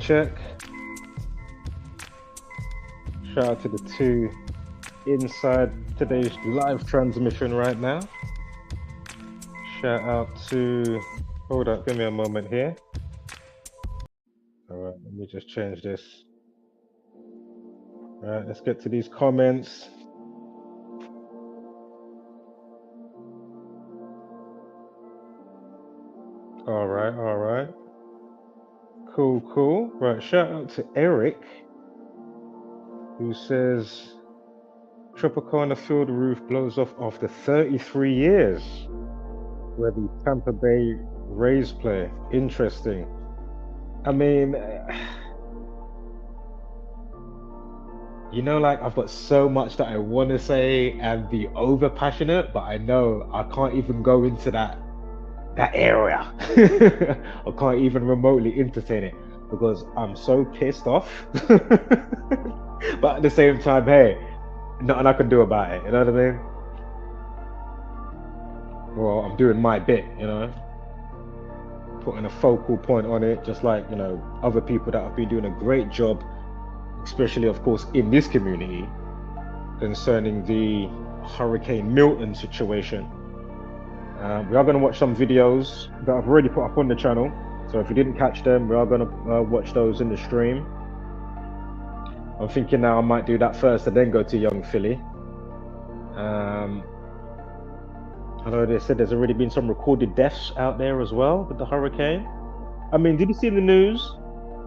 check. Shout out to the two inside today's live transmission right now. Shout out to, hold up, give me a moment here. All right, let me just change this. All right, let's get to these comments. All right. Cool. Right, shout out to Eric, who says, Tropicana field roof blows off after 33 years, where the Tampa Bay Rays play. Interesting. I mean, you know, like, I've got so much that I want to say and be over passionate, but I know I can't even go into that area. I can't even remotely entertain it because I'm so pissed off. But at the same time, hey, nothing I can do about it, you know what I mean? Well, I'm doing my bit, you know, putting a focal point on it, just like, you know, other people that have been doing a great job, especially, of course, in this community, concerning the Hurricane Milton situation. We are going to watch some videos that I've already put up on the channel, so if you didn't catch them, we are going to watch those in the stream. I'm thinking now I might do that first and then go to Young Philly. I know they said there's already been some recorded deaths out there as well with the hurricane. I mean, did you see in the news?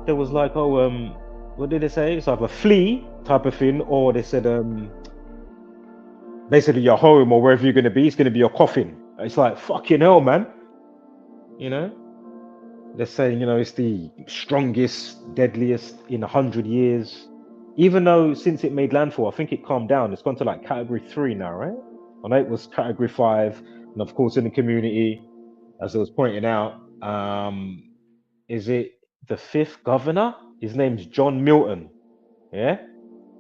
There was like, oh, what did they say? It's either a flea type of thing, or they said, basically your home or wherever you're going to be, it's going to be your coffin. It's like, fucking hell, man. You know? They're saying, you know, it's the strongest, deadliest in 100 years. Even though since it made landfall, I think it calmed down. It's gone to like category 3 now, right? I know it was category 5. And of course, in the community, as I was pointing out, is it the 5th governor? His name's John Milton. Yeah?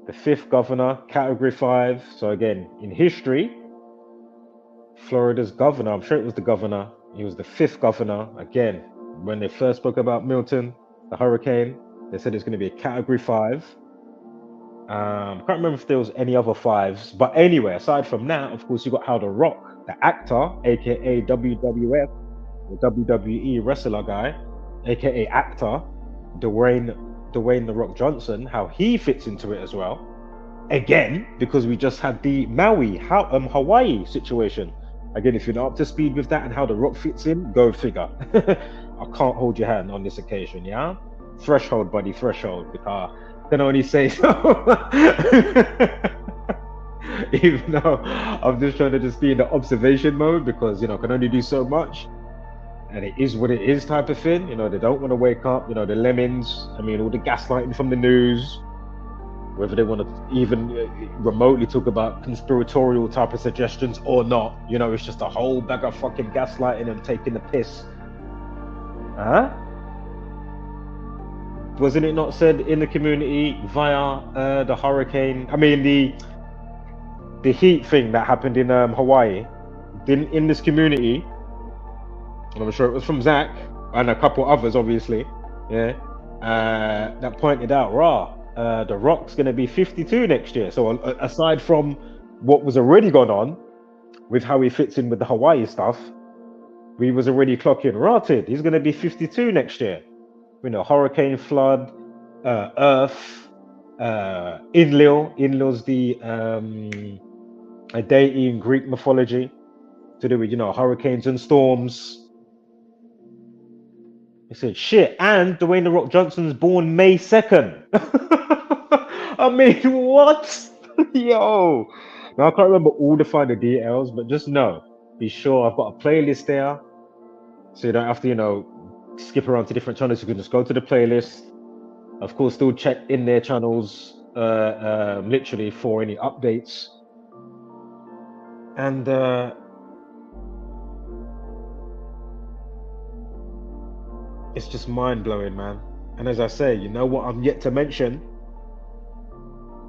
The 5th governor, category 5. So again, in history, Florida's governor, I'm sure it was the governor, he was the 5th governor. Again, when they first spoke about Milton, the hurricane, they said it's going to be a category 5. Can't remember if there was any other 5s, but anyway, aside from that, of course, you got how The Rock, the actor, aka WWF, the WWE wrestler guy, aka actor, Dwayne The Rock Johnson, how he fits into it as well. Again, because we just had the Maui, Hawaii situation. Again, if you're not up to speed with that and how The Rock fits in, go figure. I can't hold your hand on this occasion, yeah? Threshold, buddy, threshold, because I can only say so. Even though I'm just trying to just be in the observation mode because, you know, I can only do so much. And it is what it is type of thing. You know, they don't want to wake up, you know, the lemons, I mean, all the gaslighting from the news, whether they want to even remotely talk about conspiratorial type of suggestions or not, you know, it's just a whole bag of fucking gaslighting and taking the piss. Huh? Wasn't it not said in the community via the hurricane? I mean, the heat thing that happened in Hawaii, didn't in this community, and I'm sure it was from Zach and a couple others, obviously, yeah, that pointed out, The Rock's going to be 52 next year. So aside from what was already gone on with how he fits in with the Hawaii stuff, we was already clocking, rotted. He's going to be 52 next year. You know, hurricane, flood, earth, Enlil's the a deity in Greek mythology to do with, you know, hurricanes and storms. He said, shit, and Dwayne The Rock Johnson's born May 2nd. I mean, what? Yo. Now, I can't remember all the finer details, but just know, be sure I've got a playlist there. So you don't have to, you know, skip around to different channels. You can just go to the playlist. Of course, still check in their channels, literally for any updates. And it's just mind-blowing, man. And as I say, you know what I'm yet to mention?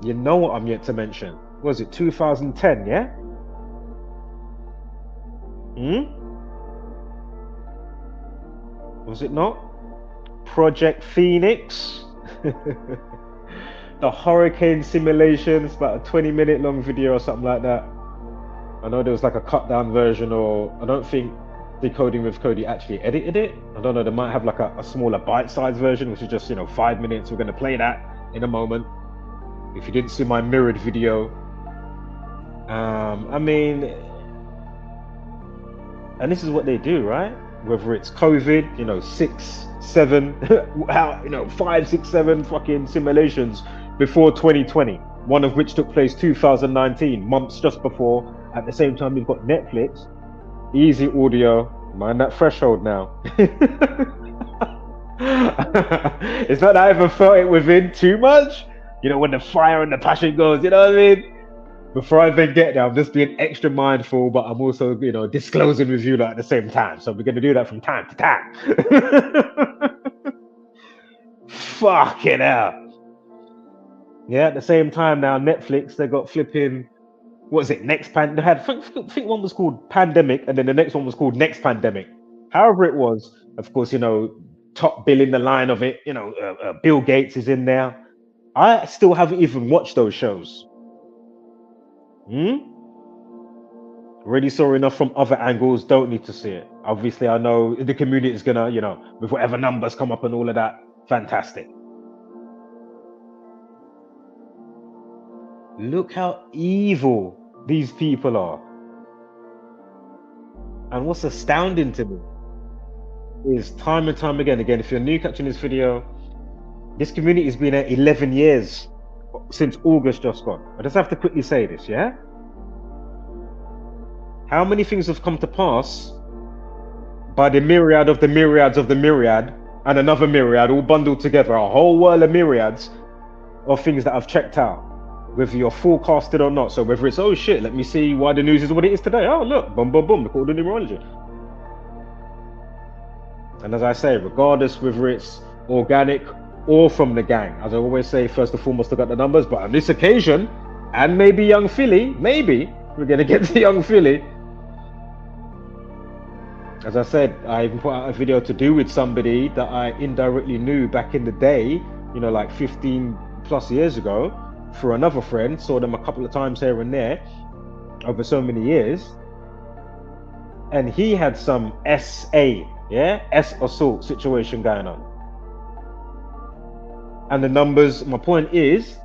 You know what I'm yet to mention? Was it 2010, yeah? Was it not? Project Phoenix. The hurricane simulations, about a 20-minute long video or something like that. I know there was like a cut down version, or I don't think Decoding with Cody actually edited it. I don't know, they might have like a smaller bite-sized version, which is just, 5 minutes. We're going to play that in a moment. If you didn't see my mirrored video, I mean, and this is what they do, right? Whether it's COVID, 6, 7, 5, 6, 7 fucking simulations before 2020, one of which took place 2019, months just before. At the same time, you've got Netflix, easy audio, mind that threshold now. It's not that I ever felt it within too much, when the fire and the passion goes, you know what I mean? Before I even get there, I'm just being extra mindful, but I'm also, disclosing with you at the same time. So we're going to do that from time to time. Fucking hell. Yeah, at the same time now, Netflix, they got flipping, what was it, next they had, I think one was called Pandemic, and then the next one was called Next Pandemic. However it was, of course, top billing the line of it, Bill Gates is in there. I still haven't even watched those shows. Already saw enough from other angles, don't need to see it. Obviously, I know the community is gonna, with whatever numbers come up and all of that, fantastic. Look how evil these people are. And what's astounding to me is time and time again, if you're new catching this video, this community has been at 11 years since August just gone. I just have to quickly say this, yeah? How many things have come to pass by the myriad of the myriads of the myriad and another myriad all bundled together, a whole world of myriads of things that I've checked out, whether you're forecasted or not. So whether it's, oh shit, let me see why the news is what it is today. Oh look, boom, boom, boom, look at all the numerology. And as I say, regardless whether it's organic or from the gang, as I always say, first and foremost, look at the numbers. But on this occasion, and maybe young Philly, maybe we're going to get to young Philly. As I said, I even put out a video to do with somebody that I indirectly knew back in the day, like 15 plus years ago, for another friend. Saw them a couple of times here and there over so many years. And he had some SA, S assault situation going on. And the numbers, my point is,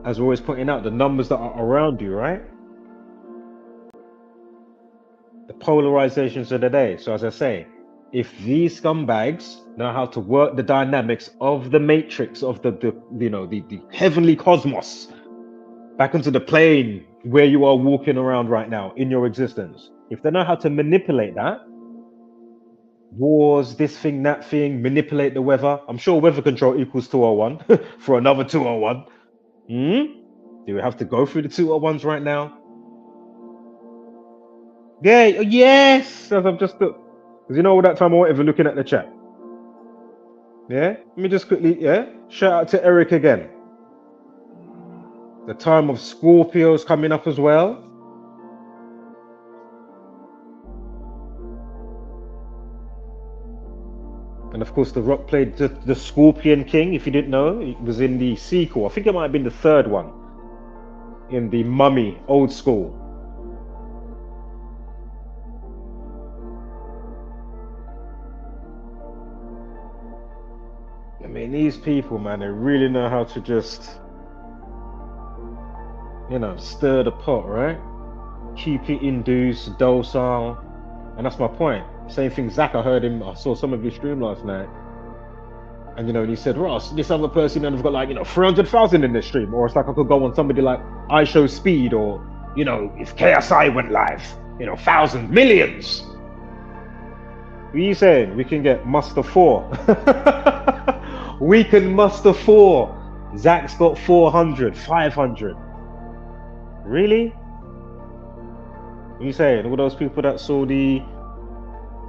as we're always pointing out, the numbers that are around you, right? The polarizations of the day. So as I say, if these scumbags know how to work the dynamics of the matrix of the heavenly cosmos back into the plane where you are walking around right now in your existence, if they know how to manipulate that, wars, this thing, that thing, manipulate the weather. I'm sure weather control equals 201 for another 201. Do we have to go through the 201s right now? Yeah, yes, as I've just looked. Because all that time I wasn't even looking at the chat. Yeah, let me just quickly, shout out to Eric again. The time of Scorpio's coming up as well. And of course, The Rock played the Scorpion King. If you didn't know, it was in the sequel. I think it might have been the third one. In the Mummy, old school. I mean, these people, man, they really know how to just, stir the pot, right? Keep it induced, docile. And that's my point. Same thing, Zach, I saw some of your stream last night. And, and he said, Ross, this other person, and I've got 300,000 in this stream. Or it's like I could go on somebody like I Show Speed, or, if KSI went live, thousands, millions. What are you saying? We can get muster 4. We can muster 4. Zach's got 400, 500. Really? What are you saying? All those people that saw the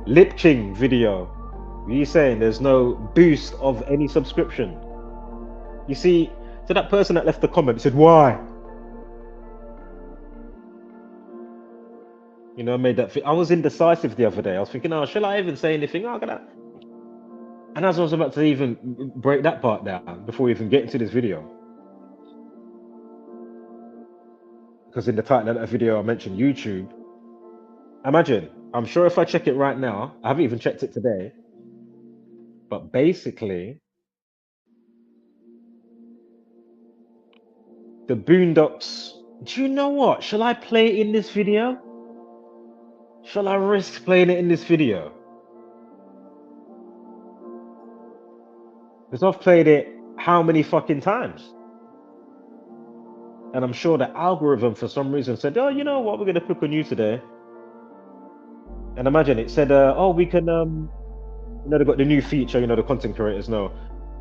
Lip King video, what are you saying? There's no boost of any subscription. You see, so that person that left the comment said, why? I made that. I was indecisive the other day. I was thinking, oh, shall I even say anything? Oh, And as I was about to even break that part down before we even get into this video, because in the title of that video I mentioned YouTube. Imagine, I'm sure if I check it right now, I haven't even checked it today, but basically, the Boondocks. Do you know what? Shall I play it in this video? Shall I risk playing it in this video? Because I've played it how many fucking times? And I'm sure the algorithm for some reason said, oh, you know what, we're going to pick on you today. And imagine it said, oh, we can, they've got the new feature, the content creators know.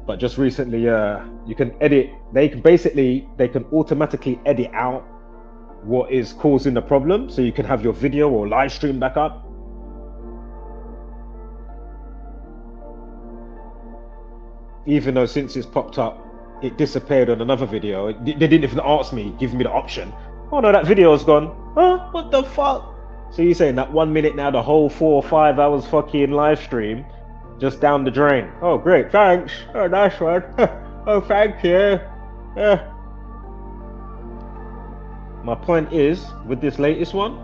But just recently, you can edit, they can automatically edit out what is causing the problem. So you can have your video or live stream back up. Even though since it's popped up, it disappeared on another video. They didn't even ask me, give me the option. Oh no, that video's gone. Huh? What the fuck? So you're saying that 1 minute now, the whole 4 or 5 hours fucking live stream, just down the drain. Oh great, thanks. Oh nice one. Oh thank you. Yeah. My point is, with this latest one,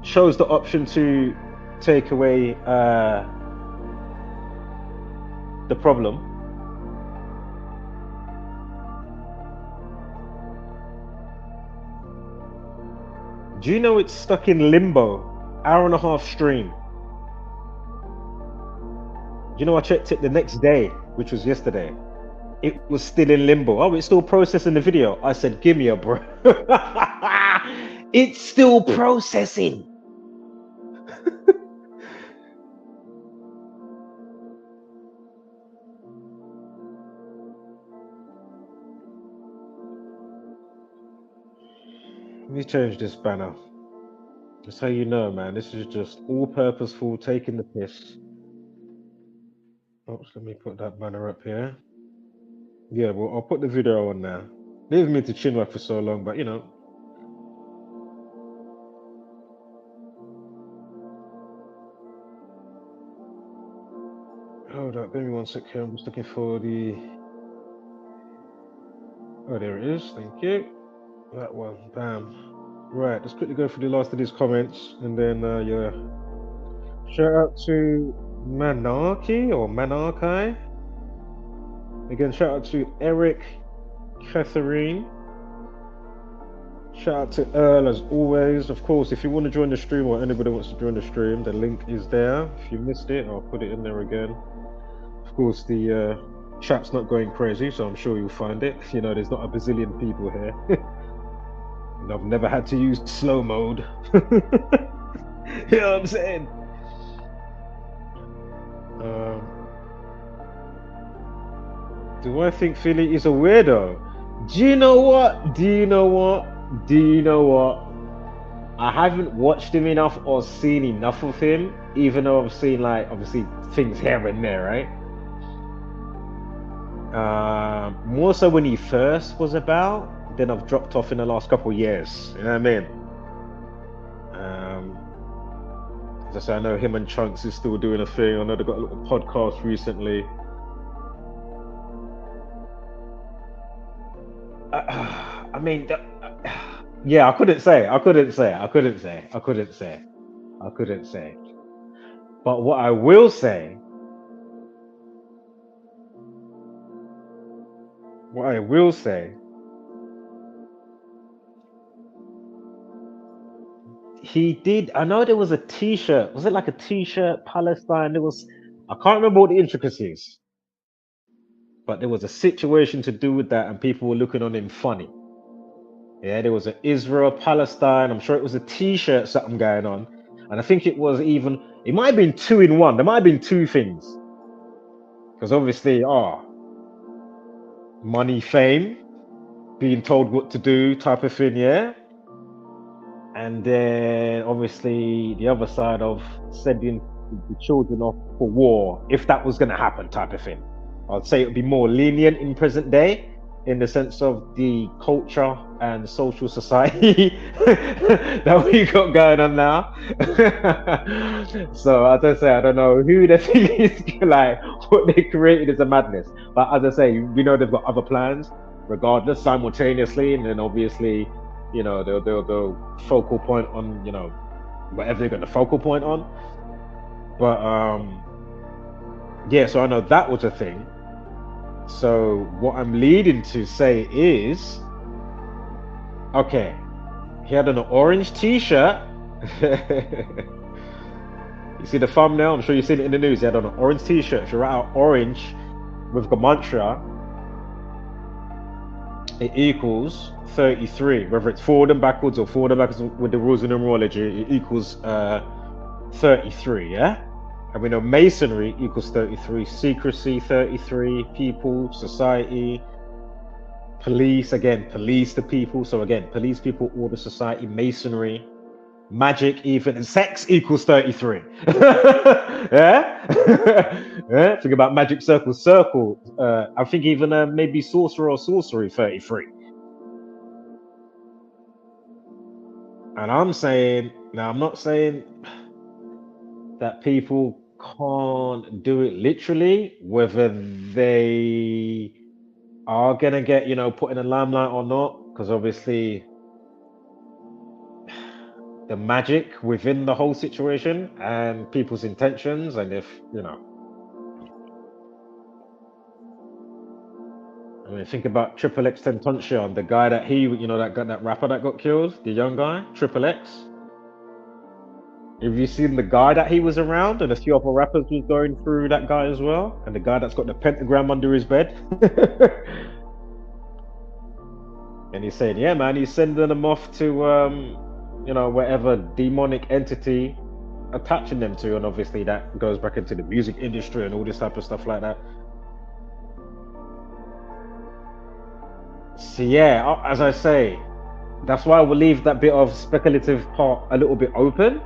shows the option to take away the problem. Do you know it's stuck in limbo? Hour-and-a-half stream. You know, I checked it the next day, which was yesterday. It was still in limbo. Oh, it's still processing the video. I said, give me a break. It's still processing. Let me change this banner. Just so you know, man, this is just all purposeful, taking the piss. Oops, let me put that banner up here. Yeah, well, I'll put the video on now. Leave me to chin wag for so long, but Hold up, give me 1 second. I'm just looking for the. Oh, there it is. Thank you. That one. Bam. Right, let's quickly go through the last of these comments, and then yeah. Shout out to Manarchy or Manarchy. Again, shout out to Eric, Catherine. Shout out to Earl as always. Of course, if you want to join the stream or anybody wants to join the stream, the link is there. If you missed it, I'll put it in there again. Of course, the chat's not going crazy, so I'm sure you'll find it. There's not a bazillion people here. And I've never had to use slow mode. You know what I'm saying? Do I think Philly is a weirdo? Do you know what? I haven't watched him enough or seen enough of him, even though I've seen, like, obviously things here and there, right? More so when he first was about, then I've dropped off in the last couple of years. You know what I mean? As I say, I know him and Chunks is still doing a thing. I know they got a little podcast recently. I mean, yeah, I couldn't say. But what I will say, he did. I know there was a T-shirt. Was it like a T-shirt Palestine? I can't remember all the intricacies, but there was a situation to do with that, and people were looking on him funny. Yeah, there was an Israel Palestine. I'm sure it was a T-shirt something going on, and I think it might have been 2 in 1. There might have been 2 things, because obviously, money, fame, being told what to do, type of thing, yeah. And then obviously the other side of sending the children off for war, if that was going to happen, type of thing. I'd say it would be more lenient in present day. in the sense of the culture and social society that we got going on now. So as I say, I don't know who the thing is, like what they created is a madness. But as I say, we know they've got other plans, regardless, simultaneously, and then obviously, they'll focal point on whatever they're going to focal point on. But yeah, so I know that was a thing. So what I'm leading to say is, okay, he had an orange t-shirt. You see the thumbnail? I'm sure you've seen it in the news. He had on an orange t-shirt. If you write out orange with Gematria, it equals 33. Whether it's forward and backwards or forward and backwards with the rules of numerology, it equals 33, yeah? And we know masonry equals 33, secrecy 33, people, society, police, again, police the people. So again, police, people, order, society, masonry, magic, even, and sex equals 33. Yeah? Yeah? Think about magic circle. I think even maybe sorcerer or sorcery 33. And I'm saying, now I'm not saying that people can't do it literally, whether they are gonna get put in a limelight or not, because obviously the magic within the whole situation and people's intentions, and if I mean, think about Triple X Tentacion, the guy that that rapper that got killed, the young guy, Triple X. Have you seen the guy that he was around, and a few other rappers was going through that guy as well, and the guy that's got the pentagram under his bed? And he's saying, yeah, man, he's sending them off to whatever demonic entity attaching them to, and obviously that goes back into the music industry and all this type of stuff like that. So yeah, as I say, that's why I will leave that bit of speculative part a little bit open,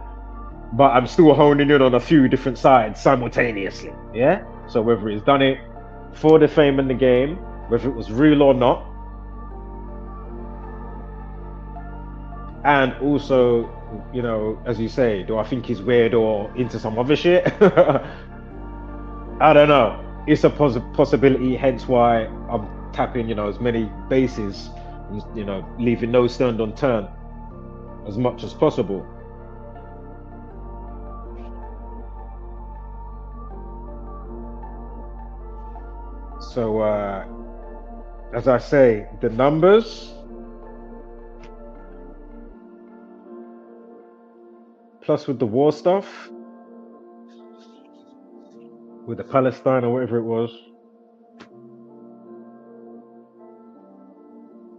but I'm still honing in on a few different sides simultaneously. Yeah. So whether he's done it for the fame in the game, whether it was real or not, and also, as you say, do I think he's weird or into some other shit? I don't know. It's a possibility, hence why I'm tapping, as many bases, leaving no stone unturned as much as possible. So, as I say, the numbers plus with the war stuff, with the Palestine or whatever it was.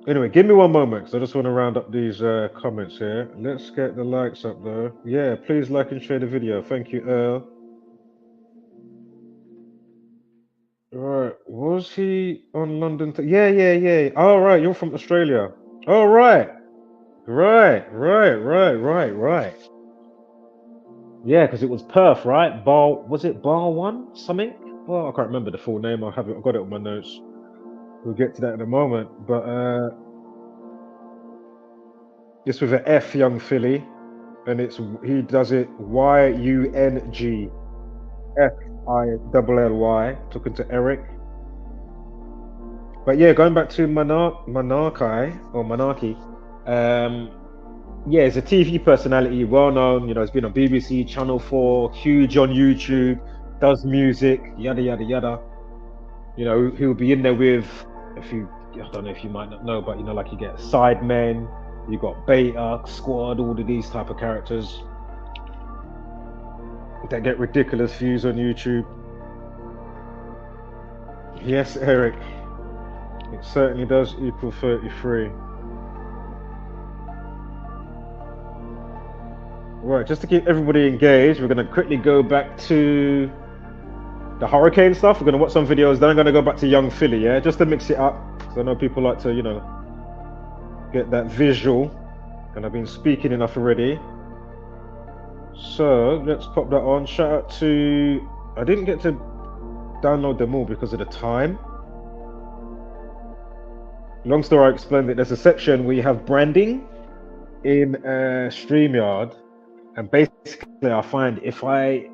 Anyway, give me one moment, because I just want to round up these comments here. Let's get the likes up though. Yeah, please like and share the video. Thank you, Earl. Right, was he on London? Yeah. All right, you're from Australia. All right. Right. Yeah, because it was Perth, right? Was it Bar 1 something? Well, I can't remember the full name. I've got it on my notes. We'll get to that in a moment. But it's with an F, young Philly, and he does it YUNG FILLY, talking to Eric. But yeah, going back to Monarchy. Yeah, he's a TV personality, well known. He's been on BBC, Channel 4, huge on YouTube, does music, yada yada yada. He'll be in there with I don't know if you might not know, but like you get Sidemen, you got Beta, Squad, all of these type of characters that get ridiculous views on YouTube. Yes, Eric, it certainly does equal 33. Right, just to keep everybody engaged, we're going to quickly go back to the hurricane stuff. We're going to watch some videos, then I'm going to go back to young Philly, yeah? Just to mix it up, because I know people like to, get that visual, and I've been speaking enough already. So, let's pop that on. Shout out to... I didn't get to download them all because of the time. Long story, I explained that there's a section where you have branding in StreamYard, and basically I find if I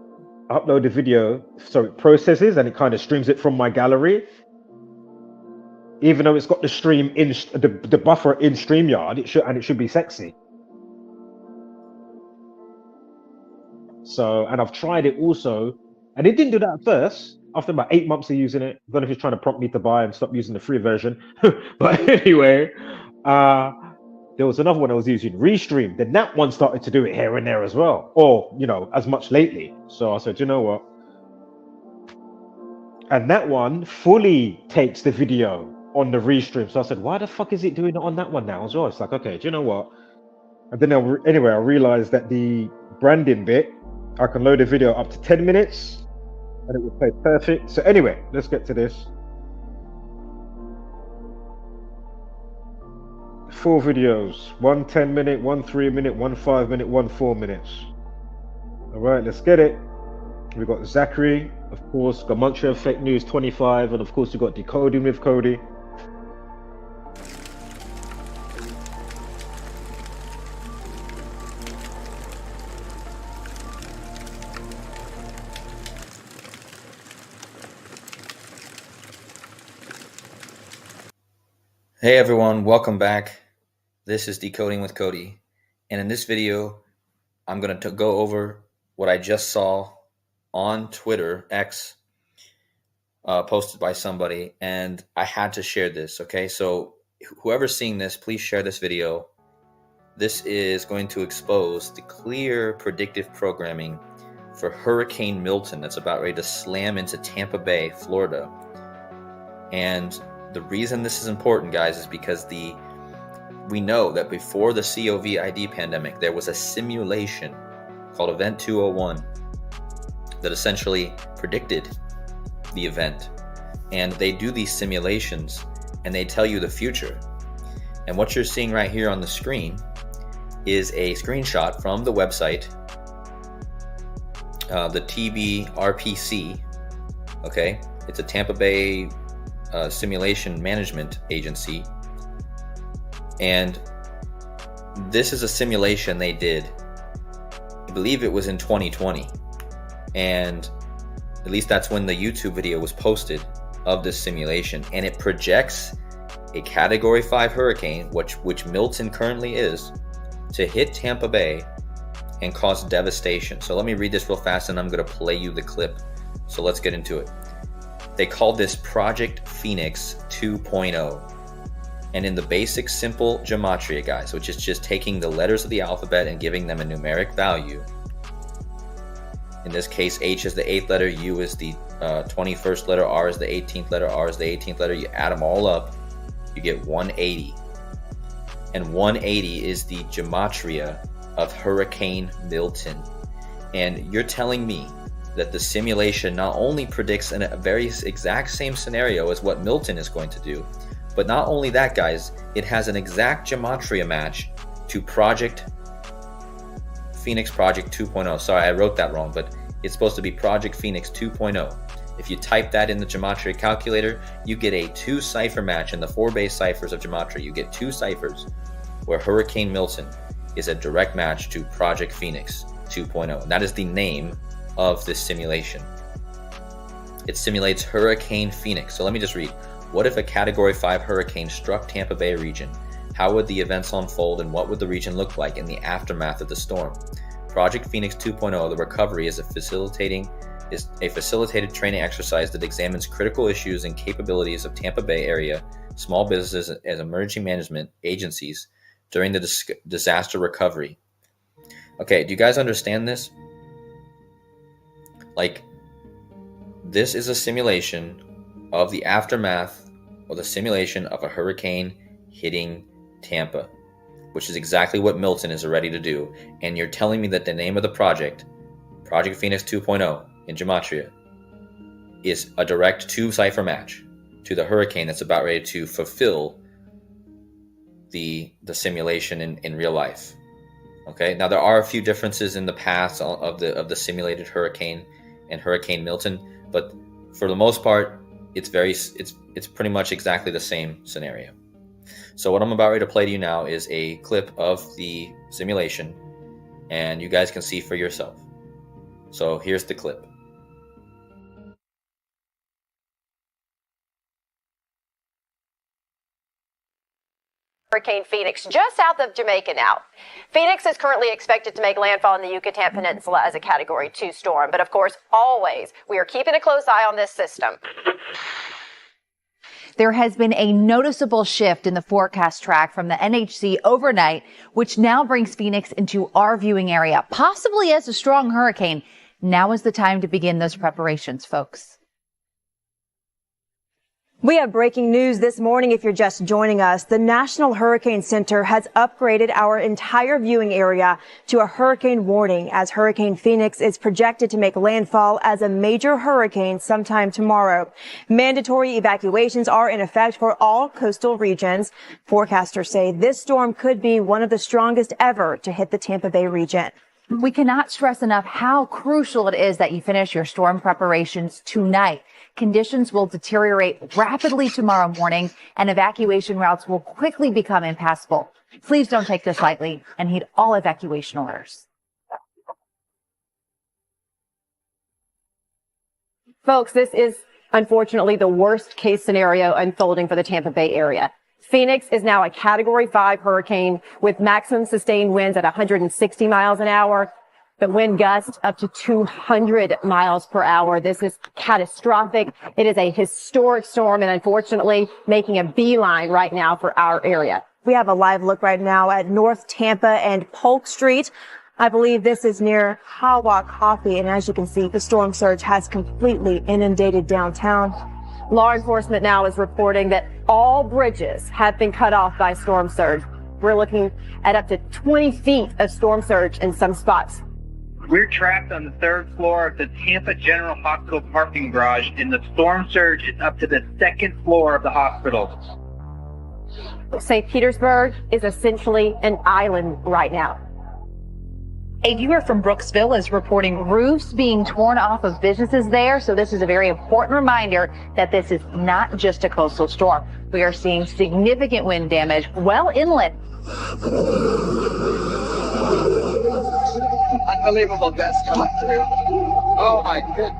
upload a video, so it processes and it kind of streams it from my gallery, even though it's got the stream in the buffer in StreamYard, it should be sexy. So, and I've tried it also, and it didn't do that at first. After about 8 months of using it, I don't know if it's trying to prompt me to buy and stop using the free version. But anyway, there was another one I was using, Restream. Then that one started to do it here and there as well, or as much lately. So I said, you know what? And that one fully takes the video on the Restream. So I said, why the fuck is it doing it on that one now as well? It's like, okay, do you know what? And then anyway, I realized that the branding bit, I can load a video up to 10 minutes and it will play perfect. So anyway, let's get to this. 4 videos, one 10-minute, one 3-minute, one 5-minute, one 4 minutes. All right, let's get it. We've got Zachary, of course, Gematria Fake News 25, and of course we've got Decoding with Cody. Hey everyone, welcome back. This is Decoding with Cody, and in this video I'm going to go over what I just saw on Twitter, X, posted by somebody, and I had to share this, okay? So whoever's seeing this, please share this video. This is going to expose the clear predictive programming for Hurricane Milton that's about ready to slam into Tampa Bay, Florida. And the reason this is important, guys, is because we know that before the COVID pandemic, there was a simulation called Event 201 that essentially predicted the event. And they do these simulations and they tell you the future. And what you're seeing right here on the screen is a screenshot from the website, the TBRPC, okay? It's a Tampa Bay simulation management agency, and this is a simulation they did. I believe it was in 2020, and at least that's when the YouTube video was posted of this simulation, and it projects a Category 5 hurricane, which Milton currently is, to hit Tampa Bay and cause devastation. So let me read this real fast and I'm going to play you the clip. So let's get into it. They called this Project Phoenix 2.0. And in the basic simple Gematria, guys, which is just taking the letters of the alphabet and giving them a numeric value. In this case, H is the 8th letter, U is the 21st letter, R is the 18th letter, R is the 18th letter. You add them all up, you get 180. And 180 is the Gematria of Hurricane Milton. And you're telling me that the simulation not only predicts a very exact same scenario as what Milton is going to do, but not only that, guys, it has an exact Gematria match to Project Phoenix Project 2.0. Sorry, I wrote that wrong, but it's supposed to be Project Phoenix 2.0. If you type that in the Gematria calculator, you get a 2-cipher match in the 4 base ciphers of Gematria. You get 2 ciphers where Hurricane Milton is a direct match to Project Phoenix 2.0. And that is the name of this simulation. It simulates Hurricane Phoenix. So let me just read. What if a Category 5 hurricane struck Tampa Bay region? How would the events unfold and what would the region look like in the aftermath of the storm? Project Phoenix 2.0, the recovery, is a facilitated training exercise that examines critical issues and capabilities of Tampa Bay area small businesses and emergency management agencies during the disaster recovery. Okay, do you guys understand this? Like, this is a simulation of the aftermath of the simulation of a hurricane hitting Tampa, which is exactly what Milton is ready to do. And you're telling me that the name of the project, Project Phoenix 2.0 in Gematria, is a direct 2-cipher match to the hurricane that's about ready to fulfill the simulation in real life. Okay, now there are a few differences in the paths of the simulated hurricane and Hurricane Milton, but for the most part, it's pretty much exactly the same scenario. So what I'm about ready to play to you now is a clip of the simulation, and you guys can see for yourself. So here's the clip. Hurricane Phoenix, just south of Jamaica now. Phoenix is currently expected to make landfall in the Yucatan Peninsula as a Category 2 storm. But of course, always, we are keeping a close eye on this system. There has been a noticeable shift in the forecast track from the NHC overnight, which now brings Phoenix into our viewing area, possibly as a strong hurricane. Now is the time to begin those preparations, folks. We have breaking news this morning if you're just joining us. The National Hurricane Center has upgraded our entire viewing area to a hurricane warning as Hurricane Phoenix is projected to make landfall as a major hurricane sometime tomorrow. Mandatory evacuations are in effect for all coastal regions. Forecasters say this storm could be one of the strongest ever to hit the Tampa Bay region. We cannot stress enough how crucial it is that you finish your storm preparations tonight. Conditions will deteriorate rapidly tomorrow morning, and evacuation routes will quickly become impassable. Please don't take this lightly and heed all evacuation orders. Folks, this is unfortunately the worst case scenario unfolding for the Tampa Bay area. Phoenix is now a Category 5 hurricane with maximum sustained winds at 160 miles an hour. The wind gusts up to 200 miles per hour. This is catastrophic. It is a historic storm and unfortunately making a beeline right now for our area. We have a live look right now at North Tampa and Polk Street. I believe this is near Hawa Coffee, and as you can see, the storm surge has completely inundated downtown. Law enforcement now is reporting that all bridges have been cut off by storm surge. We're looking at up to 20 feet of storm surge in some spots. We're trapped on the third floor of the Tampa General Hospital parking garage, and the storm surge is up to the second floor of the hospital. St. Petersburg is essentially an island right now. A viewer from Brooksville is reporting roofs being torn off of businesses there. So this is a very important reminder that this is not just a coastal storm. We are seeing significant wind damage well inland. Unbelievable gusts coming through. Oh my goodness.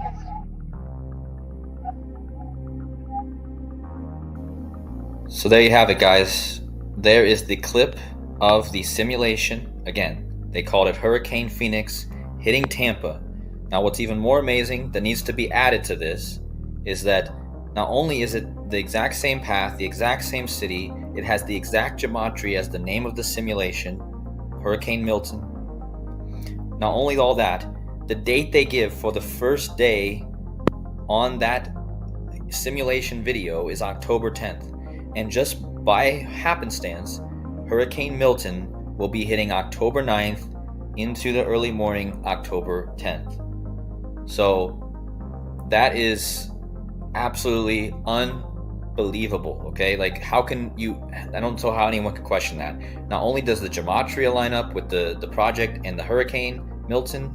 So there you have it, guys. There is the clip of the simulation. Again, they called it Hurricane Phoenix hitting Tampa. Now what's even more amazing that needs to be added to this is that not only is it the exact same path, the exact same city, it has the exact gematria as the name of the simulation, Hurricane Milton. Not only all that, the date they give for the first day on that simulation video is October 10th. And just by happenstance, Hurricane Milton will be hitting October 9th into the early morning October 10th. So that is absolutely unbelievable, okay? Like, how can you, I don't know how anyone can question that. Not only does the gematria line up with the project and the Hurricane Milton,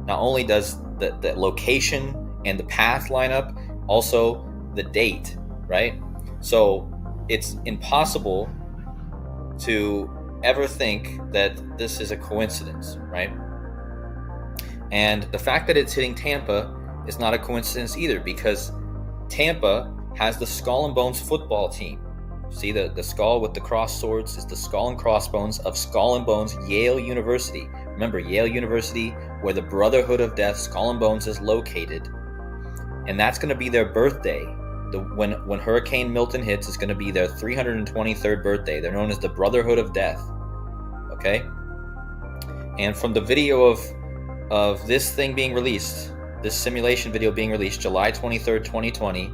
not only does the location and the path line up, also the date, right? So it's impossible to ever think that this is a coincidence, right? And the fact that it's hitting Tampa is not a coincidence either, because Tampa has the Skull and Bones football team. See, the skull with the cross swords is the skull and crossbones of Skull and Bones Yale University. Remember, Yale University, where the Brotherhood of Death, Skull and Bones, is located. And that's going to be their birthday. When Hurricane Milton hits, it's going to be their 323rd birthday. They're known as the Brotherhood of Death. Okay? And from the video of this thing being released, this simulation video being released July 23rd, 2020,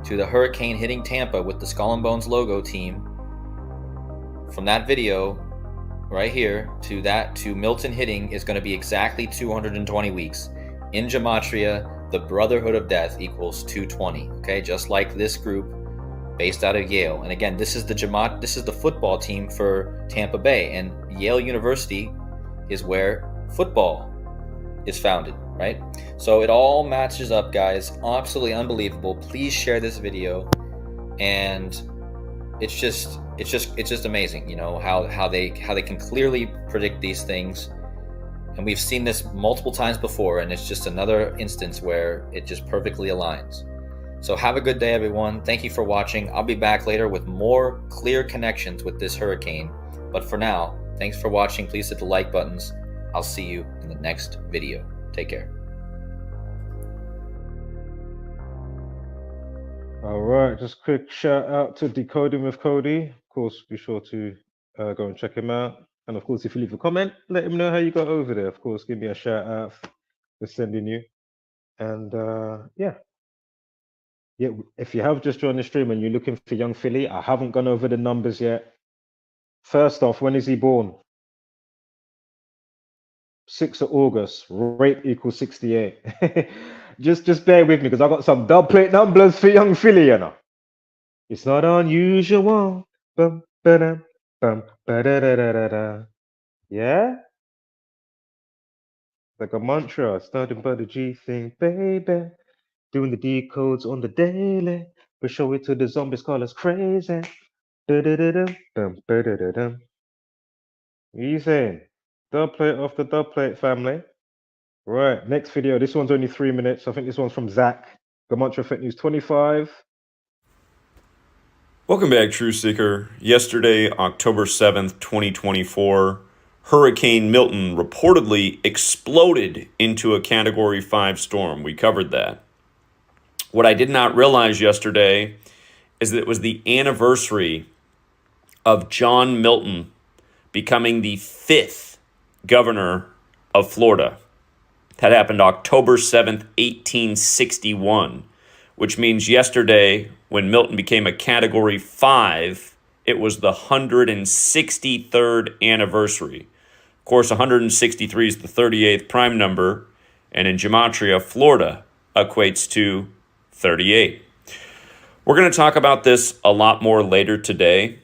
to the hurricane hitting Tampa with the Skull and Bones logo team, from that video right here to Milton hitting is going to be exactly 220 weeks. In Gematria, the Brotherhood of Death equals 220. Okay, just like this group based out of Yale. And again, this is the football team for Tampa Bay, and Yale University is where football is founded, right? So it all matches up, guys. Absolutely unbelievable. Please share this video. And it's it's just amazing, you know, how they can clearly predict these things. And we've seen this multiple times before, and it's just another instance where it just perfectly aligns. So have a good day, everyone. Thank you for watching. I'll be back later with more clear connections with this hurricane. But for now, thanks for watching. Please hit the like buttons. I'll see you in the next video. Take care. All right, just quick shout out to Decoding with Cody. Of course, be sure to go and check him out. And of course, if you leave a comment, let him know how you got over there. Of course, give me a shout out for sending you. And yeah, if you have just joined the stream and you're looking for young Philly, I haven't gone over the numbers yet. First off, when is he born? 6th of August, rate equals 68. just bear with me because I got some dub plate numbers for young Philly, you know. It's not unusual. Bum, ba-dum, bum, ba-da-da-da-da-da. Yeah? Like a mantra, starting by the G thing, baby. Doing the decodes on the daily. We show it to the zombies, call us crazy. Da-da-da-dum, bum, ba-da-da-dum. What are you saying? Dub plate off the dub plate, family. Right, next video. This one's only 3 minutes. I think this one's from Zach. Gematria Fit News 25. Welcome back, True Seeker. Yesterday, October 7th, 2024, Hurricane Milton reportedly exploded into a Category 5 storm. We covered that. What I did not realize yesterday is that it was the anniversary of John Milton becoming the 5th governor of Florida. That happened October 7th, 1861, which means yesterday, when Milton became a Category 5, it was the 163rd anniversary. Of course, 163 is the 38th prime number, and in Gematria, Florida equates to 38. We're going to talk about this a lot more later today.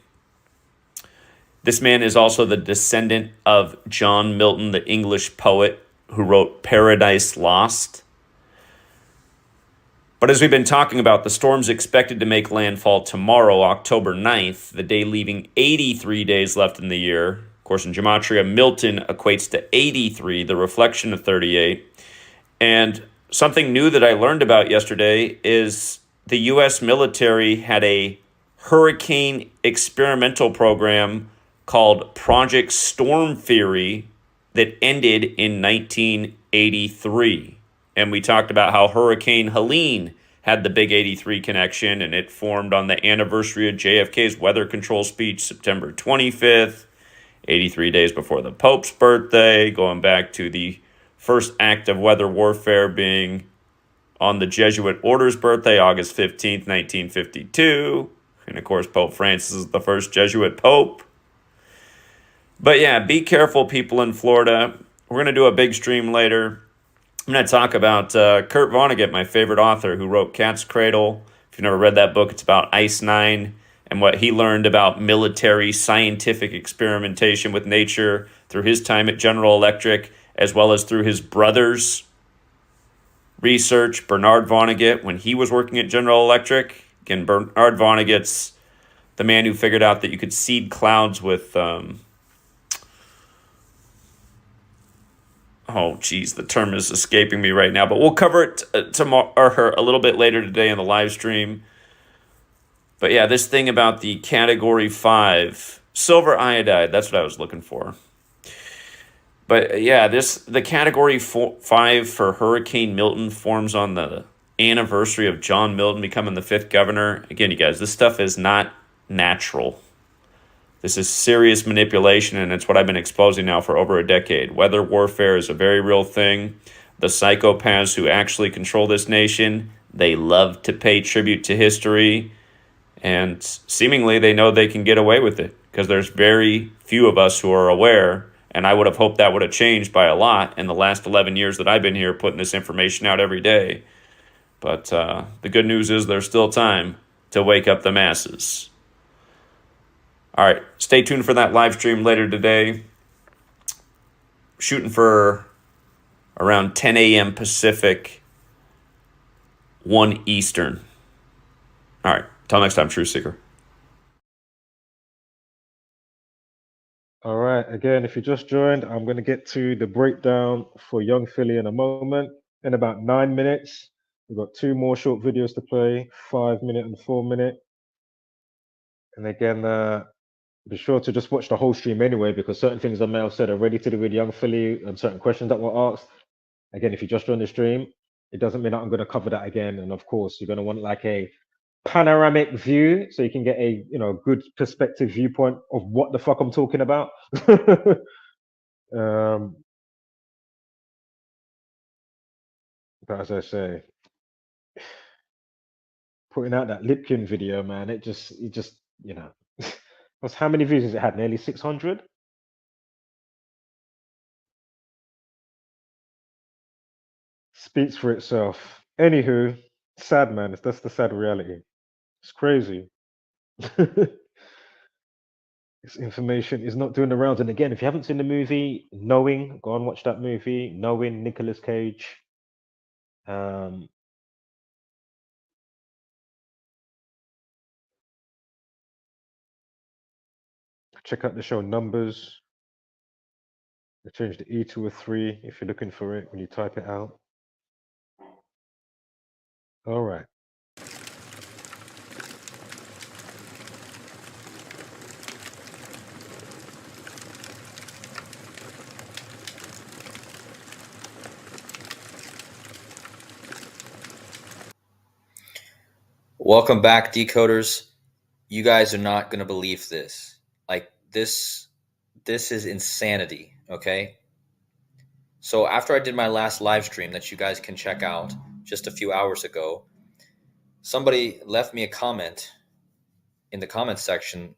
This man is also the descendant of John Milton, the English poet who wrote Paradise Lost. But as we've been talking about, the storm's expected to make landfall tomorrow, October 9th, the day leaving 83 days left in the year. Of course, in Gematria, Milton equates to 83, the reflection of 38. And something new that I learned about yesterday is the U.S. military had a hurricane experimental program called Project Storm Theory that ended in 1983. And we talked about how Hurricane Helene had the big 83 connection, and it formed on the anniversary of JFK's weather control speech, September 25th, 83 days before the Pope's birthday, going back to the first act of weather warfare being on the Jesuit order's birthday, August 15th, 1952. And of course, Pope Francis is the first Jesuit pope. But yeah, be careful, people in Florida. We're going to do a big stream later. I'm going to talk about Kurt Vonnegut, my favorite author, who wrote Cat's Cradle. If you've never read that book, it's about Ice Nine and what he learned about military scientific experimentation with nature through his time at General Electric, as well as through his brother's research, Bernard Vonnegut, when he was working at General Electric. Again, Bernard Vonnegut's the man who figured out that you could seed clouds with... the term is escaping me right now, but we'll cover it tomorrow or a little bit later today in the live stream. But yeah, this thing about the Category 5, silver iodide, that's what I was looking for. But yeah, the Category 5 for Hurricane Milton forms on the anniversary of John Milton becoming the 5th governor. Again, you guys, this stuff is not natural. This is serious manipulation, and it's what I've been exposing now for over a decade. Weather warfare is a very real thing. The psychopaths who actually control this nation, they love to pay tribute to history, and seemingly they know they can get away with it because there's very few of us who are aware, and I would have hoped that would have changed by a lot in the last 11 years that I've been here putting this information out every day. But the good news is there's still time to wake up the masses. All right, stay tuned for that live stream later today. Shooting for around 10 a.m. Pacific, 1 Eastern. All right, till next time, True Seeker. All right. Again, if you just joined, I'm going to get to the breakdown for Young Philly in a moment. In about 9 minutes, we've got 2 more short videos to play, 5-minute and 4-minute. And again, be sure to just watch the whole stream anyway, because certain things I may have said are ready to do with Young Philly and certain questions that were asked. Again, if you just joined the stream, it doesn't mean that I'm going to cover that again. And of course, you're going to want like a panoramic view so you can get a good perspective viewpoint of what the fuck I'm talking about. But as I say, putting out that Lipkin video, man, it just how many views has it had? Nearly 600. Speaks for itself. Anywho, sad, man. That's the sad reality. It's crazy. This information is not doing the rounds. And again, if you haven't seen the movie Knowing, go and watch that movie. Knowing, Nicolas Cage. Check out the show Numbers. I changed the E to a 3 if you're looking for it when you type it out. All right. Welcome back, decoders. You guys are not going to believe this. Like this is insanity, okay? So after I did my last live stream that you guys can check out just a few hours ago, somebody left me a comment in the comment section,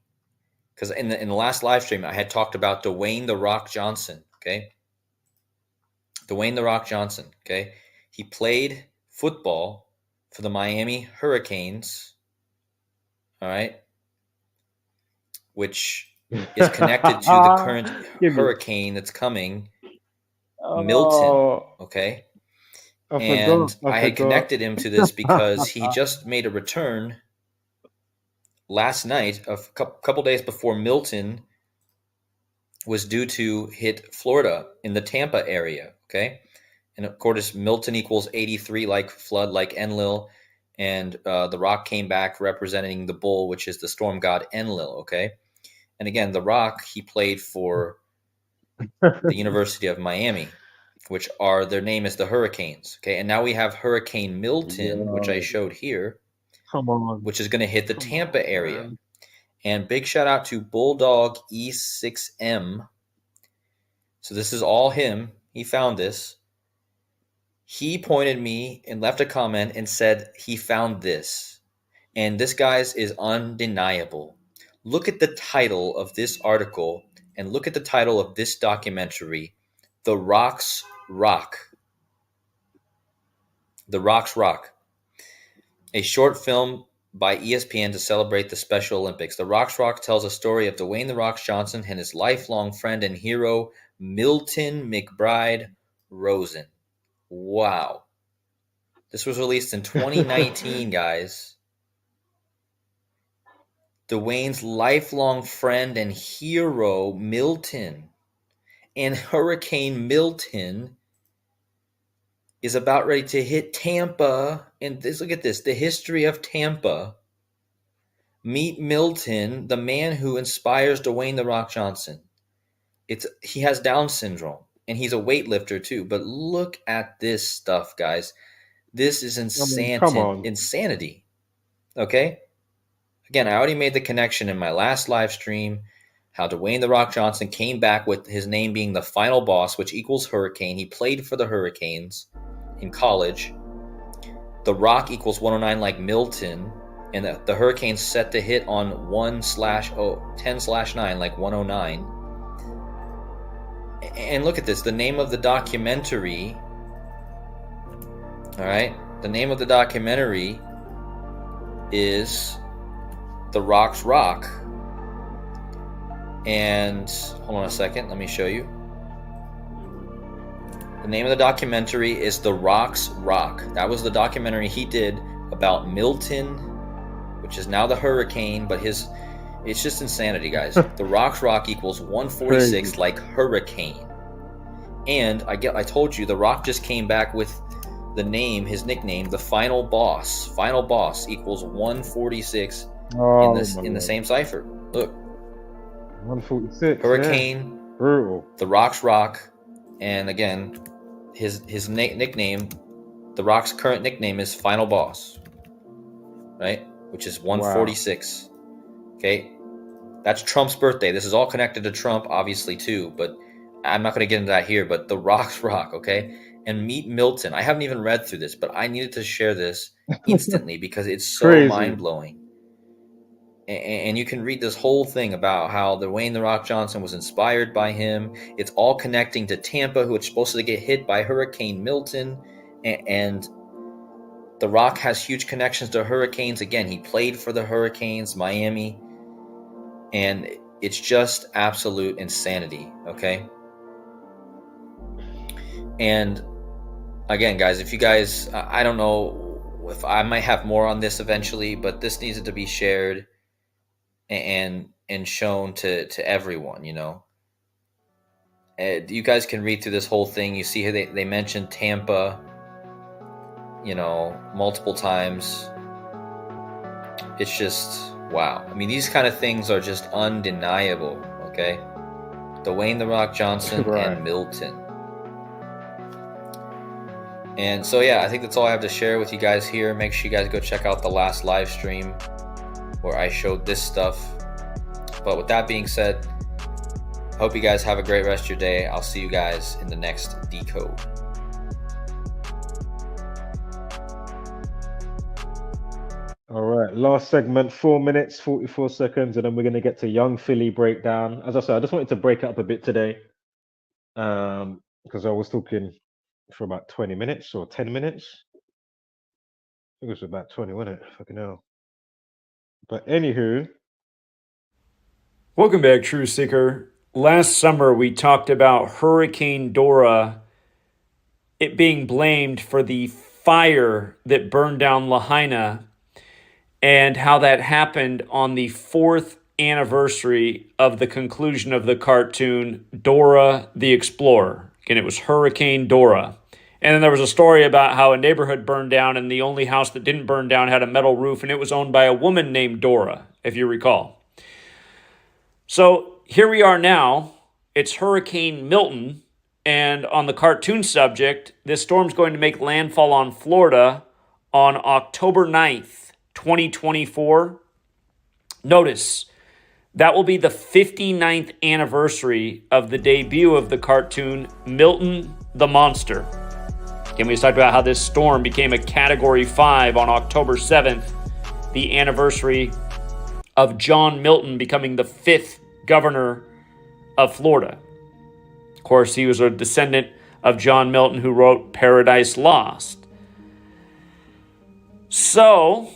because in the last live stream I had talked about Dwayne "The Rock" Johnson, okay? Dwayne "The Rock" Johnson, okay? He played football for the Miami Hurricanes, all right, which is connected to the current hurricane that's coming, Milton, okay? I had connected him to this because he just made a return last night, a couple days before Milton was due to hit Florida in the Tampa area, okay? And of course, Milton equals 83, like flood, like Enlil. And the Rock came back representing the bull, which is the storm god Enlil, okay? And again, the Rock, he played for the University of Miami, which their name is the Hurricanes, okay? And now we have Hurricane Milton, which I showed here, which is going to hit the Tampa area. Man. And big shout out to Bulldog E6M. So this is all him. He found this. He pointed me and left a comment and said he found this. And this, guys, is undeniable. Look at the title of this article and look at the title of this documentary, The Rock's Rock. The Rock's Rock. A short film by ESPN to celebrate the Special Olympics. The Rock's Rock tells a story of Dwayne "The Rock" Johnson and his lifelong friend and hero, Milton McBride Rosen. Wow. This was released in 2019, guys. Dwayne's lifelong friend and hero, Milton. And Hurricane Milton is about ready to hit Tampa. And look at this, the history of Tampa. Meet Milton, the man who inspires Dwayne "The Rock" Johnson. He has Down syndrome, and he's a weightlifter too. But look at this stuff, guys. This is insanity. Okay? Again, I already made the connection in my last live stream, how Dwayne "The Rock" Johnson came back with his name being the final boss, which equals Hurricane. He played for the Hurricanes in college. The Rock equals 109 like Milton, and the Hurricane's set to hit on 10/9 like 109. And look at this, the name of the documentary, all right, the name of the documentary is The Rock's Rock. And hold on a second, let me show you. The name of the documentary is The Rock's Rock. That was the documentary he did about Milton, which is now the Hurricane, but It's just insanity, guys. The Rock's Rock equals 146 like hurricane. And I told you, The Rock just came back with the name, his nickname, the Final Boss. Final Boss equals 146 in the same cipher. Look. 146. Hurricane. Yeah. Brutal. The Rock's Rock. And again, his nickname, The Rock's current nickname is Final Boss. Right? Which is 146. Wow. Okay? That's Trump's birthday. This is all connected to Trump, obviously, too. But I'm not going to get into that here. But The Rock's Rock, okay? And meet Milton. I haven't even read through this, but I needed to share this instantly because it's so mind-blowing. And you can read this whole thing about how Dwayne The Rock Johnson was inspired by him. It's all connecting to Tampa, who was supposed to get hit by Hurricane Milton. And The Rock has huge connections to hurricanes. Again, he played for the Hurricanes, Miami. And it's just absolute insanity, okay? And again, guys, if you guys, I don't know if I might have more on this eventually, but this needs to be shared and shown to everyone, you know. You guys can read through this whole thing. You see how they mentioned Tampa, you know, multiple times. It's just, wow. I mean, these kind of things are just undeniable, okay? Dwayne The Rock Johnson and Milton. And so, yeah, I think that's all I have to share with you guys here. Make sure you guys go check out the last live stream where I showed this stuff. But with that being said, hope you guys have a great rest of your day. I'll see you guys in the next Decode. All right, last segment, 4 minutes, 44 seconds, and then we're going to get to Young Philly breakdown. As I said, I just wanted to break it up a bit today because I was talking for about 20 minutes or 10 minutes. I think it was about 20, wasn't it? Fucking hell. But anywho. Welcome back, True Seeker. Last summer, we talked about Hurricane Dora, it being blamed for the fire that burned down Lahaina, and how that happened on the 4th anniversary of the conclusion of the cartoon Dora the Explorer. Again, it was Hurricane Dora. And then there was a story about how a neighborhood burned down, and the only house that didn't burn down had a metal roof, and it was owned by a woman named Dora, if you recall. So here we are now. It's Hurricane Milton, and on the cartoon subject, this storm's going to make landfall on Florida on October 9th, 2024. Notice, that will be the 59th anniversary of the debut of the cartoon Milton the Monster. Again, we talked about how this storm became a Category 5 on October 7th, the anniversary of John Milton becoming the 5th governor of Florida. Of course, he was a descendant of John Milton, who wrote Paradise Lost. So,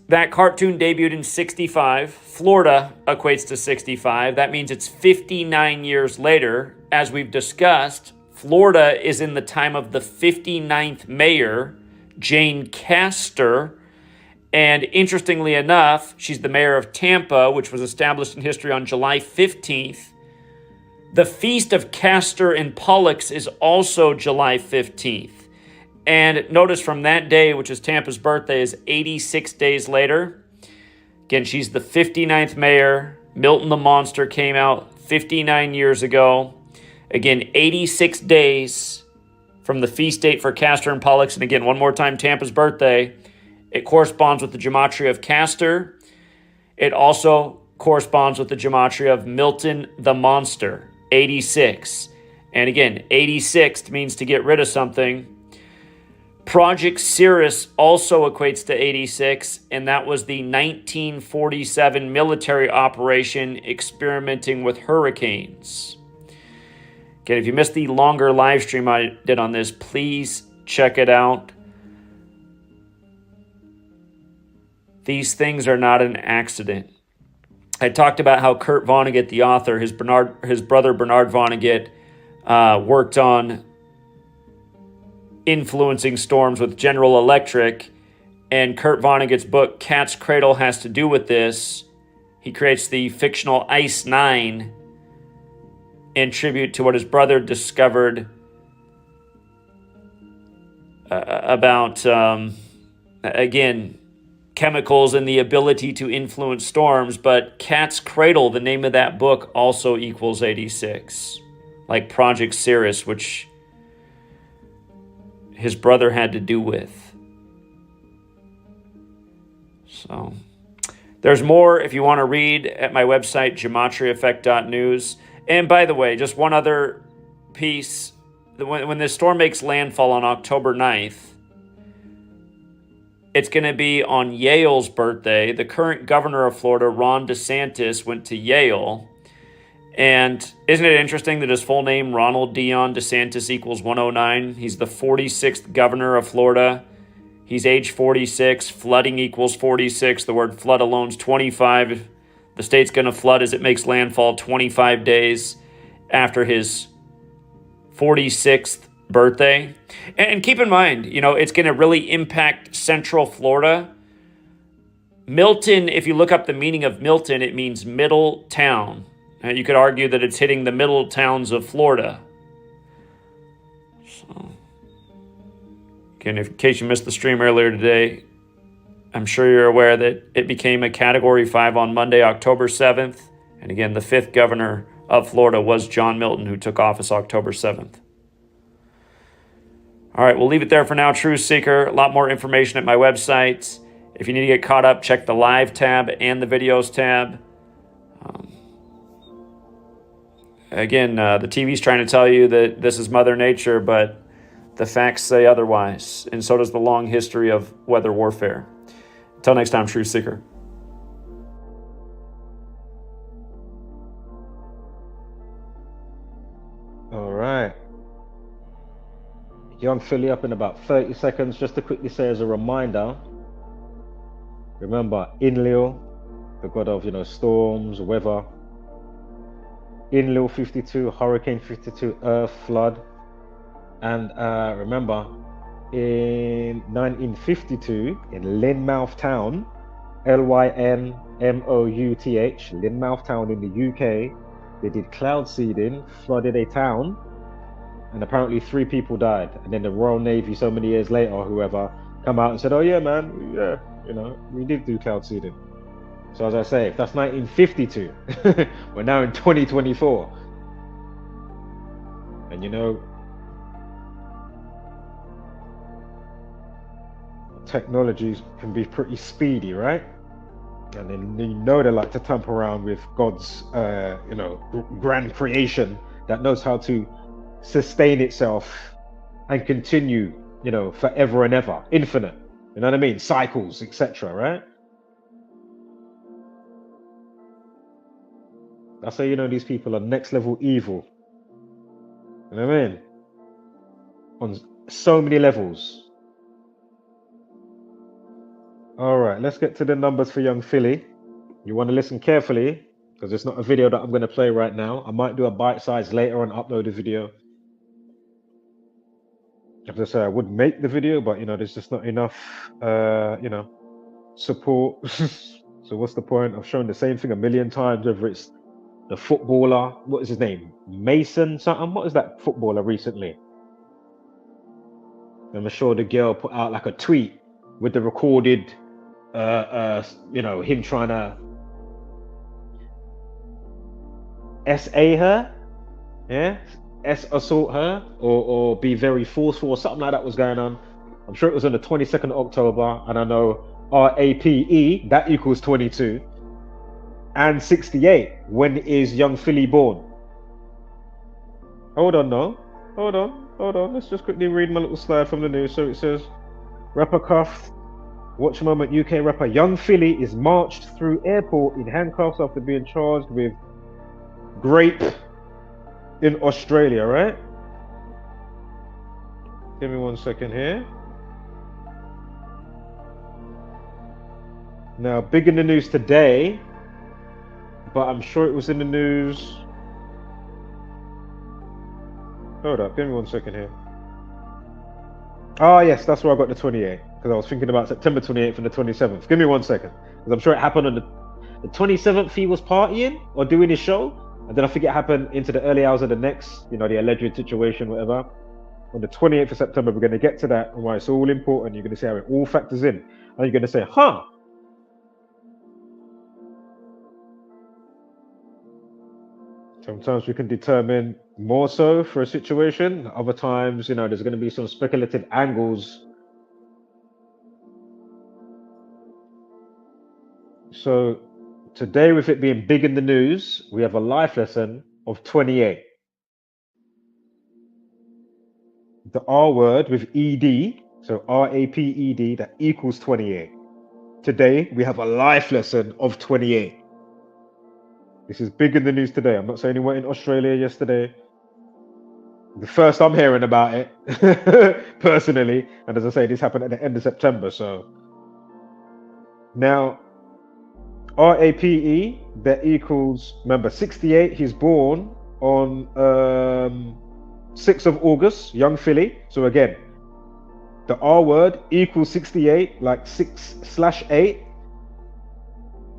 that cartoon debuted in 65. Florida equates to 65. That means it's 59 years later. As we've discussed, Florida is in the time of the 59th mayor, Jane Castor. And interestingly enough, she's the mayor of Tampa, which was established in history on July 15th. The Feast of Castor and Pollux is also July 15th. And notice from that day, which is Tampa's birthday, is 86 days later. Again, she's the 59th mayor. Milton the Monster came out 59 years ago. Again, 86 days from the feast date for Castor and Pollux. And again, one more time, Tampa's birthday. It corresponds with the Gematria of Castor. It also corresponds with the Gematria of Milton the Monster, 86. And again, 86 means to get rid of something. Project Cirrus also equates to 86, and that was the 1947 military operation experimenting with hurricanes. Again, if you missed the longer live stream I did on this, please check it out. These things are not an accident. I talked about how Kurt Vonnegut, the author, his brother Bernard Vonnegut, worked on influencing storms with General Electric, and Kurt Vonnegut's book Cat's Cradle has to do with this. he creates the fictional Ice Nine in tribute to what his brother discovered about, again, chemicals and the ability to influence storms. But Cat's Cradle, the name of that book, also equals 86. Like Project Cirrus, which his brother had to do with. So there's more if you want to read at my website, gematriaeffect.news. And by the way, just one other piece. When this storm makes landfall on October 9th, it's going to be on Yale's birthday. The current governor of Florida, Ron DeSantis, went to Yale. And isn't it interesting that his full name, Ronald Dion DeSantis, equals 109? He's the 46th governor of Florida. He's age 46. Flooding equals 46. The word flood alone's 25. The state's going to flood as it makes landfall 25 days after his 46th birthday. And keep in mind, it's going to really impact Central Florida. Milton, if you look up the meaning of Milton, it means middle town. You could argue that it's hitting the middle towns of Florida. So, again, in case you missed the stream earlier today, I'm sure you're aware that it became a Category 5 on Monday, October 7th. And again, the 5th governor of Florida was John Milton, who took office October 7th. All right, we'll leave it there for now, Truth Seeker. A lot more information at my website. If you need to get caught up, check the live tab and the videos tab. Again, the TV's trying to tell you that this is Mother Nature, but the facts say otherwise, and so does the long history of weather warfare. Until next time, Truth Seeker. All right. Young Philly up in about 30 seconds. Just to quickly say as a reminder, remember Enlil, the god of, storms, weather. Enlil 52, Hurricane 52, Earth, flood. And remember, in 1952, in Lynmouth Town, Lynmouth, Lynmouth Town in the UK, they did cloud seeding, flooded a town, and apparently 3 people died. And then the Royal Navy, so many years later, or whoever, come out and said, oh yeah, man, we did do cloud seeding. So as I say, if that's 1952, we're now in 2024. And technologies can be pretty speedy, right? And then they like to tamper around with God's, grand creation that knows how to sustain itself and continue, forever and ever, infinite. You know what I mean? Cycles, etc., right? That's how these people are next level evil. You know what I mean? On so many levels. All right, let's get to the numbers for young Philly. You want to listen carefully because it's not a video that I'm going to play right now. I might do a bite size later and upload a video. As I say, I would make the video, but there's just not enough, support. So what's the point of showing the same thing a million times? Whether it's the footballer, what is his name? Mason something? What is that footballer recently? I'm sure the girl put out like a tweet with the recorded, him trying to SA her, yeah, assault her, or be very forceful, or something like that was going on. I'm sure it was on the 22nd of October, and I know RAPE, that equals 22. And 68, when is young Philly born? Hold on, let's just quickly read my little slide from the news. So it says, rapper cuffed, watch a moment, UK rapper young Philly is marched through airport in handcuffs after being charged with grape in Australia, right? Give me 1 second here. Now, big in the news today, but I'm sure it was in the news. Hold up, give me 1 second here. Oh yes, that's where I got the 28th, because I was thinking about September 28th and the 27th. Give me 1 second, because I'm sure it happened on the The 27th he was partying or doing his show, and then I think it happened into the early hours of the next, you know, the alleged situation, whatever. On the 28th of September, we're going to get to that and why it's all important. You're going to see how it all factors in, and you're going to say, huh. Sometimes we can determine more so for a situation. Other times, you know, there's going to be some speculative angles. So today, with it being big in the news, we have a life lesson of 28. The R word with ED, so R-A-P-E-D, that equals 28. Today, we have a life lesson of 28. This is big in the news today. I'm not saying it went in Australia yesterday. The first I'm hearing about it, personally. And as I say, this happened at the end of September. So now, R-A-P-E, that equals, remember, 68. He's born on 6th of August, young Philly. So again, the R word equals 68, like 6/8.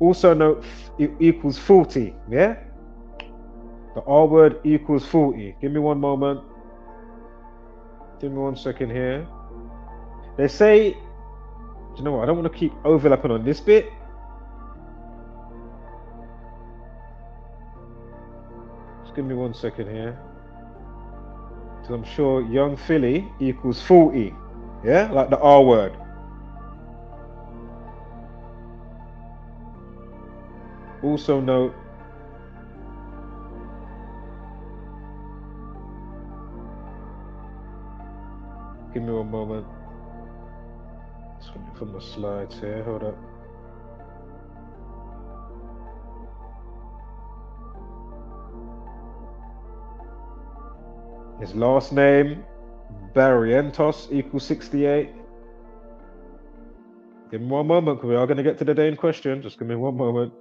Also note it equals 40, yeah? The R word equals 40. Give me one moment. Give me 1 second here. They say, you know what, I don't want to keep overlapping on this bit. Just give me 1 second here. So I'm sure young Philly equals 40, yeah? Like the R word. Also note, give me 1 moment. Something from the slides here, hold up. His last name, Barrientos, equals 68. Give me 1 moment, because we are going to get to the day in question. Just give me 1 moment.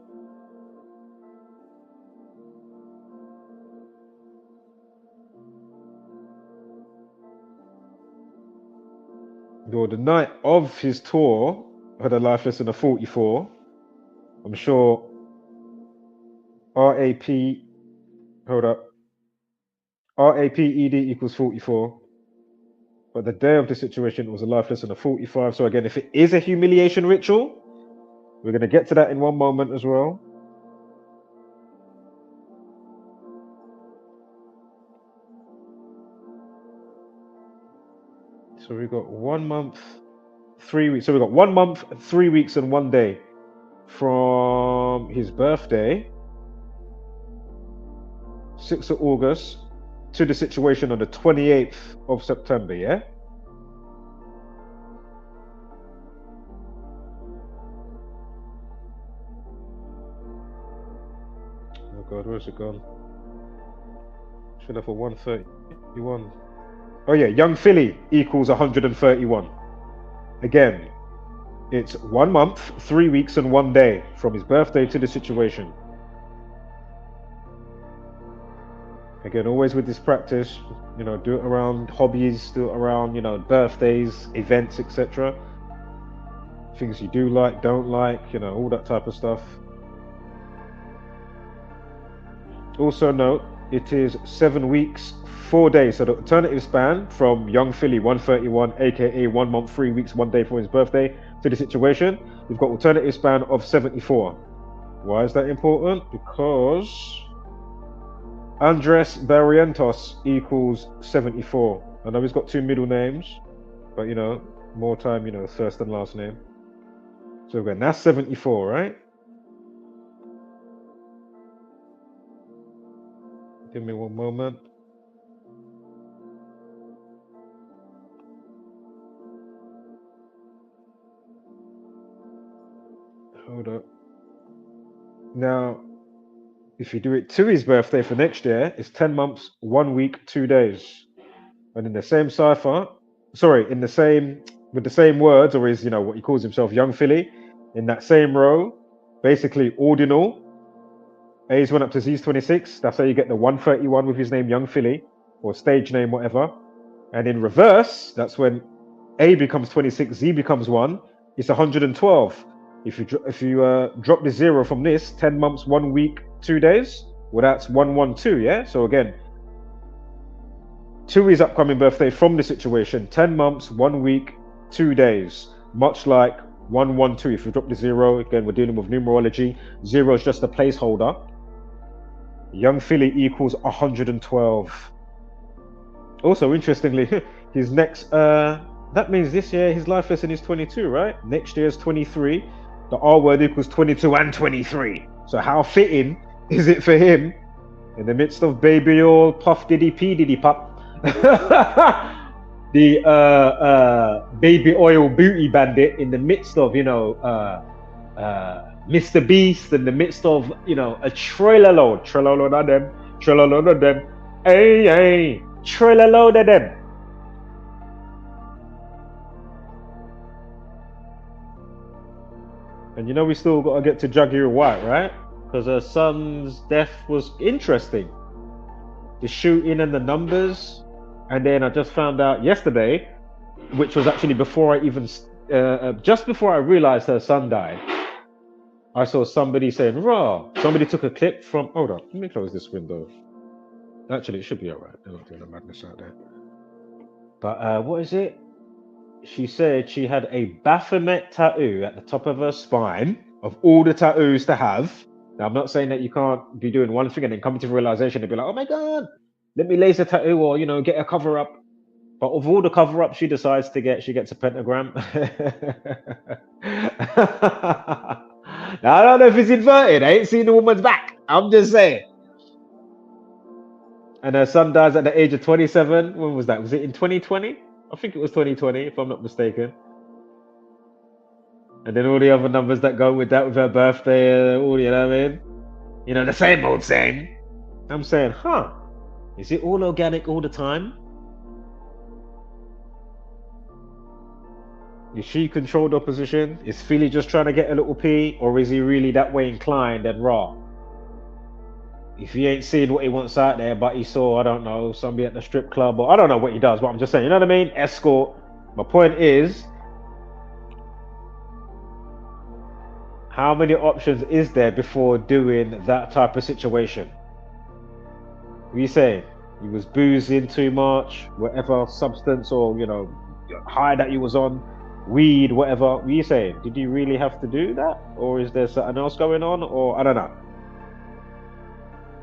The night of his tour had a life lesson of 44. I'm sure R-A-P, hold up, R-A-P-E-D equals 44. But the day of the situation was a life lesson of 45. So again, if it is a humiliation ritual, we're going to get to that in 1 moment as well. So we got 1 month, 3 weeks. So we got 1 month, 3 weeks, and 1 day from his birthday, 6th of August, to the situation on the 28th of September, yeah? Oh God, where's it gone? Should have a 131. Oh yeah, young Philly equals 131. Again, it's 1 month, 3 weeks, and 1 day from his birthday to the situation. Again, always with this practice, you know, do it around hobbies, do it around, you know, birthdays, events, etc. Things you do like, don't like, you know, all that type of stuff. Also note, it is 7 weeks, 4 days. So the alternative span from young Philly 131, aka 1 month, 3 weeks, 1 day for his birthday, to the situation, we've got alternative span of 74. Why is that important? Because Andres Barrientos equals 74. I know he's got 2 middle names, but you know, more time, you know, first and last name. So again, that's 74, right? Give me 1 moment. Hold up. Now, if you do it to his birthday for next year, it's 10 months, 1 week, 2 days. And in the same cipher, sorry, in the same, with the same words, or is, you know, what he calls himself, young Philly, in that same row, basically ordinal, A's went up to Z's 26. That's how you get the 131 with his name, young Philly, or stage name, whatever. And in reverse, that's when A becomes 26, Z becomes 1. It's 112. If you drop the 0 from this, 10 months, 1 week, 2 days, well, that's 112, yeah? So again, 2 is upcoming birthday from the situation, 10 months, 1 week, 2 days, much like 112. If you drop the 0, again, we're dealing with numerology. 0 is just a placeholder. Young Philly equals 112. Also, interestingly, his next, that means this year his life lesson is 22, right? Next year is 23. The R word equals 22 and 23. So how fitting is it for him in the midst of baby all Puff Diddy P Diddy Pop? The baby oil booty bandit in the midst of, you know, Mr. Beast, in the midst of, you know, a trailer load of them, hey, trailer load of them. And you know, we still got to get to Jaguar Wright, right? Because her son's death was interesting. The shooting and the numbers. And then I just found out yesterday, which was actually before I even, just before I realized her son died, I saw somebody saying, raw. Somebody took a clip from, hold on, let me close this window. Actually, it should be all right. They're not doing a madness out there. But what is it? She said she had a Baphomet tattoo at the top of her spine, of all the tattoos to have. Now, I'm not saying that you can't be doing one thing and then come to the realization and be like, oh my God, let me laser tattoo or, you know, get a cover up. But of all the cover ups she decides to get, she gets a pentagram. Now, I don't know if it's inverted. I ain't seen the woman's back. I'm just saying. And her son dies at the age of 27. When was that? Was it in 2020? I think it was 2020, if I'm not mistaken. And then all the other numbers that go with that, with her birthday, all, you know what I mean? You know, the same old saying. I'm saying, huh? Is it all organic all the time? Is she controlled opposition? Is Philly just trying to get a little P? Or is he really that way inclined and raw? If he ain't seen what he wants out there, but he saw, I don't know, somebody at the strip club, or I don't know what he does, but I'm just saying, you know what I mean? Escort. My point is, how many options is there before doing that type of situation? What are you saying? He was boozing too much, whatever substance or, you know, high that he was on, weed, whatever. What are you saying? Did you really have to do that? Or is there something else going on? Or I don't know.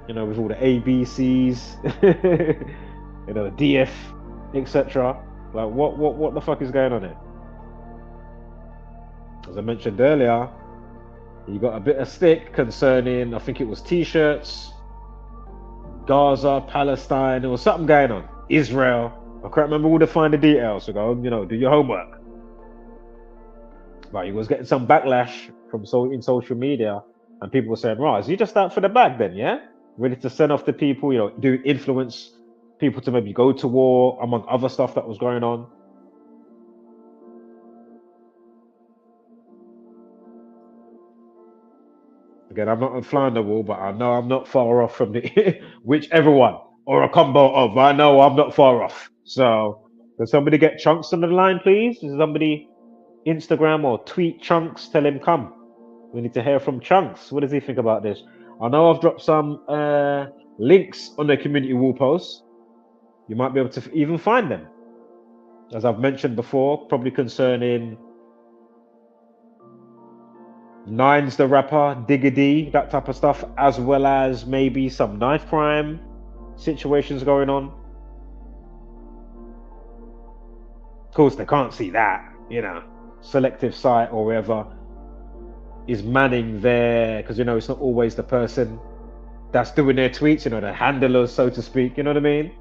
You know, with all the ABCs, you know, DF, etc. Like, what the fuck is going on here? As I mentioned earlier, you got a bit of stick concerning, I think it was T-shirts, Gaza, Palestine, there was something going on. Israel, I can't remember all the finer details, so go, you know, do your homework. But he was getting some backlash from in social media, and people were saying, right, is he just out for the bag then, yeah? Ready to send off the people, you know, do influence people to maybe go to war, among other stuff that was going on. Again, I'm not flying the wall, but I know I'm not far off from the whichever one, or a combo of. I know I'm not far off. So, can somebody get Chunks on the line, please? Is somebody Instagram or tweet Chunks? Tell him come. We need to hear from Chunks. What does he think about this? I know I've dropped some links on the community wall post. You might be able to even find them. As I've mentioned before, probably concerning Nines the rapper, Digga D, that type of stuff, as well as maybe some knife crime situations going on. Of course, they can't see that, you know, selective site or wherever is manning there, because, you know, it's not always the person that's doing their tweets, you know, the handlers, so to speak, you know what I mean?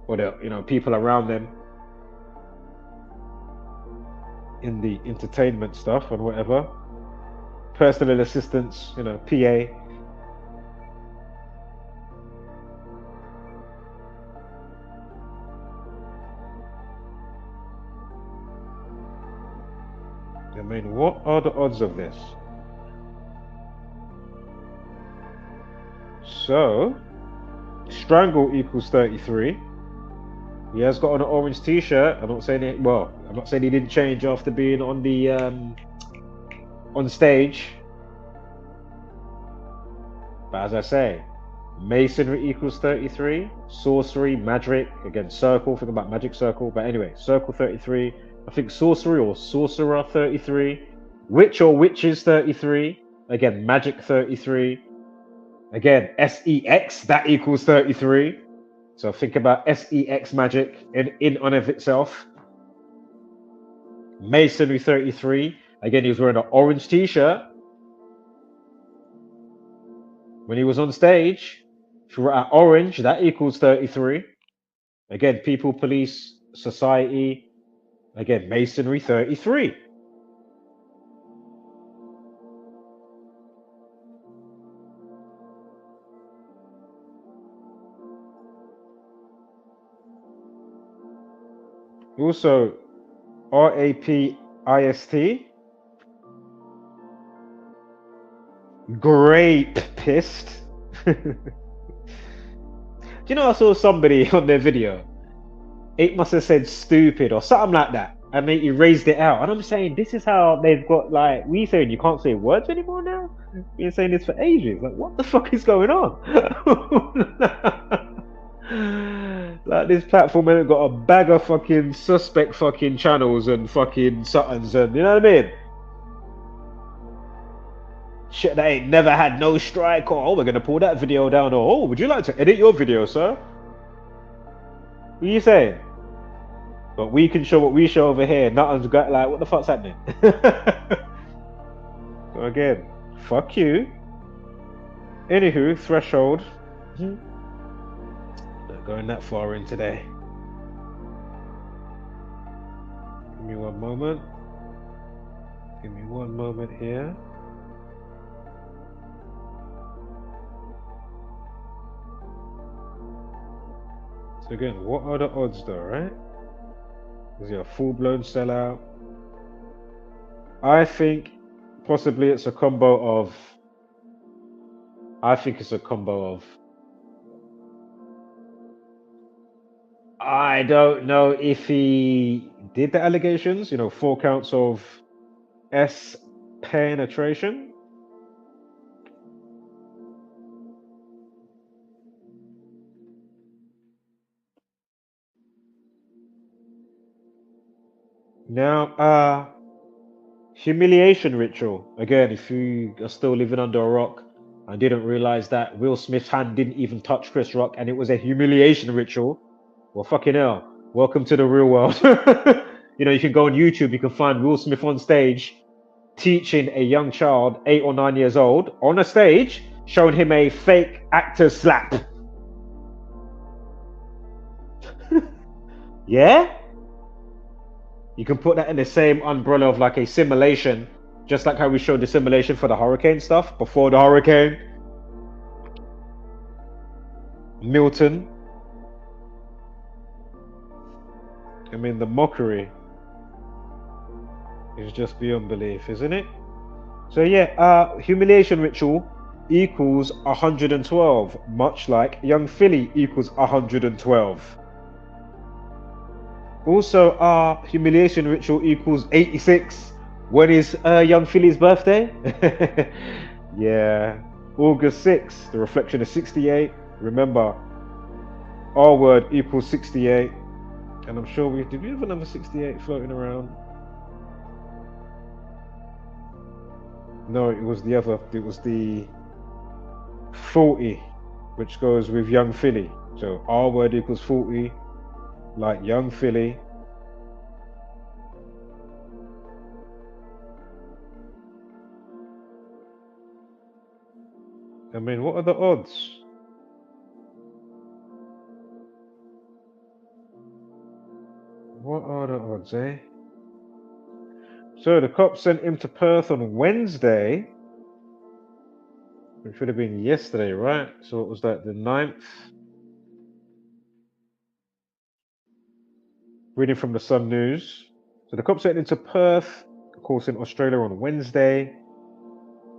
Or the, you know, people around them in the entertainment stuff and whatever. Personal assistants, you know, PA. I mean, what are the odds of this? So, Strangle equals 33. He has got on an orange t-shirt. I'm not saying it, well, I'm not saying he didn't change after being on the on stage. But as I say, masonry equals 33, sorcery, magic, again, circle, think about magic circle, but anyway, circle 33, I think sorcery or sorcerer 33, witch or witches 33, again, magic 33, again, sex, that equals 33, so think about sex magic in and of itself. Masonry 33, again, he was wearing an orange t-shirt when he was on stage. If you were at orange, that equals 33. Again, people, police, society. Again, masonry 33. Also, rapist. Grape pissed. Do you know I saw somebody on their video? It must have said stupid or something like that, and they erased it out. And I'm saying this is how they've got, like, we saying you can't say words anymore now. We've been saying this for ages. Like, what the fuck is going on? Like, this platform ain't got a bag of fucking suspect fucking channels and fucking suttons, and you know what I mean? Shit that ain't never had no strike, or, oh, we're gonna pull that video down, or, oh, would you like to edit your video, sir? What are you saying? But we can show what we show over here. Nothing's got, like, what the fuck's happening? So again, fuck you. Anywho, threshold. Not going that far in today. Give me one moment. Give me one moment here. So again, what are the odds though, right? Is he a full-blown sellout? I think possibly it's a combo of... I think it's a combo of... I don't know if he did the allegations, you know, 4 counts of S penetration. Now, humiliation ritual. Again, if you are still living under a rock and didn't realize that Will Smith's hand didn't even touch Chris Rock and it was a humiliation ritual, well, fucking hell, welcome to the real world. You know, you can go on YouTube, you can find Will Smith on stage teaching a young child, 8 or 9 years old, on a stage, showing him a fake actor slap. Yeah? You can put that in the same umbrella of like a simulation, just like how we showed the simulation for the hurricane stuff before the hurricane. Milton. I mean, the mockery is just beyond belief, isn't it? So yeah, humiliation ritual equals 112, much like young Philly equals 112. Also, our humiliation ritual equals 86. When is young Philly's birthday? Yeah, August 6th. The reflection is 68. Remember, R word equals 68. And I'm sure did we have a number 68 floating around? No, it was the other. It was the 40, which goes with young Philly. So R word equals 40. Like young Philly. I mean, what are the odds? What are the odds, eh? So the cops sent him to Perth on Wednesday, which would have been yesterday, right? So it was like the 9th. Reading from the Sun News. So the cops sent him to Perth, of course, in Australia on Wednesday,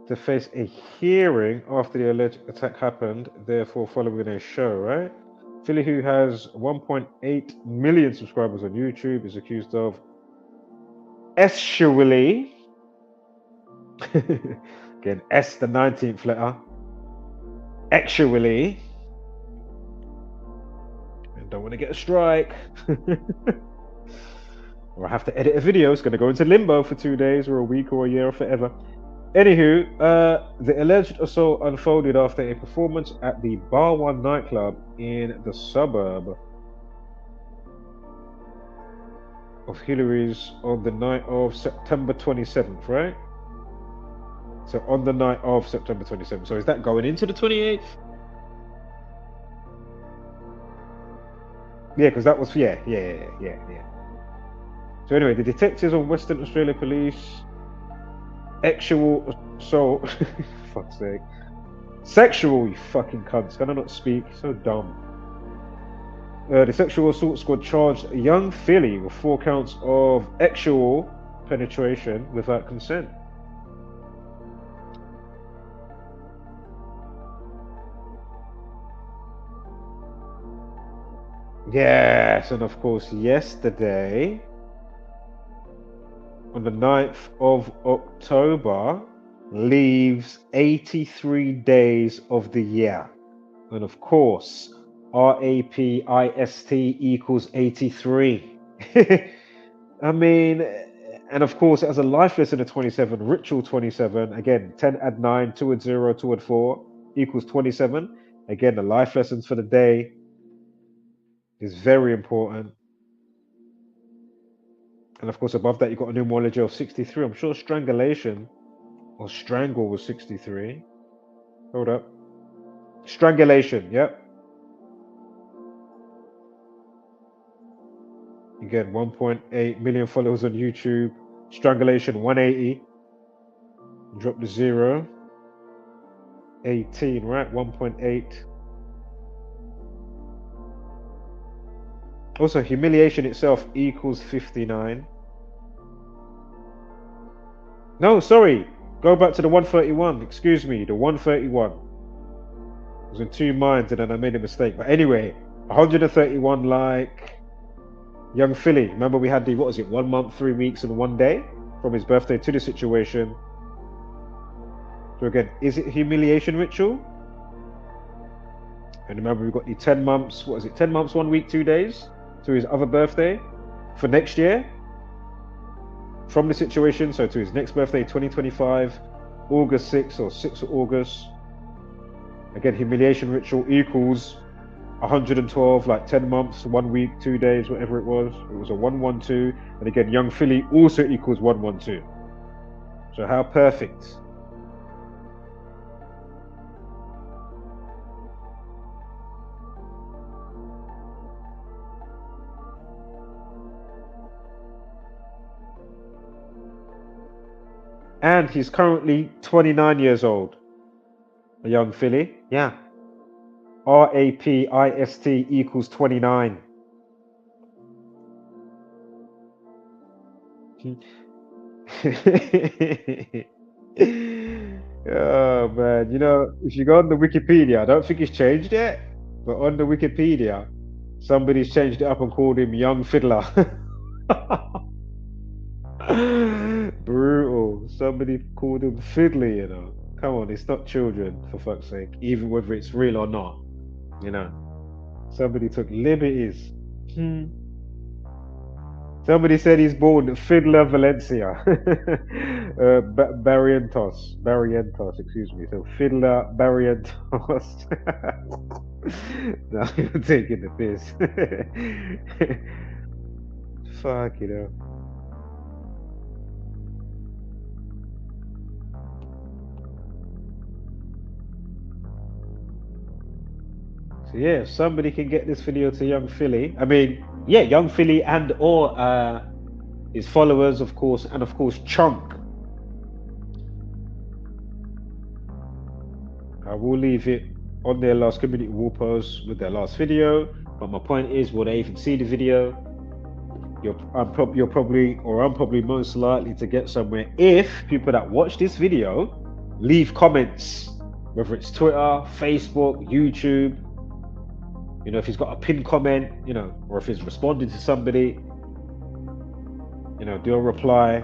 to face a hearing after the alleged attack happened, therefore following a show, right? Philly, who has 1.8 million subscribers on YouTube, is accused of sexually Again, S, the 19th letter. Actually, I don't want to get a strike. Or I have to edit a video. It's going to go into limbo for 2 days or a week or a year or forever. Anywho, the alleged assault unfolded after a performance at the Bar One nightclub in the suburb of Hillary's on the night of September 27th, right? So on the night of September 27th. So is that going into the 28th? Yeah, because that was, yeah. So anyway, the detectives of Western Australia Police, actual assault, fuck's sake, sexual, you fucking cunts, can I not speak? So dumb. The sexual assault squad charged a young filly with 4 counts of actual penetration without consent. Yes, and of course, yesterday, on the 9th of October, leaves 83 days of the year. And of course, RAPIST equals 83. I mean, and of course, it has a life lesson of 27, ritual 27. Again, 10 add 9, 2 add 0, 2 add 4 equals 27. Again, the life lessons for the day is very important. And of course, above that, you've got a numerology of 63. I'm sure strangulation or strangle was 63. Hold up. Strangulation, yep. Again, 1.8 million followers on YouTube. Strangulation, 180. Drop the 0. 18, right? 1.8. Also, humiliation itself equals 59. No, sorry. Go back to the 131. Excuse me, the 131. I was in 2 minds and then I made a mistake. But anyway, 131 like young Philly. Remember we had the, what was it, 1 month, 3 weeks and 1 day from his birthday to the situation. So again, is it humiliation ritual? And remember we've got the 10 months, what is it, 10 months, 1 week, 2 days to his other birthday for next year from the situation. So to his next birthday, 2025, August 6th or 6th of August. Again, humiliation ritual equals 112, like 10 months, 1 week, 2 days, whatever it was. It was a 112. And again, young Philly also equals 112. So how perfect. And he's currently 29 years old. A young filly. Yeah. RAPIST equals 29. Oh man, you know, if you go on the Wikipedia, I don't think it's changed yet, but on the Wikipedia, somebody's changed it up and called him Young Fiddler. Brutal. Somebody called him Fiddler, you know. Come on, it's not children, for fuck's sake, even whether it's real or not, you know. Somebody took liberties. Somebody said he's born Fiddler Valencia. Barrientos, excuse me. So Fiddler Barrientos. No, you're taking the piss. Fuck, you know. So yeah, if somebody can get this video to young Philly, I mean, yeah, young Philly and or his followers, of course, and of course Chunk. I will leave it on their last community wall post with their last video. But my point is, will they even see the video? I'm probably most likely to get somewhere if people that watch this video leave comments, whether it's Twitter, Facebook, YouTube. You know, if he's got a pinned comment, you know, or if he's responded to somebody, you know, do a reply.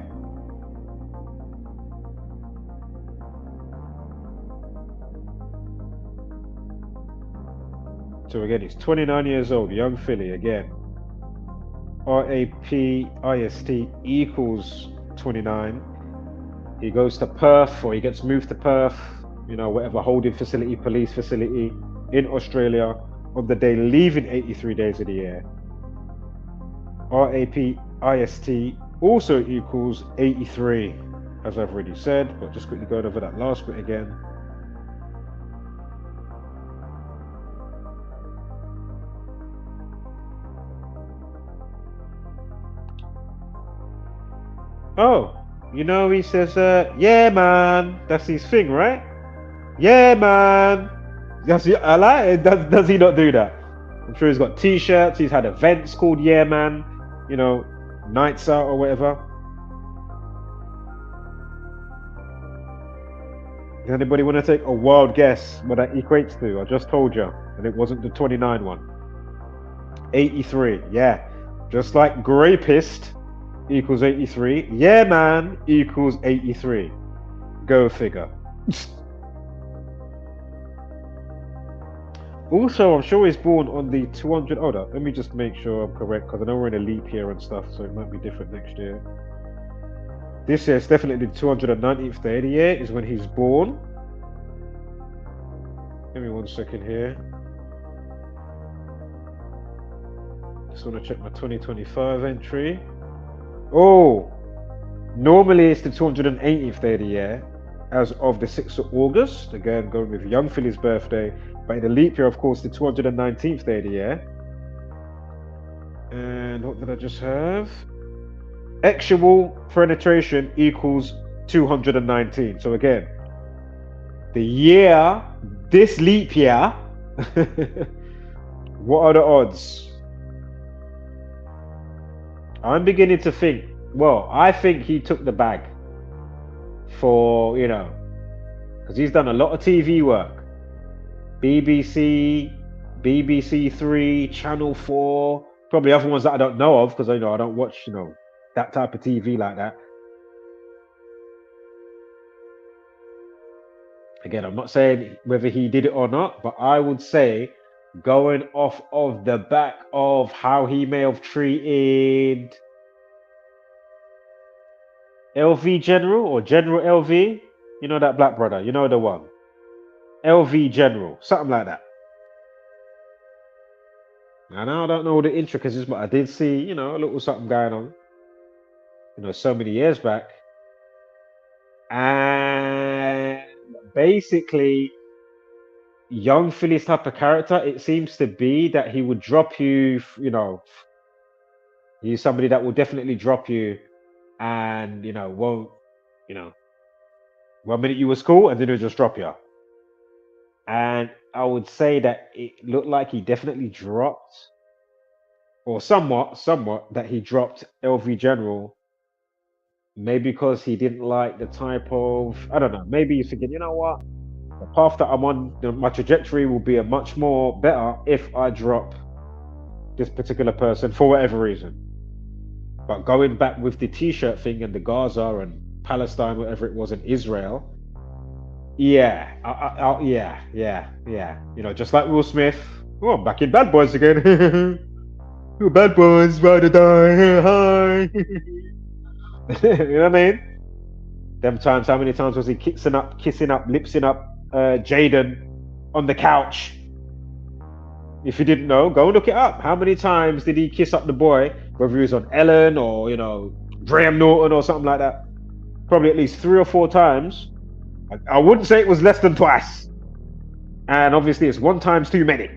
So again, he's 29 years old, young filly again. RAPIST equals 29. He goes to Perth, or he gets moved to Perth, you know, whatever holding facility, police facility in Australia on the day leaving 83 days of the year. RAPIST also equals 83, as I've already said, but just quickly going over that last bit again. Oh, you know, he says, yeah, man. That's his thing, right? Yeah, man. I like it. Does he not do that? I'm sure he's got t-shirts. He's had events called Yeah, Man. You know, nights out or whatever. Does anybody want to take a wild guess what that equates to? I just told you. And it wasn't the 29 one. 83. Yeah. Just like Grapist equals 83. Yeah, man equals 83. Go figure. Also, I'm sure he's born on the 200. Hold up, let me just make sure I'm correct, because I know we're in a leap year and stuff, so it might be different next year. This year, it's definitely the 290th day of the year is when he's born. Give me 1 second here. Just want to check my 2025 entry. Oh, normally it's the 280th day of the year, as of the 6th of August. Again, going with young Philly's birthday. But in the leap year, of course, the 219th day of the year. And what did I just have? Actual penetration equals 219. So again, the year, this leap year, what are the odds? I'm beginning to think, well, I think he took the bag for, you know, because he's done a lot of TV work. BBC, BBC 3, Channel 4, probably other ones that I don't know of, because I don't watch, you know, that type of TV like that. Again, I'm not saying whether he did it or not, but I would say, going off of the back of how he may have treated LV General or General LV, you know that black brother, you know the one. LV General, something like that. And I don't know the intricacies, but I did see, you know, a little something going on, you know, so many years back. And basically, young Philly's type of character, it seems to be that he would drop you, you know, he's somebody that will definitely drop you and, you know, won't, you know, 1 minute you was cool and then he'll just drop you. And I would say that it looked like he definitely dropped, or somewhat, that he dropped LV General, maybe because he didn't like the type of, I don't know, maybe you're thinking, you know what, the path that I'm on, my trajectory will be a much more better if I drop this particular person for whatever reason. But going back with the t-shirt thing and the Gaza and Palestine, whatever it was in Israel, yeah, yeah. You know, just like Will Smith. Oh, I'm back in Bad Boys again. Oh, Bad Boys, ride or die. Hi. You know what I mean? Them times, how many times was he kissing up, lipsing up Jaden on the couch? If you didn't know, go and look it up. How many times did he kiss up the boy, whether he was on Ellen or, you know, Graham Norton or something like that? Probably at least 3 or 4 times. I wouldn't say it was less than twice. And obviously it's 1 times too many.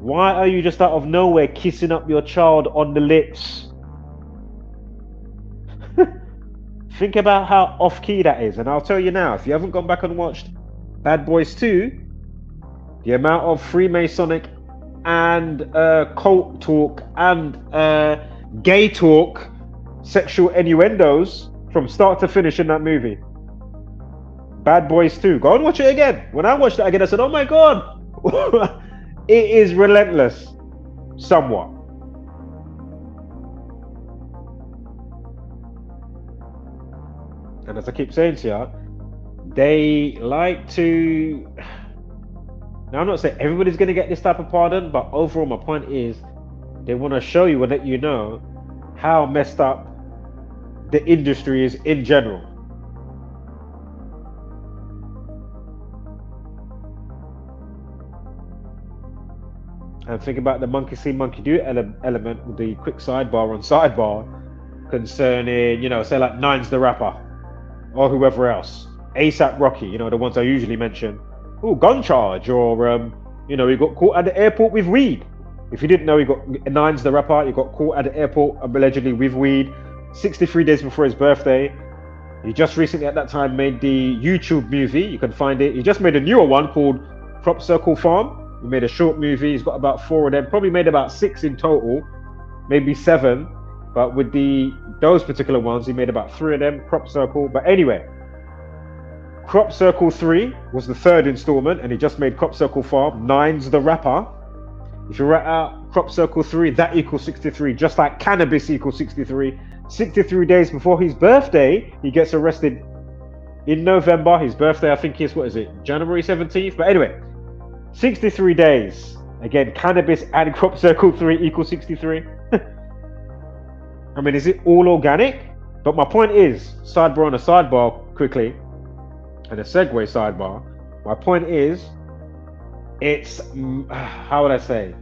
Why are you just out of nowhere kissing up your child on the lips? Think about how off-key that is. And I'll tell you now, if you haven't gone back and watched Bad Boys 2, the amount of Freemasonic and cult talk and gay talk, sexual innuendos from start to finish in that movie. Bad Boys 2. Go and watch it again. When I watched it again, I said, oh my God. It is relentless. Somewhat. And as I keep saying to you, they like to... Now, I'm not saying everybody's going to get this type of pardon, but overall, my point is they want to show you and let you know how messed up the industry is in general. And think about the monkey see, monkey do element with the quick sidebar on sidebar concerning, you know, say like Nines the Rapper or whoever else. ASAP Rocky, you know, the ones I usually mention. Oh, gun charge, or, you know, he got caught at the airport with weed. If you didn't know, he got Nines the Rapper, he got caught at the airport allegedly with weed 63 days before his birthday. He just recently at that time made the YouTube movie. You can find it. He just made a newer one called Crop Circle Farm. He made a short movie. He's got about 4 of them. Probably made about 6 in total, maybe 7. But with those particular ones, he made about 3 of them. Crop Circle. But anyway, Crop Circle 3 was the 3rd installment, and he just made Crop Circle Farm. Nines the Rapper. If you write out Crop Circle 3, that equals 63. Just like cannabis equals 63. 63 days before his birthday, he gets arrested in November. His birthday, I think, is, what is it, January 17th? But anyway, 63 days. Again, cannabis and Crop Circle 3 equals 63. I mean, is it all organic? But my point is, sidebar on a sidebar quickly, and a segue sidebar. My point is, it's, how would I say,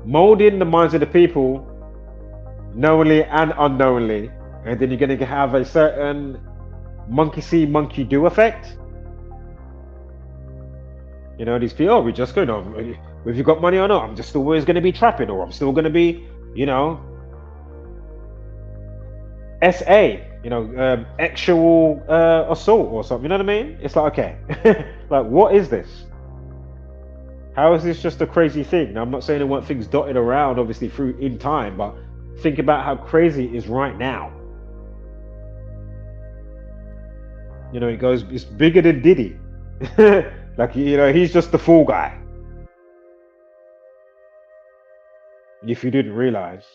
molding the minds of the people knowingly and unknowingly, and then you're going to have a certain monkey see, monkey do effect. You know, these people, oh, we just go, no, if you got money or not, I'm just always going to be trapping, or I'm still going to be, you know, SA, you know, actual assault or something, you know what I mean? It's like, okay, like, what is this? How is this just a crazy thing? Now, I'm not saying I want things dotted around, obviously, through in time, but think about how crazy it is right now. You know, it goes, it's bigger than Diddy. Like, you know, he's just the fool guy. If you didn't realize.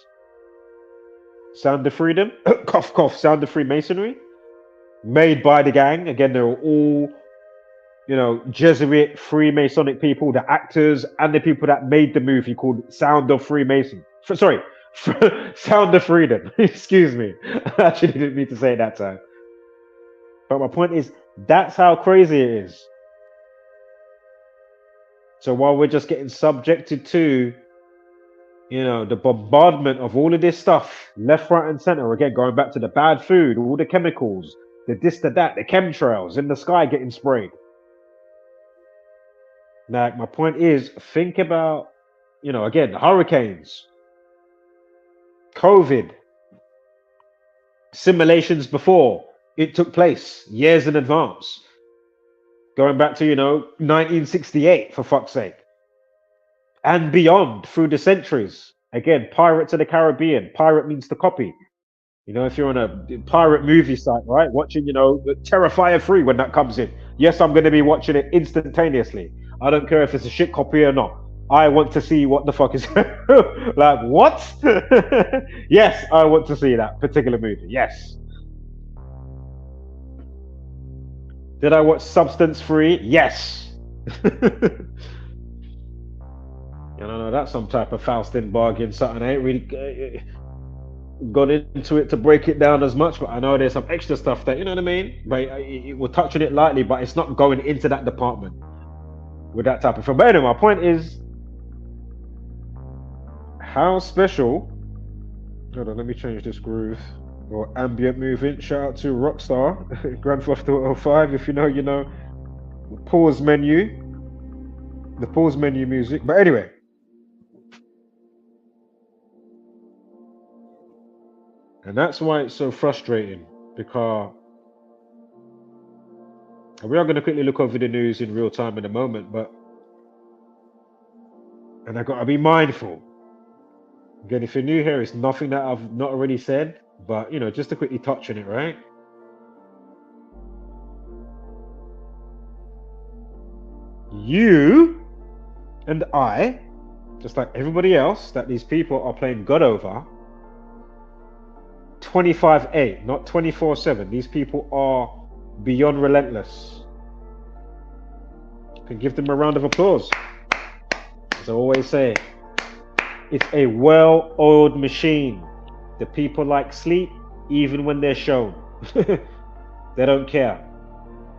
Sound of Freedom, cough, cough, Sound of Freemasonry, made by the gang. Again, they're all, you know, Jesuit Freemasonic people, the actors and the people that made the movie called Sound of Freemason. Sorry, Sound of Freedom. Excuse me. I actually didn't mean to say it that time. But my point is, that's how crazy it is. So while we're just getting subjected to, you know, the bombardment of all of this stuff, left, right, and center, again, going back to the bad food, all the chemicals, the this, the that, the chemtrails in the sky getting sprayed. Now, my point is, think about, you know, again, hurricanes, COVID, simulations before it took place, years in advance. Going back to, you know, 1968, for fuck's sake. And beyond, through the centuries. Again, Pirates of the Caribbean. Pirate means to copy. You know, if you're on a pirate movie site, right? Watching, you know, Terrifier 3 when that comes in. Yes, I'm going to be watching it instantaneously. I don't care if it's a shit copy or not. I want to see what the fuck is... like, what? Yes, I want to see that particular movie. Yes. Did I watch Substance Free? Yes. And I know that's some type of Faustin bargain, something I ain't really got into it to break it down as much, but I know there's some extra stuff that, you know what I mean? But we're touching it lightly, but it's not going into that department with that type of film. But anyway, my point is, how special... Hold on, let me change this groove. Or ambient moving. Shout out to Rockstar, Grand Theft Auto 5. If you know, you know. The pause menu music. But anyway, and that's why it's so frustrating, because we are going to quickly look over the news in real time in a moment, and I got to be mindful. Again, if you're new here, it's nothing that I've not already said, but, you know, just to quickly touch on it, right? You and I, just like everybody else that these people are playing God over, 25/8, not 24/7. These people are beyond relentless. You can give them a round of applause. As I always say, it's a well-oiled machine. The people like sleep even when they're shown. They don't care.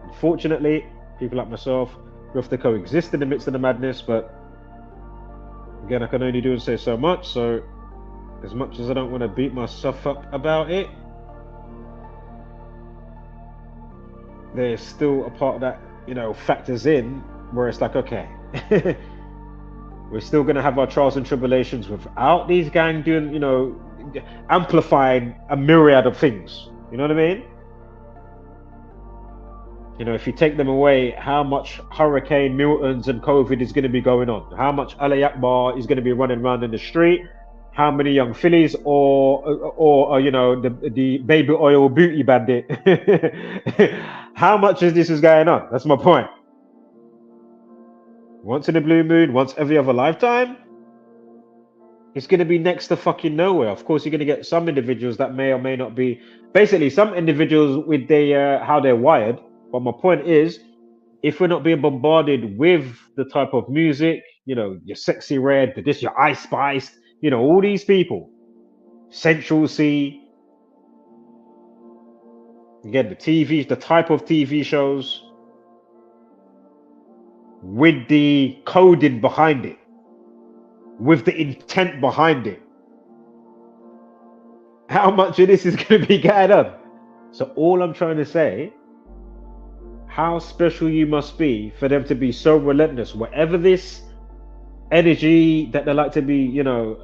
Unfortunately, people like myself, we have to coexist in the midst of the madness, but again, I can only do and say so much. So as much as I don't want to beat myself up about it, there's still a part of that, you know, factors in where it's like, okay, we're still going to have our trials and tribulations without these gang doing, you know, amplifying a myriad of things. You know what I mean? You know, if you take them away, how much Hurricane Miltons and COVID is going to be going on? How much Ali Akbar is going to be running around in the street? How many young fillies or you know, the baby oil booty bandit? How much of this is going on? That's my point. Once in a blue moon, once every other lifetime, it's going to be next to fucking nowhere. Of course, you're going to get some individuals that may or may not be. Basically, some individuals with their how they're wired. But my point is, if we're not being bombarded with the type of music, you know, your Sexy Red, your Ice Spice, you know, all these people, Central C, again, the TV, the type of TV shows, with the coding behind it, with the intent behind it, how much of this is going to be getting on? So all I'm trying to say, how special you must be for them to be so relentless. Whatever this energy that they like to be, you know,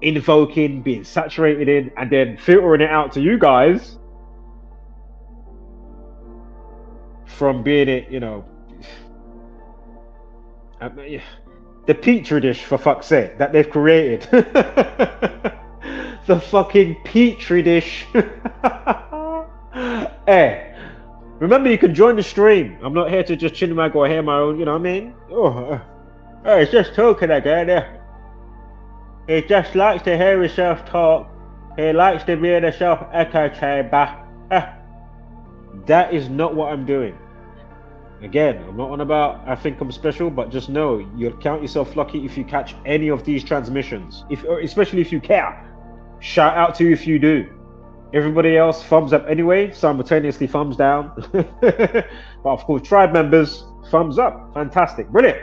invoking, being saturated in, and then filtering it out to you guys from being it, you know, the petri dish, for fuck's sake, that they've created. The fucking petri dish. Hey. Remember, you can join the stream. I'm not here to just chinwag or hear my own, you know what I mean? Oh, it's just talking again. He just likes to hear himself talk. He likes to be in a self-echo chamber. That is not what I'm doing. Again, I'm not on about I think I'm special, but just know you'll count yourself lucky if you catch any of these transmissions. Especially if you care. Shout out to you if you do. Everybody else, thumbs up anyway, simultaneously thumbs down. But of course, tribe members, thumbs up. Fantastic, brilliant.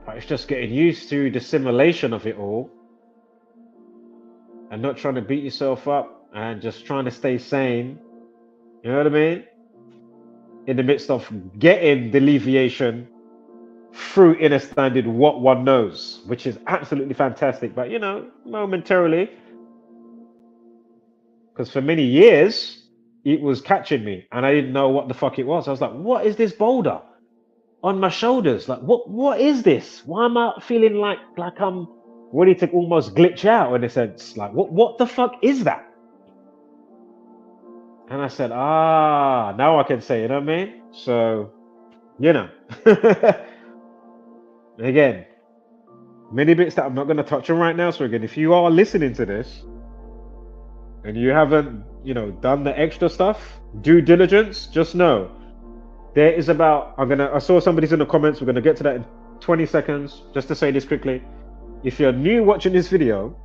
But it's just getting used to the simulation of it all and not trying to beat yourself up and just trying to stay sane. You know what I mean? In the midst of getting the alleviation through understanding what one knows, which is absolutely fantastic. But you know, momentarily, because for many years it was catching me and I didn't know what the fuck it was. I was like, what is this boulder on my shoulders? Like, what is this? Why am I feeling like I'm ready to almost glitch out in a sense? Like, what the fuck is that? And I said, now I can say, you know what I mean? So, you know. Again, many bits that I'm not going to touch on right now. So again, if you are listening to this and you haven't, you know, done the extra stuff, due diligence, just know there is about, I saw somebody's in the comments. We're going to get to that in 20 seconds. Just to say this quickly. If you're new watching this video,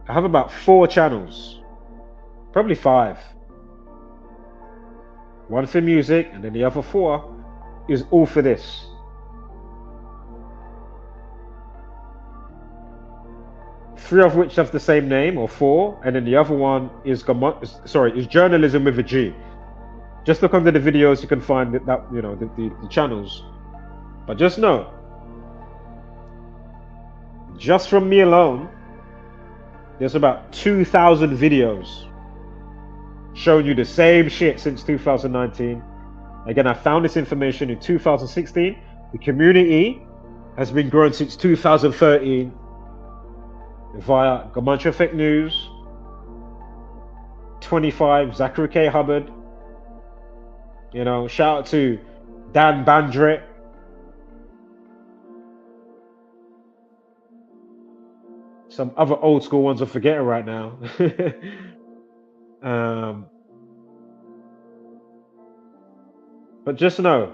I have about 4 channels, probably 5. One for music and then the other 4 is all for this. Three of which have the same name, or 4, and then the other one is journalism with a G. Just look under the videos, you can find that you know the channels. But just know, just from me alone, there's about 2,000 videos showing you the same shit since 2019. Again, I found this information in 2016. The community has been growing since 2013 via Gematria Fake News, 25, Zachary K. Hubbard. You know, shout out to Dan Bandret. Some other old school ones I'm forgetting right now. But just know,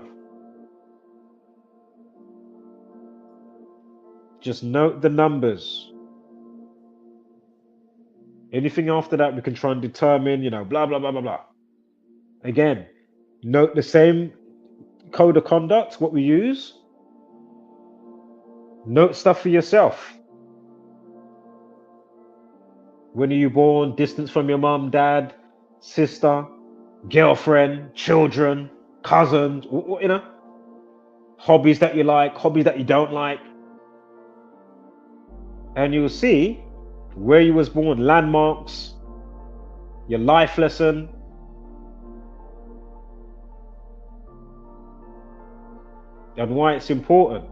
just note the numbers. Anything after that, we can try and determine, you know, blah, blah, blah, blah, blah. Again, note the same code of conduct, what we use. Note stuff for yourself. When are you born? Distance from your mom, dad, sister, girlfriend, children, cousins, you know. Hobbies that you like, hobbies that you don't like. And you'll see where you was born, landmarks, your life lesson. And why it's important.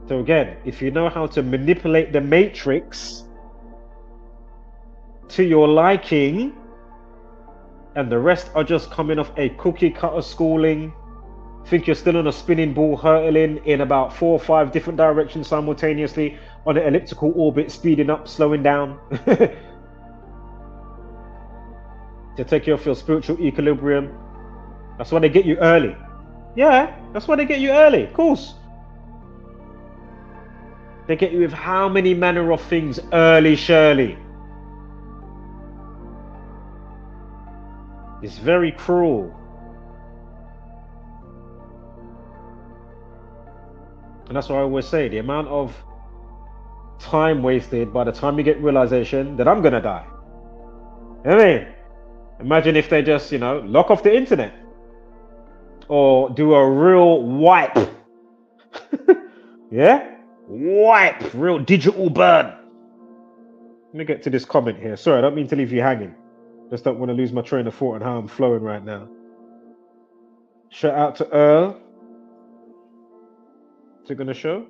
So again, if you know how to manipulate the matrix to your liking, and the rest are just coming off a cookie cutter schooling, think you're still on a spinning ball hurtling in about 4 or 5 different directions simultaneously on an elliptical orbit, speeding up, slowing down, to take you off your spiritual equilibrium. That's why they get you early. Yeah, that's why they get you early, of course. They get you with how many manner of things early, Shirley. It's very cruel. And that's what I always say, the amount of time wasted by the time you get realization that I'm gonna die. You know what I mean? Imagine if they just, you know, lock off the internet or do a real wipe. Yeah? Wipe, real digital burn. Let me get to this comment here. Sorry, I don't mean to leave you hanging. Just don't want to lose my train of thought and how I'm flowing right now. Shout out to Earl. Is it gonna show?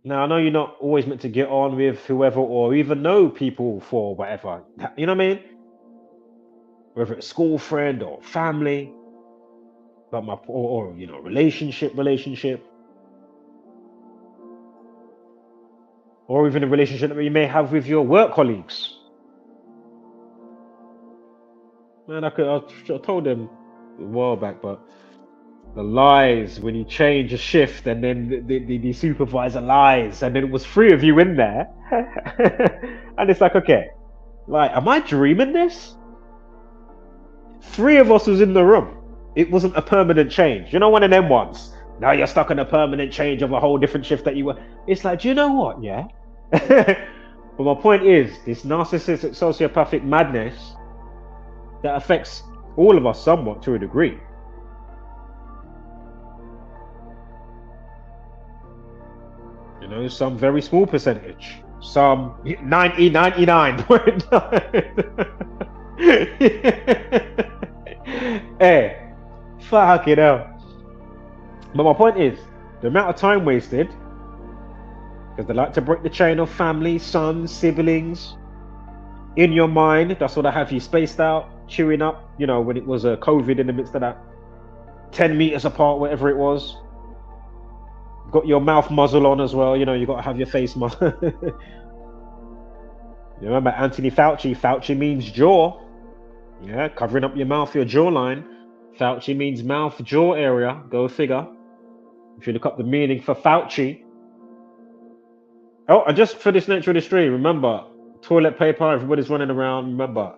Now I know you're not always meant to get on with whoever or even know people for whatever. You know what I mean? Whether it's school friend or family. But or you know, relationship, or even a relationship that you may have with your work colleagues. Man, I told them a while back, but the lies when you change a shift and then the supervisor lies, and then it was 3 of you in there, and it's like, okay, like, am I dreaming this? 3 of us was in the room. It wasn't a permanent change. You know, one of them ones. Now you're stuck in a permanent change of a whole different shift that you were. It's like, do you know what? Yeah. But my point is, this narcissistic sociopathic madness that affects all of us somewhat to a degree. You know, some very small percentage. Some 99.9. Hey. Fuck it out. But my point is, the amount of time wasted, because they like to break the chain of family, sons, siblings, in your mind. That's what I have you spaced out, chewing up, you know, when it was a COVID in the midst of that, 10 meters apart, whatever it was. Got your mouth muzzle on as well, you know, you got to have your face muzzle. You remember Anthony Fauci? Fauci means jaw. Yeah, covering up your mouth, your jawline. Fauci means mouth, jaw area. Go figure. If you look up the meaning for Fauci. Oh, and just for this nature of the stream, remember, toilet paper, everybody's running around. Remember,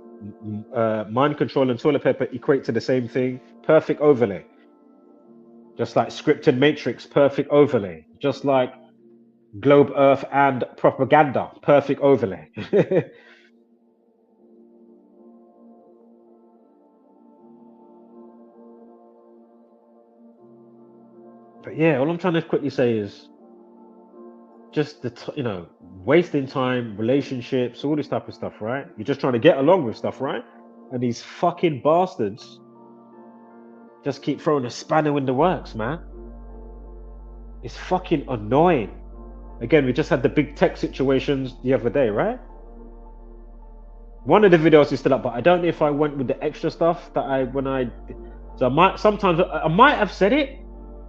mind control and toilet paper equate to the same thing. Perfect overlay. Just like scripted matrix, perfect overlay. Just like globe earth and propaganda, perfect overlay. But yeah, all I'm trying to quickly say is just you know, wasting time, relationships, all this type of stuff, right? You're just trying to get along with stuff, right? And these fucking bastards just keep throwing a spanner in the works, man. It's fucking annoying. Again, we just had the big tech situations the other day, right? One of the videos is still up, but I don't know if I went with the extra stuff that so sometimes I might have said it,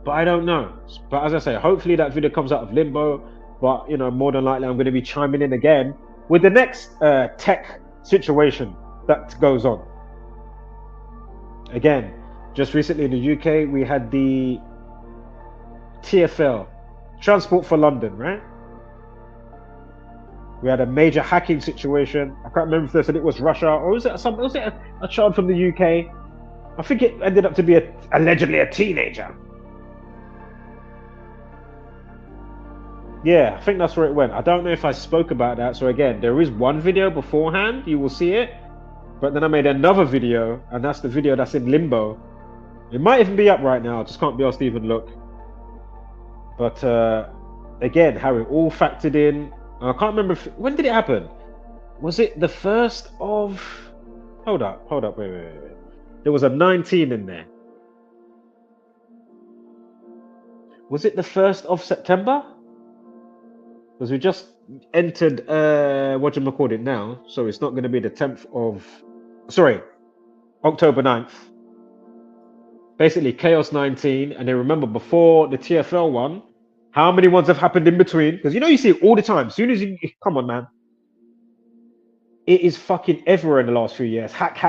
but I don't know. But as I say, hopefully that video comes out of limbo But, you know, more than likely I'm going to be chiming in again with the next tech situation that goes on. Again, just recently in the UK, we had the TfL, Transport for London, right? We had a major hacking situation. I can't remember if they said it was Russia or was it a child from the UK? I think it ended up to be allegedly a teenager. Yeah, I think that's where it went. I don't know if I spoke about that. So again, there is one video beforehand, you will see it. But then I made another video, and that's the video that's in limbo. It might even be up right now, I just can't be asked to even look. But again, how it all factored in. I can't remember when did it happen? Was it the 1st of... Hold up, wait. There was a 19 in there. Was it the 1st of September? Because we just entered, what you call it now, so it's not going to be the 10th of... Sorry, October 9th. Basically, Chaos 19, and then remember, before the TfL one, how many ones have happened in between? Because you know you see it all the time. As soon as you... Come on, man. It is fucking everywhere in the last few years. Hack.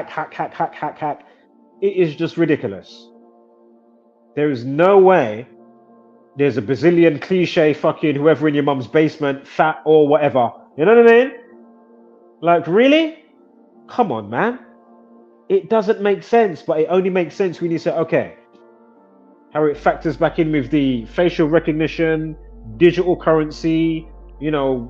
It is just ridiculous. There is no way there's a bazillion cliche fucking whoever in your mum's basement, fat or whatever. You know what I mean? Like, really? Come on, man. It doesn't make sense, but it only makes sense when you say, okay, how it factors back in with the facial recognition, digital currency, you know,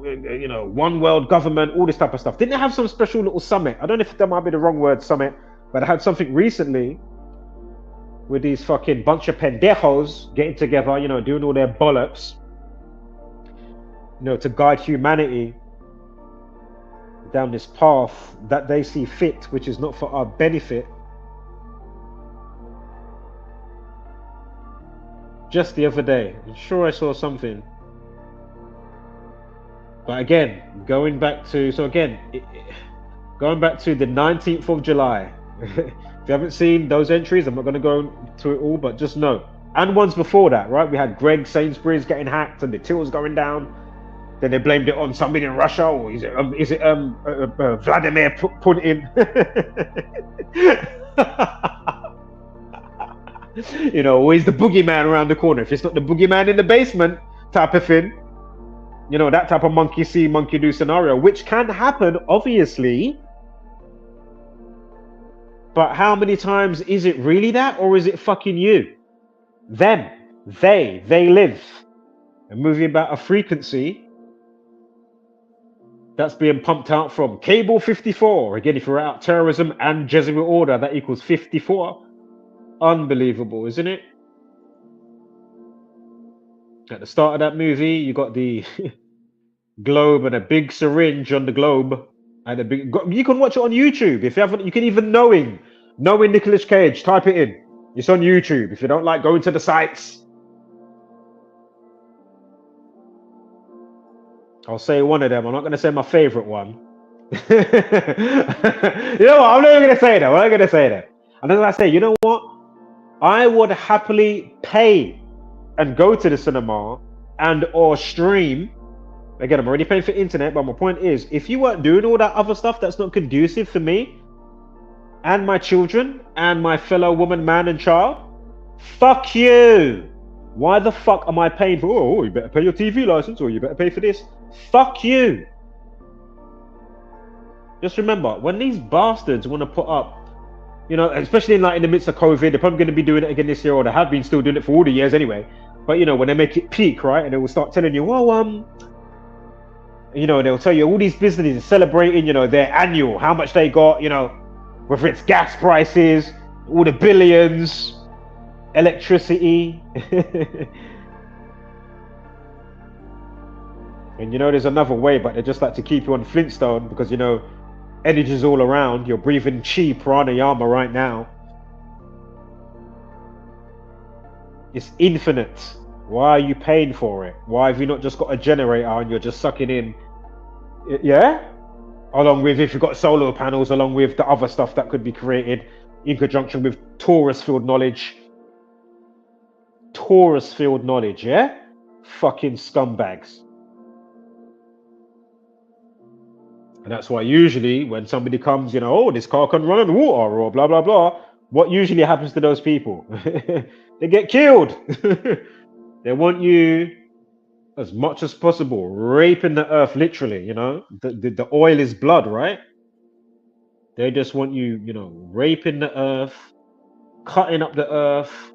one world government, all this type of stuff. Didn't they have some special little summit? I don't know if that might be the wrong word, summit, but I had something recently with these fucking bunch of pendejos getting together, you know, doing all their bollocks, you know, to guide humanity down this path that they see fit, which is not for our benefit. Just the other day, I'm sure I saw something. But again, going back to the 19th of July. If you haven't seen those entries, I'm not going to go to it all, but just know. And ones before that, right? We had Greg Sainsbury's getting hacked and the tills going down. Then they blamed it on somebody in Russia, or is it Vladimir Putin? You know, always the boogeyman around the corner. If it's not the boogeyman in the basement type of thing, you know, that type of monkey see, monkey do scenario, which can happen, obviously. But how many times is it really that, or is it fucking you? Them, they live a movie about a frequency that's being pumped out from cable 54. Again, if you're out terrorism and Jesuit order, that equals 54. Unbelievable, isn't it? At the start of that movie, you got the globe and a big syringe on the globe, and a big. You can watch it on YouTube if you haven't. You can even knowing Nicolas Cage. Type it in. It's on YouTube. If you don't like going to the sites, I'll say one of them. I'm not going to say my favorite one. You know what? I'm not even going to say that. I'm not going to say that. And then I say, you know what? I would happily pay and go to the cinema and or stream. Again, I'm already paying for internet, but my point is, if you weren't doing all that other stuff that's not conducive for me and my children and my fellow woman, man, and child, fuck you. Why the fuck am I paying for? Oh, you better pay your TV license, or you better pay for this. Fuck you. Just remember, when these bastards want to put up, you know, especially in the midst of COVID, they're probably going to be doing it again this year, or they have been still doing it for all the years anyway. But you know, when they make it peak, right, and they will start telling you, oh, you know, they'll tell you all these businesses celebrating, you know, their annual, how much they got, you know, whether it's gas prices, all the billions, electricity. And you know, there's another way, but they just like to keep you on Flintstone because, you know, energy's all around. You're breathing chi pranayama right now. It's infinite. Why are you paying for it? Why have you not just got a generator and you're just sucking in? Yeah? Along with, if you've got solar panels, along with the other stuff that could be created in conjunction with Taurus field knowledge. Taurus field knowledge, yeah? Fucking scumbags. And that's why usually when somebody comes, oh, this car can run on water or blah, blah, blah, what usually happens to those people? They get killed. They want you as much as possible, raping the earth literally, the oil is blood, right? They just want you, raping the earth, cutting up the earth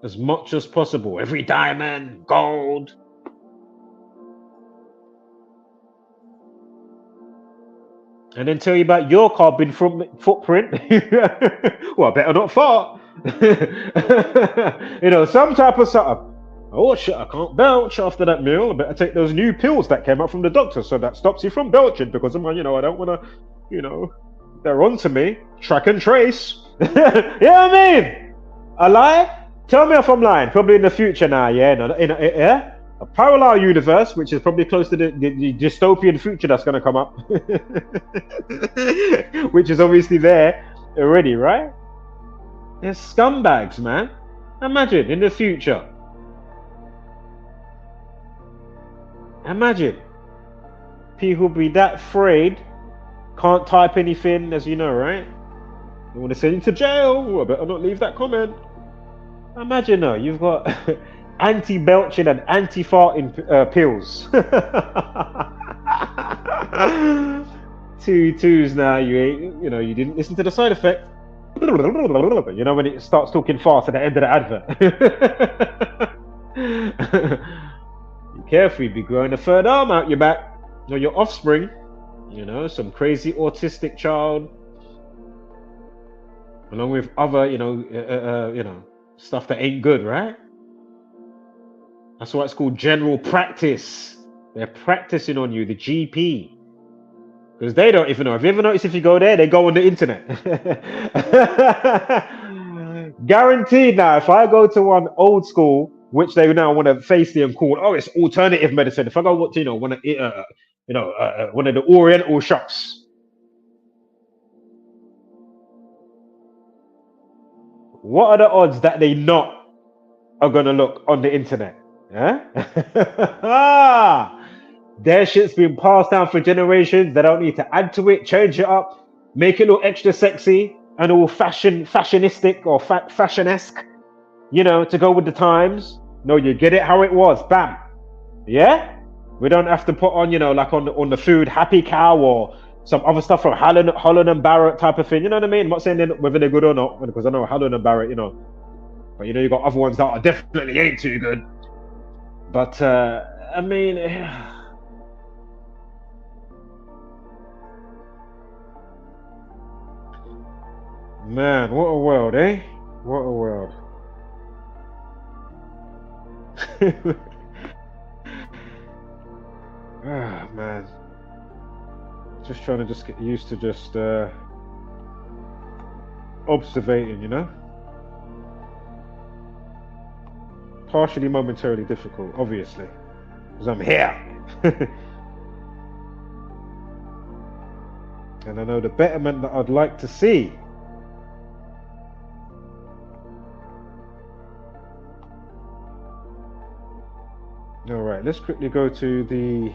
as much as possible. Every diamond, gold. And then tell you about your carbon footprint. Well, better not fart. Some type of something. Oh shit, I can't belch after that meal. I better take those new pills that came out from the doctor so that stops you from belching because I don't want to, they're onto me. Track and trace. You know what I mean? I lie? Tell me if I'm lying. Probably in the future now, yeah? Yeah? A parallel universe, which is probably close to the dystopian future that's going to come up. Which is obviously there already, right? They're scumbags, man. Imagine in the future. Imagine. People be that afraid, can't type anything, as you know, right? You want to send you to jail? I better not leave that comment. Imagine though, you've got anti-belching and anti-farting pills. 2 twos now. You didn't listen to the side effect. When it starts talking fast at the end of the advert. Be careful, you'd be growing a third arm out your back, or your offspring. Some crazy autistic child, along with other, stuff that ain't good, right? That's why it's called general practice. They're practicing on you, the GP. Because they don't even know. Have you ever noticed if you go there, they go on the internet? Guaranteed now, if I go to one old school, which they now want to face and call, it's alternative medicine. If I go to, one of the Oriental shops, what are the odds that they not are gonna look on the internet? Their shit's been passed down for generations. They don't need to add to it, change it up, make it look extra sexy and all fashionistic or fashion-esque, to go with the times. No, you get it how it was. Bam. Yeah? We don't have to put on, like on the food, Happy Cow or some other stuff from Holland and Barrett type of thing. You know what I mean? I'm not saying whether they're good or not, because I know Holland and Barrett, but you got other ones that are definitely ain't too good. But I mean, man, what a world, eh? What a world. Man, just trying to get used to just observating, partially momentarily difficult, obviously, because I'm here. And I know the betterment that I'd like to see. All right, let's quickly go to the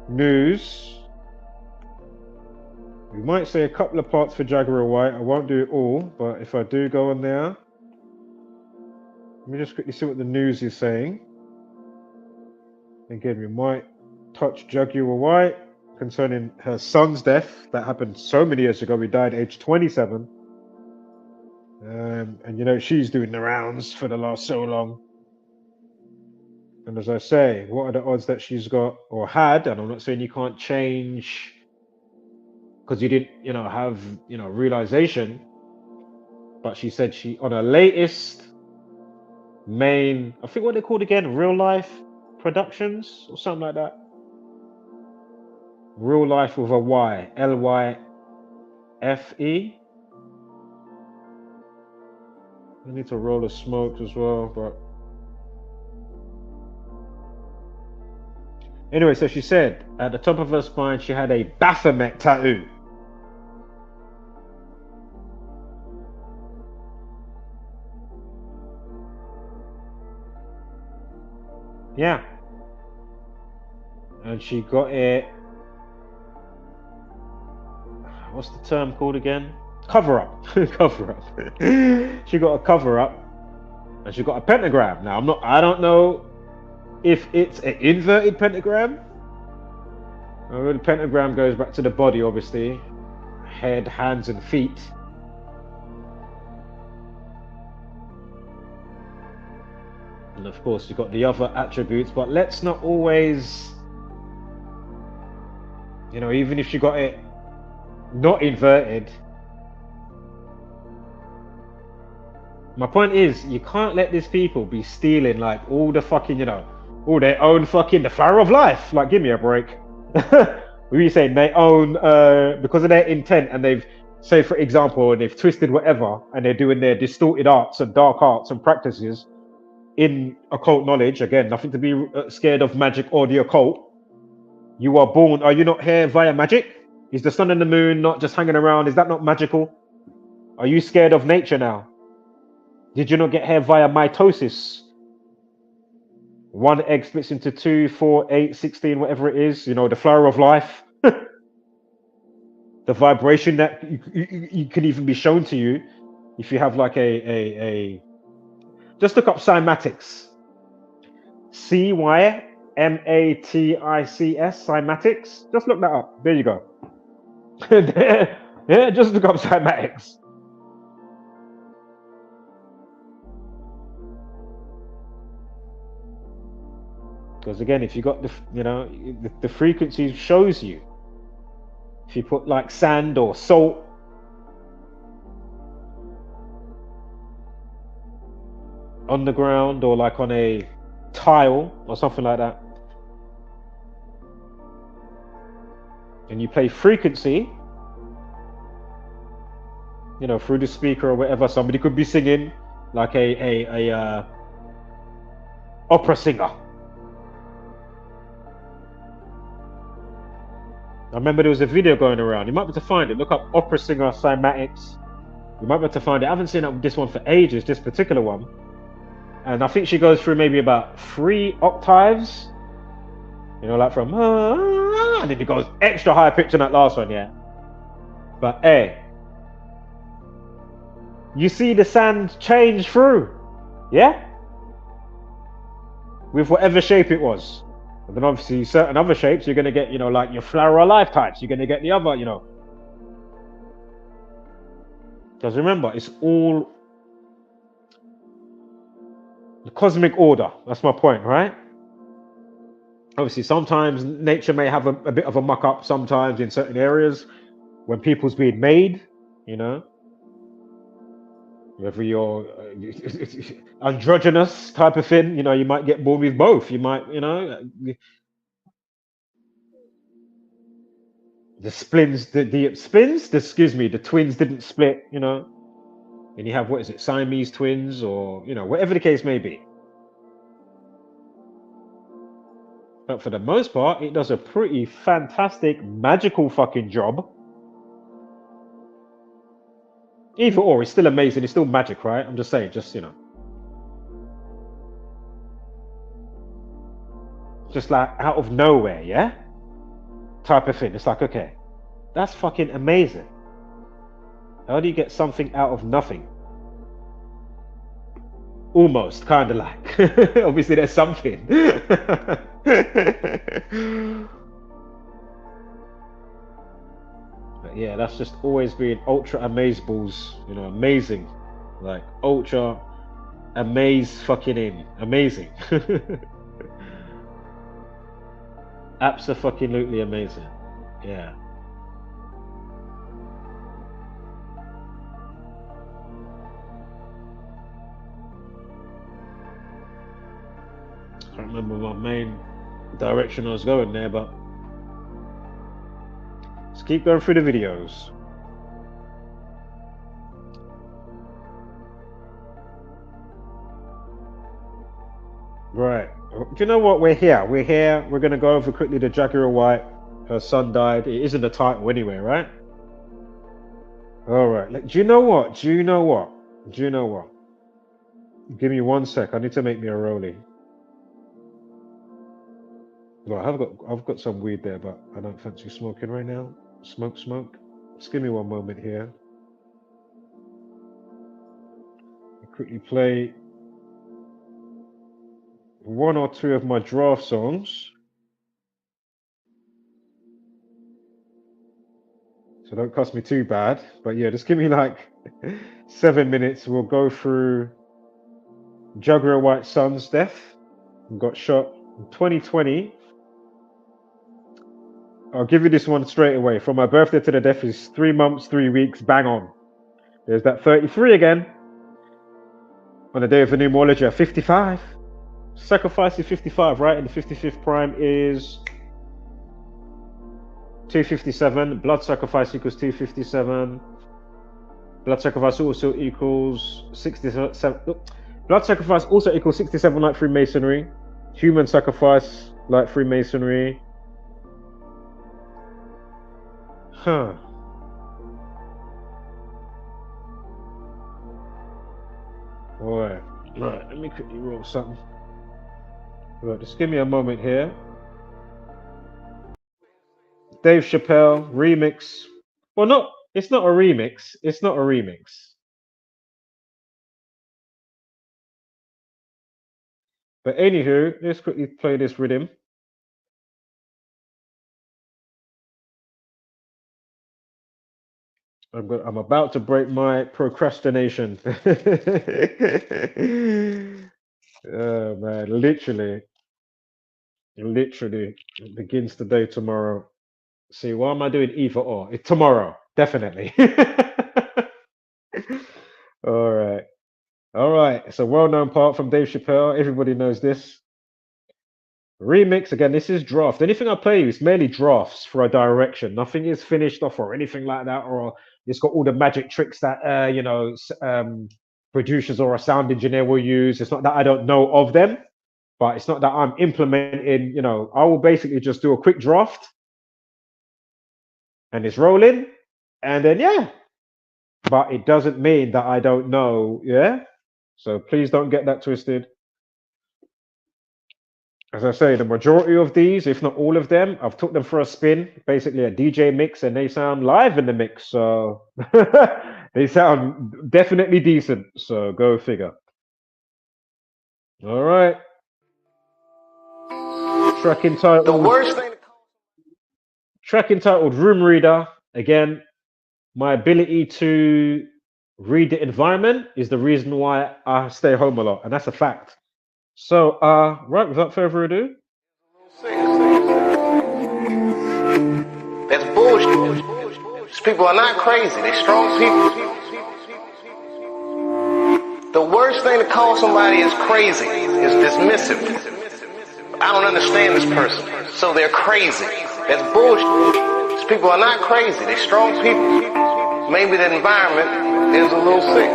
news. We might say a couple of parts for Jaguar Wright. I won't do it all, but if I do go on there, let me just quickly see what the news is saying. Again, we might touch Jaguar Wright concerning her son's death that happened so many years ago. He died aged 27. And she's doing the rounds for the last so long. And as I say, what are the odds that she's got or had? And I'm not saying you can't change because you didn't, have, realization. But she said she, on her latest main, I think what they're called again, Real Life Productions or something like that. Real Life with a Y, Lyfe. I need to roll the smoke as well, but anyway, so she said at the top of her spine she had a Baphomet tattoo. Yeah. and she got it. What's the term called again? Cover up. Cover up. She got a cover up, and she got a pentagram. Now I don't know if it's an inverted pentagram. The pentagram goes back to the body, obviously, head, hands, and feet. And of course, you've got the other attributes, but let's not always, even if you got it not inverted. My point is, you can't let these people be stealing like all the fucking, all their own fucking, the flower of life. Like, give me a break. What are you saying? They own, because of their intent, and they've, say for example, and they've twisted whatever, and they're doing their distorted arts and dark arts and practices in occult knowledge. Again, nothing to be scared of magic or the occult. You are born, are you not here via magic? Is the sun and the moon not just hanging around? Is that not magical? Are you scared of nature now? Did you not get here via mitosis? One egg splits into 2, 4, 8, 16, whatever it is, the flower of life. The vibration that you can even be shown to you if you have like a just look up cymatics. CYMATICS, cymatics. Just look that up. There you go. Yeah, just look up cymatics. Because again, if you got the frequency shows you. If you put like sand or salt on the ground, or like on a tile or something like that, and you play frequency, through the speaker or whatever, somebody could be singing like a opera singer. I remember there was a video going around. You might be able to find it. Look up opera singer cymatics. You might be able to find it. I haven't seen this one for ages, this particular one. And I think she goes through maybe about 3 octaves. Like from, and then it goes extra high pitch in that last one, yeah. But hey, you see the sand change through, yeah? With whatever shape it was. And then obviously certain other shapes, you're going to get, like your flower of life types. You're going to get the other, Because remember, it's all the cosmic order. That's my point, right? Obviously, sometimes nature may have a bit of a muck up sometimes in certain areas when people's being made, Whether you're androgynous type of thing, you might get born with both. You might, the twins didn't split, and you have, what is it, Siamese twins, or, whatever the case may be. But for the most part, it does a pretty fantastic, magical fucking job. Either or, it's still amazing. It's still magic, right? I'm just saying, just like out of nowhere, yeah? Type of thing. It's like, okay, that's fucking amazing. How do you get something out of nothing? Almost, kind of like. Obviously, there's something. But yeah, that's just always been ultra amazeballs, amazing. Like, ultra amazing. Abso-fucking-lutely amazing. Yeah. I can't remember my main direction I was going there, but let's keep going through the videos. Right. Do you know what? We're here. We're going to go over quickly the Jaguar Wright. Her son died. It isn't the title anyway, right? All right. Do you know what? Give me 1 sec. I need to make me a rollie. Well, I've got some weed there, but I don't fancy smoking right now. Smoke. Just give me one moment here. I'll quickly play one or two of my draft songs. So don't cost me too bad. But yeah, just give me like 7 minutes. We'll go through Jaguar Wright's son's death. He got shot in 2020. I'll give you this one straight away. From my birthday to the death is 3 months, 3 weeks, bang on. There's that 33 again. On the day of the numerology at 55. Sacrifice is 55, right? And the 55th prime is 257. Blood sacrifice equals 257. Blood sacrifice also equals 67. Blood sacrifice also equals 67 like Freemasonry. Human sacrifice like Freemasonry. Huh. Boy. Right, let me quickly roll something. Right, just give me a moment here. Dave Chappelle remix. Well, it's not a remix. It's not a remix. But anywho, let's quickly play this rhythm. I'm about to break my procrastination. Oh man, literally, it begins today, tomorrow. See, why am I doing either or? It's tomorrow, definitely. All right. It's a well-known part from Dave Chappelle. Everybody knows this. Remix, again, this is draft. Anything I play is mainly drafts for a direction. Nothing is finished off or anything like that, or it's got all the magic tricks that producers or a sound engineer will use. It's not that I don't know of them, but it's not that I'm implementing, I will basically just do a quick draft and it's rolling, and then but it doesn't mean that I don't know, so please don't get that twisted. As I say, the majority of these, if not all of them, I've took them for a spin, basically a DJ mix, and they sound live in the mix, so they sound definitely decent, so go figure. All right. Track entitled Room Reader. Again, my ability to read the environment is the reason why I stay home a lot, and that's a fact. So, right, without further ado. That's bullshit. These people are not crazy. They're strong people. The worst thing to call somebody is crazy is dismissive. I don't understand this person, so they're crazy. That's bullshit. These people are not crazy. They're strong people. Maybe the environment is a little sick.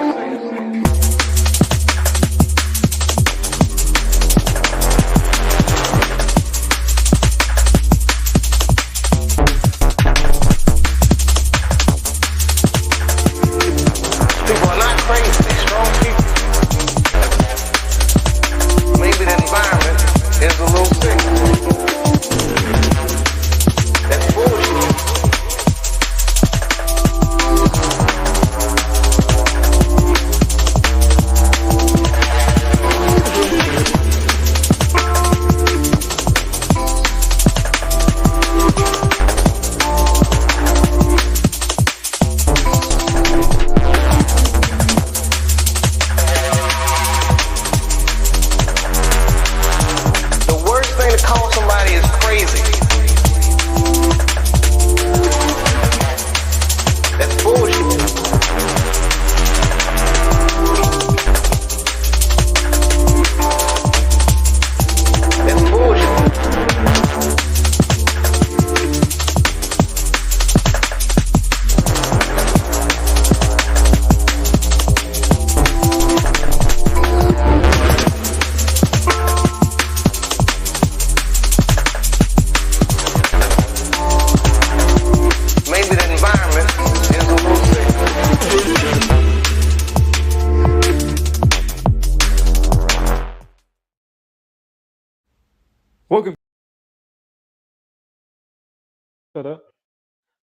Hold up.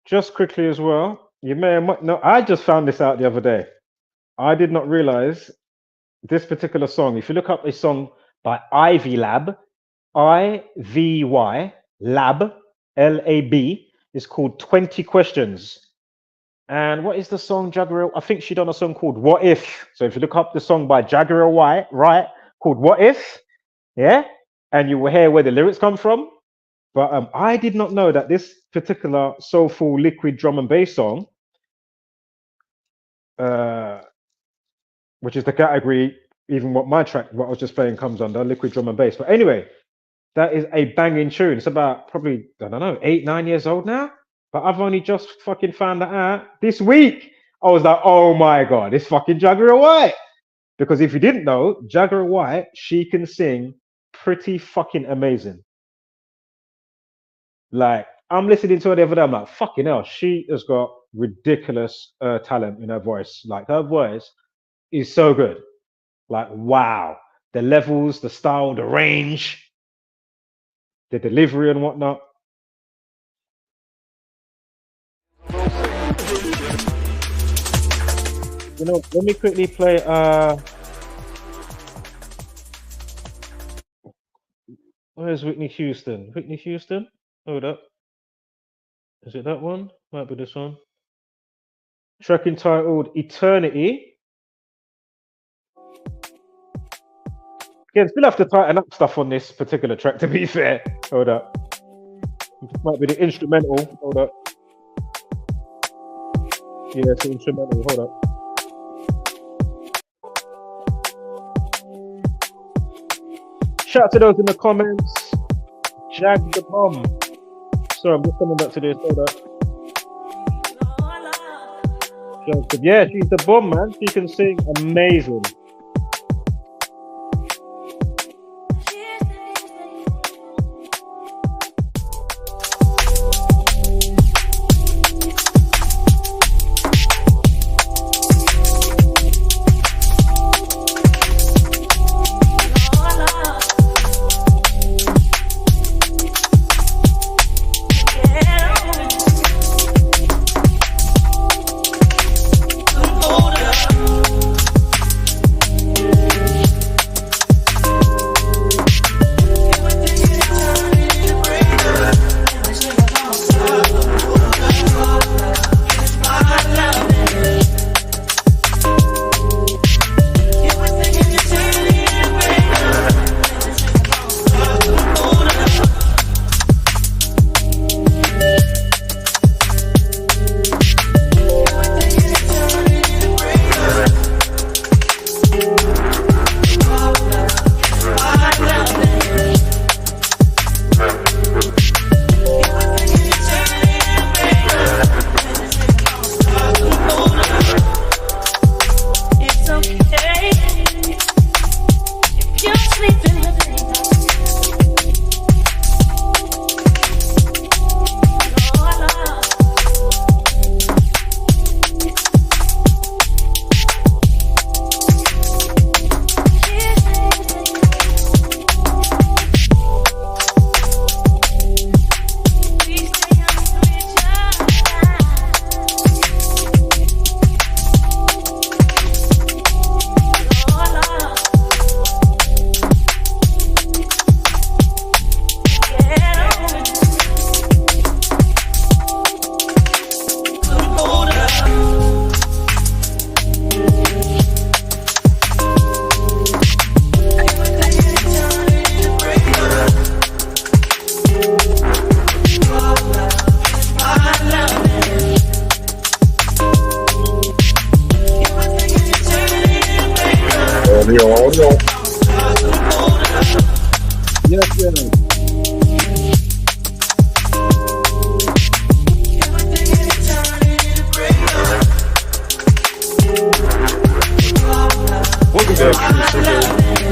Just quickly as well, you may or might know. I just found this out the other day. I did not realize this particular song. If you look up a song by Ivy Lab, IVY Lab, LAB, is called 20 Questions. And what is the song, Jaguar? I think she done a song called What If. So if you look up the song by Jaguar Wright called What If, yeah, and you will hear where the lyrics come from. But I did not know that this particular soulful liquid drum and bass song, which is the category, even what my track, what I was just playing, comes under, liquid drum and bass. But anyway, that is a banging tune. It's about probably, I don't know, 8, 9 years old now. But I've only just fucking found that out this week. I was like, oh my God, it's fucking Jaguar Wright. Because if you didn't know, Jaguar Wright, she can sing pretty fucking amazing. Like, I'm listening to her the other day, I'm like, fucking hell, she has got ridiculous talent in her voice. Like, her voice is so good. Like, wow. The levels, the style, the range, the delivery and whatnot. You know, let me quickly play where's Whitney Houston? Whitney Houston? Hold up. Is it that one? Might be this one. Track entitled Eternity. Again, still have to tighten up stuff on this particular track, to be fair. Hold up. This might be the instrumental. Hold up. Yeah, it's the instrumental. Hold up. Shout out to those in the comments. Jag the bomb. Sorry, I'm just coming back to this. Hold up. Yeah, she's the bomb, man. She can sing amazing.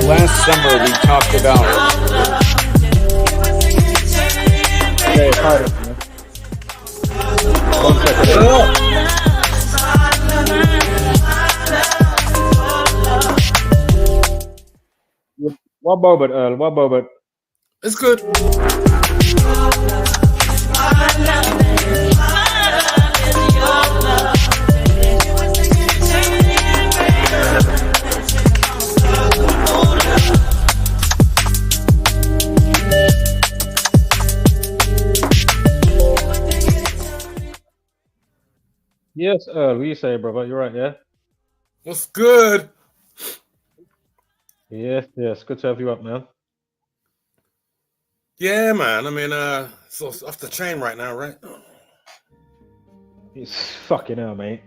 Last summer we talked about One moment, One moment. It's good. Yes, Earl, what you say, brother? You're right, yeah? What's good? Yes, yes. Good to have you up, man. Yeah, man. I mean, so it's off the chain right now, right? It's fucking hell, mate.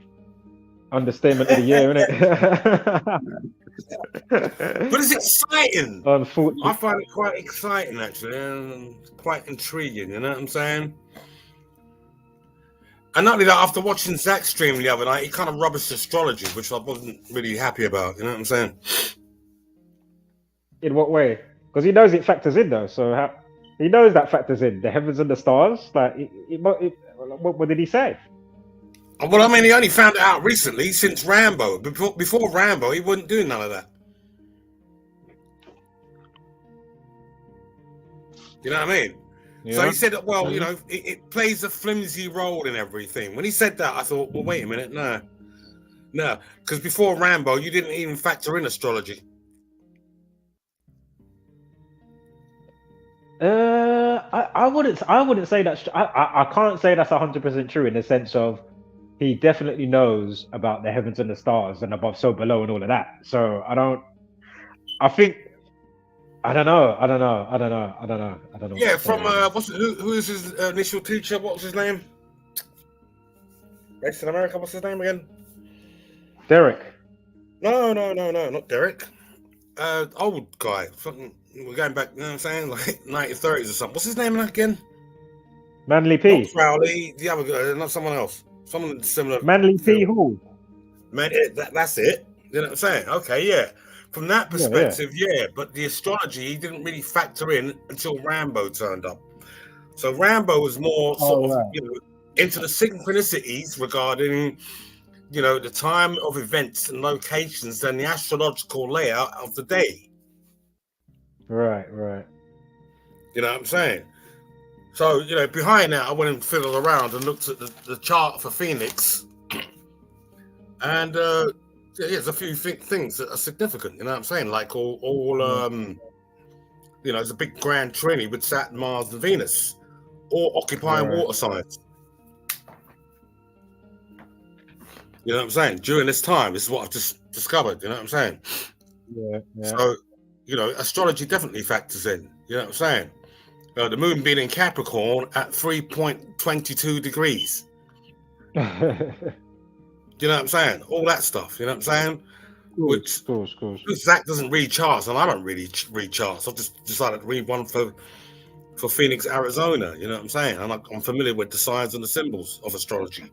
Understatement of the year, innit? But it's exciting. Unfortunately. I find it quite exciting, actually, and quite intriguing. You know what I'm saying? And not only that, after watching Zach's stream the other night, he kind of rubbished astrology, which I wasn't really happy about. You know what I'm saying? In what way? Because he knows it factors in, though. So he knows that factors in the heavens and the stars. Like, what did he say? Well, I mean, he only found it out recently since Rambo. Before Rambo, he wasn't doing none of that. You know what I mean? Yeah. So he said that, well, you know, it plays a flimsy role in everything. When he said that, I thought, well, wait a minute, no. Because before Rambo, you didn't even factor in astrology. I wouldn't say that. I can't say that's 100% true in the sense of he definitely knows about the heavens and the stars and above, so below, and all of that. So I don't know. Yeah, from who is his initial teacher? What was his name? Based in America, what's his name again? Derek. No, not Derek. Old guy. Something. We're going back. You know what I'm saying? Like 1930s or something. What's his name again? Manly P. Not Crowley. The other guy, not someone else. Someone similar. Manly P. Hall. Man, that's it. You know what I'm saying? Okay, yeah. From that perspective, yeah. But the astrology he didn't really factor in until Rambo turned up. So Rambo was more sort of, you know, into the synchronicities regarding, you know, the time of events and locations than the astrological layout of the day. Right. You know what I'm saying? So, you know, behind that, I went and fiddled around and looked at the chart for Phoenix. And there's a few things that are significant, you know what I'm saying? Like all you know, it's a big grand trinity with Saturn, Mars, and Venus, all occupying water signs. You know what I'm saying? During this time, this is what I've just discovered, you know what I'm saying? Yeah. So, you know, astrology definitely factors in, you know what I'm saying? The moon being in Capricorn at 3.22 degrees. You know what I'm saying? All that stuff, you know what I'm saying? Which Zach doesn't read charts, and I don't really read charts. I've just decided to read one for Phoenix, Arizona, you know what I'm saying? And I'm familiar with the signs and the symbols of astrology.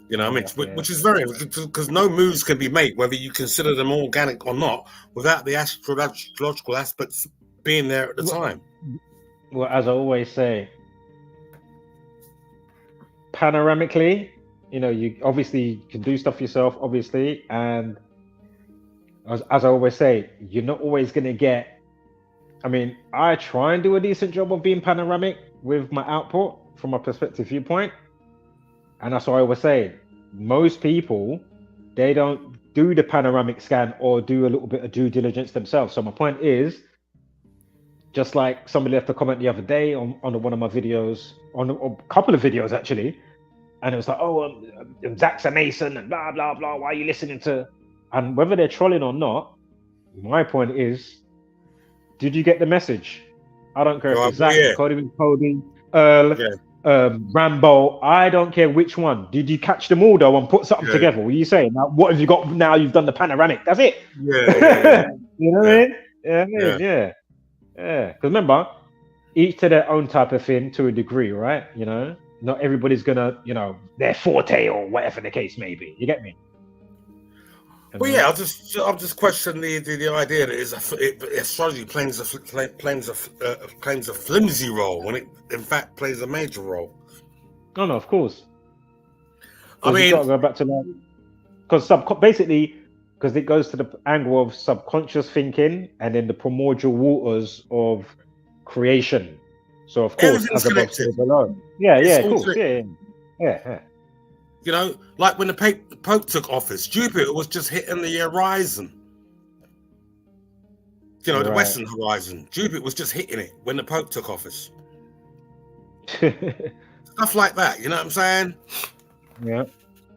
You know what I mean? Which is very, because no moves can be made, whether you consider them organic or not, without the astrological aspects being there at the time. Well, as I always say, panoramically, you know, you obviously can do stuff yourself, obviously, and as I always say, you're not always going to get. I mean, I try and do a decent job of being panoramic with my output from a perspective viewpoint, and that's what I always say. Most people, they don't do the panoramic scan or do a little bit of due diligence themselves. So my point is, just like somebody left a comment the other day on one of my videos, on a couple of videos actually, and it was like, oh, Zach's a Mason and blah, blah, blah. Why are you listening to... And whether they're trolling or not, my point is, did you get the message? I don't care if it's Zach, Cody, Earl, Rambo. I don't care which one. Did you catch them all though and put something together? What are you saying? Now, what have you got now? You've done the panoramic. That's it. You know what I mean? Yeah. Because remember, each to their own type of thing to a degree, right? You know, not everybody's gonna, you know, their forte or whatever the case may be. You get me? Well, yeah, I'll just question the idea that astrology plays a flimsy role when it in fact plays a major role. No, of course. I mean, you got to go back to like, because it goes to the angle of subconscious thinking and then the primordial waters of creation. So of course, as above, so below. Yeah, of course. Yeah. You know, like when the Pope took office, Jupiter was just hitting the horizon. You know, the Western horizon. Jupiter was just hitting it when the Pope took office. Stuff like that, you know what I'm saying? Yeah.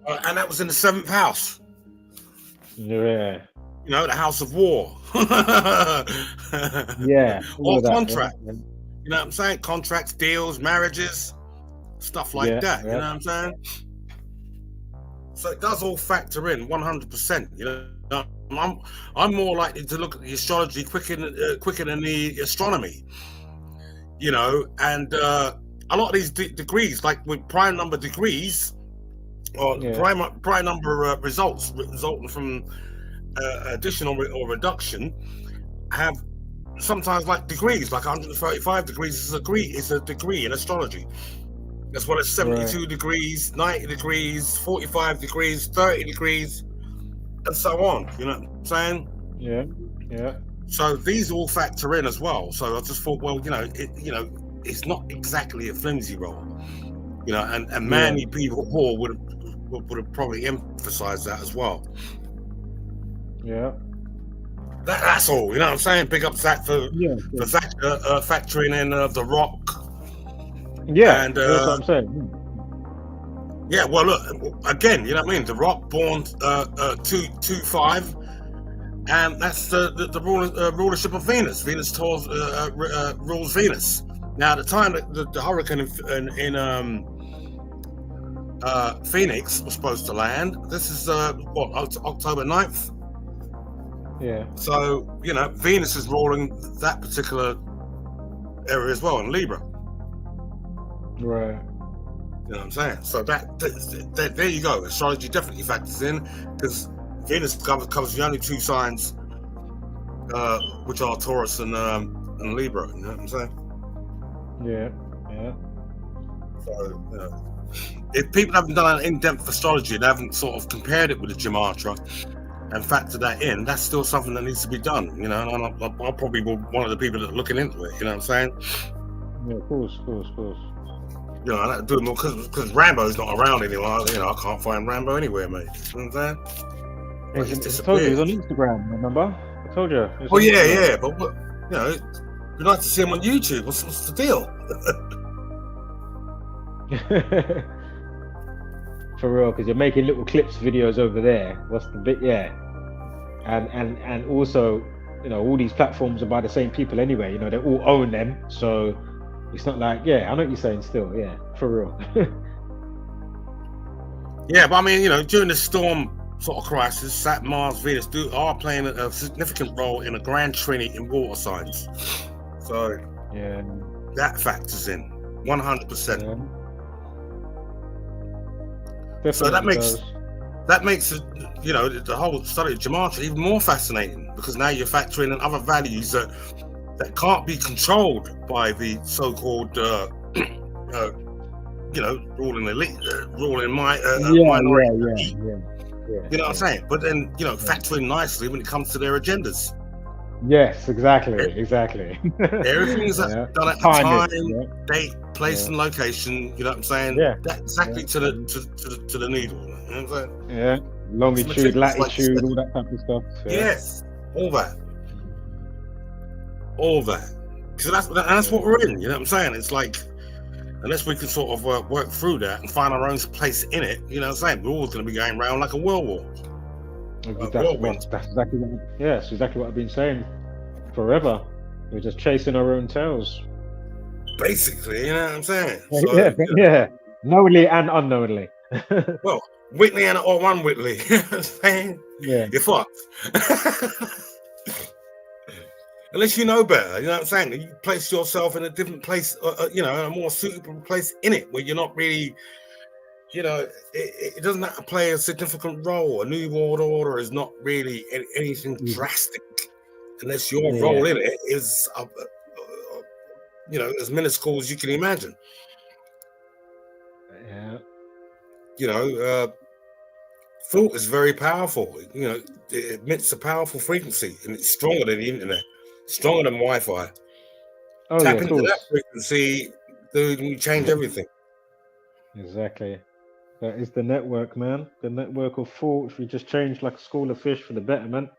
And that was in the 7th house. Yeah. You know, the house of war. Yeah. all Or of that, contract. yeah. You know what I'm saying? Contracts, deals, marriages, stuff like that. You know what I'm saying? So it does all factor in 100%. You know, I'm more likely to look at the astrology quicker than the astronomy. You know, and a lot of these degrees, like with prime number degrees, or prime number results resulting from addition or reduction, have sometimes like degrees, like 135 degrees is a degree in astrology, as well as 72 degrees, 90 degrees, 45 degrees, 30 degrees, and so on. You know what I'm saying? Yeah. So these all factor in as well. So I just thought, well, it's not exactly a flimsy role. You know, and many people would have probably emphasized that as well. Yeah. That's all. You know what I'm saying? Big up Zach for Zach factoring in The Rock. Yeah, and that's what I'm saying. Yeah, well, look again. You know what I mean? The Rock born 225, and that's the rulership of Venus. Venus rules Venus. Now, at the time that the hurricane in Phoenix was supposed to land, this is October 9th. Yeah. So, you know, Venus is ruling that particular area as well in Libra. Right. You know what I'm saying? So that there you go. Astrology definitely factors in, because Venus covers the only two signs, which are Taurus and Libra. You know what I'm saying? Yeah. So, if people haven't done an in-depth astrology and haven't sort of compared it with the Gematria and factor that in, that's still something that needs to be done, you know. And I'll probably be one of the people that are looking into it, you know what I'm saying? Yeah, of course. You know, I do it more because Rambo's not around anymore. You know, I can't find Rambo anywhere, mate. You know what I'm saying? Like, he's I told you he was on disappeared. Instagram, remember? I told you. Oh yeah, but what, you know, it'd be nice to see him on YouTube. What's the deal? For real, because you're making little clips, videos over there. What's the bit? Yeah, and also, you know, all these platforms are by the same people anyway. You know, they all own them, so it's not like, I know what you're saying. Still, for real. Yeah, but I mean, you know, during the storm sort of crisis, Saturn, Mars, Venus are playing a significant role in a grand trinity in water signs. So that factors in 100%. So that makes it, you know, the whole study of Gematria even more fascinating, because now you're factoring in other values that can't be controlled by the so-called you know, ruling elite, minority elite. You know what I'm saying? But then, you know, factoring nicely when it comes to their agendas. Yes, exactly. Everything's done at the time, date, place, and location. You know what I'm saying? Yeah. That exactly to the needle. You know what I'm saying? Yeah. Longitude, latitude, all that type of stuff. Yes, all that. Because that's what we're in. You know what I'm saying? It's like, unless we can sort of work through that and find our own place in it, you know what I'm saying? We're always going to be going around like a whirlwind. That's exactly it's exactly what I've been saying forever. We're just chasing our own tails. Basically, you know what I'm saying? So, knowingly and unknowingly. Well, Whitley or one Whitley. You know what I'm saying? Yeah. You're fucked. Unless you know better, you know what I'm saying? You place yourself in a different place, you know, a more suitable place in it, where you're not really, you know, it doesn't have to play a significant role. A New World Order is not really anything drastic, unless your role in it is, you know, as minuscule as you can imagine. Yeah. You know, thought is very powerful. You know, it emits a powerful frequency, and it's stronger than the internet, stronger than Wi-Fi. Tap into that frequency, dude, and you change everything. Exactly. That is the network, man. The network of thought. If you just change like a school of fish for the betterment.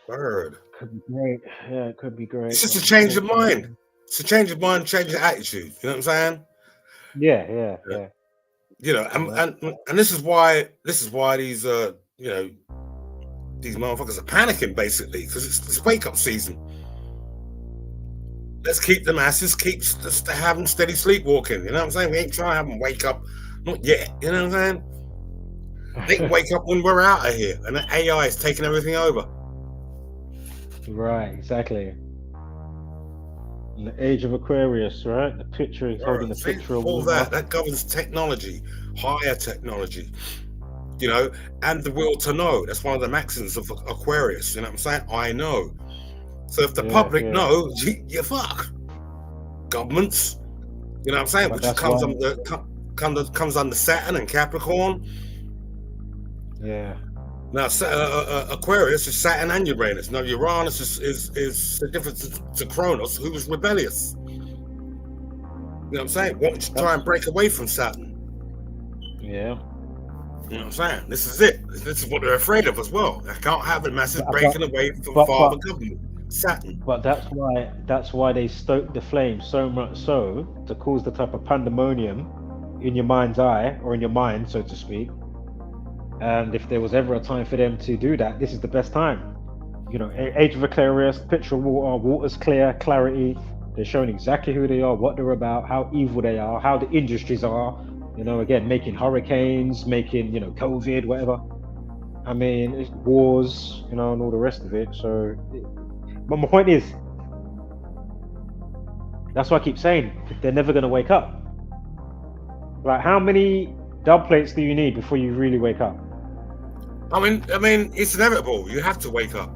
Word. Could be great. Yeah, it could be great. It's just a change of mind. It's a change of mind, change of attitude. You know what I'm saying? Yeah. You know, and this is why these you know, these motherfuckers are panicking basically, because it's wake up season. Let's keep the masses, just to have them steady sleepwalking. You know what I'm saying? We ain't trying to have them wake up, not yet. You know what I'm saying? They can wake up when we're out of here, and the AI is taking everything over. Right, exactly. In the age of Aquarius, right? The picture is holding the picture of all that governs technology, higher technology. You know, and the will to know. That's one of the maxims of Aquarius. You know what I'm saying? I know. So if the public know, you're fucked. Governments, you know what I'm saying, which comes under Saturn and Capricorn. Yeah. Now Aquarius is Saturn and Uranus. Now Uranus is the difference to Kronos, who was rebellious. You know what I'm saying? Want to try and break away from Saturn. Yeah. You know what I'm saying? This is it. This is what they're afraid of as well. They can't have the masses breaking away from father government. Saturn. But that's why they stoke the flame so much so to cause the type of pandemonium in your mind's eye, or in your mind, so to speak. And if there was ever a time for them to do that, this is the best time. You know, age of Aquarius, picture of water's clear, clarity. They're showing exactly who they are, what they're about, how evil they are, how the industries are. You know, again, making hurricanes, making, you know, COVID, whatever. I mean, it's wars, you know, and all the rest of it. So. But my point is, that's why I keep saying, they're never going to wake up. Like, how many dub plates do you need before you really wake up? I mean, it's inevitable. You have to wake up.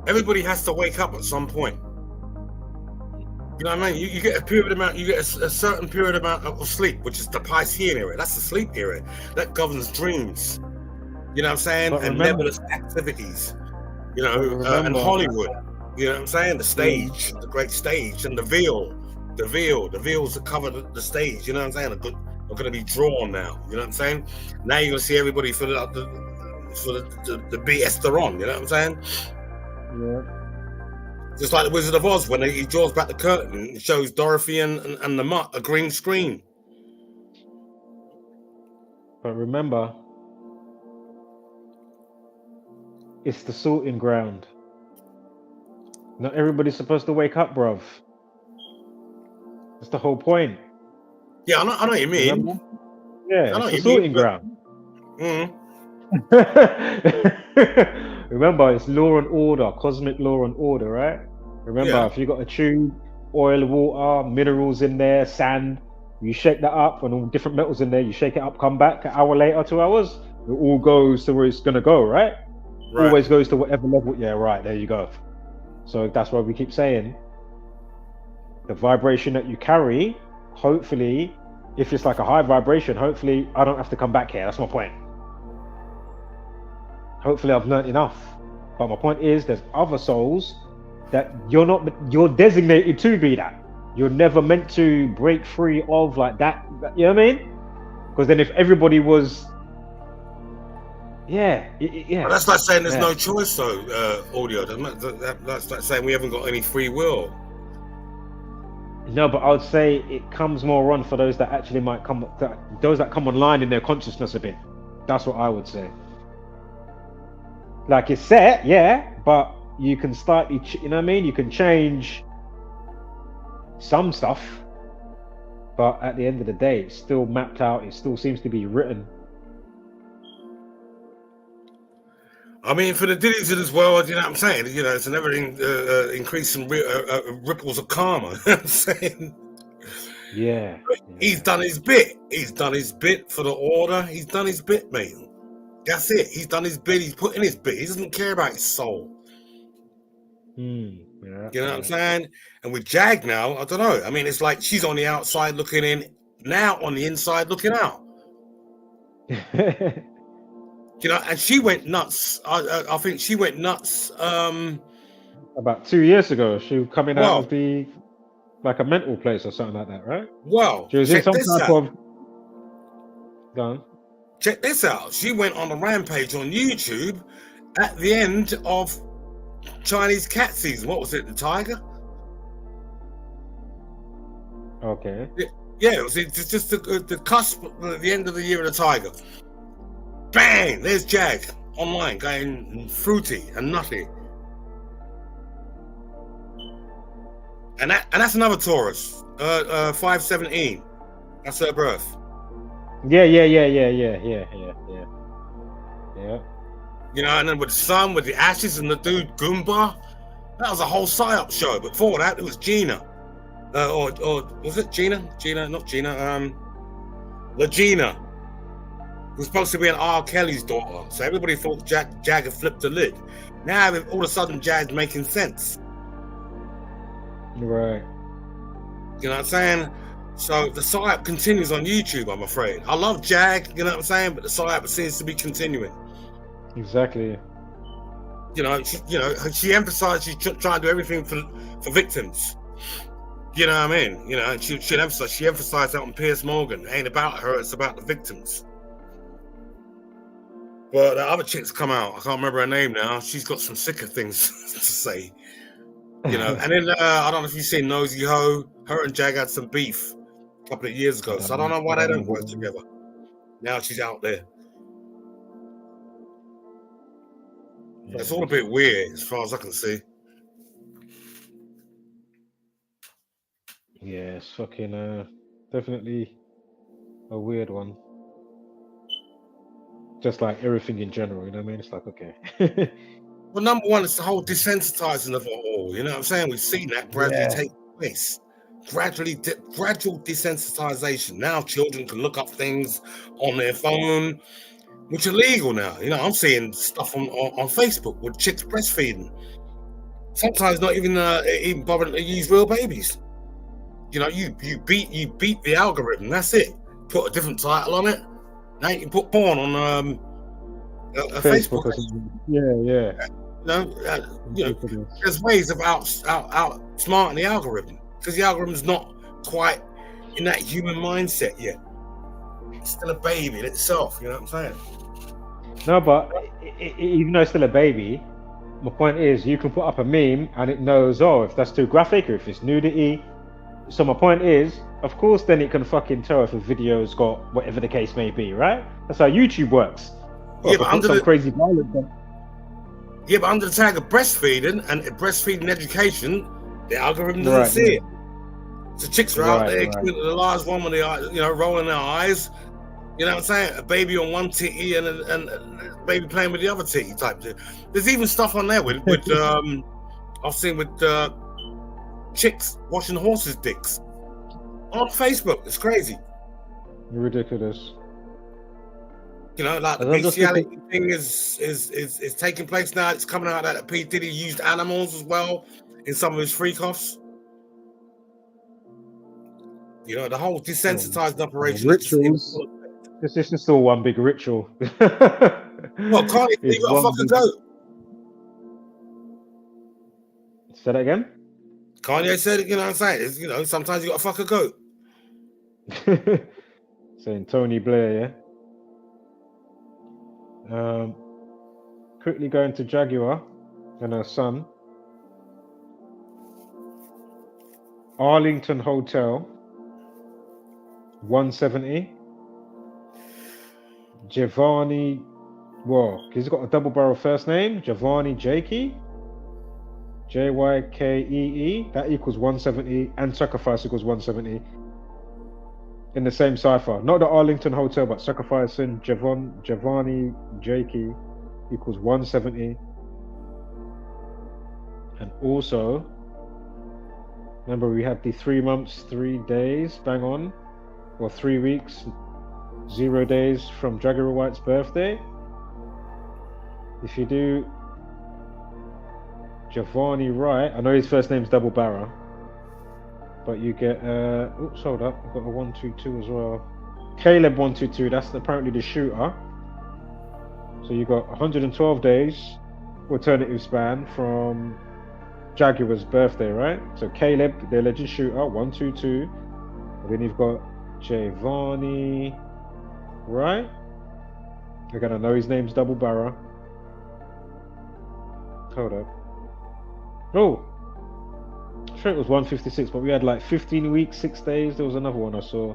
Everybody has to wake up at some point. You know what I mean? You get a certain period amount of sleep, which is the Piscean era. That's the sleep era. That governs dreams. You know what I'm saying? And nebulous activities. You know, and Hollywood. You know what I'm saying? The stage, the great stage, and the veils that cover the stage. You know what I'm saying? Are going to be drawn now. You know what I'm saying? Now you're going to see everybody for the BS they're on. You know what I'm saying? Yeah. Just like the Wizard of Oz when he draws back the curtain and shows Dorothy and the Mutt a green screen. But remember, it's the sorting ground. Not everybody's supposed to wake up, bruv. That's the whole point. Yeah, I know what you mean. Remember? Yeah, it's the sorting ground. Remember, it's law and order, cosmic law and order, right? Remember, if you got a tube, oil, water, minerals in there, sand, you shake that up, and all different metals in there, you shake it up, come back an hour later, 2 hours, it all goes to where it's gonna go, right? Always goes to whatever level. Yeah, right, there you go. So that's why we keep saying the vibration that you carry, hopefully, if it's like a high vibration, hopefully I don't have to come back here. That's my point. Hopefully I've learned enough. But my point is, there's other souls that you're designated to be that. You're never meant to break free of like that. You know what I mean? Because then if everybody was, yeah. But that's like saying there's no choice, though, audio. That's like saying we haven't got any free will. No, but I would say it comes more on for those that actually might come, those that come online in their consciousness a bit. That's what I would say. Like it's set, yeah, but you can start, you know what I mean? You can change some stuff, but at the end of the day, it's still mapped out. It still seems to be written. I mean, for the Diddies of this world, you know what I'm saying? You know, it's an ever-increasing ripples of karma. You know what I'm saying? Yeah. He's done his bit. He's done his bit for the order. He's done his bit, mate. That's it. He's done his bit. He's put in his bit. He doesn't care about his soul. Yeah, you know what I'm saying? And with Jag now, I don't know. I mean, it's like she's on the outside looking in, now on the inside looking out. You know, and she went nuts. I think she went nuts. About 2 years ago, she was coming out of the, like a mental place or something like that, right? Well, she was in some type of. Go on. Check this out. She went on a rampage on YouTube at the end of Chinese cat season. What was it? The tiger? Okay. Yeah, it's just the cusp at the end of the year of the tiger. Bang! There's Jag online going fruity and nutty. And that's another Taurus. 517. That's her birth. Yeah. You know, and then with the sun, with the ashes, and the dude Goomba, that was a whole psyop show. But before that, it was Gina, or was it Gina? Not Gina. Legina, who was supposed to be an R. Kelly's daughter. So everybody thought Jag had flipped the lid. Now all of a sudden, Jag's making sense. Right. You know what I'm saying? So the psyop continues on YouTube, I'm afraid. I love Jag, you know what I'm saying? But the psyop seems to be continuing. Exactly. You know, she emphasized she's trying to do everything for victims. You know what I mean? You know, and she emphasized that on Piers Morgan. It ain't about her, it's about the victims. But the other chick's come out. I can't remember her name now. She's got some sicker things to say. You know, and then I don't know if you've seen Nosy Ho. Her and Jag had some beef a couple of years ago. So I don't know why they don't work together. Now she's out there. Yeah. It's all a bit weird as far as I can see. Yeah, it's fucking definitely a weird one. Just like everything in general, you know what I mean? It's like, okay. Well, number one, it's the whole desensitizing of it all. You know what I'm saying? We've seen that gradually take place. Gradual desensitization. Now children can look up things on their phone, which are legal now. You know, I'm seeing stuff on Facebook with chicks breastfeeding. Sometimes not even bothering to use real babies. You know, you beat the algorithm. That's it. Put a different title on it. Now you can put porn on Facebook. Yeah. You know, there's ways of outsmarting the algorithm because the algorithm's not quite in that human mindset yet. It's still a baby in itself. You know what I'm saying? No, but even though it's still a baby, my point is you can put up a meme and it knows, if that's too graphic or if it's nudity. So my point is, of course, then it can fucking tell if a video's got whatever the case may be, right? That's how YouTube works. Yeah, but under crazy violence. Yeah, but under the tag of breastfeeding and breastfeeding education, the algorithm doesn't see it. So chicks are out there, the large one with the rolling their eyes. You know what I'm saying? A baby on one titty and a baby playing with the other titty type. There's even stuff on there with I've seen with chicks washing horses' dicks on Facebook. It's crazy. Ridiculous. You know, like the bestiality thing is taking place now. It's coming out that P. Diddy used animals as well in some of his freak-offs. You know, the whole desensitized operation. Rituals. This is still one big ritual. Well, Kanye, you got to fucking goat. Say that again? Kanye said it, you know what I'm saying? You know, sometimes you got to fuck a goat. Saying Tony Blair, yeah? Quickly going to Jaguar and her son. Arlington Hotel, 170. Giovanni, he's got a double barrel first name. Giovanni Jakey, Jykee. That equals 170, and sacrifice equals 170. In the same cipher, not the Arlington Hotel, but sacrificing Giovanni Jakey equals 170. And also, remember we had the 3 months, 3 days, bang on, or 3 weeks, 0 days from Jaguar Wright's birthday. If you do Giovanni Wright, I know his first name's double barrel, but you get hold up, I've got a 122 as well. Caleb 122, that's apparently the shooter. So you got 112 days alternative span from Jaguar's birthday, right? So Caleb, the alleged shooter, 122. And then you've got Giovanni Wright. Again, I know his name's double barrel. Hold up. Oh, sure it was 156, but we had like 15 weeks, 6 days. There was another one I saw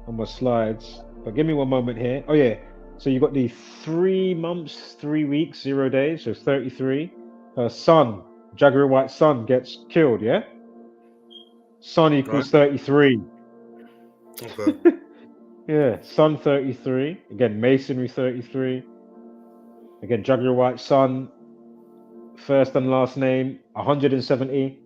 on my slides. But give me one moment here. Oh yeah, so you got the 3 months, 3 weeks, 0 days, so 33. Her son, Jaguar White son, gets killed. Yeah. Son equals 33. Okay. Yeah, son 33. Again, masonry 33. Again, Jaguar White son, first and last name 170.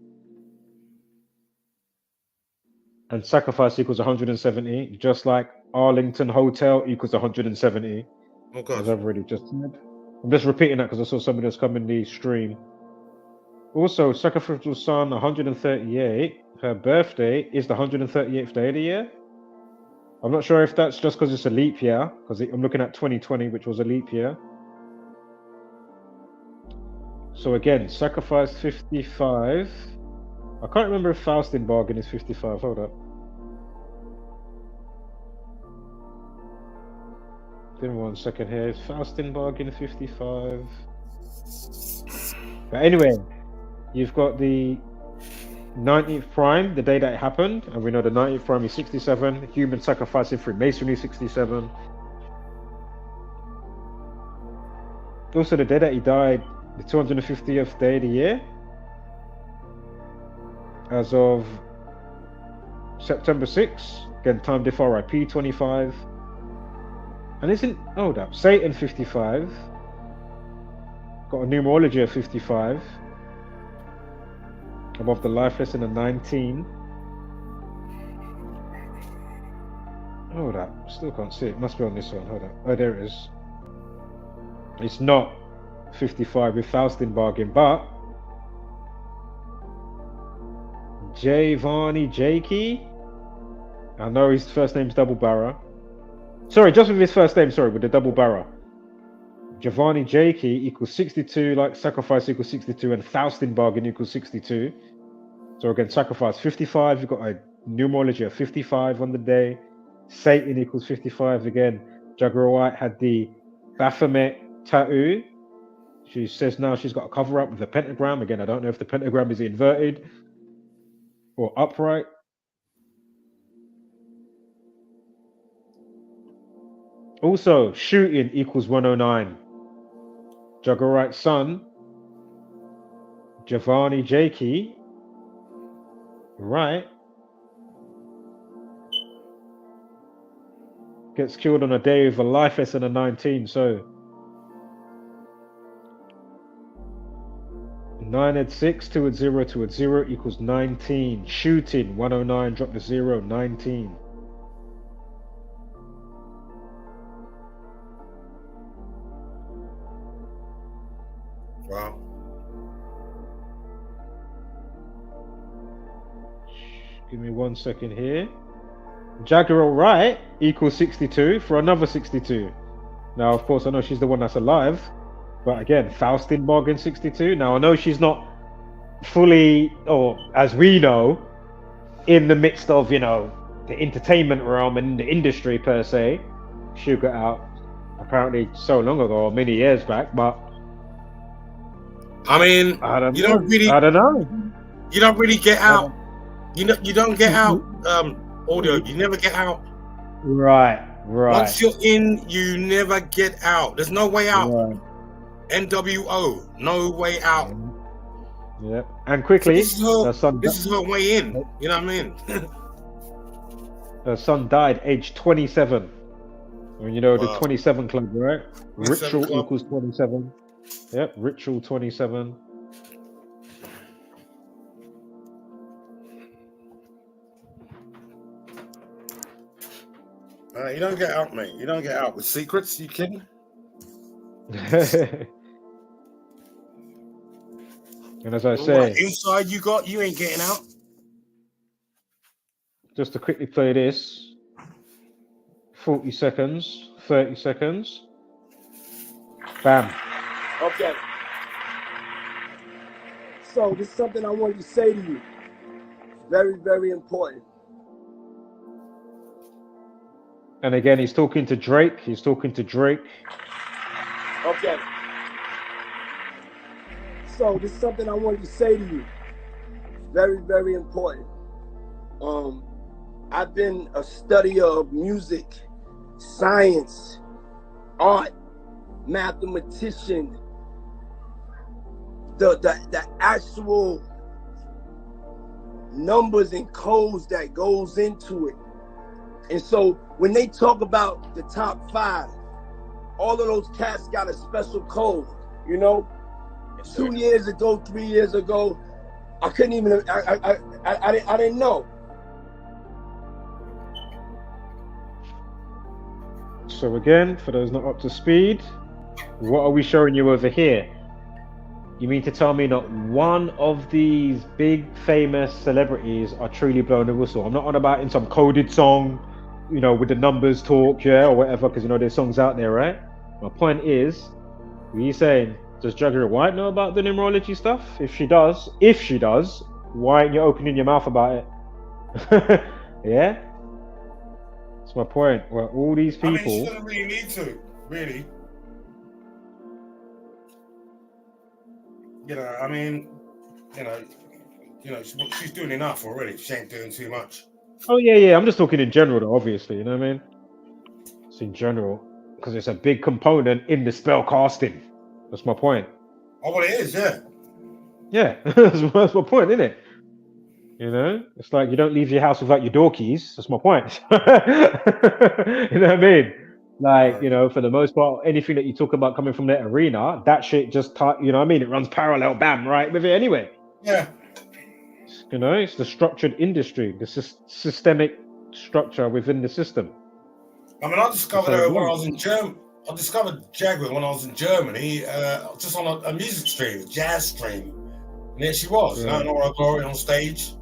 And sacrifice equals 170, just like Arlington Hotel equals 170. Oh As God. I've already just said. I'm just repeating that because I saw somebody else come in the stream. Also, sacrificial son 138. Her birthday is the 138th day of the year. I'm not sure if that's just because it's a leap year, because I'm looking at 2020, which was a leap year. So again, sacrifice 55. I can't remember if fasting bargain is 55. Hold up. Give me 1 second here. Fasting bargain 55. But anyway, you've got the 19th prime, the day that it happened, and we know the 19th prime is 67. Human sacrificing through masonry 67. Also, the day that he died, the 250th day of the year, as of September 6th. Again, time diff RIP 25. And isn't, hold up, Satan 55. Got a numerology of 55. Above the life lesson of 19. Hold up, still can't see it. Must be on this one. Hold up. Oh, there it is. It's not 55 with Faustin bargain, but Giovanni Jakey. I know his first name's double barra. Sorry, just with his first name, sorry, with the double barra. Giovanni Jakey equals 62, like sacrifice equals 62, and Faustin bargain equals 62. So again, sacrifice 55, you've got a numerology of 55 on the day. Satan equals 55 again. Jaguar White had the Baphomet tattoo. She says now she's got a cover up with a pentagram. Again, I don't know if the pentagram is inverted or upright. Also, shooting equals 109. Jaguar Wright's son, Giovanni Jakey, right, gets killed on a day with a life lesson of 19. So 9 at 6, 2 at 0, 2 at 0 equals 19. Shooting 109, drop the 0, 19. Wow. Give me 1 second here. Jaguar Wright equals 62 for another 62. Now, of course, I know she's the one that's alive, but again, Faustin bargain 62. Now, I know she's not fully, or as we know, in the midst of, you know, the entertainment realm and the industry per se. She got out apparently so long ago, or many years back, but I mean, I don't you know. don't really, I don't know. you don't really get out. You don't get out. Audio. You never get out. Right. Once you're in, you never get out. There's no way out. Right. NWO, no way out. Yep. And quickly, This is her way in. You know what I mean? Her son died age 27. When you know the Wow. 27 club, right? 27 Ritual club. equals 27. Yep, ritual 27. You don't get out, mate. You don't get out with secrets. You kidding? And as I All say, right, inside you ain't getting out. just to quickly play this, 40 seconds, 30 seconds. Bam. Okay. So this is something I wanted to say to you. Very, very important. And again, he's talking to Drake. Okay. So this is something I wanted to say to you. Very, very important. I've been a studier of music, science, art, mathematician, the actual numbers and codes that goes into it. And so when they talk about the top 5, all of those cats got a special code, you know? 2 years ago, 3 years ago, I couldn't even, I didn't know. So again, for those not up to speed, what are we showing you over here? You mean to tell me not one of these big famous celebrities are truly blowing the whistle? I'm not on about in some coded song, you know, with the numbers talk, yeah, or whatever, because you know there's songs out there, right? My point is, what are you saying? Does Jaguar Wright know about the numerology stuff? If she does, why aren't you opening your mouth about it? Yeah? That's my point. Well, all these people. I mean, she doesn't really need to, really. You know, I mean, you know, she's doing enough already. She ain't doing too much. Oh yeah. I'm just talking in general, though, obviously. You know what I mean? It's in general because it's a big component in the spell casting. That's my point. Oh, well, it is, yeah. Yeah, that's my point, isn't it? You know, it's like you don't leave your house without your door keys. That's my point. You know what I mean? Like, you know, for the most part, anything that you talk about coming from that arena, that shit just, you know what I mean? It runs parallel, bam, right with it anyway. Yeah. You know, it's the structured industry, the systemic structure within the system. I mean, I discovered her when I was in Germany. I discovered Jaguar when I was in Germany, just on a music stream, a jazz stream. And there she was, Right. you know, in all her glory on stage,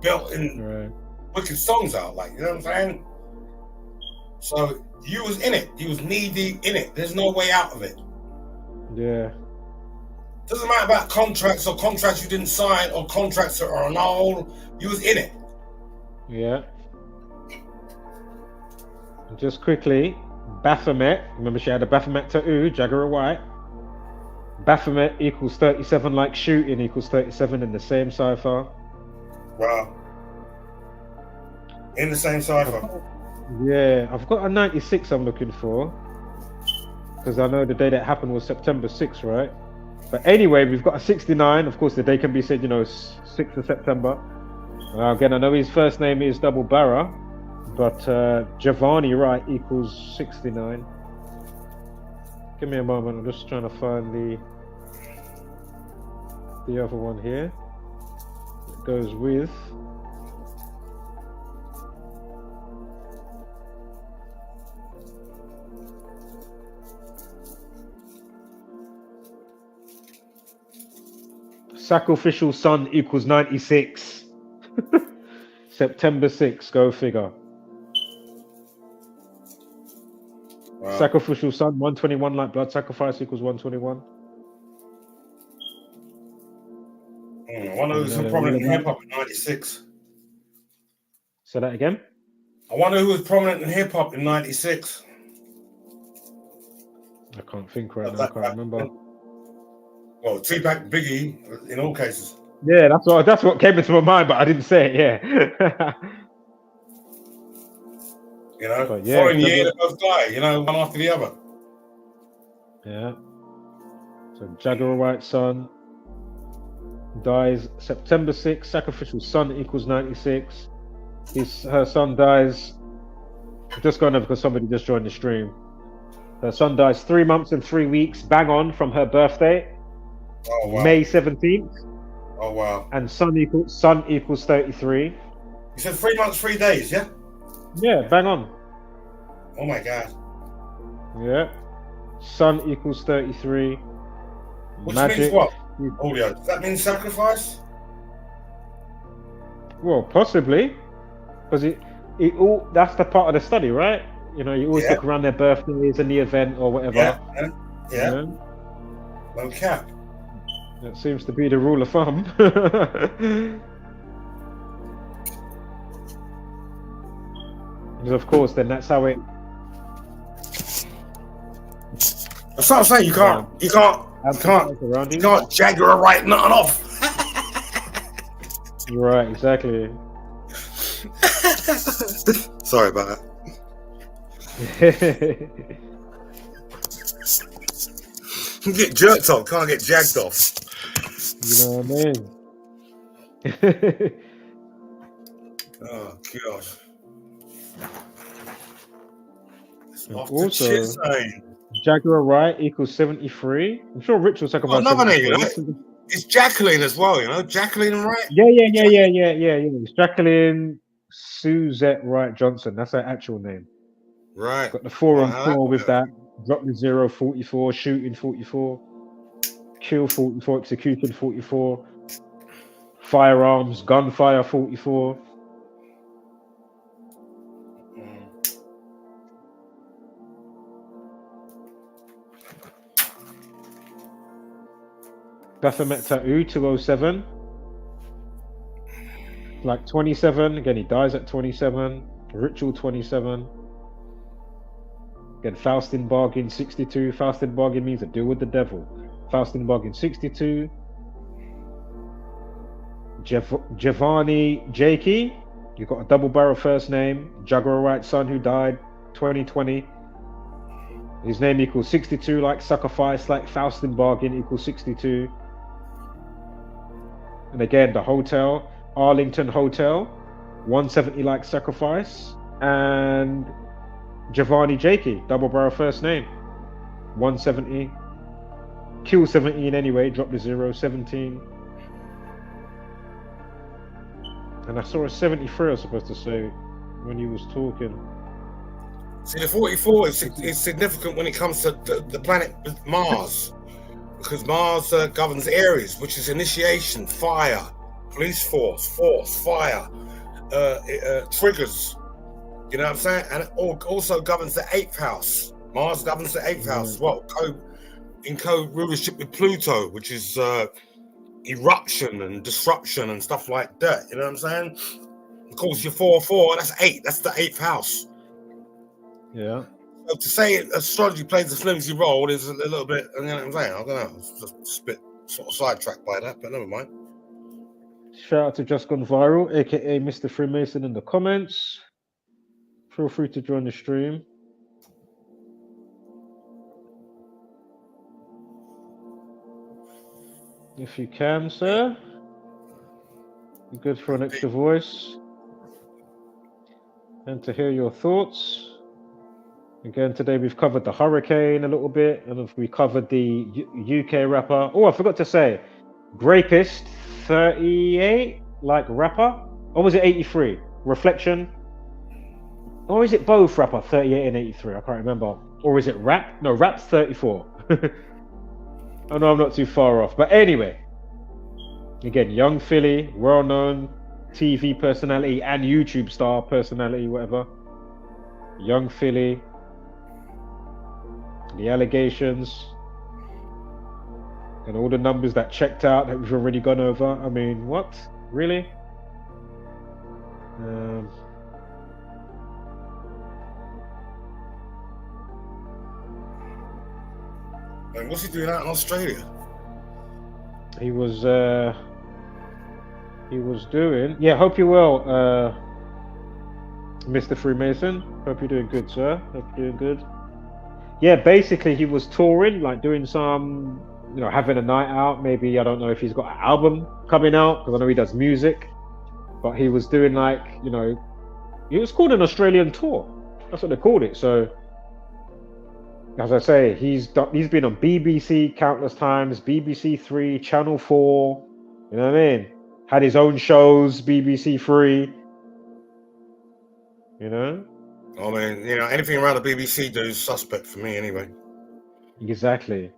belting wicked songs out, like, you know what I'm saying? So you was in it. You was knee deep in it. There's no way out of it. Yeah. Doesn't matter about contracts or contracts you didn't sign or contracts that are annulled. You was in it. Yeah. Just quickly, Baphomet. Remember she had a Baphomet tattoo, Jaguar Wright. Baphomet equals 37 like shooting equals 37 in the same cipher. Wow. In the same cipher. Yeah, I've got a 96 I'm looking for. Because I know the day that happened was September 6th, right? But anyway, we've got a 69. Of course, the day can be said, you know, 6th of September. Again, I know his first name is Double Barra, but Giovanni Wright equals 69. Give me a moment. I'm just trying to find the other one here. It goes with. Sacrificial Sun equals 96. September 6th, go figure. Wow. Sacrificial Sun 121 like blood sacrifice equals 121. I wonder who was prominent in hip hop in 96. Say that again? I wonder who was prominent in hip hop in 96. I can't think right now, I can't remember. Well, Tupac, Biggie, in all cases. Yeah, that's what came into my mind, but I didn't say it. Yeah. You know, following year they both die. You know, one after the other. Yeah. So Jaguar Wright's son dies September 6th. Sacrificial Sun equals 96. Her son dies. I'm just going over because somebody just joined the stream. Her son dies 3 months and 3 weeks, bang on from her birthday. Oh, wow. May 17th. Oh wow. And sun equals 33. You said 3 months, 3 days, yeah? Yeah, bang on. Oh my god. Yeah. Sun equals 33. Which Magic means what? Oh yeah. Does that mean sacrifice? Well, possibly. Because it all that's the part of the study, right? You know, you always look around their birthdays and the event or whatever. Yeah. You know? No cap. That seems to be the rule of thumb. Because of course, then that's how it. That's what I'm saying. You can't Jaguar Wright nothing off. Right, exactly. Sorry about that. You get jerked off, can't get jagged off. You know what I mean? Oh god. Off the Also, chisane. Jaguar Wright equals 73. I'm sure Ritual sacrificed Another name, you 73. know? It's Jacqueline as well, you know? Jacqueline Wright. Yeah. It's Jacqueline Suzette Wright Johnson. That's her actual name. Right. Got the 4 on Wow, 4 with that. Drop the 0, 44. Shooting 44. Kill 44. Execution 44. Firearms, gunfire 44. Baphomet Tattoo 207. Like 27. Again, he dies at 27. Ritual 27. Again, Faustin Bargain 62. Faustin Bargain means a deal with the devil. Faustin Bargain 62. Giovanni Jakey. You've got a double barrel first name. Jaguar Wright's son who died 2020. His name equals 62 like sacrifice, like Faustin Bargain equals 62. And again, the hotel, Arlington Hotel, 170 like sacrifice. And Giovanni Jakey, double barrel first name, 170. Kill 17 anyway, drop the 0, 17. And I saw a 73, I was supposed to say, when he was talking. See, the 44 is significant when it comes to the planet Mars, because Mars governs Aries, which is initiation, fire, police force, fire, triggers. You know what I'm saying? And it also governs the 8th house. Mars governs the 8th house as well, in co-rulership with Pluto, which is eruption and disruption and stuff like that. You know what I'm saying? Of course, your 4-4, that's 8. That's the 8th house. Yeah. So to say astrology plays a flimsy role is a little bit, you know what I'm saying? I don't know. It's just a bit sort of sidetracked by that, but never mind. Shout out to Just Gone Viral, aka Mr. Freemason in the comments. Feel free to join the stream. If you can, sir. Be good for an extra voice. And to hear your thoughts. Again, today we've covered the hurricane a little bit, and we covered the UK rapper. Oh, I forgot to say, Grapist 38, like rapper. Or was it 83? Reflection. Or is it both rapper 38 and 83? I can't remember. Or is it rap? No, rap's 34. I know I'm not too far off. But anyway, again, young Philly, well-known TV personality and YouTube star personality, whatever. Young Philly. The allegations. And all the numbers that checked out that we've already gone over. I mean, what? Really? And what's he doing out in Australia? He was doing. Yeah, hope you're well, Mr. Freemason. Hope you're doing good, sir. Hope you're doing good. Yeah, basically he was touring, like doing some, having a night out. Maybe, I don't know if he's got an album coming out, because I know he does music. But he was doing it was called an Australian tour. That's what they called it. So, as I say, he's been on BBC countless times, BBC 3, Channel 4, you know what I mean? Had his own shows, BBC 3, you know? I mean, anything around the BBC do is suspect for me anyway. Exactly.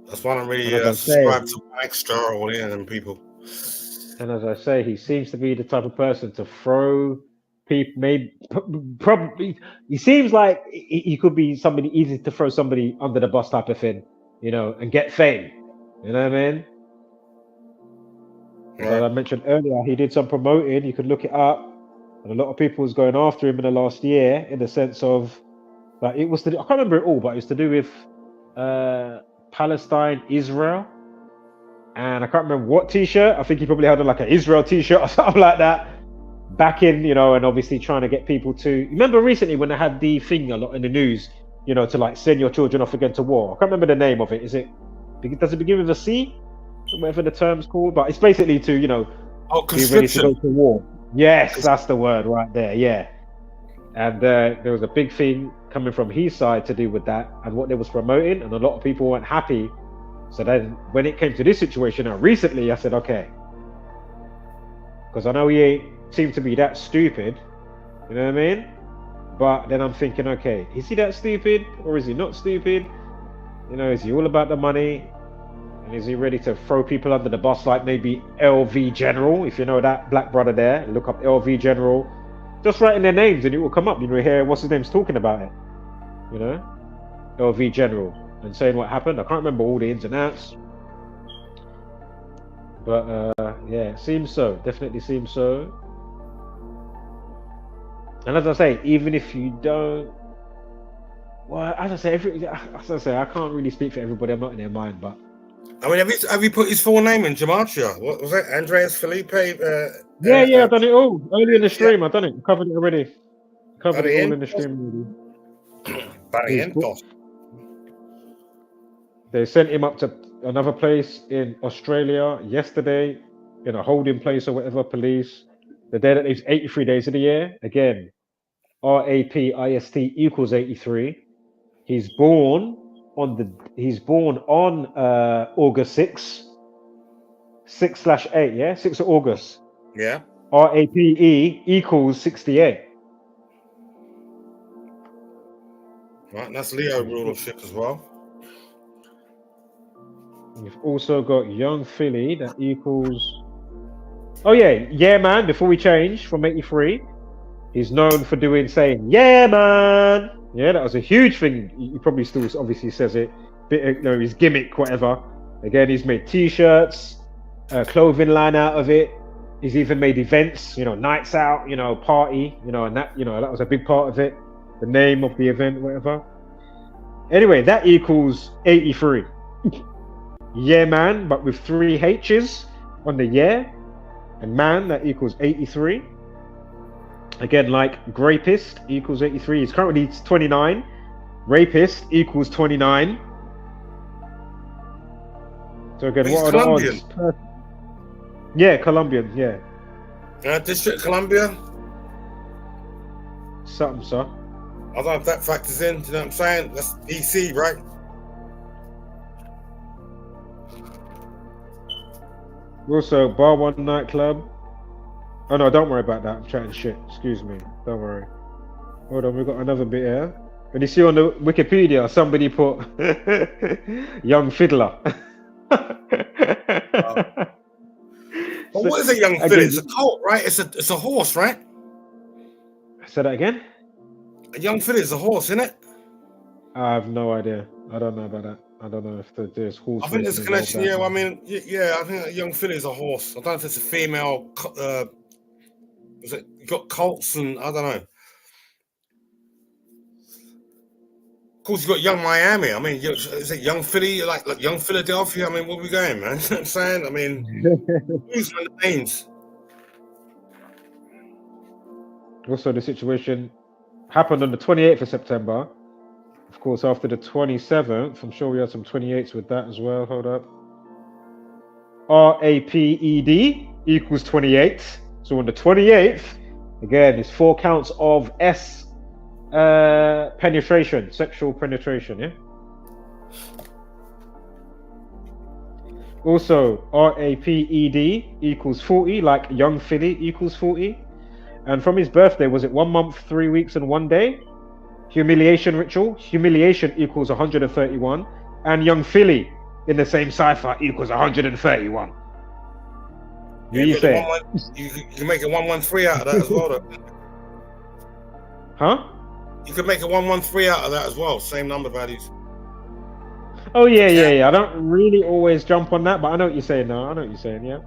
That's why I don't really subscribe to Extra or any of them people. And as I say, he seems to be the type of person to throw people, probably, he seems like he could be somebody easy to throw somebody under the bus type of thing, and get fame. You know what I mean? Right. As I mentioned earlier, he did some promoting. You could look it up. And a lot of people was going after him in the last year in the sense of, it was I can't remember it all, but it was to do with Palestine, Israel. and I can't remember what T-shirt. I think he probably had like an Israel T-shirt or something like that. Backing, you know, and obviously trying to get people to. Remember recently when they had the thing a lot in the news, you know, to like send your children off again to war. I can't remember the name of it. Does it begin with a C? Whatever the term's called, but it's basically to, you know, be ready to go to war. Yes, that's the word right there. Yeah, and there was a big thing coming from his side to do with that and what they was promoting, and a lot of people weren't happy. So then, when it came to this situation, now recently, I said, okay, because I know he ain't seemed to be that stupid, you know what I mean? But then I'm thinking, okay, is he that stupid or is he not stupid? You know, is he all about the money? And is he ready to throw people under the bus like maybe LV General? If you know that black brother there, look up LV General. Just write in their names and it will come up. You know, hear what's his name's talking about it. You know, LV General, and saying what happened. I can't remember all the ins and outs. But yeah, it seems so. Definitely seems so. And as I say, even if you don't, well, as I say, I can't really speak for everybody. I'm not in their mind, but I mean, have you put his full name in, Gematria? What was that? Andreas Felipe? Yeah, I've done it all early in the stream. I've done it. Covered it already. Covered it all in the stream already. They sent him up to another place in Australia yesterday, in a holding place or whatever. Police. The day that leaves 83 days of the year. Again, RAPIST equals 83. He's born on August 6, 6/8, yeah? 6th of August. Yeah. RAPE equals 68. Right, and that's Leo rulership as well. You've also got young Philly that equals. Oh yeah, man. Before we change from 83, he's known for saying, "Yeah, man." Yeah, that was a huge thing. He probably still obviously says it. Bit, you know, his gimmick, whatever. Again, he's made T-shirts, clothing line out of it. He's even made events, you know, nights out, you know, party, you know, and that, you know, that was a big part of it. The name of the event, whatever. Anyway, that equals 83. Yeah, man, but with 3 H's on the yeah, and man, that equals 83. Again, like rapist equals 83. He's currently 29. Rapist equals 29. So again, He's what are Colombian. the odds? Yeah, Colombian, yeah. District Columbia? Something, sir. I don't know if that factors in, do you know what I'm saying? That's DC, right? Also, Bar One nightclub. Oh no, don't worry about that. I'm chatting shit. Excuse me. Don't worry. Hold on, we've got another bit here. And you see on the Wikipedia, somebody put young fiddler. Well, what is a young fiddler? It's a colt, right? It's a horse, right? Say that again? A young fiddler is a horse, isn't it? I have no idea. I don't know about that. I don't know if there's horse. I think there's a connection. Yeah, well, I mean, yeah, I think a young filly is a horse. I don't know if it's a female. Was it? You got colts and I don't know. Of course, you got young Miami. I mean, is it young Philly? Like young Philadelphia? I mean, where we going, man? You know what I'm saying? I mean, who's the names? Also, the situation happened on the 28th of September. Of course, after the 27th, I'm sure we had some 28s with that as well. Hold up. RAPED equals 28. So on the 28th, again, it's 4 counts of penetration, sexual penetration, yeah? Also, RAPED equals 40, like young Philly equals 40. And from his birthday, was it 1 month, 3 weeks, and 1 day? Humiliation ritual, humiliation equals 131, and young Philly in the same cipher equals 131. You say? You can make it 113 out of that as well, though. Huh? You could make a 113 out of that as well, same number values. Oh yeah. I don't really always jump on that, but I know what you're saying now. I know what you're saying, yeah.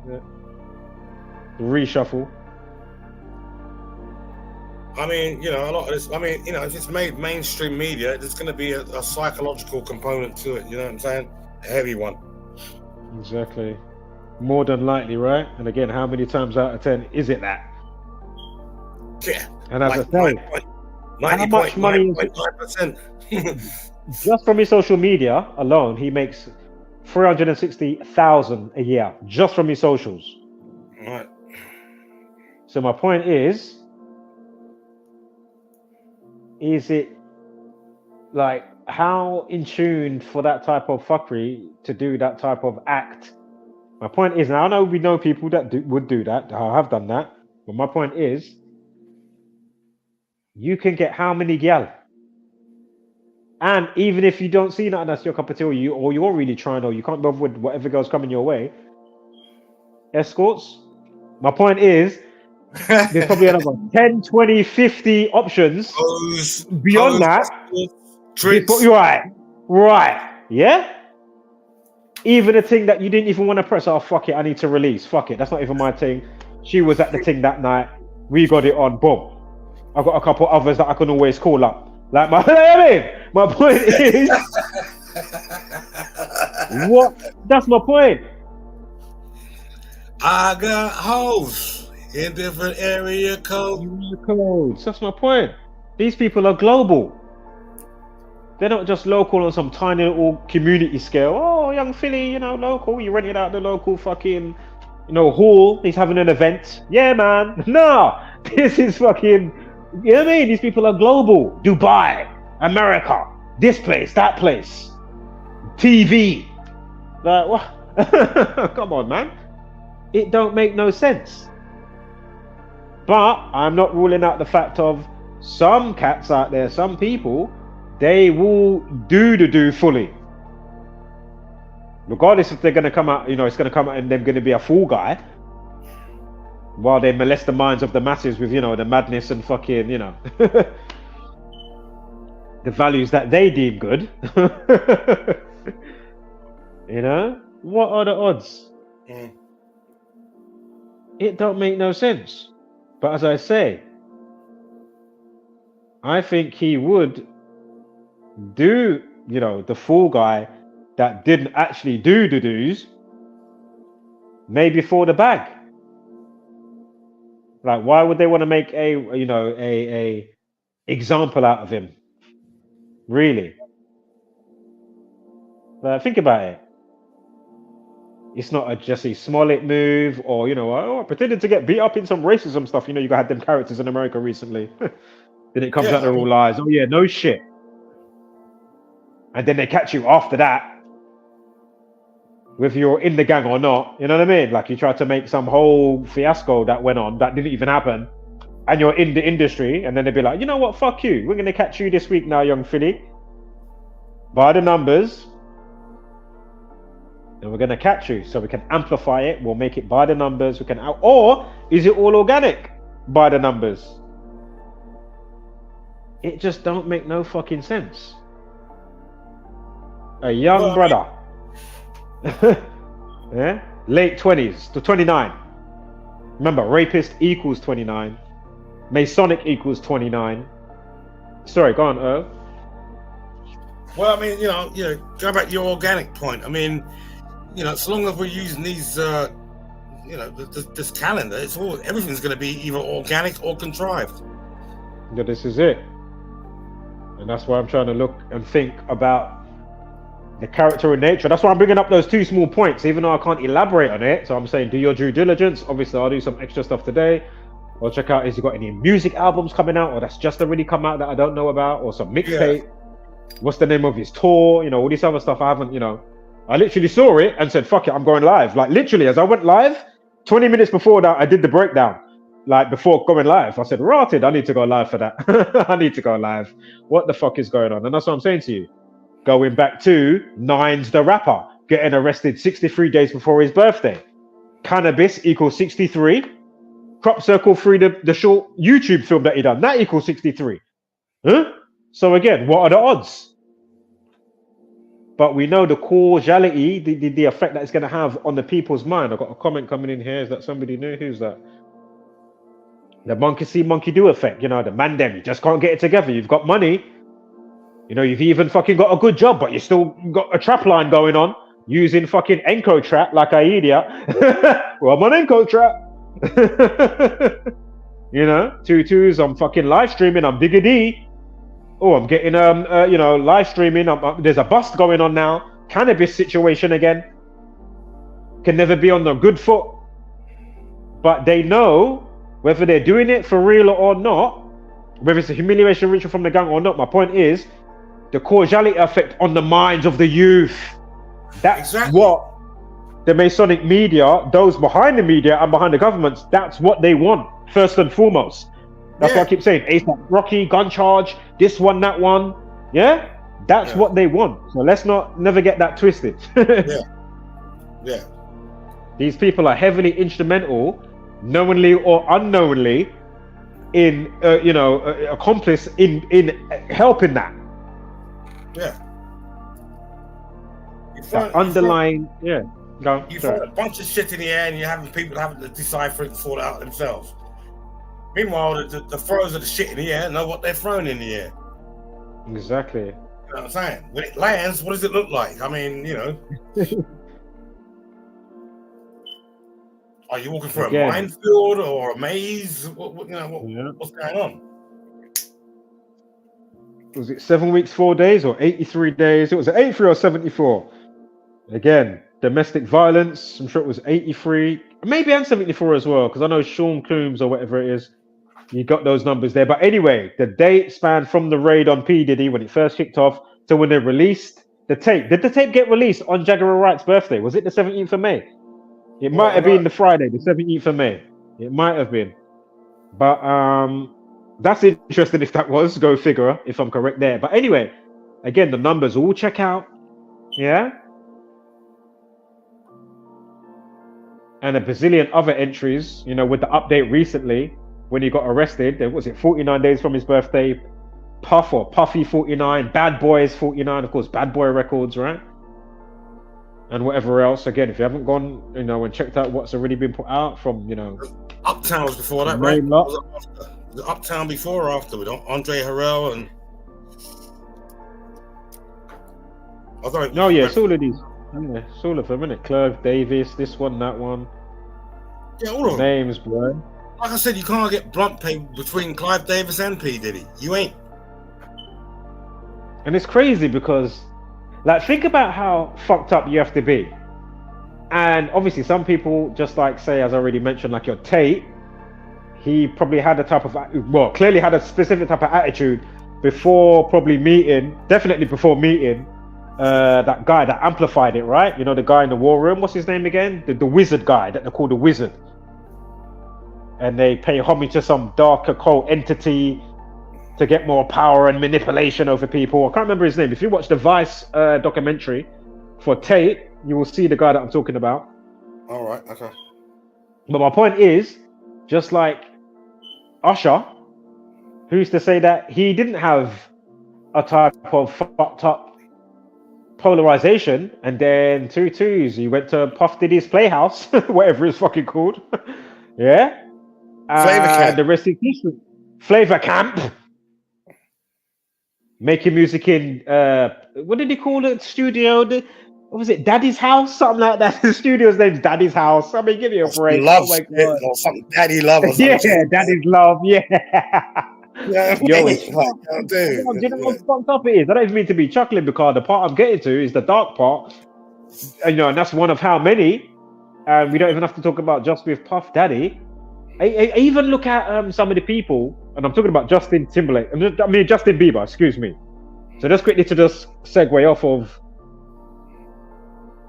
Reshuffle. I mean, you know, a lot of this, I mean, you know, if it's made mainstream media, there's going to be a psychological component to it, you know what I'm saying? A heavy one. Exactly. More than likely, right? And again, how many times out of 10 is it that? Yeah. And as I say, how much money is it? 90.9%. Just from his social media alone, he makes 360,000 a year just from his socials. Right. So my point is it like how in tune for that type of fuckery to do that type of act? My point is, now I know we know people that would do that, that have done that, but my point is, you can get how many gal? And even if you don't see nothing that's your cup of tea, or you're really trying, or you can't bother with whatever girl's coming your way, escorts. My point is, there's probably another 10, 20, 50 options beyond that. Tricks. Right. Yeah? Even a thing that you didn't even want to press, oh, fuck it, I need to release. Fuck it, that's not even my thing. She was at the thing that night. We got it on. Boom. I've got a couple others that I can always call up. Like, my point is... what? That's my point. I got hoes in different area codes. That's my point. These people are global. They're not just local on some tiny little community scale. Oh, young Philly, local. You rented out the local fucking, hall. He's having an event. Yeah, man. No, this is fucking, you know what I mean? These people are global. Dubai, America, this place, that place. TV. Like, what? Come on, man. It don't make no sense. But I'm not ruling out the fact of some cats out there, some people, they will do fully. Regardless if they're going to come out, it's going to come out and they're going to be a fool guy while they molest the minds of the masses with, the madness and fucking, the values that they deem good. What are the odds? It don't make no sense. But as I say, I think he would do, the fool guy that didn't actually do the do's, maybe for the bag. Like, why would they want to make a example out of him? Really? Think about it. It's not a Jesse Smollett move, or I pretended to get beat up in some racism stuff. You had them characters in America recently. Then it comes out they're all lies. Oh yeah, no shit. And then they catch you after that, whether you're in the gang or not. You know what I mean? Like, you try to make some whole fiasco that went on that didn't even happen, and you're in the industry, and then they'd be like, you know what? Fuck you. We're gonna catch you this week now, young Philly. By the numbers. And we're going to catch you so we can amplify it. We'll make it by the numbers. Or is it all organic by the numbers? It just don't make no fucking sense. A young brother, yeah, late 20s to 29. Remember, rapist equals 29. Masonic equals 29. Sorry, go on, Earl. Well, I mean, go back to your organic point. I mean, so long as we're using these, this calendar, everything's going to be either organic or contrived. Yeah, this is it. And that's why I'm trying to look and think about the character and nature. That's why I'm bringing up those two small points, even though I can't elaborate on it. So I'm saying, do your due diligence. Obviously, I'll do some extra stuff today. I'll check out, has he got any music albums coming out, or that's just already come out that I don't know about, or some mixtape. Yeah. What's the name of his tour? All this other stuff I haven't, I literally saw it and said, fuck it, I'm going live. Like, literally, as I went live, 20 minutes before that, I did the breakdown. Like, before going live, I said, rotted, I need to go live for that. I need to go live. What the fuck is going on? And that's what I'm saying to you. Going back to Nines the rapper, getting arrested 63 days before his birthday. Cannabis equals 63. Crop Circle 3, the short YouTube film that he done, that equals 63. Huh? So again, what are the odds? But we know the causality, the effect that it's going to have on the people's mind. I've got a comment coming in here. Is that somebody new? Who's that? The monkey see, monkey do effect. The man them, you just can't get it together. You've got money. You've even fucking got a good job, but you still got a trap line going on. using fucking Enco Trap like I idiot. Well, I'm on Enco Trap. You know, tutus. I'm fucking live streaming. I'm Bigger D. Oh, I'm getting you know, live streaming. There's a bust going on now. Cannabis situation again. Can never be on the good foot. But they know whether they're doing it for real or not, whether it's a humiliation ritual from the gang or not. My point is the causality effect on the minds of the youth. That's what the Masonic media, those behind the media and behind the governments, that's what they want, first and foremost. That's what I keep saying. ASAP Rocky, gun charge, this one, that one. Yeah? That's what they want. So let's never get that twisted. Yeah. These people are heavily instrumental, knowingly or unknowingly, in you know, accomplice in helping that. Yeah. That underlying, you find a bunch of shit in the air, and you're having people having to decipher it and sort it out themselves. Meanwhile, the throwers of the shit in the air know what they're throwing in the air. Exactly. You know what I'm saying? When it lands, what does it look like? I mean, you know. Are you walking through a minefield or a maze? What's going on? Was it 7 weeks, 4 days, or 83 days? It was 83 or 74. Again, domestic violence. I'm sure it was 83, maybe and 74 as well, because I know Sean Coombs or whatever it is. You got those numbers there. But anyway, the date span from the raid on P. Diddy when it first kicked off to when they released the tape. Did the tape get released on Jaguar Wright's birthday? Was it the 17th of May? It might have been the Friday, the 17th of May. It might have been. But that's interesting if that was. Go figure, if I'm correct there. But anyway, again, the numbers all check out. Yeah? And a bazillion other entries, you know, with the update recently, when he got arrested, was it 49 days from his birthday? Puff or Puffy 49, Bad Boys 49, of course, Bad Boy Records, right? And whatever else. Again, if you haven't gone, you know, and checked out what's already been put out from, you know, Uptown was before that, right? Was it Uptown before or after with Andre Harrell and? No, yeah, it's all of these. Yeah, it's all of them, isn't it? Clive Davis, this one, that one. Yeah, all of them. Names, bro. Like I said, you can't get blunt pay between Clive Davis and P. Diddy. You ain't. And it's crazy because, like, think about how fucked up you have to be. And obviously some people, just like, say, as I already mentioned, like your Tate, he probably had a type of, well, clearly had a specific type of attitude before probably meeting, definitely before meeting that guy that amplified it, right? You know, the guy in the war room, what's his name again? The wizard guy that they call the wizard. And they pay homage to some dark occult entity to get more power and manipulation over people. I can't remember his name. If you watch the Vice documentary for Tate, you will see the guy that I'm talking about. All right, okay. But my point is, just like Usher, who's to say that he didn't have a type of fucked up polarization, and then he went to Puff Diddy's Playhouse, whatever it's fucking called. Yeah? Flavor Camp. The rest is history. Flavor Camp. Making music in, what did he call it? Studio? What was it? Daddy's House? Something like that. The studio's name's Daddy's House. I mean, give me a break. Love, oh my God. or something. Daddy Love or something. Yeah, Daddy's Love. Yeah. Yeah, Yo, it's like, do you know how fucked up it is? I don't even mean to be chuckling because the part I'm getting to is the dark part. And, you know, and that's one of how many. And we don't even have to talk about just with Puff Daddy. I even look at some of the people, and I'm talking about Justin Timberlake. I mean Justin Bieber, excuse me. So just quickly to just segue off of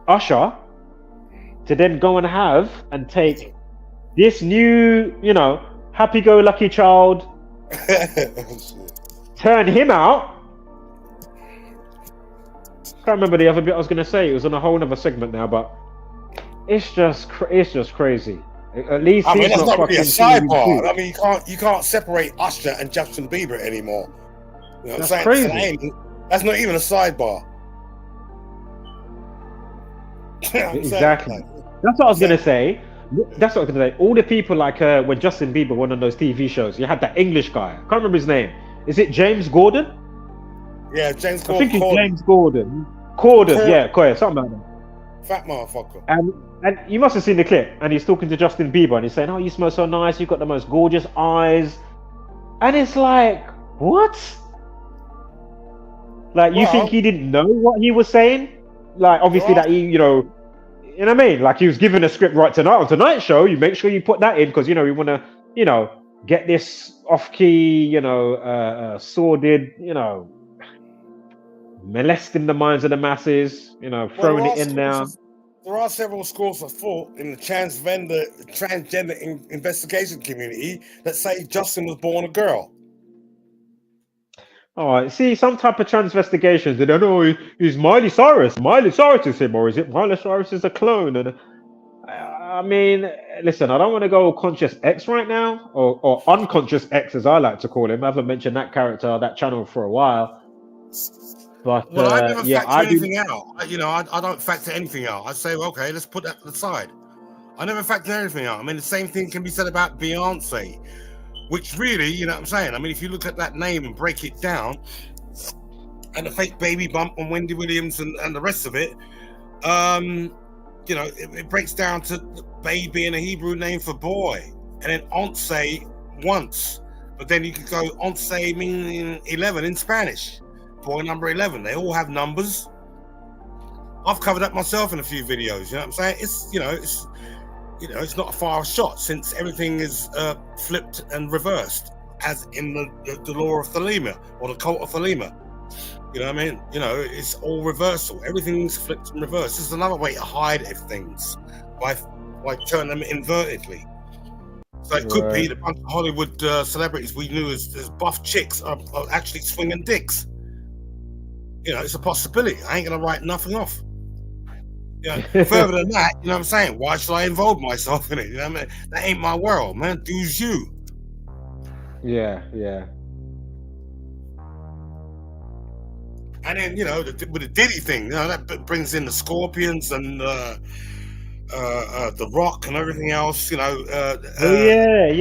Usher to then go and have and take this new, you know, happy-go-lucky child, turn him out. Can't remember the other bit I was going to say. It was on a whole other segment now, but it's just crazy. At least I mean, he's that's not really a fucking sidebar. I mean, you can't separate Usher and Justin Bieber anymore. You know what I'm saying? Crazy. That's not even a sidebar. Exactly. That's what I was gonna say. All the people like when Justin Bieber went on those TV shows, you had that English guy. I can't remember his name. Is it James Gordon? Yeah, James Gordon. I think it's James Gordon. Corden, yeah, something like that. Fat motherfucker. And you must have seen the clip. And he's talking to Justin Bieber, and he's saying, "Oh, you smell so nice. You've got the most gorgeous eyes." And it's like, what? Like, you think he didn't know what he was saying? Like, obviously that he, you know what I mean? Like, he was given a script right tonight on Tonight Show. You make sure you put that in because, you know, we want to, you know, get this off-key, you know, sordid, you know, molesting the minds of the masses, you know, throwing it in there. There are several schools of thought in the transgender investigation community that say Justin was born a girl. Oh, see, some type of transvestigations, they don't know he's Miley Cyrus. Miley Cyrus is him, or is it Miley Cyrus is a clone? And I mean, listen, I don't want to go conscious X right now, or unconscious X as I like to call him. I haven't mentioned that character, that channel for a while. But well, I never yeah, factor anything out. You know, I don't factor anything out. I say, well, okay, let's put that to the side. I never factor anything out. I mean, the same thing can be said about Beyonce, which really, you know what I'm saying? I mean, if you look at that name and break it down, and the fake baby bump on Wendy Williams and the rest of it, you know, it breaks down to baby being a Hebrew name for boy, and then once once, but then you could go once meaning 11 in Spanish. Boy number 11. They all have numbers. I've covered up myself in a few videos. You know what I'm saying? It's it's not a far shot since everything is flipped and reversed, as in the law of Thelema or the cult of Thelema. You know what I mean? You know, it's all reversal. Everything's flipped and reversed. This is another way to hide things by turning them invertedly. So it could be the bunch of Hollywood celebrities we knew as buff chicks are actually swinging dicks. You know, it's a possibility. I ain't gonna write nothing off. You know, further than that, you know what I'm saying? Why should I involve myself in it? You know what I mean? That ain't my world, man. Do's you. Yeah. And then, you know, with the Diddy thing, you know, that brings in the Scorpions and the Rock and everything else, you know. Yeah.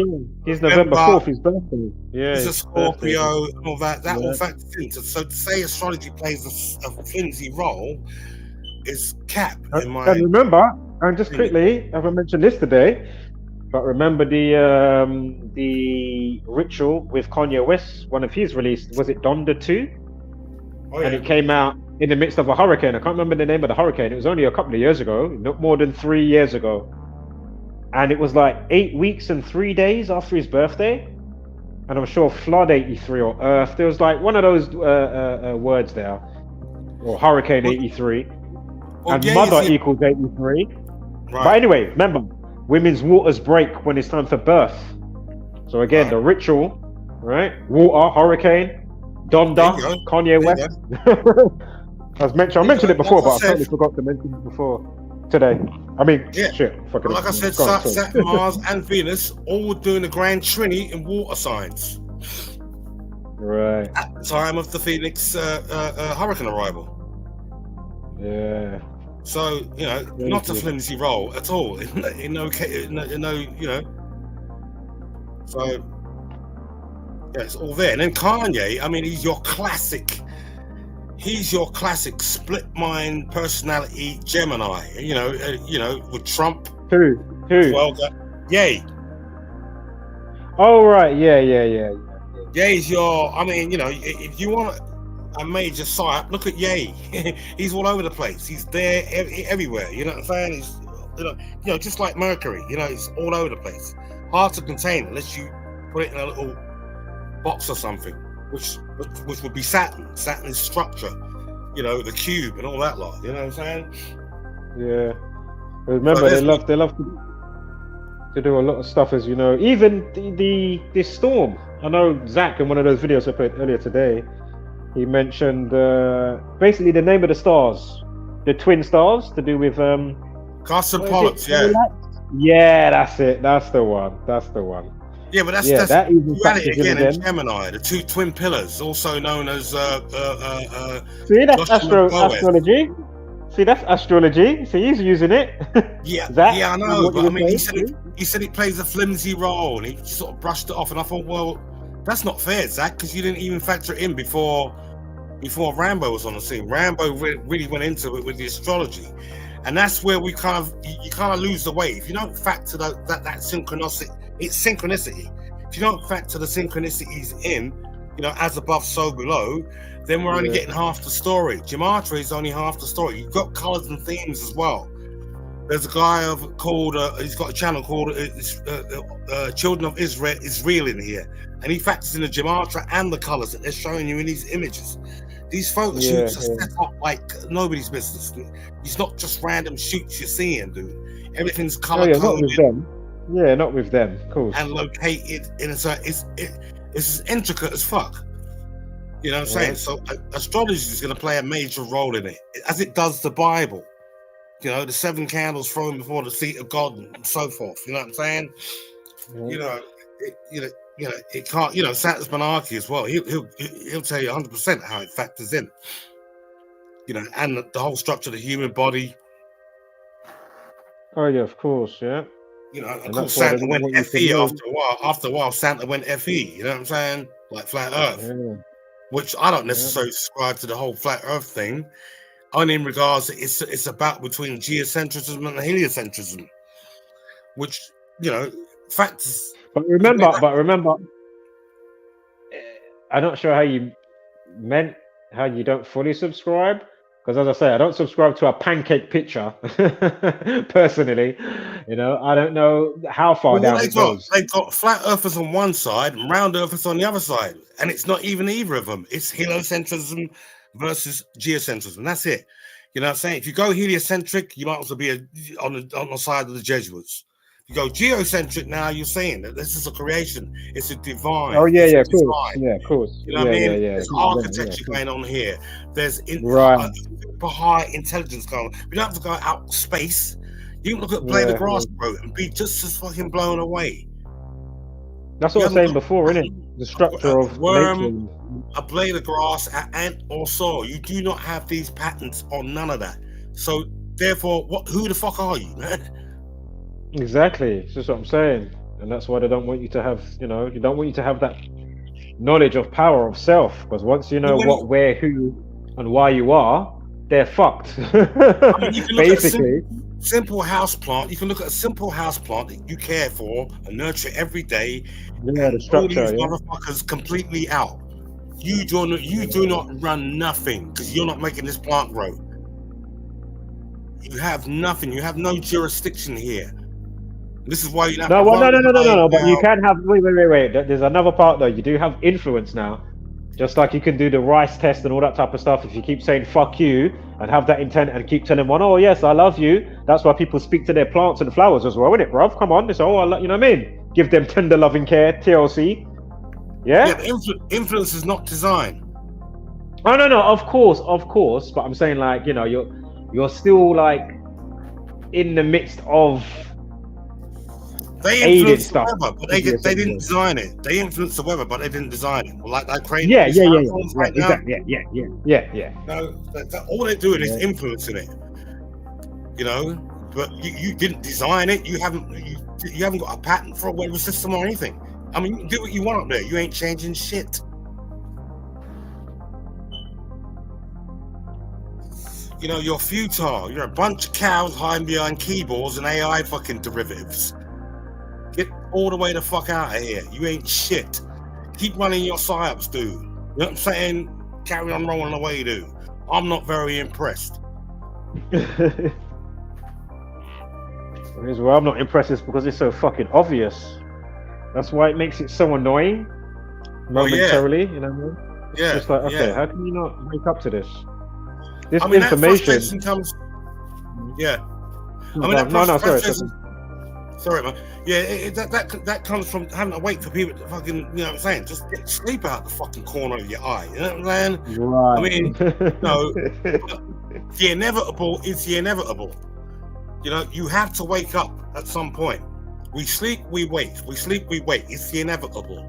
He's November 4th, his birthday. Yeah. He's a Scorpio and all that. That all factors into. So to say astrology plays a flimsy role is cap in my. And remember, and just quickly, I haven't mentioned this today, but remember the ritual with Kanye West, one of his released, was it Donda 2? Oh, yeah. And it came out in the midst of a hurricane. I can't remember the name of the hurricane. It was only a couple of years ago, not more than 3 years ago. And it was like 8 weeks and 3 days after his birthday. And I'm sure Flood 83 or Earth. There was like one of those words there. Or Hurricane 83. And Mother equals 83. Right. But anyway, remember, women's waters break when it's time for birth. So again, the ritual, right? Water, hurricane, Donda, Kanye West. I mentioned it before, but I totally forgot to mention it before today. I mean, shit. Well, like I said, Saturn, Mars, and Venus all doing the grand trinity in water signs. Right. At the time of the Phoenix hurricane arrival. Yeah. So, you know, not a flimsy role at all. In no, you know. So, yeah, it's all there. And then Kanye, I mean, he's your classic split mind personality Gemini. You know, with Trump. Who? Well, Ye. Oh right, yeah. Ye's your. I mean, you know, if you want a major site, look at Ye. He's all over the place. He's there everywhere. You know what I'm saying? He's, you know, just like Mercury. You know, he's all over the place. Hard to contain unless you put it in a little box or something, which would be Saturn. Saturn's structure. You know, the cube and all that lot. You know what I'm saying? Yeah. Remember, they love to do a lot of stuff, as you know. Even this storm. I know Zach in one of those videos I put earlier today. He mentioned basically the name of the stars, the twin stars, to do with Carson Pollux. Yeah. Yeah, that's it. That's the one. Yeah, but that's duality again in Gemini, the two twin pillars, also known as See, that's astrology. See, that's astrology. See, he's using it. Yeah, yeah, I know. But I mean, he said it plays a flimsy role, and he sort of brushed it off. And I thought, well, that's not fair, Zach, because you didn't even factor it in before Rambo was on the scene. Rambo really went into it with the astrology, And that's where we kind of you kind of lose the way if you don't factor that synchronicity. It's synchronicity. If you don't factor the synchronicities in, as above, so below, then we're only getting half the story. Gematria is only half the story. You've got colors and themes as well. There's a guy called he's got a channel called Children of Israel in here, and he factors in the Gematria and the colors that they're showing you in these images. These photo shoots are set up like nobody's business. It's not just random shoots you're seeing, dude. Everything's color coded. Not with them. Yeah, not with them, of course. And located in it's as intricate as fuck. You know what I'm saying? So astrology is going to play a major role in it, as it does the Bible. The 7 candles thrown before the seat of God and so forth. You know what I'm saying? It can't. Saturn's monarchy as well. He'll tell you 100% how it factors in. And the whole structure of the human body. Oh yeah, of course, yeah. Of course, Santa went FE after a while. After a while, Santa went FE. You know what I'm saying? Like flat Earth, which I don't necessarily subscribe to the whole flat Earth thing. Only in regards to it's about between geocentrism and heliocentrism, which factors. But remember, I'm not sure how you don't fully subscribe, because as I say, I don't subscribe to a pancake picture personally. I don't know how far down it goes. They've got flat earthers on one side and round earthers on the other side, and it's not even either of them. It's heliocentrism versus geocentrism. That's it. You know what I'm saying? If you go heliocentric, you might also be on the side of the Jesuits. If you go geocentric now, you're saying that this is a creation. It's a divine. Oh yeah, of course. Yeah, of course. You know what I mean? There's architecture going on here. There's super high intelligence going on. You don't have to go out space. You can look at Blade of Grass, bro, and be just as fucking blown away. That's what I was saying before, isn't it? The structure of worm, a blade of grass, an ant, or saw. You do not have these patterns on none of that. So therefore, who the fuck are you, man? Exactly. It's just what I'm saying, and that's why they don't want you to have. You don't want you to have that knowledge of power of self, because once you know what, where, who, and why you are, they're fucked. Basically. Simple house plant. You can look at a simple house plant that you care for and nurture every day. Yeah, the structure. All these motherfuckers completely out. You do not run nothing because you're not making this plant grow. You have nothing. You have no jurisdiction here. This is why you have no. But you can have. Wait. There's another part though. You do have influence now. Just like you can do the rice test and all that type of stuff. If you keep saying fuck you and have that intent and keep telling one, oh yes, I love you. That's why people speak to their plants and flowers as well, isn't it, bruv? Come on, it's you know what I mean? Give them tender loving care, TLC. Yeah. Influence is not design. Oh no, of course. But I'm saying you're still in the midst of. They influenced the weather, but they didn't design it. They influenced the weather, but they didn't design it. Like that crane. Yeah. No, all they're doing is influencing it. But you didn't design it. You haven't got a patent for a weather system or anything. I mean, you can do what you want up there. You ain't changing shit. You're futile. You're a bunch of cows hiding behind keyboards and AI fucking derivatives. Get all the way the fuck out of here. You ain't shit. Keep running your psyops, dude. You know what I'm saying? Carry on rolling away, dude. I'm not very impressed. Well, I'm not impressed is because it's so fucking obvious. That's why it makes it so annoying momentarily, you know what I mean? Yeah. It's just like, okay, how can you not wake up to this? This information comes. Yeah. Sorry, man. Yeah, that comes from having to wait for people to fucking, you know what I'm saying? Just get sleep out the fucking corner of your eye. You know what I'm saying? Right. I mean, the inevitable is the inevitable. You have to wake up at some point. We sleep, we wake. We sleep, we wake. It's the inevitable.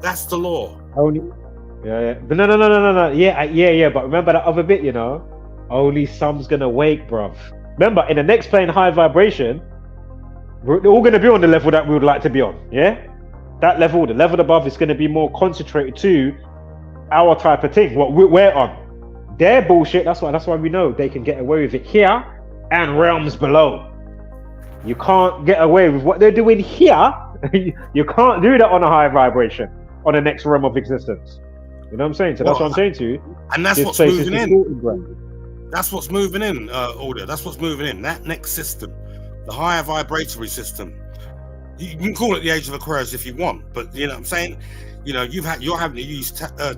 That's the law. Yeah. But no. Yeah. But remember that other bit, only some's gonna wake, bruv. Remember, in the next plane, high vibration, we're all going to be on the level that we would like to be on, yeah? That level, the level above, is going to be more concentrated to our type of thing, what we're on. Their bullshit, that's why we know they can get away with it here, and realms below. You can't get away with what they're doing here. You can't do that on a high vibration, on the next realm of existence. You know what I'm saying? So that's what I'm saying to you. And that's This what's place is moving in. distorted, bro. That's what's moving in, order. That's what's moving in. That next system, the higher vibratory system. You can call it the age of Aquarius if you want, but you know what I'm saying? You know, you're having to use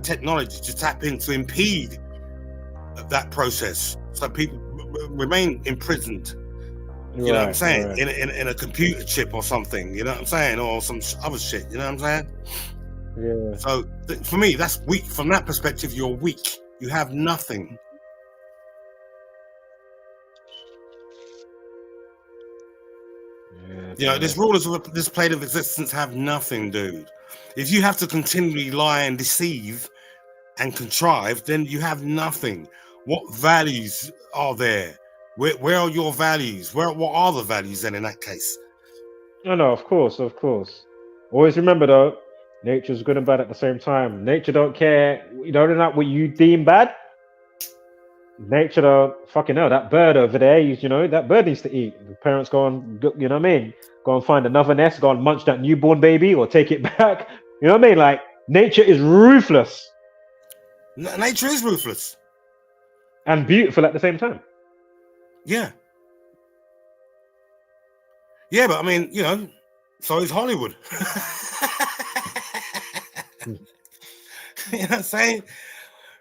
technology to tap in to impede that process, so people remain imprisoned. You know what I'm saying? Right. In a computer chip or something. You know what I'm saying? Or some other shit. You know what I'm saying? Yeah. So for me, that's weak. From that perspective, you're weak. You have nothing. Yeah, You know, these rulers of this plane of existence have nothing, dude. If you have to continually lie and deceive and contrive, then you have nothing. What values are there? Where are your values? What are the values then in that case? No, of course. Always remember though, nature's good and bad at the same time. Nature don't care. You know, not what you deem bad. Nature don't fucking know. That bird over there, you know, that bird needs to eat. The parents go and, you know what I mean? Go and find another nest, go and munch that newborn baby or take it back. You know what I mean? Like, nature is ruthless. Nature is ruthless. And beautiful at the same time. Yeah. Yeah, but I mean, you know, so is Hollywood. You know what I'm saying?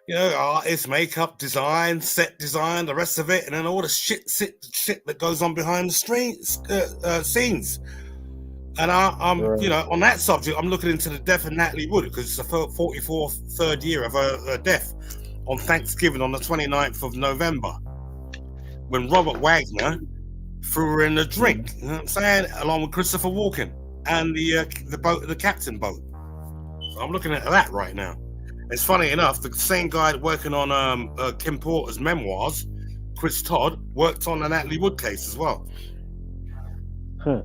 You know, artists, makeup, design, set design, the rest of it, and then all the shit that goes on behind the scenes. And I'm you know, on that subject, I'm looking into the death of Natalie Wood because it's the 44th third year of her death on Thanksgiving on the 29th of November, when Robert Wagner threw her in the drink. You know what I'm saying? Along with Christopher Walken and the captain boat. So I'm looking at that right now. It's funny enough, the same guy working on Kim Porter's memoirs, Chris Todd, worked on the Natalie Wood case as well. Huh.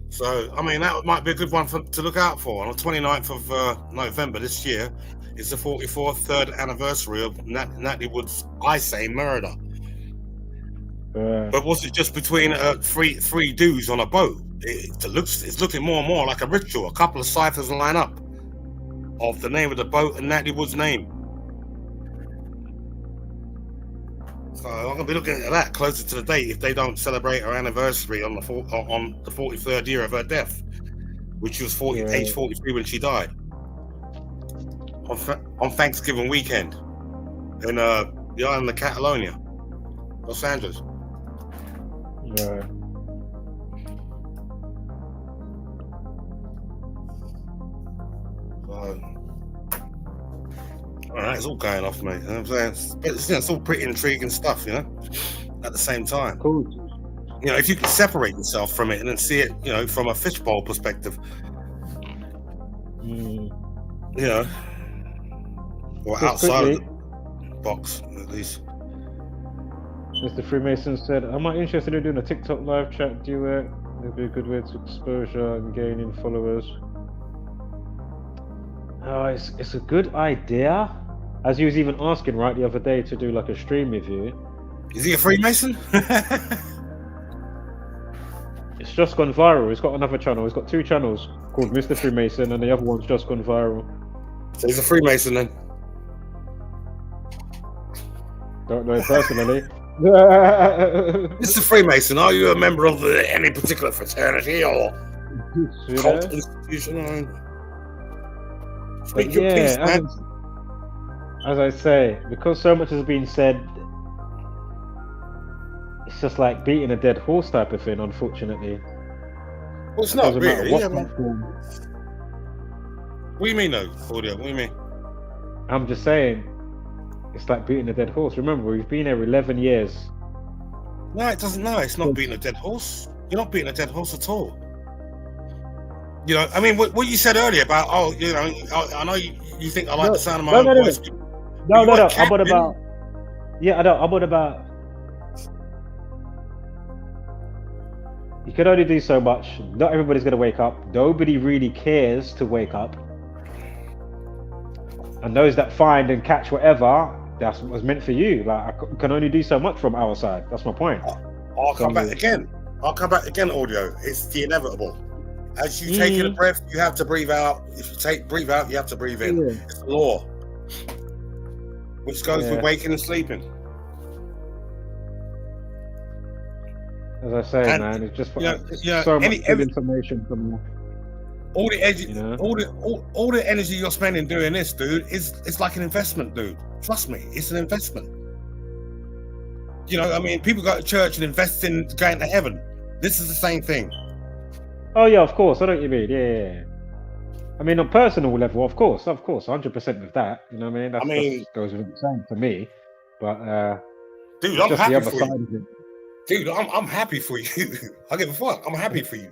So, I mean, that might be a good one to look out for. On the 29th of November this year, it's the 44th third anniversary of Natalie Wood's, I say, murder. But was it just between three dudes on a boat? It's looking more and more like a ritual. A couple of ciphers line up of the name of the boat and Natalie Wood's name. So I'm going to be looking at that closer to the date if they don't celebrate her anniversary on the 43rd year of her death, which was age 43 when she died. On Thanksgiving weekend in the island of Catalonia, Los Angeles. Yeah. All right, it's all going off, mate. You know what I'm saying? It's all pretty intriguing stuff, you know, at the same time. Cool. You know, if you can separate yourself from it and then see it, you know, from a fishbowl perspective, you know, or Just outside quickly, of the box, at least. Mr. Freemason said, am I interested in doing a TikTok live chat duet? It'd be a good way to exposure and gaining followers. Oh, it's a good idea. As you was even asking right the other day to do like a stream with you. Is he a Freemason? It's just gone viral. He's got another channel. He's got two channels called Mr. Freemason, and the other one's just gone viral. So he's a Freemason then? Don't know him personally. Mr. Freemason, are you a member of any particular fraternity or cult institution? Speak your piece, man. As I say, because so much has been said, it's just like beating a dead horse type of thing, unfortunately. Well, it's not really. What do you mean, though, Audio? What do you mean? I'm just saying, it's like beating a dead horse. Remember, we've been here 11 years. No, it doesn't. No, it's not beating a dead horse. You're not beating a dead horse at all. You know, I mean, what you said earlier about, you know, I know you think I like the sound of my own voice. No. I'm what about? Yeah, I know. I'm what about? You can only do so much. Not everybody's going to wake up. Nobody really cares to wake up. And those that find and catch whatever that's what was meant for you. Like can only do so much from our side. That's my point. I'll come back again. Audio. It's the inevitable. As you take in a breath, you have to breathe out. If you breathe out, you have to breathe in. Yeah. It's the law, which goes with waking and sleeping. As I say, man, it's just so much good information from all the energy, all the energy you're spending doing this, dude, it's like an investment, dude. Trust me, it's an investment. You know, I mean, people go to church and invest in going to heaven. This is the same thing. Oh yeah, of course. I know what you mean. Yeah. I mean, on personal level, of course, 100% with that. You know what I mean? That goes without saying for me. But dude, I'm happy for you. Dude, I'm happy for you. I give a fuck. I'm happy for you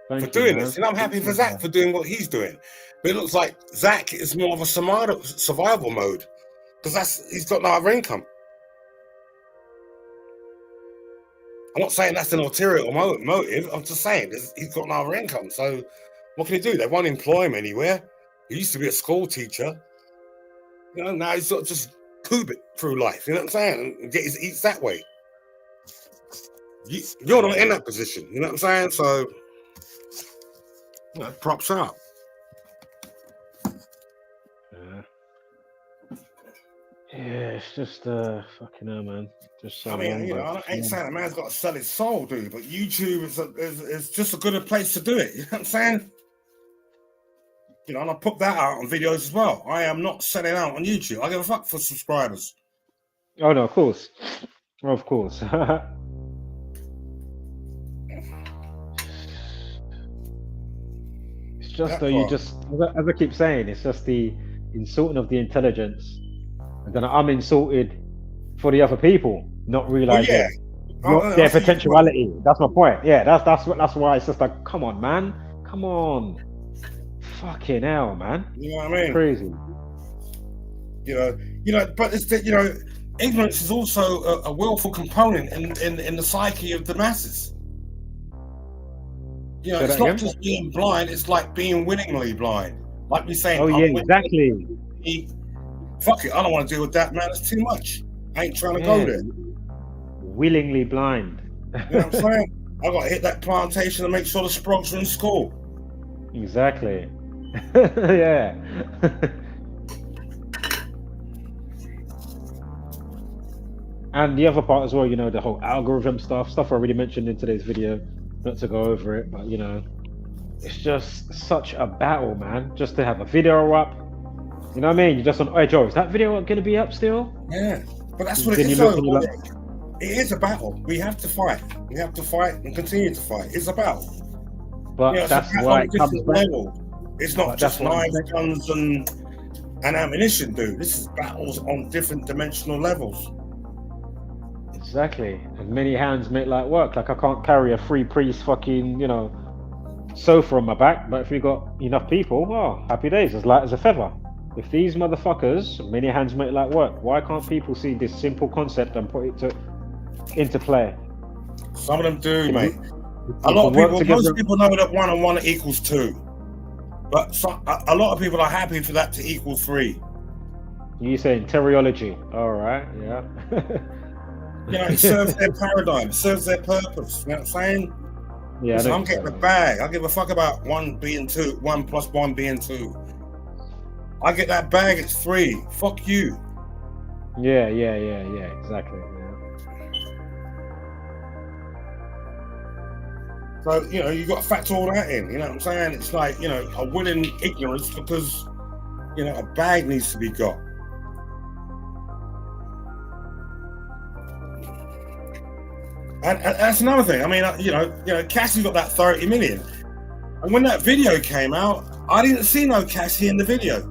for doing this, and I'm happy for Zach for doing what he's doing. But it looks like Zach is more of a survival mode because he's got no other income. I'm not saying that's an ulterior motive. I'm just saying he's got no other income. So what can he do? They won't employ him anywhere. He used to be a school teacher. You know, now he's got to just cube it through life. You know what I'm saying? And get his eats that way. You're not in that position. You know what I'm saying? So, props up. Yeah, it's just fucking hell, man. Just so I ain't saying a man's got to sell his soul, dude, but YouTube is just a good place to do it. You know what I'm saying? You know, and I put that out on videos as well. I am not selling out on YouTube. I give a fuck for subscribers. Oh no, of course. Of course. It's just as I keep saying, it's just the insulting of the intelligence. And then I'm insulted for the other people not realizing their potentiality. That's my point. Yeah, that's why it's just like, come on, man. Come on. Fucking hell, man. You know what I mean? It's crazy. You know, but it's ignorance is also a willful component in the psyche of the masses. You know, it's not just being blind, it's like being willingly blind. Like we saying, exactly. Fuck it, I don't want to deal with that, man. It's too much. I ain't trying to go there. Willingly blind. You know what I'm saying? I got to hit that plantation and make sure the sprogs are in school. Exactly. Yeah. And the other part as well, you know, the whole algorithm stuff I already mentioned in today's video, not to go over it, but you know, it's just such a battle, man, just to have a video up. You know what I mean? You're just on, hey Joe, is that video going to be up still? Yeah, but that's what it is. It is a battle. We have to fight. We have to fight and continue to fight. It's a battle. But that's why it comes back. It's not just knives, guns, and ammunition, dude. This is battles on different dimensional levels. Exactly. And many hands make light work. Like I can't carry a 3-piece fucking, you know, sofa on my back, but if we got enough people, well, happy days, as light as a feather. If these motherfuckers, many hands make light work, why can't people see this simple concept and put it into play? Some of them do, mate. Most people know that 1 and 1 equals 2. But a lot of people are happy for that to equal 3. You saying teleology. All right, yeah. You know, it serves their paradigm, it serves their purpose. You know what I'm saying? Yeah. So I'm getting a bag. I give a fuck about 1 being 2, 1 plus 1 being 2. I get that bag, it's 3. Fuck you. Yeah, exactly. Yeah. So, you know, you got to factor all that in. You know what I'm saying? It's like, you know, a willing ignorance because, you know, a bag needs to be got. And that's another thing. I mean, you know, Cassie got that 30 million. And when that video came out, I didn't see no Cassie in the video.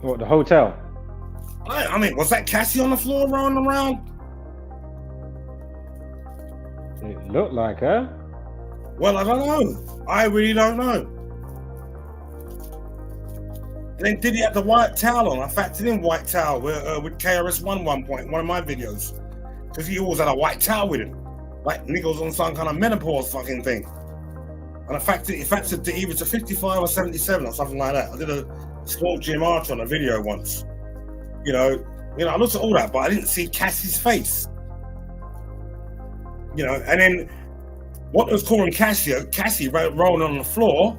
What, the hotel? I mean, was that Cassie on the floor rolling around? It looked like her. Well, I don't know. I really don't know. And then did he have the white towel on? I factored in white towel with KRS-One one point in one of my videos. Because he always had a white towel with him. Like niggas on some kind of menopause fucking thing. And it factored to either to 55 or 77 or something like that. I did Storm Gematria on a video once. You know, I looked at all that, but I didn't see Cassie's face. You know, and then what was calling Cassie rolling on the floor,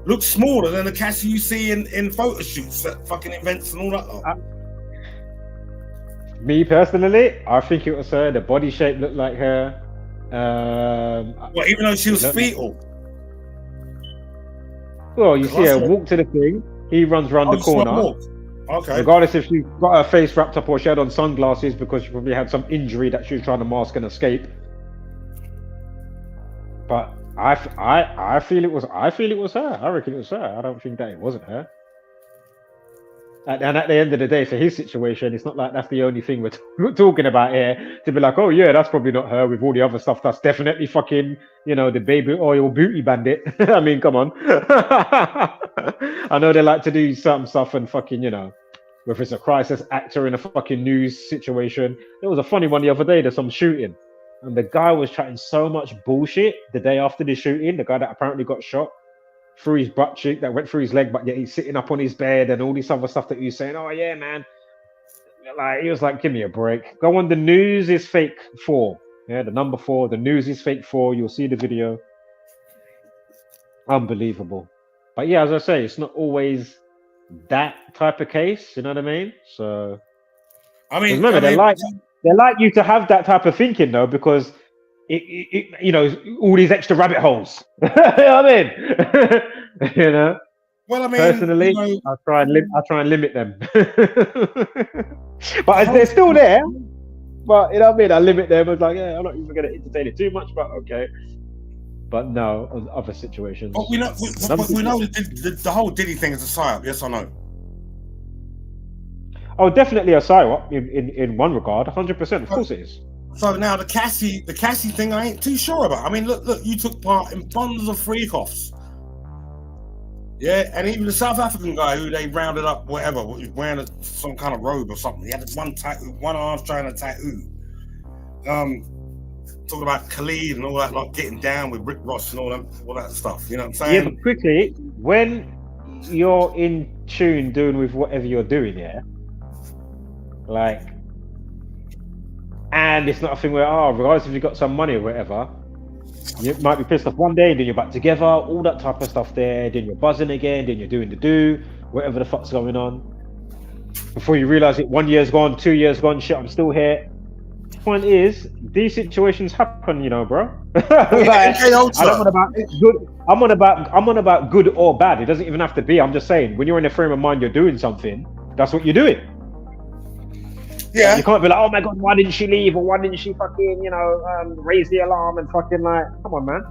looks smaller than the Cassie you see in photo shoots at fucking events and all that. Me personally, I think it was her. The body shape looked like her. Well, even though she was fetal. Well, you see her walk to the thing. He runs around the corner. Okay. Regardless if she got her face wrapped up or she had on sunglasses because she probably had some injury that she was trying to mask and escape. But I feel it was her. I reckon it was her. I don't think that it wasn't her. And at the end of the day, for his situation, it's not like that's the only thing we're talking about here. To be like, oh yeah, that's probably not her. With all the other stuff, that's definitely fucking, the baby oil beauty bandit. I mean, come on. I know they like to do certain stuff and fucking, whether it's a crisis actor in a fucking news situation. There was a funny one the other day. There's some shooting, and the guy was chatting so much bullshit the day after the shooting. The guy that apparently got shot. Through his butt cheek that went through his leg, but yet he's sitting up on his bed and all this other stuff that he's saying. Oh yeah, man. Like he was like, give me a break. Go on, the news is fake 4. Yeah, the number 4. The news is fake 4. You'll see the video. Unbelievable. But yeah, as I say, it's not always that type of case. You know what I mean? So I mean, remember, they like you to have that type of thinking though, because all these extra rabbit holes. You know what I mean? Well, I mean, personally, I try and limit them. But they're still there. But you know what I mean? I limit them. I was like, yeah, I'm not even going to entertain it too much, but okay. But no, on other situations. But we know the whole Diddy thing is a psyop, yes or no? Oh, definitely a psyop in one regard, 100%. Of course it is. So now the Cassie thing, I ain't too sure about. I mean, look, you took part in bundles of freak-offs. Yeah, and even the South African guy who they rounded up, whatever, was wearing some kind of robe or something. He had one tattoo, one arm trying to tattoo. Talking about Khalid and all that, like getting down with Rick Ross and all that stuff. You know what I'm saying? Yeah, but quickly, when you're in tune doing with whatever you're doing, yeah, like. And it's not a thing where, regardless if you've got some money or whatever, you might be pissed off one day, then you're back together, all that type of stuff there, then you're buzzing again, then you're doing the do, whatever the fuck's going on. Before you realise it, 1 year's gone, 2 years gone, shit, I'm still here. The point is, these situations happen, bro. I'm on about good or bad. It doesn't even have to be. I'm just saying, when you're in a frame of mind, you're doing something, that's what you're doing. Yeah, you can't be like, oh my god, why didn't she leave, or why didn't she fucking, raise the alarm and fucking like, come on, man.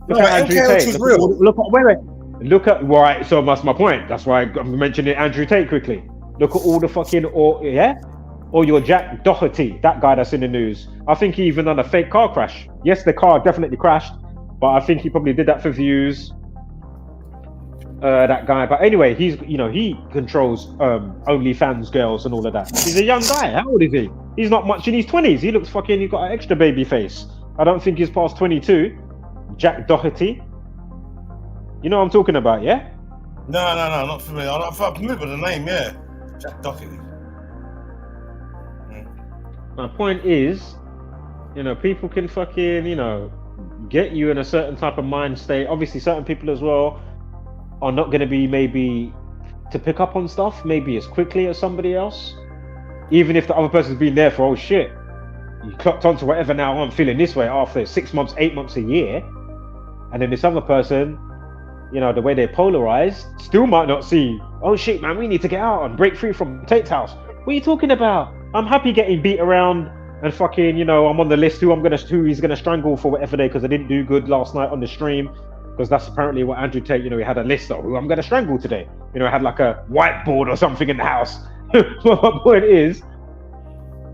Look at Andrew Tate. Look at right. So that's my point. That's why I'm mentioning Andrew Tate quickly. Look at all the fucking or your Jack Doherty, that guy that's in the news. I think he even done a fake car crash. Yes, the car definitely crashed, but I think he probably did that for views. That guy, but anyway, he controls OnlyFans girls and all of that. He's a young guy. How old is he? He's not much in his 20s. He looks fucking. He's got an extra baby face. I don't think he's past 22. Jack Doherty. You know what I'm talking about, yeah? No, not familiar. I'm familiar with the name, yeah. Jack Doherty. My point is, people can fucking, get you in a certain type of mind state. Obviously, certain people as well are not going to be maybe to pick up on stuff maybe as quickly as somebody else, even if the other person's been there for, oh shit, you clocked onto whatever, now I'm feeling this way after 6 months, 8 months, a year. And then this other person, the way they're polarized, still might not see, oh shit, man, we need to get out and break free from Tate's house. What are you talking about? I'm happy getting beat around and fucking, I'm on the list who he's gonna strangle for whatever day because I didn't do good last night on the stream. Because that's apparently what Andrew Tate, he had a list of who I'm going to strangle today. Had like a whiteboard or something in the house. But my point is,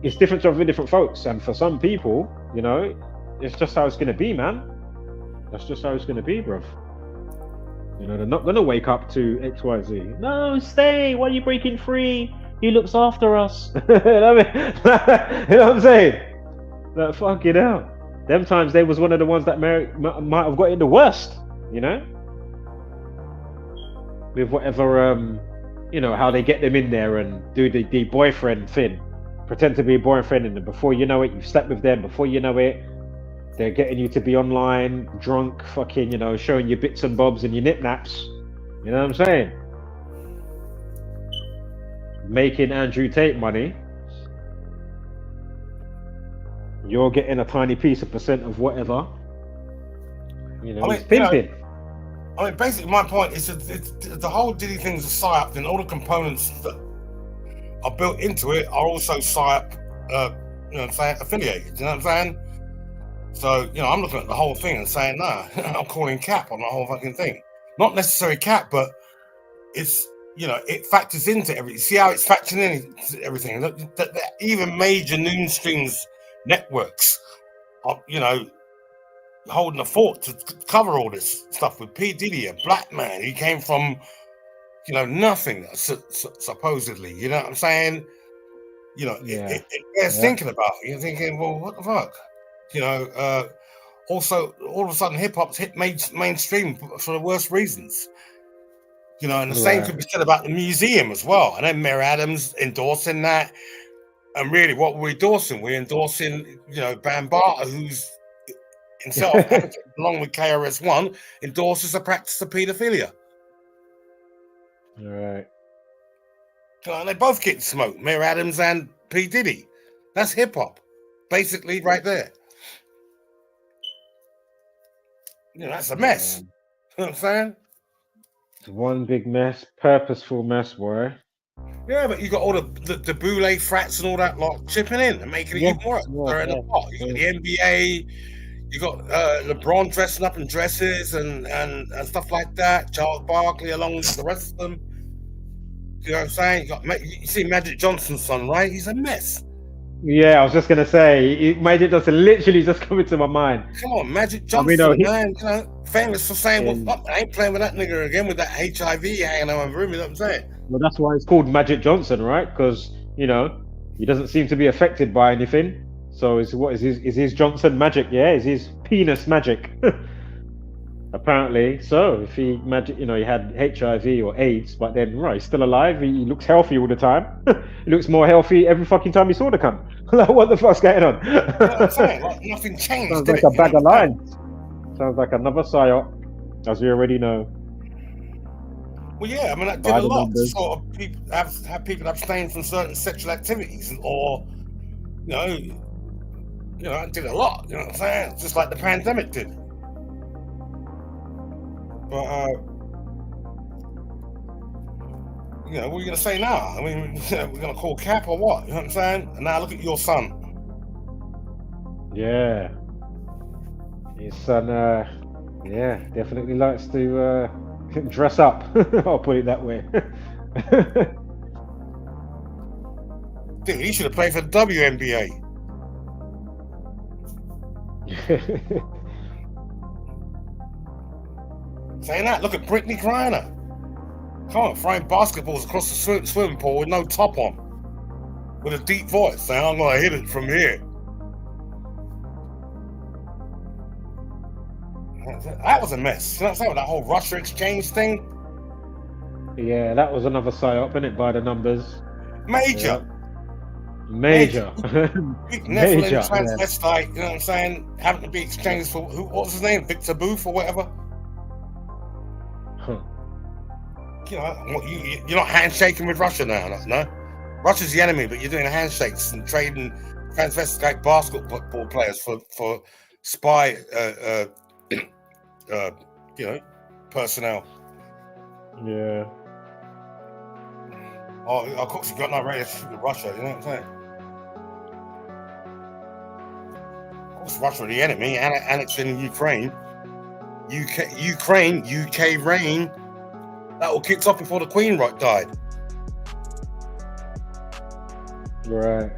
it's different to other different folks. And for some people, it's just how it's going to be, man. That's just how it's going to be, bruv. They're not going to wake up to XYZ. No, stay. Why are you breaking free? He looks after us. You know what I'm saying? Like, fucking hell. Them times they was one of the ones that might have got in the worst. with whatever how they get them in there and do the boyfriend thing, pretend to be a boyfriend, and then before you know it, you've slept with them. Before you know it, they're getting you to be online, drunk, fucking, showing you bits and bobs and your nip-naps. You know what I'm saying? Making Andrew Tate money. You're getting a tiny piece of percent of whatever. It's pimping. Basically, my point is that the whole Diddy thing's a psyop, and all the components that are built into it are also psyop, affiliated. You know what I'm saying? So, I'm looking at the whole thing and saying, nah, I'm calling cap on the whole fucking thing. Not necessarily cap, but it's, it factors into everything. See how it's factoring into everything? That even major noon strings networks are, holding a fort to cover all this stuff with P. Diddy, a black man. He came from, nothing, supposedly. You know what I'm saying? It bears thinking about. You're thinking, well, what the fuck? Also, all of a sudden, hip hop's hit mainstream for the worst reasons. And the same could be said about the museum as well. And then Mayor Adams endorsing that. And really, what we're endorsing? We're endorsing, Bambaataa, who's himself, along with KRS-One, endorses the practice of paedophilia. Right. And they both get smoked, Mayor Adams and P. Diddy. That's hip hop, basically, right there. That's a mess. You know what I'm saying? It's one big mess, purposeful mess, boy. Yeah, but you got all the Boule frats and all that lot chipping in and making it even worse. They're in the pot. You got the NBA, you got LeBron dressing up in dresses and stuff like that. Charles Barkley along with the rest of them. You know what I'm saying? You see Magic Johnson's son, right? He's a mess. Yeah, I was just gonna say, Magic Johnson literally just coming to my mind. Come on, Magic Johnson, man. Famous for saying, well, fuck, I ain't playing with that nigga again with that HIV hanging out my room. You know what I'm saying? Well, that's why it's called Magic Johnson, right? Because he doesn't seem to be affected by anything. So is his Johnson magic? Yeah, is his penis magic? Apparently. So if he he had HIV or AIDS, but then he's still alive. He looks healthy all the time. He looks more healthy every fucking time he saw the cunt. Like, what the fuck's going on? You know what I'm saying? Like, nothing changed. Sounds like a bag of lines. Sounds like another psyop, as we already know. Well, yeah, I mean, that did a lot to sort of have people abstain from certain sexual activities, or, it did a lot, you know what I'm saying? Just like the pandemic did. But, what are you going to say now? I mean, we're going to call cap or what? You know what I'm saying? And now look at your son. Yeah. His son, definitely likes to dress up. I'll put it that way. Dude, he should have played for the WNBA. Saying that, look at Brittany Griner. Come on, throwing basketballs across the swimming pool with no top on. With a deep voice saying, I'm going to hit it from here. That was a mess. You know what I'm saying? That whole Russia exchange thing. Yeah, that was another psyop, isn't it, by the numbers? Major. Major. Nephilim transvestite, you know what I'm saying? Having to be exchanged for, what was his name? Victor Booth or whatever? Huh. You're not handshaking with Russia now, no? Russia's the enemy, but you're doing handshakes and trading transvestite basketball players for spy, personnel. Yeah. Oh, of course, you got no relationship with Russia, you know what I'm saying? Of course, Russia are the enemy, annexing Ukraine. UK reign. That all kicked off before the Queen died. Right.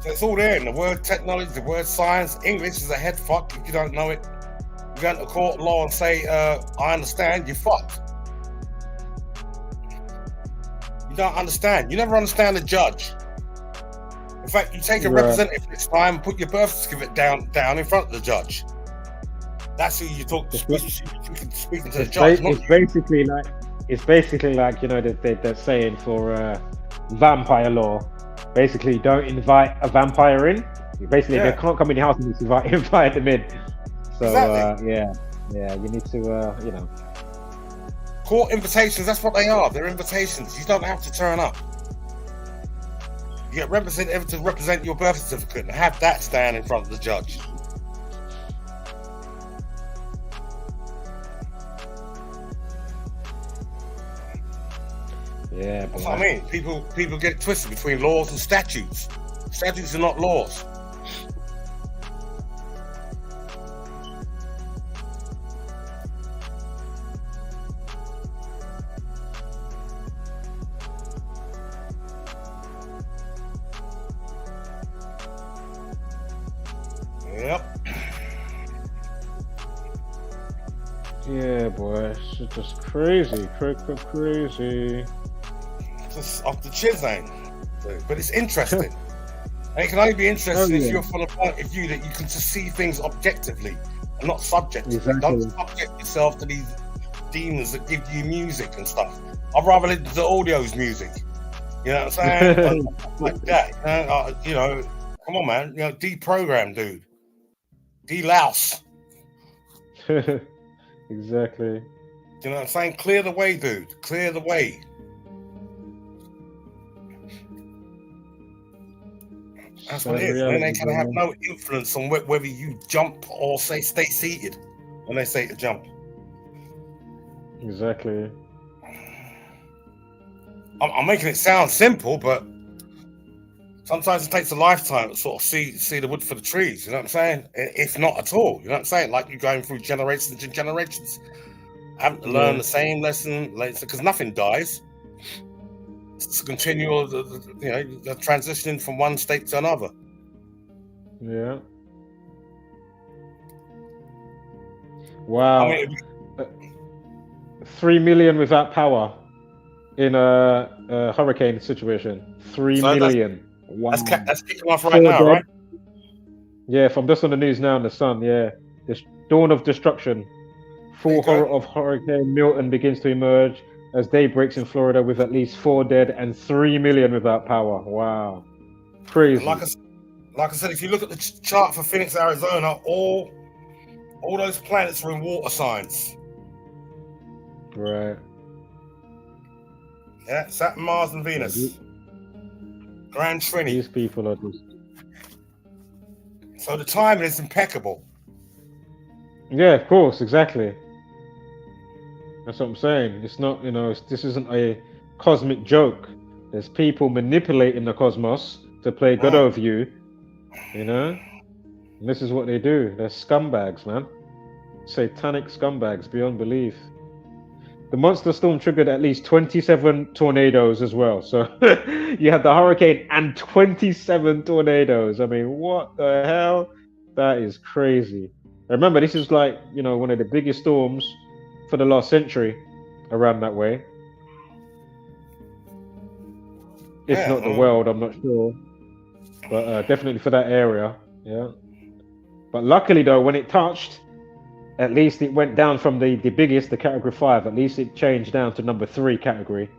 So it's all there in the word technology, the word science. English is a head fuck if you don't know it. You go into court of law and say, I understand, you're fucked. You don't understand. You never understand the judge. fact, you take a Right. representative this time, put your birth certificate down in front of the judge. That's who you talk to. Speaking to the judge. It's basically like you know they're saying for vampire law. Basically, don't invite a vampire in. Basically, they can't come in your house and just invite them in. So Exactly. yeah, you need to you know. Court invitations, that's what they are. They're invitations. You don't have to turn up. You get representative to represent your birth certificate and have that stand in front of the judge. Yeah, that's what I mean. People get it twisted between laws and statutes. Statutes are not laws. Yep. Yeah, boy, it's just crazy, crazy. Just off the chisel, but it's interesting. And it can only be interesting if you're from a point of view that you can just see things objectively and not subjectively. Exactly. Don't subject yourself to these demons that give you music and stuff. I'd rather listen to audio's music. You know what I'm saying? Like that. You know, come on, man. You know, deprogram, dude. De-louse. Exactly. You know what I'm saying? Clear the way, dude. Clear the way. That's what it is. And they can have no influence on whether you jump or stay seated when they say to jump. Exactly. I'm making it sound simple, but sometimes it takes a lifetime to sort of see the wood for the trees. You know what I'm saying? If not at all. You know what I'm saying? Like you're going through generations and generations, having to learn the same lesson, because nothing dies. It's a continual, you know, the transitioning from one state to another. Yeah. Wow. I mean, 3 million without power in a hurricane situation. 3 million. Wow. That's kicking off right now, right? Yeah, if I'm just on the news now in the sun, yeah. This dawn of destruction. Full horror of Hurricane Milton begins to emerge as day breaks in Florida with at least 4 dead and 3 million without power. Wow. Crazy. Like I said, if you look at the chart for Phoenix, Arizona, all those planets are in water signs. Right. Yeah, Saturn, Mars, and Venus. Grand Trinity. These people are just... So the timing is impeccable. Yeah, of course, exactly. That's what I'm saying. It's not, you know, this isn't a cosmic joke. There's people manipulating the cosmos to play good over you, you know? And this is what they do. They're scumbags, man. Satanic scumbags beyond belief. The monster storm triggered at least 27 tornadoes as well. So you had the hurricane and 27 tornadoes. I mean, what the hell? That is crazy. Remember, this is like, you know, one of the biggest storms for the last century around that way. If not the world, I'm not sure. But definitely for that area, yeah. But luckily, though, when it touched, at least it went down from the biggest, the category 5. At least it changed down to number 3 category.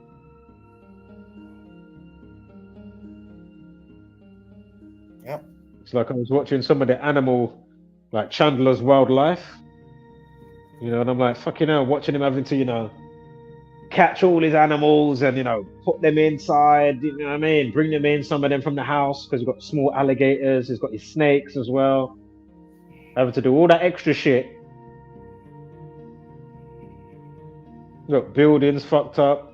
Yep. It's like I was watching some of the animal, like Chandler's Wildlife. You know, and I'm like, fucking hell, watching him having to, you know, catch all his animals and, you know, put them inside, you know what I mean? Bring them in, some of them from the house, because he's got small alligators, he's got his snakes as well. Having to do all that extra shit. Look, buildings fucked up.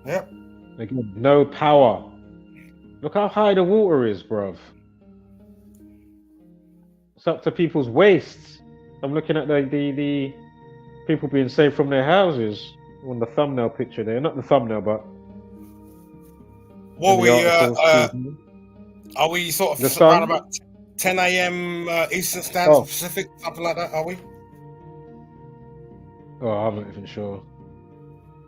Yep. Again, no power. Look how high the water is, bruv. It's up to people's waists. I'm looking at the people being saved from their houses on the thumbnail picture there. Not the thumbnail, but... Well, are we sort of around about 10 a.m. Eastern Standard Pacific, something like that, are we? Oh, I'm not even sure.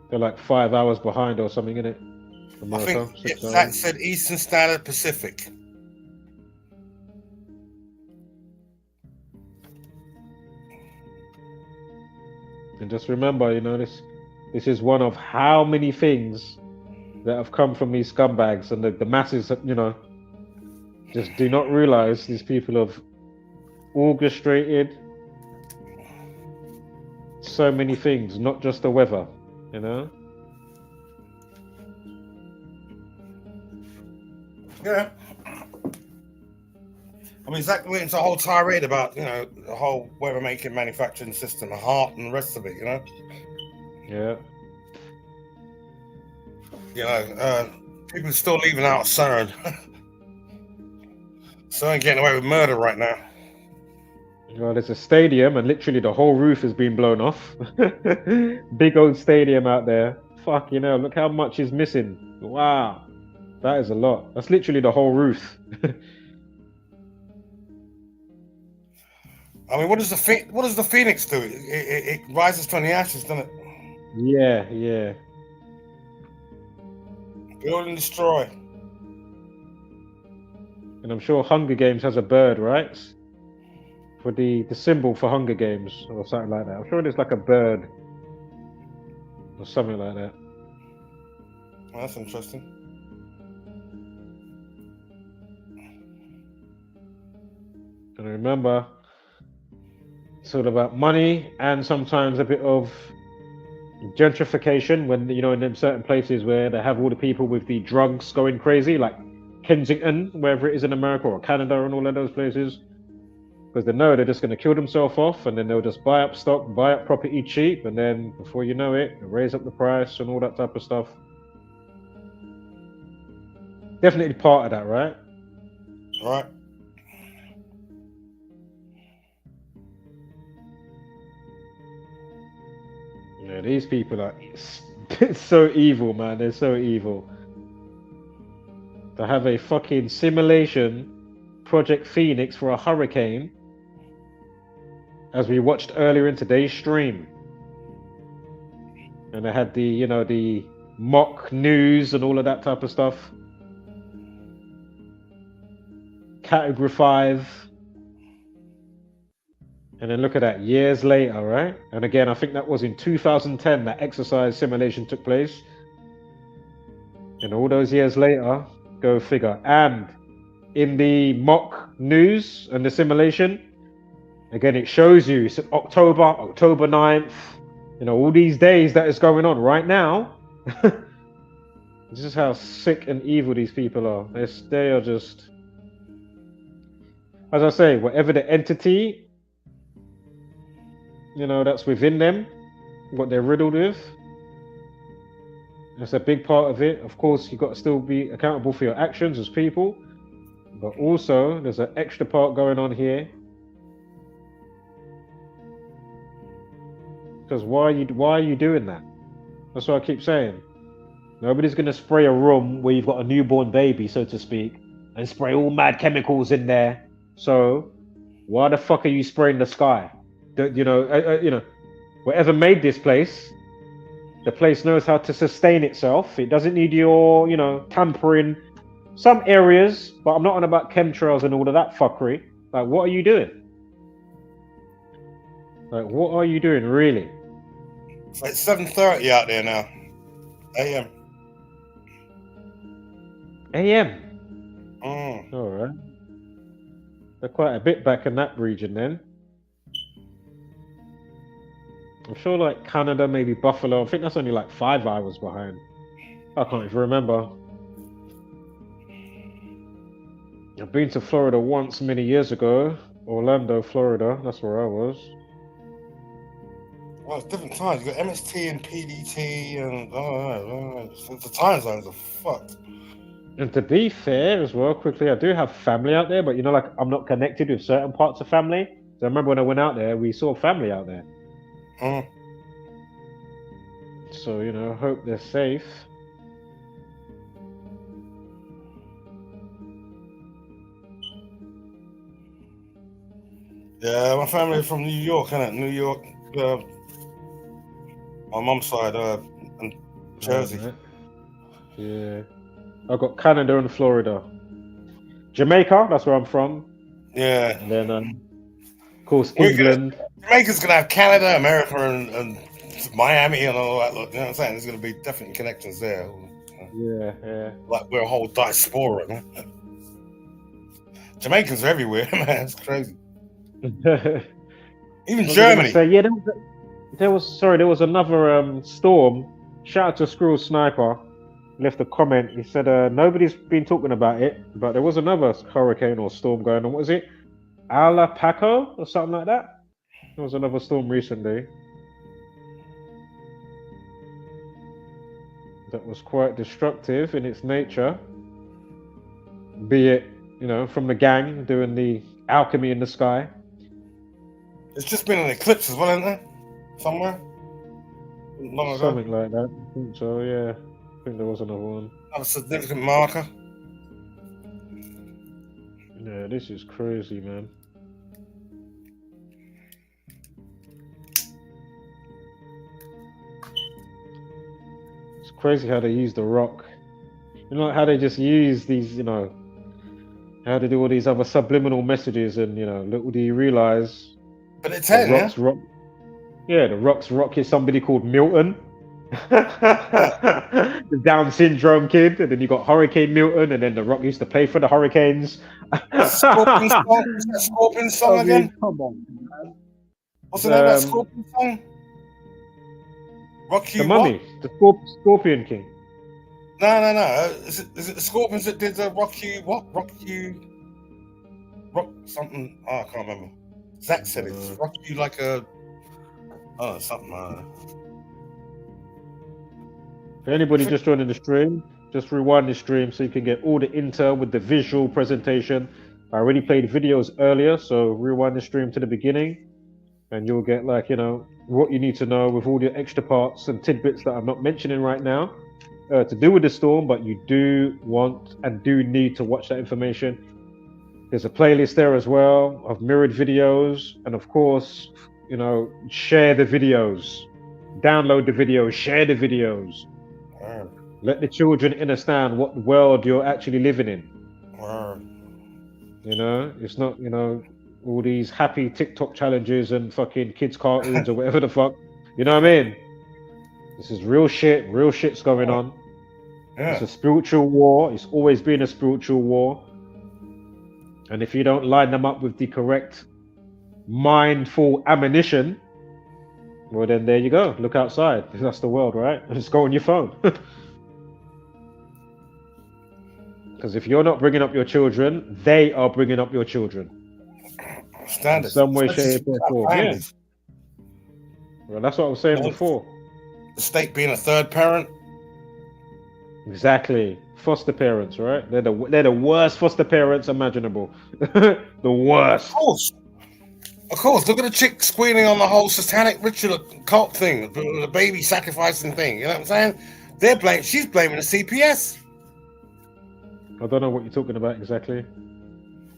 They're like 5 hours behind or something, innit? America, think 6 that hours. said Eastern Standard Pacific. And just remember, this is one of how many things that have come from these scumbags, and the masses, just do not realize these people have orchestrated so many things, not just the weather, Yeah. I mean, Zach went into a whole tirade about, the whole weather making manufacturing system, the heart and the rest of it, Yeah. People are still leaving out CERN. CERN getting away with murder right now. Well, there's a stadium, and literally the whole roof has been blown off. Big old stadium out there. Fuck, look how much is missing. Wow. That is a lot. That's literally the whole roof. I mean, what does the phoenix do? It rises from the ashes, doesn't it? Yeah. Build and destroy. And I'm sure Hunger Games has a bird, right? For the symbol for Hunger Games or something like that. I'm sure there's like a bird or something like that. Well, that's interesting. And remember, it's all about money and sometimes a bit of gentrification when, in them certain places where they have all the people with the drugs going crazy, like Kensington, wherever it is in America, or Canada and all of those places. Because they know they're just going to kill themselves off, and then they'll just buy up stock, buy up property cheap, and then before you know it, raise up the price and all that type of stuff. Definitely part of that, right? Right. Yeah, these people are so evil, man. They're so evil. To have a fucking simulation Project Phoenix for a hurricane, as we watched earlier in today's stream, and they had the the mock news and all of that type of stuff. Category 5, and then look at that, years later, right? And again, I think that was in 2010 that exercise simulation took place, and all those years later, go figure. And in the mock news and the simulation, again, it shows you it's October 9th, all these days that is going on right now. This is how sick and evil these people are. They are just, as I say, whatever the entity, that's within them, what they're riddled with, that's a big part of it. Of course, you've got to still be accountable for your actions as people, but also there's an extra part going on here. Because why are you doing that? That's what I keep saying. Nobody's going to spray a room where you've got a newborn baby, so to speak, and spray all mad chemicals in there. So why the fuck are you spraying the sky? Whatever made this place, the place knows how to sustain itself. It doesn't need your, tampering. Some areas, but I'm not on about chemtrails and all of that fuckery. Like, what are you doing? Like, what are you doing, really? It's like 7:30 out there now. AM. All right. They're quite a bit back in that region then. I'm sure like Canada, maybe Buffalo. I think that's only like 5 hours behind. I can't even remember. I've been to Florida once many years ago. Orlando, Florida. That's where I was. Well, it's different times. You got MST and PDT, and the time zones are fucked. And to be fair as well, quickly, I do have family out there, but like I'm not connected with certain parts of family. So I remember when I went out there, we saw family out there. So, I hope they're safe. Yeah, my family is from New York, innit? New York, my mum's side, and Jersey. Yeah. I've got Canada and Florida. Jamaica, that's where I'm from. Yeah. And then, of course, England. Jamaica's gonna have Canada, America, and Miami, and all that. Look, you know what I'm saying? There's gonna be definitely connections there. Yeah. Like we're a whole diaspora. Man. Jamaicans are everywhere, man. It's crazy. Even Germany. Yeah, there was another storm. Shout out to Squirrel Sniper. Left a comment. He said nobody's been talking about it, but there was another hurricane or storm going on. What was it? Alapaco or something like that? There was another storm recently that was quite destructive in its nature. Be it, from the gang doing the alchemy in the sky. It's just been an eclipse as well, isn't there? Somewhere? Something like that. I think so, yeah. I think there was another one. A significant marker. Yeah, this is crazy, man. It's crazy how they use the rock. How they just use these, how they do all these other subliminal messages, and little do you realize. But it's the rocks rock. Yeah, the rocks rocket somebody called Milton. The Down syndrome kid, and then you got Hurricane Milton, and then the rock used to pay for the hurricanes. Scorpion song again? Come on, man. What's the name of that Scorpion song? Rock You The Mummy, the Scorpion King. No. Is it the Scorpions that did the Rock You something? Oh, I can't remember. Zach said it. Rock You like a something. For anybody just joining the stream, just rewind the stream so you can get all the intel with the visual presentation. I already played videos earlier, so rewind the stream to the beginning, and you'll get what you need to know with all the extra parts and tidbits that I'm not mentioning right now to do with the storm, but you do want and do need to watch that information. There's a playlist there as well of mirrored videos, and of course, share the videos, download the videos, share the videos. Let the children understand what world you're actually living in. It's not, all these happy TikTok challenges and fucking kids cartoons or whatever the fuck. You know what I mean? This is real shit. Real shit's going on. Yeah. It's a spiritual war. It's always been a spiritual war. And if you don't line them up with the correct mindful ammunition, well, then there you go. Look outside. That's the world, right? Just go on your phone. Because if you're not bringing up your children, they are bringing up your children. Standard. In some way, shape, or form. Yeah. Well, that's what I was saying before. The state being a third parent. Exactly. Foster parents, right? They're the worst foster parents imaginable. The worst. Of course. Look at the chick squealing on the whole satanic ritual cult thing, the baby sacrificing thing. You know what I'm saying? She's blaming the CPS. I don't know what you're talking about exactly.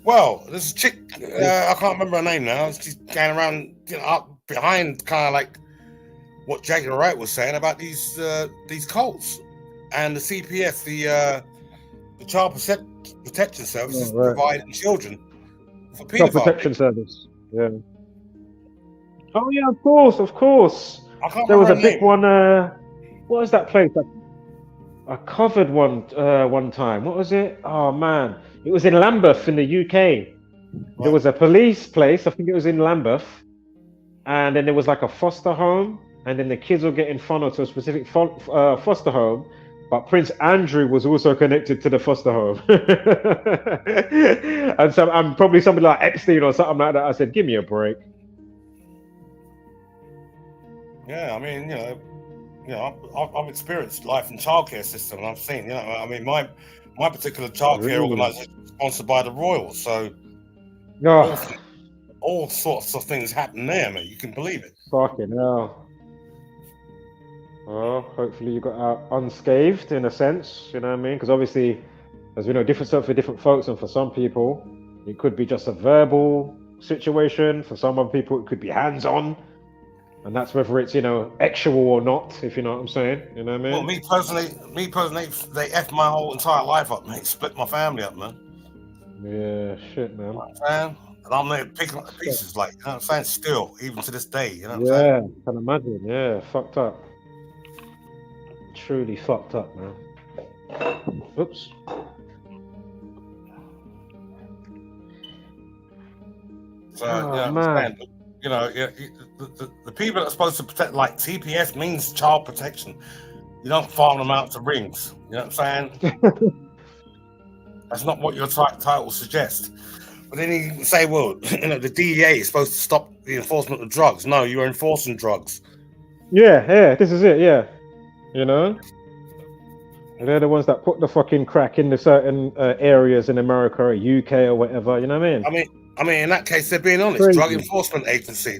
Well, there's a chick, I can't remember her name now. She's going around, up behind kind of like what Jaguar Wright was saying about these cults. And the CPS, the Child Protection Service, is providing children for pedophiles. Child Protection Service, yeah. Oh yeah, of course. There was a big one. What was that place? I covered one time. What was it? Oh man, it was in Lambeth in the UK. What? There was a police place. I think it was in Lambeth, and then there was like a foster home, and then the kids were getting funneled to a specific foster home. But Prince Andrew was also connected to the foster home. And so I'm probably somebody like Epstein or something like that. I said, give me a break. Yeah, I mean, I've experienced life in childcare system, and I've seen, I mean, my particular childcare organisation is sponsored by the Royals, so all sorts of things happen there, mate. You can believe it. Fucking hell. Well, hopefully you got out unscathed in a sense, you know what I mean? Because obviously, as we know, different stuff for different folks, and for some people, it could be just a verbal situation. For some other people, it could be hands-on. And that's whether it's, you know, actual or not, if you know what I'm saying. You know what I Well, mean? me personally, they effed my whole entire life up, mate. Split my family up, man. Yeah, shit, man. You know what I'm saying? And I'm there picking up the pieces, like, you know what I'm saying? Still, even to this day, you know what I'm saying? Yeah, can imagine. Yeah, fucked up. Truly fucked up, man. Oops. So, Oh, you know what I'm man. saying? You know, the people that are supposed to protect, like TPS means child protection. You don't farm them out to rings. You know what I'm saying? That's not what your title suggests. But then you say, well, you know, the DEA is supposed to stop the enforcement of drugs. No, you're enforcing drugs. Yeah, this is it, yeah. You know? They're the ones that put the fucking crack in the certain areas in America or UK or whatever, you know what I mean? I mean, in that case, they're being honest. Crazy. Drug enforcement agency. You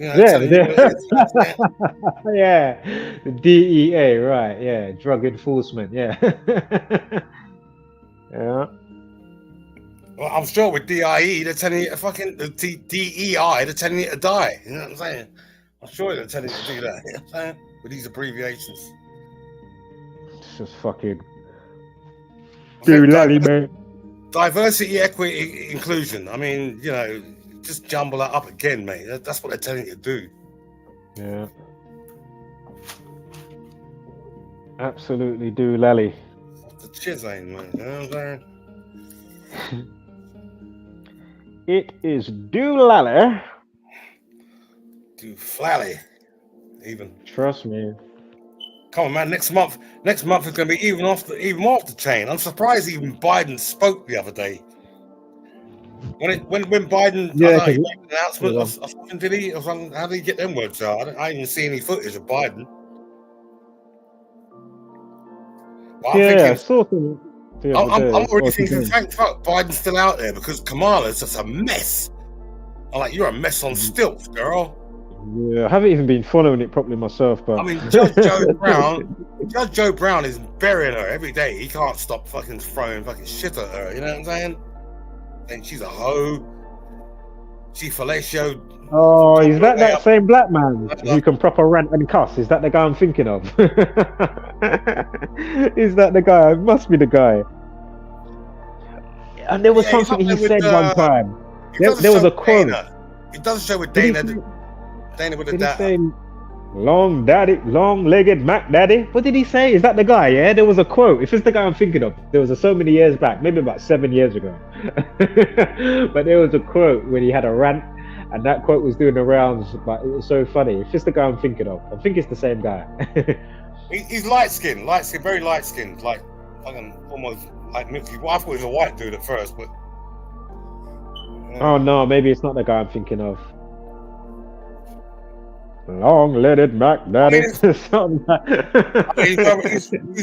know, Yeah, telling you what it is. yeah, the DEA, right? Yeah, drug enforcement. Yeah, yeah. Well, I'm sure with DIE, they're telling you to fucking DEI, they're telling you to die. You know what I'm saying? I'm sure they're telling you to do that. You know what I'm saying? With these abbreviations. It's just fucking doolally, man. Diversity, equity, inclusion. I mean, you know, just jumble that up again, mate. That's what they're telling you to do. Yeah. Absolutely doolally. The chiz-ain, man. You know what I'm saying? It is doolally. Dooflally, even. Trust me. Come on, man. Next month is going to be even more off the chain. I'm surprised even Biden spoke the other day. When Biden, Yeah, I don't know, he made an announcement yeah. or something, did he? Or something, how did he get them words out? I didn't even see any footage of Biden. But Yeah, I'm already thinking, thank fuck, Biden's still out there because Kamala's just a mess. I'm like, you're a mess on stilts, girl. Yeah, I haven't even been following it properly myself, but I mean, Judge Joe Brown is burying her every day. He can't stop fucking throwing fucking shit at her. You know what I'm saying? And she's a hoe. She fellatioed. Oh, is that same black man who can proper rant and cuss? Is that the guy I'm thinking of? Is that the guy? It must be the guy. And there was something he said one time. There was a quote. It does show with Dana. Dana with the data. Long-legged Mac Daddy. What did he say? Is that the guy? Yeah, there was a quote. If it's the guy I'm thinking of, there was so many years back, maybe about 7 years ago. But there was a quote when he had a rant, and that quote was doing the rounds. But it was so funny. If it's the guy I'm thinking of, I think it's the same guy. He's light skinned, very light skinned, like almost like Milky. Well, I thought he was a white dude at first, but. Oh no, maybe it's not the guy I'm thinking of. Long-legged Mac Daddy. He's a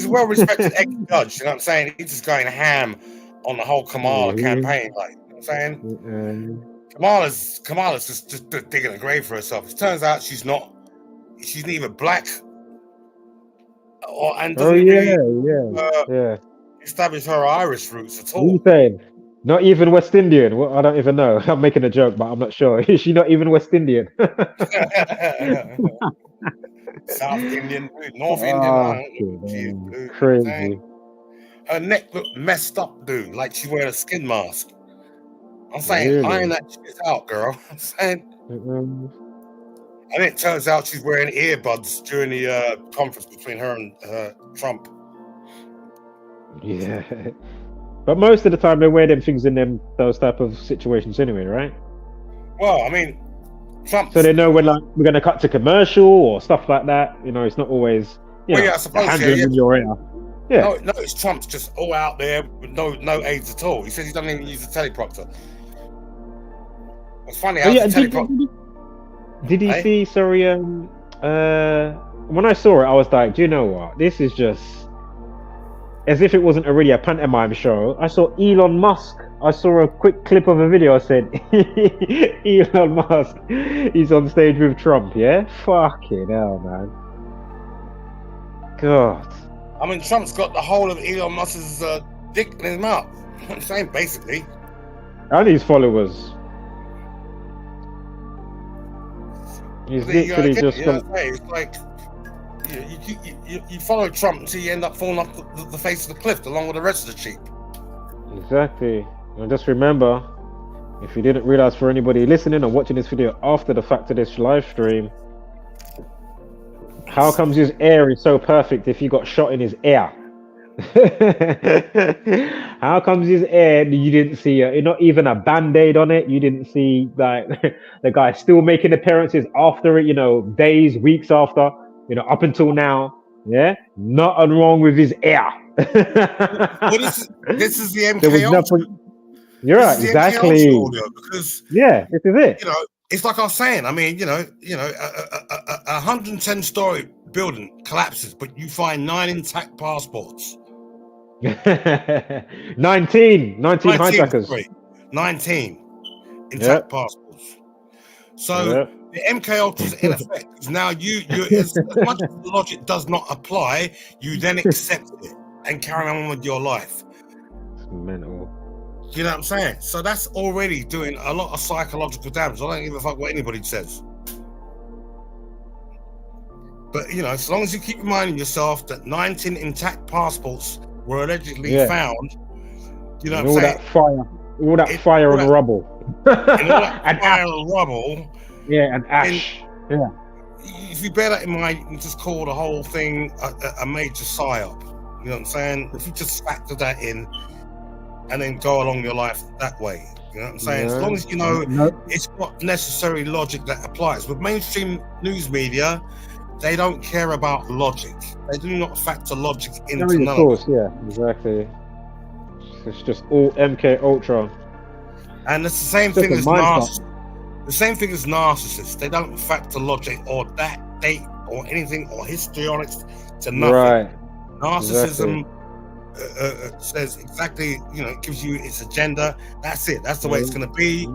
well-respected ex-judge, you know what I'm saying? He's just going ham on the whole Kamala campaign, like, you know what I'm saying? Kamala's just digging a grave for herself. It turns out she's neither black and doesn't establish her Irish roots at all. What are you saying? Not even West Indian? Well, I don't even know. I'm making a joke, but I'm not sure. Is she not even West Indian? South Indian, North Indian. Dude, crazy. Her neck looked messed up, dude. Like she's wearing a skin mask. I'm saying, Really? iron that shit out, girl. I'm saying. And it turns out she's wearing earbuds during the conference between her and Trump. Yeah. But most of the time they wear them things in those type of situations anyway, right? Well, I mean, Trump. So they know when like we're gonna cut to commercial or stuff like that. You know, it's not always I suppose in your ear. Yeah. No, it's Trump's just all out there with no aids at all. He says he doesn't even use the teleprompter. It's funny how did you see? Sorry, when I saw it, I was like, do you know what? This is just as if it wasn't already a pantomime show. I saw Elon Musk. I saw a quick clip of a video. I said, Elon Musk, he's on stage with Trump. Yeah, fucking hell, man. God. I mean, Trump's got the whole of Elon Musk's dick in his mouth. I'm saying, basically. And his followers. He's There you go literally again, just you know what I'm saying? It's like you follow Trump until you end up falling off the face of the cliff along with the rest of the sheep. exactly. And just remember, if you didn't realize, for anybody listening or watching this video after the fact of this live stream, how comes his air is so perfect if he got shot in his ear? How comes his air you didn't see not even a band-aid on it? You didn't see like the guy still making appearances after it, days, weeks after, up until now. Yeah, nothing wrong with his ear. Well, this is the MK There was Ultra. nothing. You're This right, is the MK Ultra exactly. audio because Yeah, this is it. it's like I was saying. I mean, a 110-story building collapses, but you find 9 intact passports. 19 hijackers. Sorry, 19 intact passports. So the MK Ultra is in effect. Now you as much as the logic does not apply, you then accept it and carry on with your life. It's mental. You know what I'm saying? So that's already doing a lot of psychological damage. I don't give a fuck what anybody says. But as long as you keep reminding yourself that 19 intact passports were allegedly found, you know and what I'm saying? All that fire and rubble. And all that fire and rubble. Yeah, and ash. Yeah. If you bear that in mind, you can just call the whole thing a major psyop. You know what I'm saying? If you just factor that in and then go along your life that way. You know what I'm saying? Yeah. As long as you know it's not necessary logic that applies. With mainstream news media, they don't care about logic. They do not factor logic into none of course, yeah, exactly. It's just all MK Ultra. And it's the same thing as narcissists. The same thing as narcissists. They don't factor logic or that date or anything or histrionics to nothing. Right. Narcissism says exactly, it gives you its agenda. That's it. That's the way it's going to be.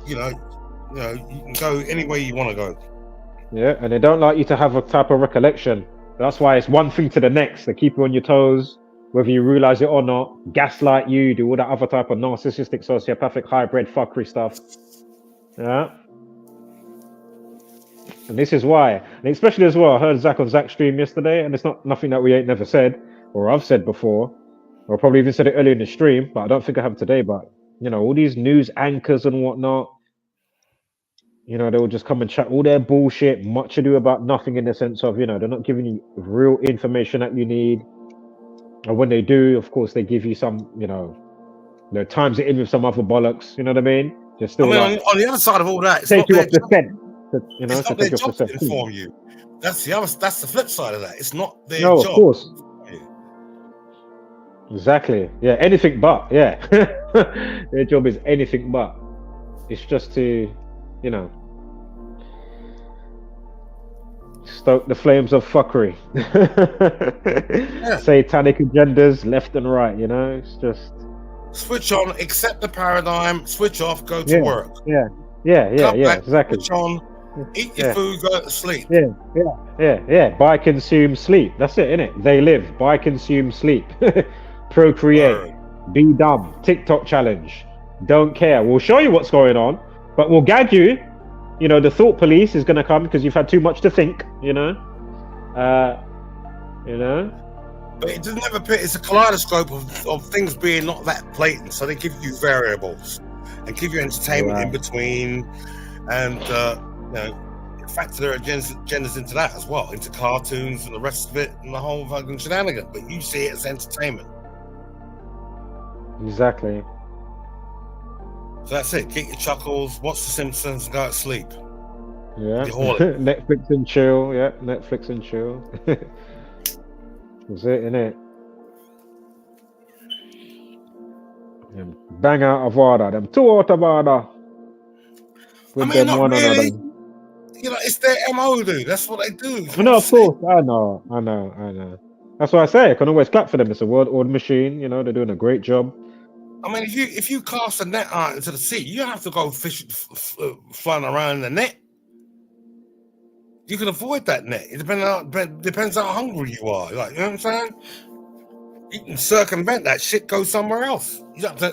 You can go any way you want to go. Yeah, and they don't like you to have a type of recollection. That's why it's one thing to the next. They keep you on your toes, whether you realize it or not. Gaslight you, do all that other type of narcissistic, sociopathic, hybrid fuckery stuff. Yeah. And this is why, and especially as well, I heard Zach on Zach's stream yesterday, and it's not nothing that we ain't never said, or I've said before, or probably even said it earlier in the stream, but I don't think I have today. But all these news anchors and whatnot, they will just come and chat all their bullshit, much ado about nothing, in the sense of, they're not giving you real information that you need. And when they do, of course, they give you some, they times it in with some other bollocks. You know what I mean? Just still on the other side of all that, it's take not you their off the job. scent. It's not their job to inform you. That's the flip side of that. It's not their job. No, of course. Exactly. Yeah, anything but. Yeah. Their job is anything but. It's just to, stoke the flames of fuckery. Satanic agendas left and right, it's just switch on, accept the paradigm, switch off, go to work. Yeah, exactly. Switch on, eat your food, go to sleep. Yeah. Buy, consume, sleep. That's it, innit? They live. Buy, consume, sleep. Procreate. Be dumb. TikTok challenge. Don't care. We'll show you what's going on, but we'll gag you. The thought police is going to come because you've had too much to think, But it doesn't ever appear. It's a kaleidoscope of things being not that blatant. So they give you variables and give you entertainment in between, and factor their agendas into that as well, into cartoons and the rest of it and the whole fucking shenanigan. But you see it as entertainment. Exactly. So that's it. Get your chuckles, watch The Simpsons, and go to sleep. Yeah. Netflix and chill. Yeah, Netflix and chill. That's it, innit? Bang out of order. Them two out of order. With them not one really. another. It's their MO, dude. That's what they do. No, of course. I know. That's why I say I can always clap for them. It's a world machine. They're doing a great job. I mean, if you cast a net out into the sea, you don't have to go fishing, flying around in the net. You can avoid that net. It depends how hungry you are. Like, you know what I'm saying? You can circumvent that shit, go somewhere else. You have to,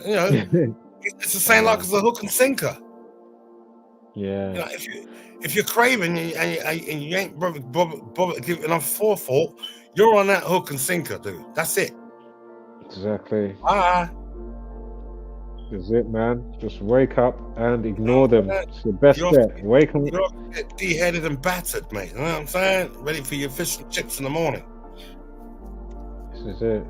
it's the same like as a hook and sinker. Yeah. You know, if you're craving and you ain't bothered give enough forethought, you're on that hook and sinker, dude. That's it. Exactly. Bye. That's it, man. Just wake up and ignore them. It's the best You're, bet. Wake up. you're deheaded and battered, mate. You know what I'm saying? Ready for your fish and chips in the morning. This is it.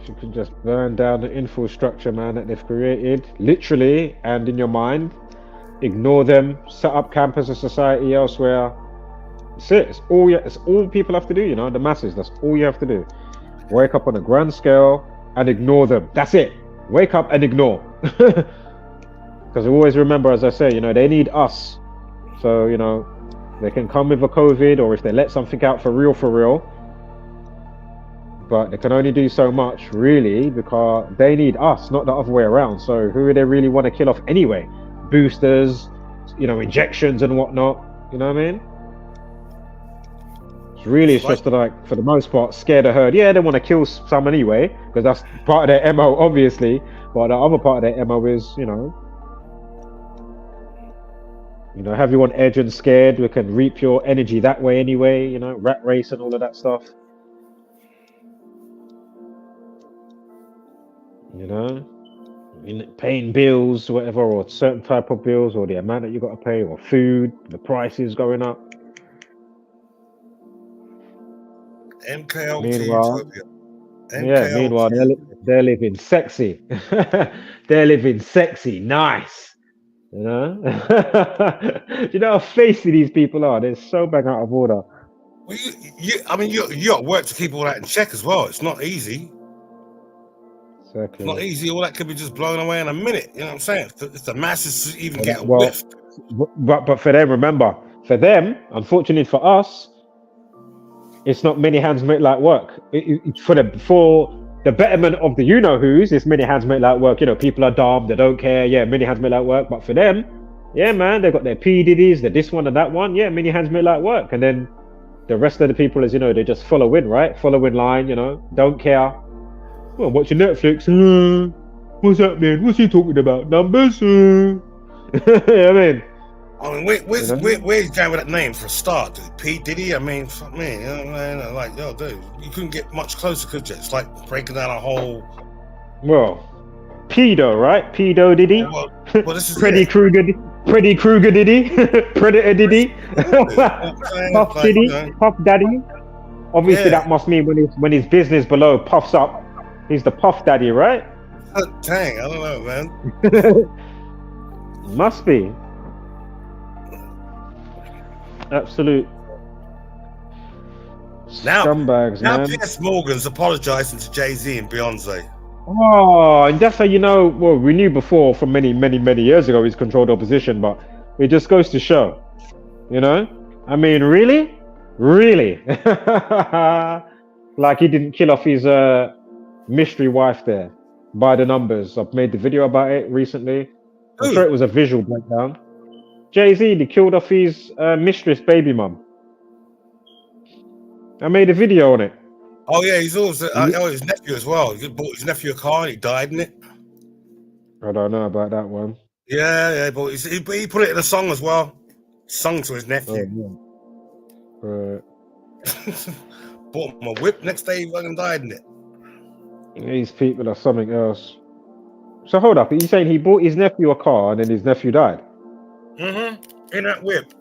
If you can just burn down the infrastructure, man, that they've created, literally, and in your mind, ignore them, set up campus or society elsewhere. That's it. It's all people have to do, you know, the masses. That's all you have to do. Wake up on a grand scale and ignore them. That's it. Wake up and ignore. Because always remember, as I say, you know, they need us. So, you know, they can come with a COVID, or if they let something out for real. But they can only do so much, really, because they need us, not the other way around. So who do they really want to kill off anyway? Boosters, you know, injections and whatnot. You know what I mean? It's just like, for the most part, scare the herd. Yeah, they want to kill some anyway, because that's part of their MO, obviously. But the other part of their MO is, you know, have you on edge and scared. We can reap your energy that way anyway. You know, rat race and all of that stuff. You know, paying bills, whatever, or certain type of bills, or the amount that you got to pay, or food, the prices going up. MKLT Meanwhile, Utopia. Meanwhile, they're living sexy. They're living sexy, nice. You know, you know how feisty these people are. They're so bang out of order. Well, you got work to keep all that in check as well. It's not easy. Exactly. It's not easy. All that could be just blown away in a minute. You know what I'm saying? If the masses even get whiffed. But for them, remember, for them, unfortunately for us, it's not many hands make light work. For the betterment of the you-know-whos, it's many hands make light work. You know, people are dumb, they don't care. Yeah, many hands make light work. But for them, yeah, man, they've got their P. Diddy's, the this one and that one. Yeah, many hands make light work. And then the rest of the people is, you know, they just follow in, right? Follow in line, you know, don't care. Well, watching Netflix. What's happening? What's he talking about? Numbers? I mean, where's he going with that name for a start, dude? P. Diddy? I mean, fuck me. You know what I mean? Like, yo, dude, you couldn't get much closer, could you? It's like breaking down a whole... Well, pedo, right? Pedo Diddy? Yeah, well, this is Freddy Krueger Diddy? Predator Diddy? Puff Diddy? You know. Puff Daddy? Obviously, that must mean when his business below puffs up, he's the Puff Daddy, right? Dang, I don't know, man. Must be. Absolute scumbags, now man. Piers Morgan's apologizing to Jay-Z and Beyonce. Oh, and that's how you know. Well, we knew before from many years ago he's controlled opposition, but it just goes to show, you know. I mean, really, like he didn't kill off his mystery wife there by the numbers. I've made the video about it recently. I'm sure it was a visual breakdown. Jay-Z, he killed off his mistress baby mum. I made a video on it. Oh yeah, he's also his nephew as well. He bought his nephew a car and he died in it. I don't know about that one. Yeah, but he put it in a song as well. Sung to his nephew. Oh, yeah. Bought him a whip. Next day he fucking died in it. These people are something else. So hold up, are you saying he bought his nephew a car and then his nephew died? In that whip.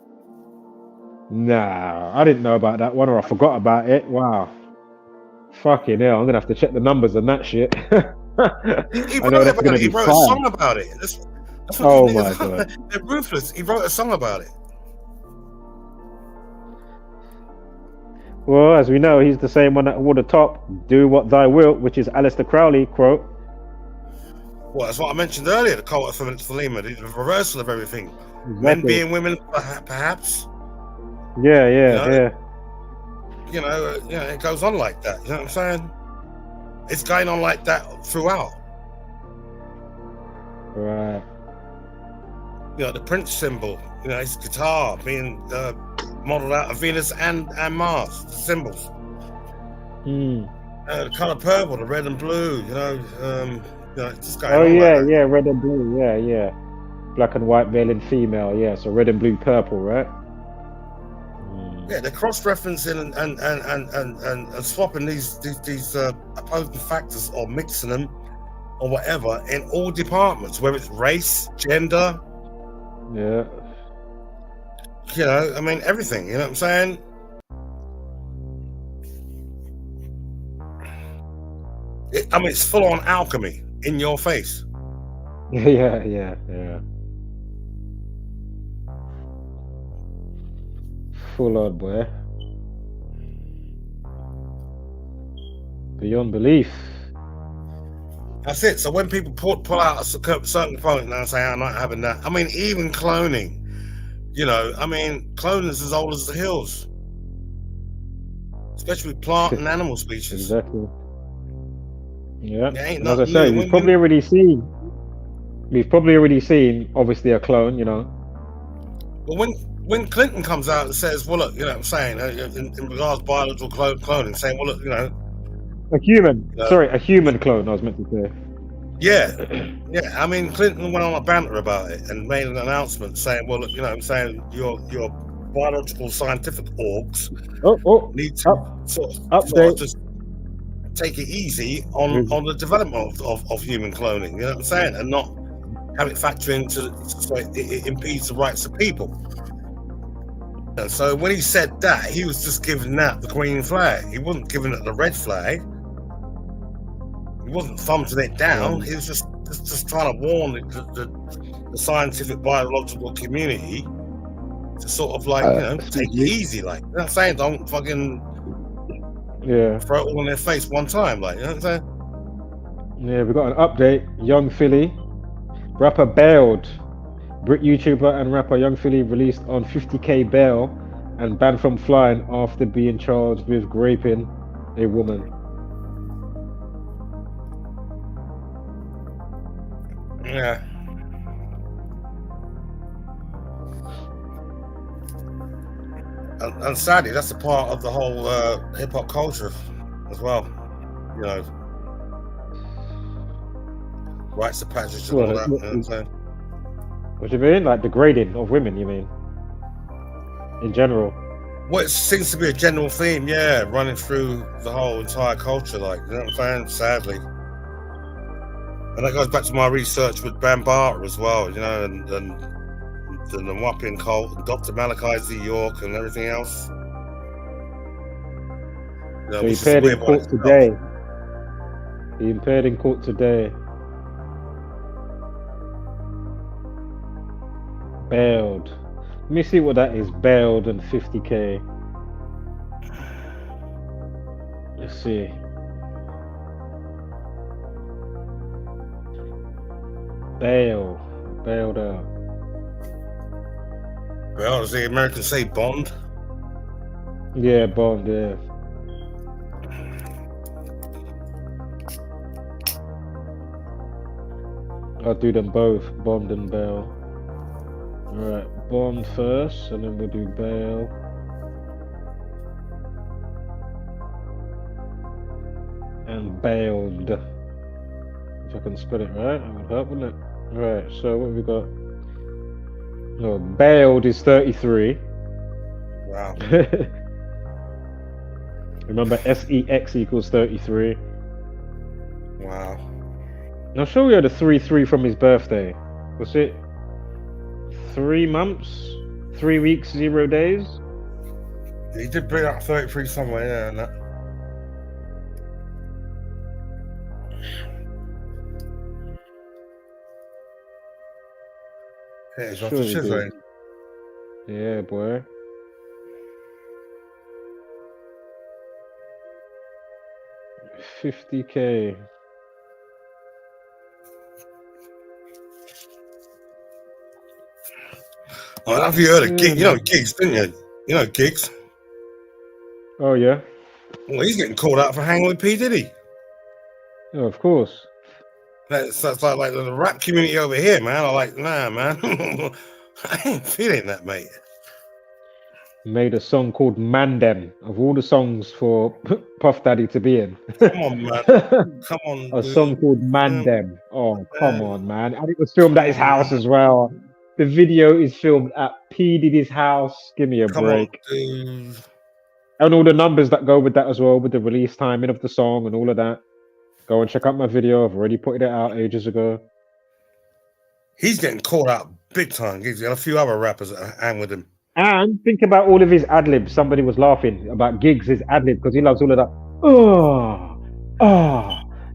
Nah, I didn't know about that one, or I forgot about it. Wow. Fucking hell, I'm gonna have to check the numbers on that shit. He wrote a song about it. That's oh my god. They're ruthless. He wrote a song about it. Well, as we know, he's the same one that wore the top, "Do what thy wilt," which is Aleister Crowley quote. Well, that's what I mentioned earlier, the cult of Thelema, the reversal of everything. Exactly. Men being women, perhaps. Yeah. You know, it goes on like that. You know what I'm saying? It's going on like that throughout. Right. You know, the Prince symbol, you know, his guitar being modeled out of Venus and Mars, the symbols. The color purple, the red and blue, you know, it's just going Oh on yeah, like that. yeah, red and blue, yeah. Black and white, male and female, yeah. So red and blue, purple, right? Yeah, they're cross-referencing and swapping these opposing factors or mixing them or whatever in all departments, whether it's race, gender. Yeah. You know, I mean, everything. You know what I'm saying? It's full-on alchemy in your face. Yeah. Full on, boy. Beyond belief. That's it. So when people pull out a certain component and say, I'm not having that. I mean, even cloning. You know, I mean, cloning is as old as the hills. Especially with plant and animal species. Exactly. Yeah. It ain't And as I nothing say, new. we've probably already seen obviously a clone, you know. But when Clinton comes out and says, well, look, you know what I'm saying, in regards to biological cloning, saying, well, look, you know. A human clone, I was meant to say. Yeah. I mean, Clinton went on a banter about it and made an announcement saying, well, look, you know what I'm saying, your biological scientific orgs need to sort of just take it easy on the development of human cloning, you know what I'm saying, and not have it factor into so it impedes the rights of people. And so when he said that, he was just giving that the green flag. He wasn't giving it the red flag. He wasn't thumbing it down. He was just trying to warn the scientific biological community to sort of like, you know, take it easy, like, you know what I'm saying? Don't fucking throw it all in their face one time, like, you know what I'm saying? Yeah, we got an update. Young Philly rapper bailed. Brit YouTuber and rapper Young Philly released on 50k bail and banned from flying after being charged with raping a woman. Yeah. And sadly, that's a part of the whole hip hop culture as well. You know, rights of passage and all that. You know what I'm saying? What do you mean? Like degrading of women, you mean? In general? Well, it seems to be a general theme, yeah, running through the whole entire culture, like, you know what I'm saying? Sadly. And that goes back to my research with Bambata as well, you know, and the Nwapian cult, and Dr. Malachi Z. York, and everything else. You know, So he appeared in court today. He appeared in court today. Bailed. Let me see what that is. Bailed and 50k. Let's see. Bailed out. Well, does the Americans say bond? Yeah, bond, yeah. I'll do them both, bond and bail. Alright, bond first, and then we'll do bail. And bailed. If I can spell it right, that would help, wouldn't it? Right, so what have we got? No, bailed is 33. Wow. Remember, SEX equals 33. Wow. I'll show you the 3-3 from his birthday. Was it 3 months? 3 weeks, 0 days? He did bring up 33 somewhere, yeah, and that. Yeah, he's off the shit, yeah, boy. $50k. Well, have you heard of Giggs? You know Giggs, didn't you? You know Giggs? Oh, yeah? Well, he's getting called out for hanging with P. Diddy. Oh, of course. That's like the rap community over here, man. I'm like, nah, man. I ain't feeling that, mate. made a song called Mandem of all the songs for Puff Daddy to be in. Come on, man. Come on, A dude. song called Mandem. Oh, come on, man. And it was filmed Come at his on, house man. as well. The video is filmed at P. Diddy's house. Give me a Come on, break. dude. And all the numbers that go with that as well, with the release timing of the song and all of that. Go and check out my video. I've already put it out ages ago. He's getting caught out big time. He's got a few other rappers that hang with him. And think about all of his ad libs. Somebody was laughing about Giggs' ad lib because he loves all of that.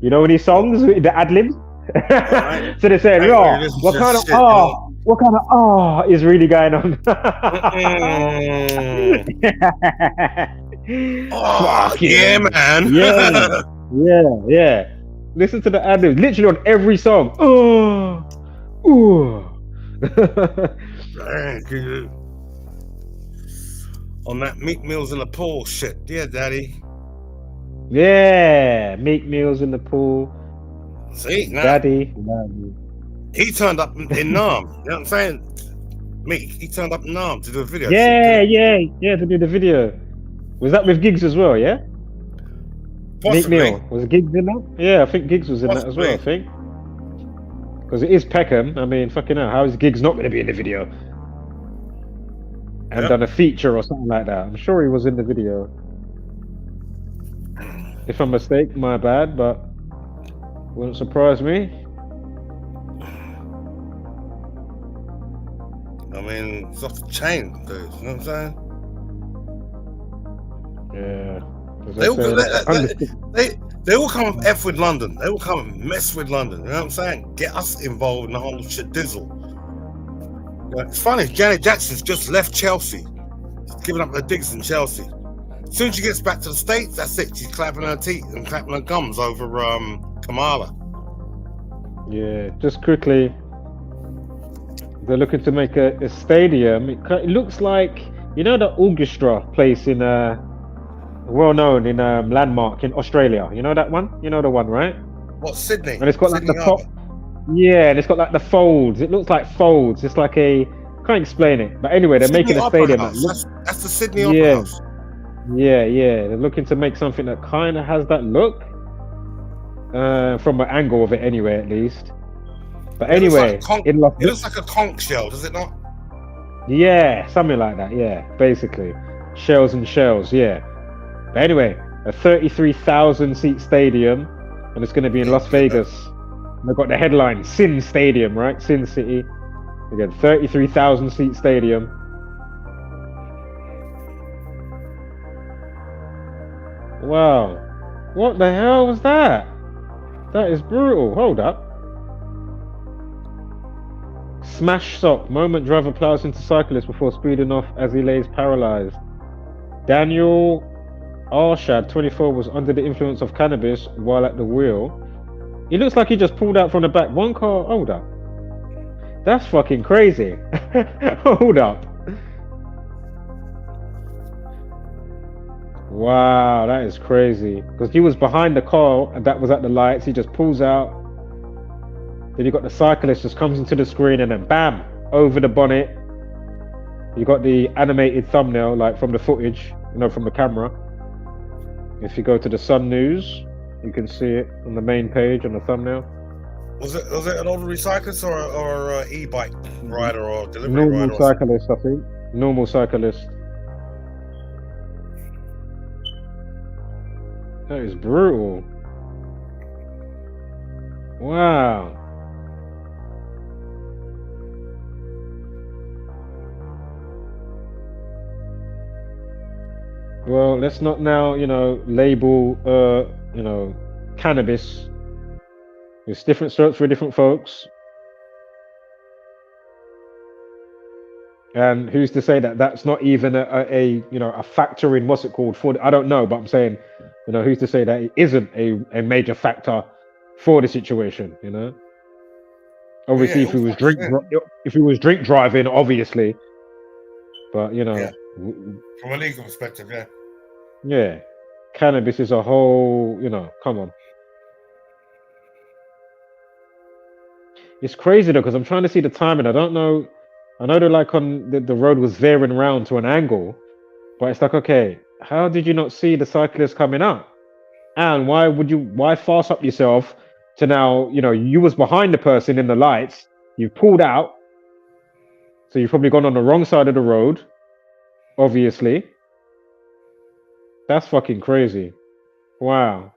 You know any songs with the ad libs? Right. So they say, "Yo, what kind of what kind of is really going on?" Oh, yeah, man. Yeah. Listen to the ad libs, literally on every song. Dang, dude. On that Meek Mill's in the pool shit. Yeah, daddy. Yeah, Meek Mill's in the pool. See, now, Daddy. he turned up in Nam. You know what I'm saying? Meek, he turned up in Nam to do a video. Yeah, to do the video. Was that with Giggs as well, yeah? Possibly. Meek Mill. Was Giggs in that? Yeah, I think Giggs was in that as well, I think. Because it is Peckham. I mean, fucking hell, how is Giggs not going to be in the video? And done a feature or something like that. I'm sure he was in the video. If I'm mistaken, my bad, but wouldn't surprise me. I mean, it's off the chain, dude. You know what I'm saying? Yeah. They will come and F with London. They will come and mess with London. You know what I'm saying? Get us involved in the whole shit dizzle. It's funny, Janet Jackson's just left Chelsea. She's giving up her digs in Chelsea. As soon as she gets back to the States, that's it. She's clapping her teeth and clapping her gums over Kamala. Yeah, just quickly. They're looking to make a stadium. It looks like, you know, the orchestra place in well known in Landmark in Australia. You know that one? You know the one, right? What, Sydney? And it's got Sydney like the yeah, and it's got like the folds. It looks like folds. It's like can't explain it. But anyway, they're making a stadium. That's the Sydney Opera House. Yeah. They're looking to make something that kind of has that look. From an angle of it anyway, at least. But anyway, it looks like a conch shell, does it not? Yeah, something like that. Yeah, basically, shells and shells. Yeah. But anyway, a 33,000 seat stadium, and it's going to be in Las Vegas. And they've got the headline Sin Stadium, right? Sin City. Again, 33,000 seat stadium. Wow, what the hell was that? That is brutal. Hold up. Smash sock. Moment driver plows into cyclist before speeding off as he lays paralyzed. Daniel Arshad, 24, was under the influence of cannabis while at the wheel. He looks like he just pulled out from the back. One car. Hold up. That's fucking crazy. Hold up. Wow, that is crazy. Because he was behind the car and that was at the lights. He just pulls out. Then you got the cyclist just comes into the screen and then bam, over the bonnet. You got the animated thumbnail, like from the footage, you know, from the camera. If you go to the Sun News, you can see it on the main page on the thumbnail. Was it an ordinary cyclist or e-bike rider or delivery Normal rider? Cyclist, I think. Normal cyclist. That is brutal. Wow. Well, let's not now, label, cannabis. It's different strokes for different folks. And who's to say that that's not even a factor in what's it called for? I don't know, but I'm saying, who's to say that it isn't a major factor for the situation? Obviously, if he was drink driving, obviously, but from a legal perspective, yeah, cannabis is a whole, come on. It's crazy though, because I'm trying to see the timing. I don't know. I know they're like on the road was veering around to an angle, But it's like, okay, how did you not see the cyclist coming up? And why fast up yourself to now, you was behind the person in the lights, you pulled out, so you've probably gone on the wrong side of the road, obviously. That's fucking crazy. Wow.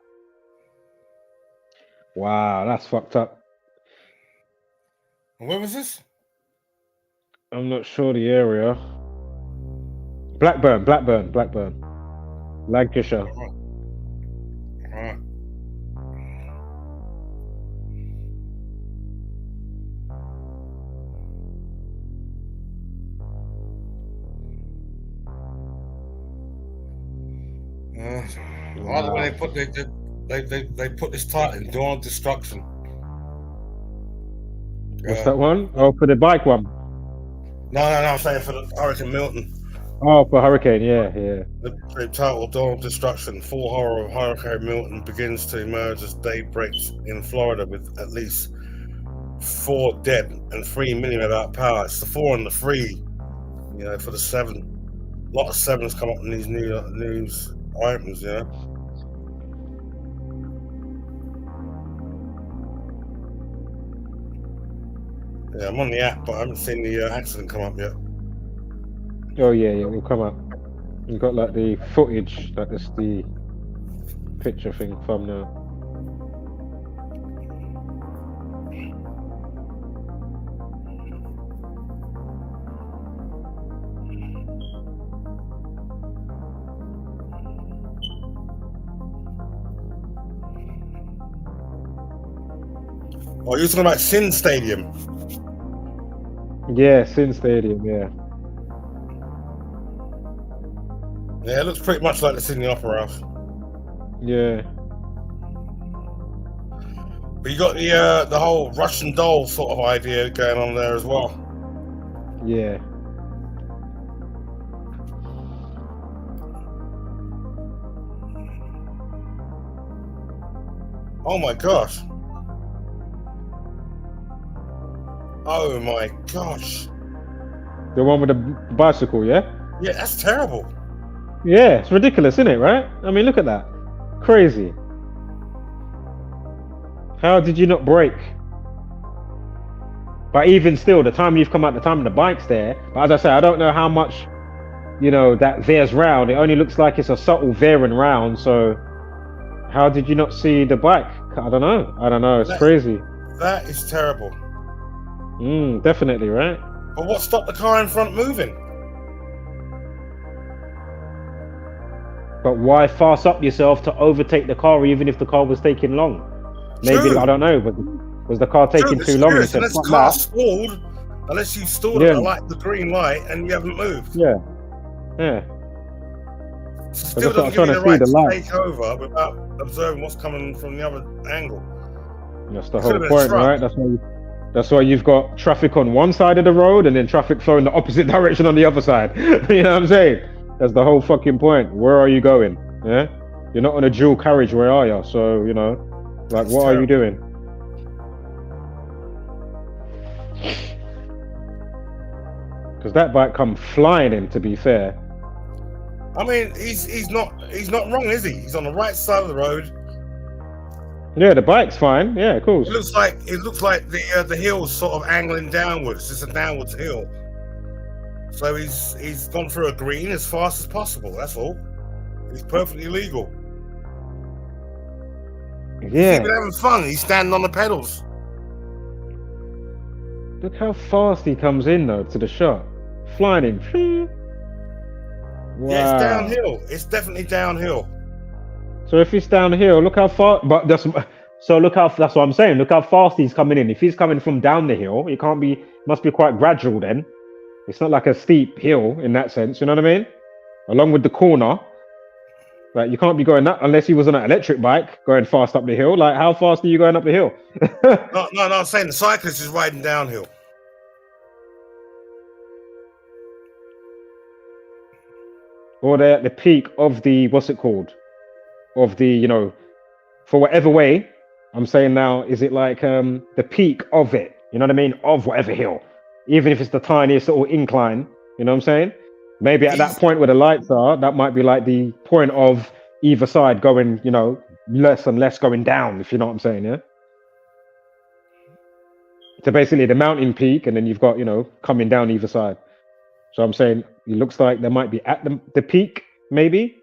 Wow, that's fucked up. Where was this? I'm not sure the area. Blackburn. Lancashire. Right. I like when they put this title in Dawn of Destruction. What's that one? Oh, for the bike one. No, I'm saying for the Hurricane Milton. Oh, for Hurricane, yeah. The title Dawn of Destruction, full horror of Hurricane Milton begins to emerge as day breaks in Florida with at least 4 dead and 3 million without power. It's the 4 and the 3, for the 7. A lot of 7s come up in these news items, Yeah, I'm on the app, but I haven't seen the accident come up yet. Oh yeah, it will come up. You got like the footage, like this the picture thing thumbnail. Oh, you're talking about Sin Stadium? Yeah, Sin Stadium, yeah. Yeah, it looks pretty much like the Sydney Opera House. Yeah. But you got the whole Russian doll sort of idea going on there as well. Yeah. Oh my gosh. Oh my gosh. The one with the bicycle, yeah? Yeah, that's terrible. Yeah, it's ridiculous, isn't it, right? I mean, look at that. Crazy. How did you not brake? But even still, the time you've come out, the time the bike's there. But as I say, I don't know how much, that veers round. It only looks like it's a subtle veering round. So how did you not see the bike? I don't know. It's crazy. That is terrible. Definitely, right? But what stopped the car in front moving? But why fast up yourself to overtake the car, even if the car was taking long? Maybe, True. I don't know, but was the car taking too long? Unless the car stalled, unless you stalled at the green light and you haven't moved. Yeah. Still doesn't give you the right to take over without observing what's coming from the other angle. That's the whole point, right? That's why you've got traffic on one side of the road and then traffic flowing the opposite direction on the other side. You know what I'm saying? That's the whole fucking point. Where are you going? Yeah, you're not on a dual carriageway, are you? So what are you doing? Because that bike come flying in. To be fair, I mean, he's not wrong, is he? He's on the right side of the road. Yeah, the bike's fine. Yeah, of course. It looks like the hill's sort of angling downwards. It's a downwards hill. So he's gone through a green as fast as possible. That's all. He's perfectly legal. Yeah. He's even having fun. He's standing on the pedals. Look how fast he comes in though to the shot, flying in. Wow. Yeah, it's downhill. It's definitely downhill. So if he's downhill, look how far. But that's what I'm saying. Look how fast he's coming in. If he's coming from down the hill, it can't be. Must be quite gradual then. It's not like a steep hill in that sense. You know what I mean? Along with the corner, like you can't be going that unless he was on an electric bike going fast up the hill. Like how fast are you going up the hill? No. I'm saying the cyclist is riding downhill. Or they're at the peak of the what's it called? Of the for whatever way. I'm saying now, is it like the peak of it? You know what I mean? Of whatever hill, even if it's the tiniest little incline. You know what I'm saying? Maybe at that point where the lights are, that might be like the point of either side going, you know, less and less going down, if you know what I'm saying, yeah? So basically the mountain peak, and then you've got, you know, coming down either side. So I'm saying it looks like they might be at the peak, maybe.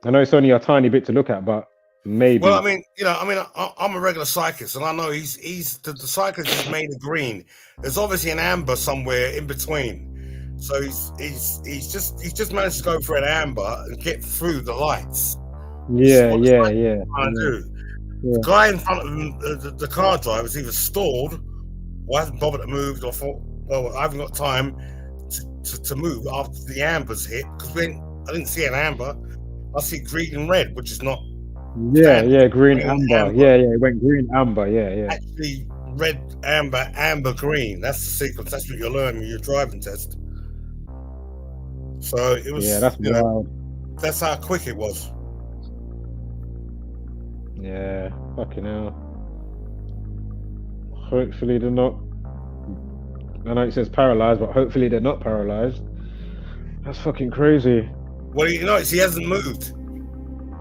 I know it's only a tiny bit to look at, but maybe. Well, I mean, I'm a regular psychist, and I know he's the psychist is made of green. There's obviously an amber somewhere in between. So he's just managed to go for an amber and get through the lights. Yeah. Trying to do. The guy in front of him, the car driver, is either stalled or hasn't bothered to move, or thought, well, I haven't got time to move after the amber's hit, because I didn't see an amber. I see green and red, which is not. Green amber. Yeah, it went green amber. Yeah. Actually, red amber green. That's the sequence. That's what you're learning in your driving test. So it was. Yeah, that's wild. That's how quick it was. Yeah, fucking hell. Hopefully they're not. I know it says paralyzed, but hopefully they're not paralyzed. That's fucking crazy. Well, you notice he hasn't moved.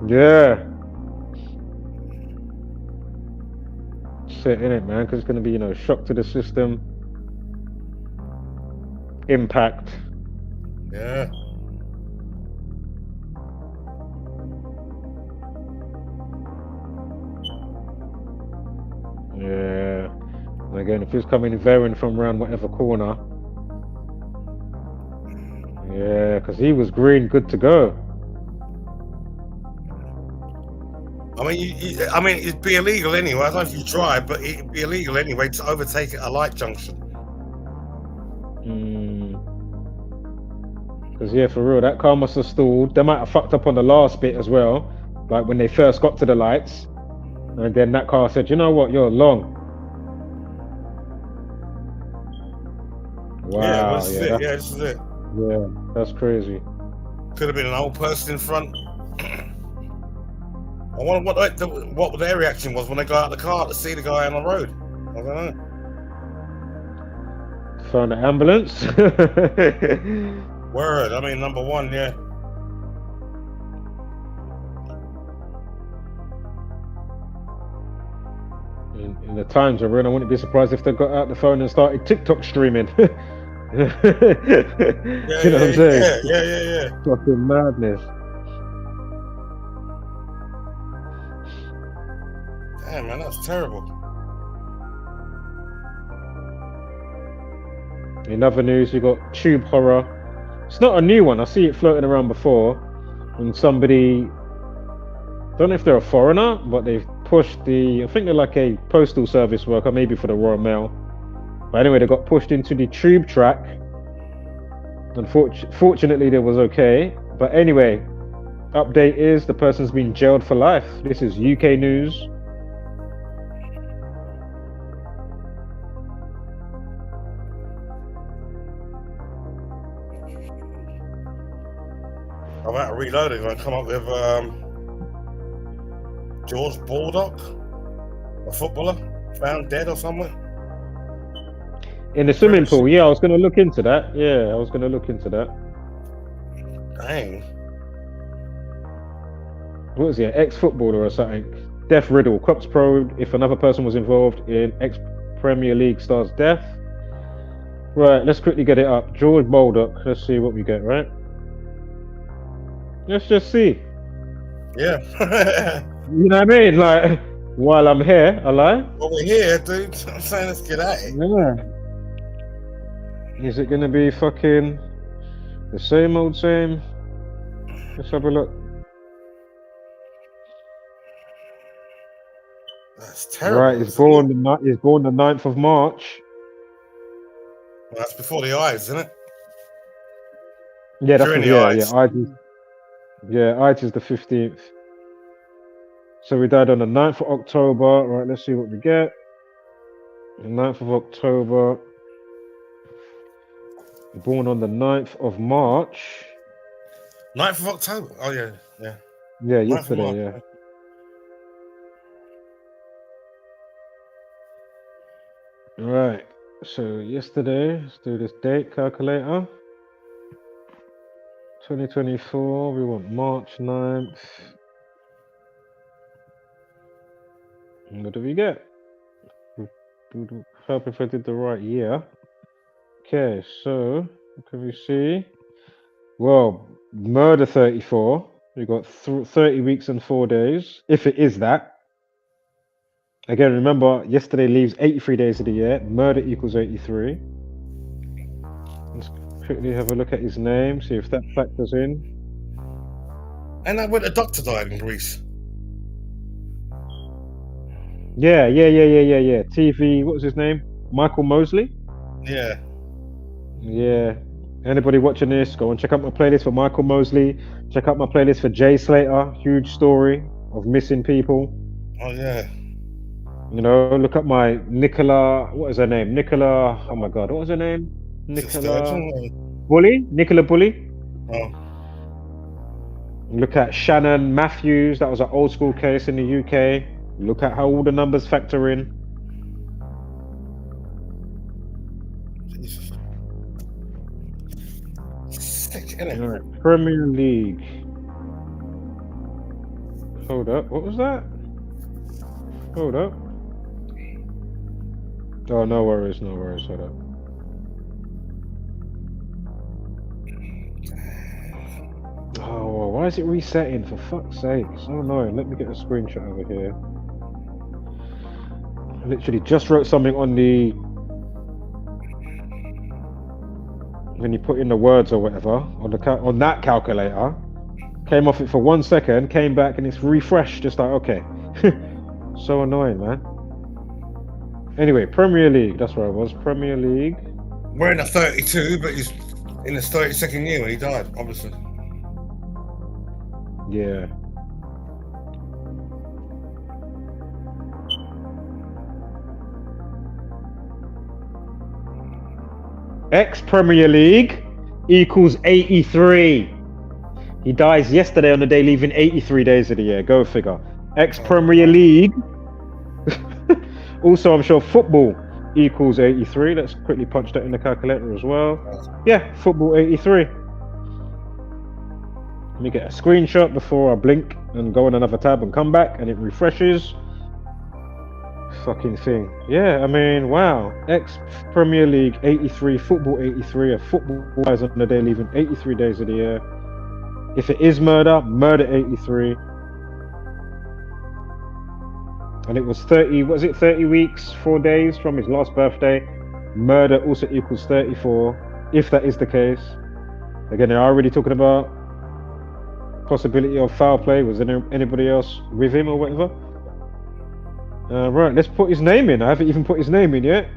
Yeah. Sit in it, man, because it's going to be, you know, shock to the system, impact. Yeah. Yeah. And again, if he's coming veering from around whatever corner. Yeah, because he was green, good to go. I mean, it'd be illegal anyway. I don't know if you tried, but it'd be illegal anyway to overtake at a light junction. Because yeah, for real, that car must have stalled. They might have fucked up on the last bit as well, like when they first got to the lights, and then that car said, "You know what? You're long." Wow. This is it. Yeah, that's crazy. Could have been an old person in front. I wonder what their reaction was when they got out of the car to see the guy on the road. I don't know. Found the ambulance. Word. I mean, number one, yeah. In the times we're in, I wouldn't be surprised if they got out the phone and started TikTok streaming. You know what I'm saying? Yeah. Fucking madness. Damn, man, that's terrible. In other news, you got tube horror. It's not a new one. I see it floating around before. And somebody, don't know if they're a foreigner, but they've pushed I think they're like a postal service worker, maybe for the Royal Mail. But anyway, they got pushed into the tube track. Fortunately, they was okay. But anyway, update is the person's been jailed for life. This is UK news. I'm out of reloading. I'm going to come up with George Baldock, a footballer, found dead or somewhere. In the swimming pool, yeah, I was going to look into that. Dang. What was he, an ex-footballer or something? Death riddle, cops probe if another person was involved in ex-Premier League star's death. Right, let's quickly get it up. George Baldock, let's see what we get, right? Let's just see. Yeah. You know what I mean? Like, while I'm here, alive. Well, we're here, dude. I'm saying let's get at it. Yeah. Is it gonna be fucking the same old same? Let's have a look. That's terrible. Right, he's born the 9th of March. Well, that's before the eyes, isn't it? Yeah, that's During the the eyes. eyes. Eyes is the 15th. So we died on the 9th of October. Right, let's see what we get. The 9th of October. Born on the 9th of March. 9th of October. Oh, yeah. Yeah, yesterday, yeah. Right. So yesterday, let's do this date calculator. 2024, we want March 9th. And what do we get? Help if I did the right year. Okay, so what can we see? Well, murder 34. We got 30 weeks and 4 days, if it is that. Again, remember, yesterday leaves 83 days of the year. Murder equals 83. Let's quickly have a look at his name, see if that factors in. And that when the doctor died in Greece. Yeah. TV, what was his name? Michael Mosley? Yeah. Yeah. Anybody watching this, go and check out my playlist for Michael Mosley. Check out my playlist for Jay Slater. Huge story of missing people. Oh yeah. You know, look up my Nicola. What is her name? Nicola. Oh my God, what was her name? Nicola Bully. Nicola Bully. Oh. Look at Shannon Matthews. That was an old school case in the UK. Look at how all the numbers factor in. Jesus. Sick, innit? All right, Premier League. Hold up. What was that? Hold up. Oh, no worries. Hold up. Oh, well, why is it resetting? For fuck's sake. So annoying. Let me get a screenshot over here. I literally just wrote something on the... When you put in the words or whatever, on that calculator. Came off it for 1 second, came back, and it's refreshed. Just like, okay. So annoying, man. Anyway, Premier League. That's where I was. Premier League. We're in a 32, but he's in his 32nd year when he died, obviously. Yeah. Ex-Premier League equals 83. He dies yesterday on the day, leaving 83 days of the year. Go figure. Ex-Premier League. Also, I'm sure football equals 83. Let's quickly punch that in the calculator as well. Yeah, football 83. Let me get a screenshot before I blink and go on another tab and come back and it refreshes. Fucking thing. Yeah, I mean, wow. Ex-Premier League 83, football 83. A football dies on the day, leaving 83 days of the year. If it is murder 83. And it was 30, was it 30 weeks, 4 days from his last birthday? Murder also equals 34, if that is the case. Again, they're already talking about possibility of foul play. Was there anybody else with him or whatever? Right, let's put his name in. I haven't even put his name in yet.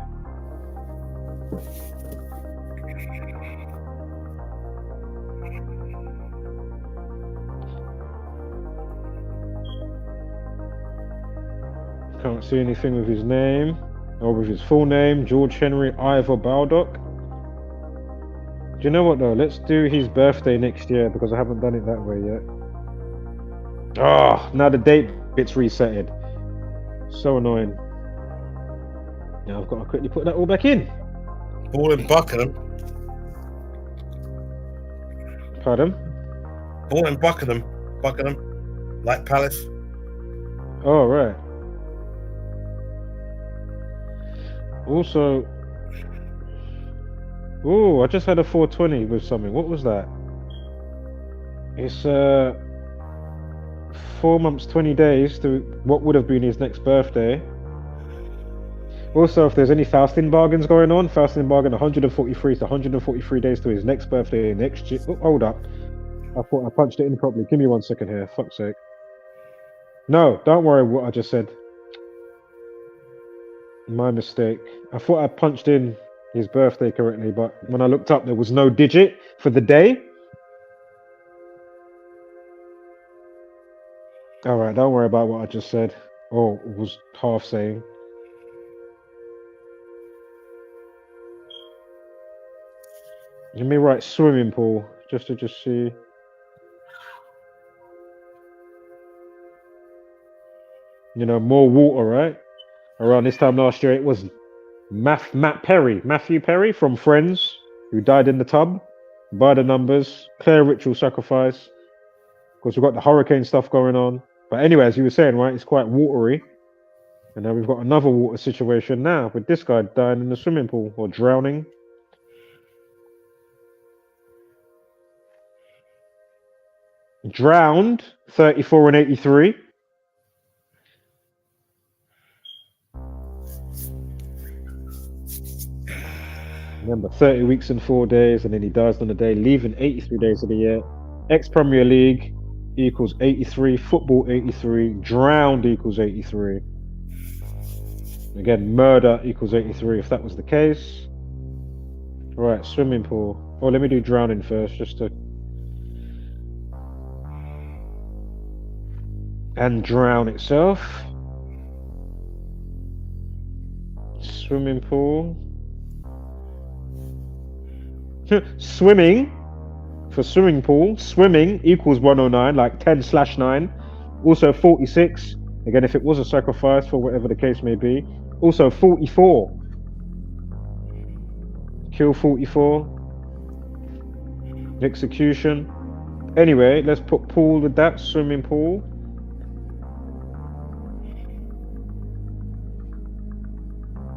Can't see anything with his name or with his full name. George Henry Ivor Baldock. Do you know what though? Let's do his birthday next year because I haven't done it that way yet. Oh, now the date gets resetted. So annoying. Now I've got to quickly put that all back in. All in Buckingham. Pardon? All in Buckingham. Like Palace. Oh, right. Also, oh, I just had a 420 with something. What was that? It's 4 months, 20 days to what would have been his next birthday. Also, if there's any Faustin bargains going on, Faustin bargain 143 to 143 days to his next birthday next year. Oh, hold up. I thought I punched it in properly. Give me 1 second here. Fuck's sake. No, don't worry what I just said. My mistake. I thought I punched in his birthday correctly, but when I looked up, there was no digit for the day. All right, don't worry about what I just said, or was half saying. Let me write swimming pool, just to see. You know, more water, right? Around this time last year, it was Matthew Perry from Friends, who died in the tub. By the numbers, clear ritual sacrifice. Of course, we've got the hurricane stuff going on. But anyway, as you were saying, right, it's quite watery. And now we've got another water situation now with this guy dying in the swimming pool or drowning. Drowned, 34 and 83. Remember, 30 weeks and 4 days, and then he dies on the day, leaving 83 days of the year. Ex-Premier League equals 83, football 83, drowned equals 83. Again, murder equals 83 if that was the case. Right, swimming pool. Oh, let me do drowning first, just to... And drown itself. Swimming pool. Swimming. For swimming pool, swimming equals 109, like 10/9. Also 46. Again, if it was a sacrifice for whatever the case may be. Also 44. Kill 44. Execution. Anyway, let's put pool with that. Swimming pool.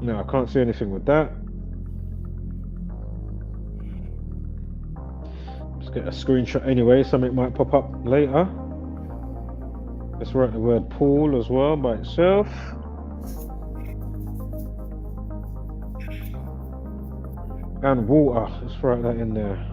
No, I can't see anything with that. Let's get a screenshot anyway. Something might pop up later. Let's write the word pool as well by itself. And water. Let's write that in there.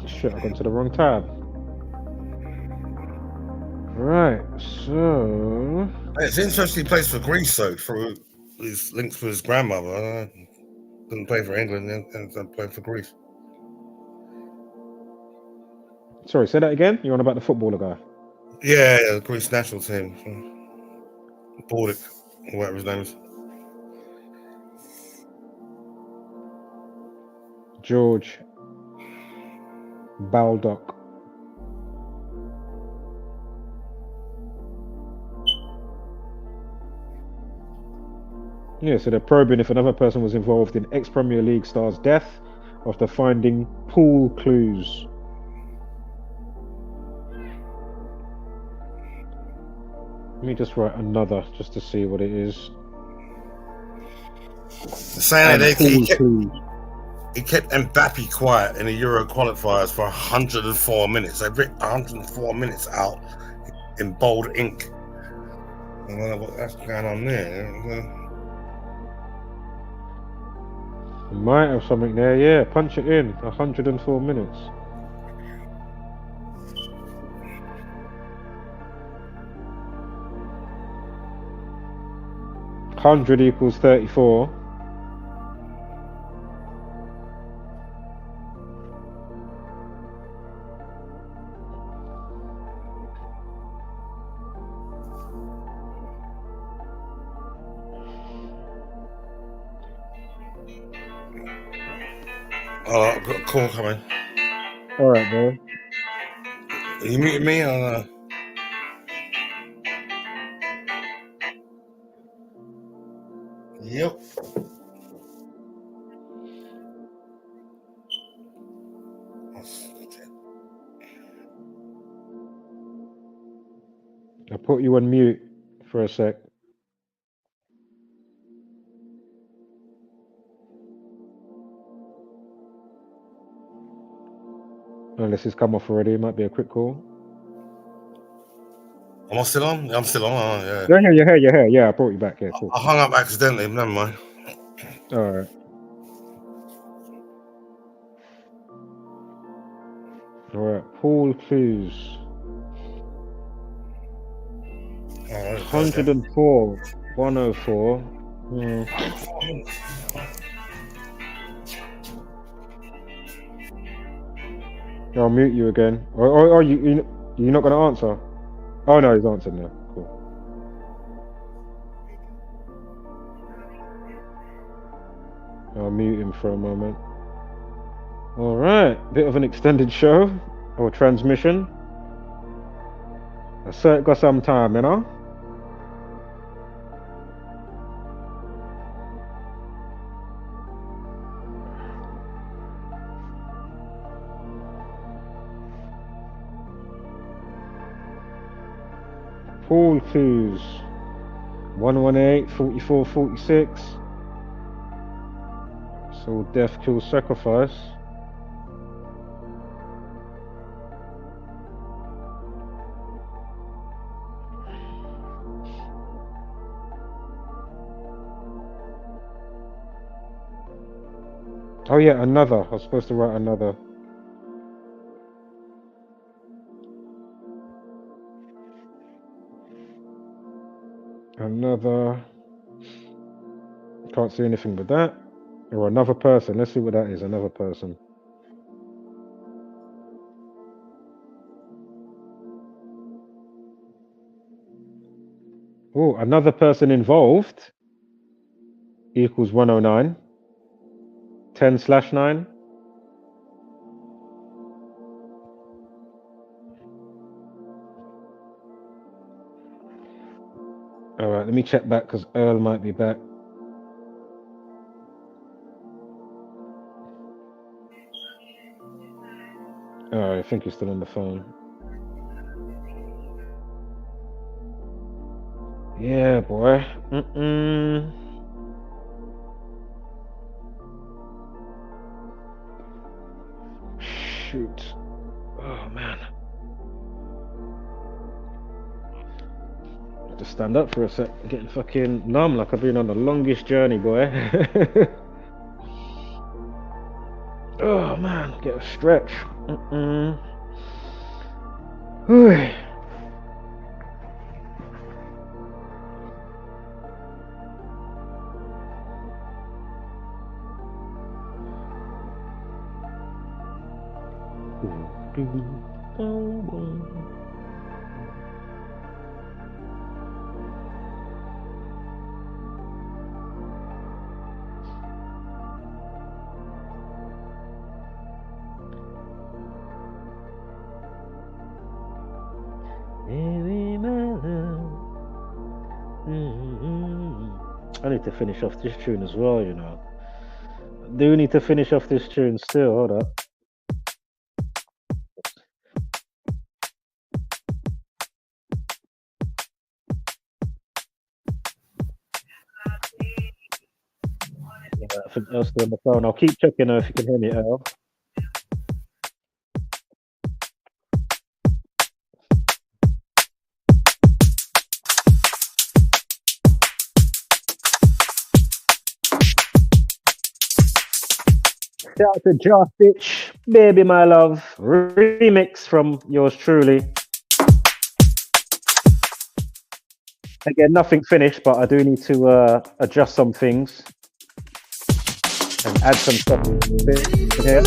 Shit, I've gone to the wrong tab. Right, so... It's an interesting place for Greece, though, for his links with his grandmother. Didn't play for England and played for Greece. Sorry, say that again? You're on about the footballer guy? Yeah, the Greece national team. Bordic, or whatever his name is. George Baldock. Yeah, so they're probing if another person was involved in ex-Premier League star's death after finding pool clues. Let me just write another just to see what it is. Saying that he kept Mbappe quiet in the Euro qualifiers for 104 minutes. They ripped 104 minutes out in bold ink. I don't know what's going on there. Might have something there, yeah. Punch it in. 104 minutes. $100 equals 34. Oh, I've got a call coming. Alright, man. Are you muting me or Yep. I put you on mute for a sec. Unless it's come off already, it might be a quick call. Am I still on? I'm still on. Yeah. You're here. Yeah, I brought you back. Yeah, cool. I hung up accidentally. Never mind. Alright. Alright, pool clues. 104, 104. I'll mute you again. Or you're not going to answer? Oh no, he's answered now. Cool. I'll mute him for a moment. All right, bit of an extended show or transmission. I certainly got some time, you know. Paul Clues 118 44 46. So death kills sacrifice. Oh yeah, another. I was supposed to write another. Another. Can't see anything but that. Or another person. Let's see what that is. Another person. Oh, another person involved equals 109. 10/9. All right, let me check back because Earl might be back. Oh, I think he's still on the phone. Yeah, boy. Shoot. Oh, man. I have to stand up for a sec. I'm getting fucking numb like I've been on the longest journey, boy. Oh, man. Get a stretch. Whew. I need to finish off this tune as well, you know. I do need to finish off this tune still. Hold up. I think Elle's still on the phone. I'll keep checking her if you can hear me, Elle. Shout out to Josh Bitch, Baby My Love, remix from yours truly. Again, nothing finished, but I do need to adjust some things and add some stuff in here.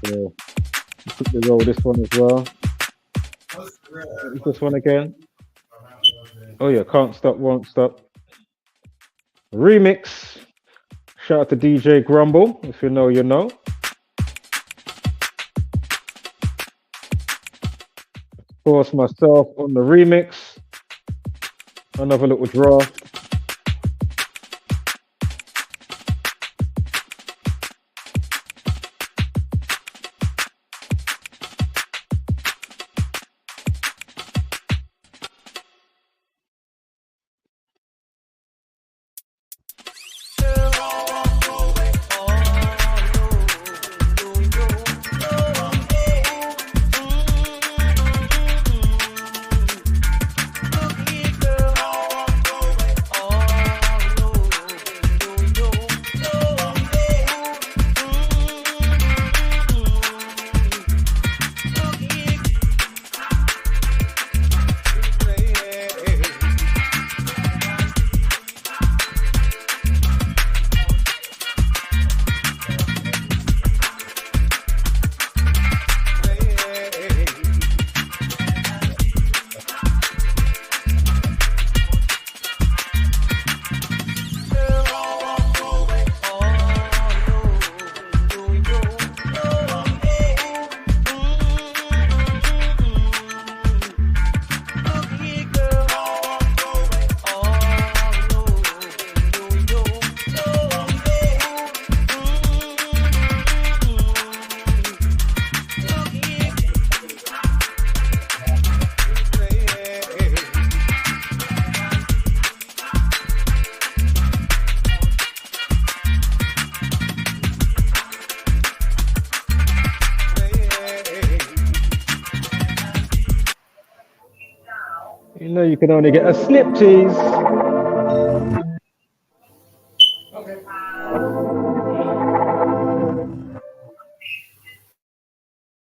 So quickly roll this one as well. What is this one again? Oh yeah, Can't Stop, Won't Stop. Remix. Shout out to DJ Grumble. If you know, you know. Of course, myself on the remix. Another little draft. You know you can only get a slip tease.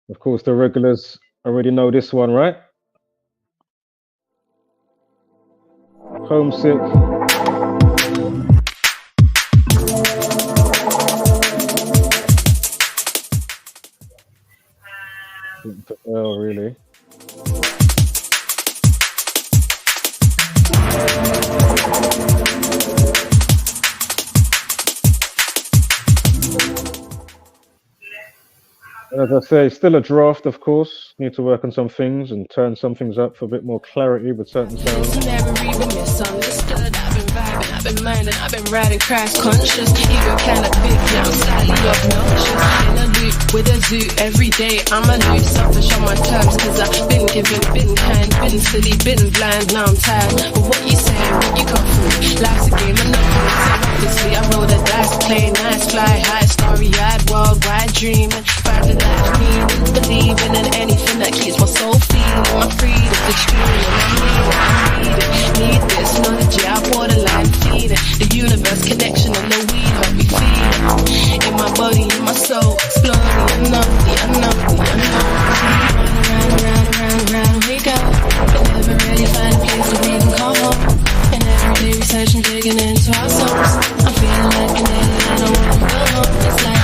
Of course, the regulars already know this one, right? Homesick. Oh, really? As I say, still a draft, of course. Need to work on some things and turn some things up for a bit more clarity with certain sounds. I've been minding, I've been riding crash conscious. Ego kinda big, now I'm slightly obnoxious. In a loop with a zoo every day. I'm a loose, selfish on my terms. Cause I've been given, been kind, been silly, been blind. Now I'm tired. But what you say, what you come for me? Life's a game, I'm not gonna say obviously. I roll the dice, play nice, fly high, starry-eyed, worldwide dreaming. Find the life meaning, believing in anything that keeps my soul feeling. My freedom's extreme, I need this knowledge, yeah, I borderline feeding. The universe connection and the weed help me feed in my body, in my soul, exploring the unknown, the unknown, the unknown. Round we go, but never really find a place that we can call home. And every day researching, digging into our souls. I'm feeling like an alien, I don't wanna go home. It's like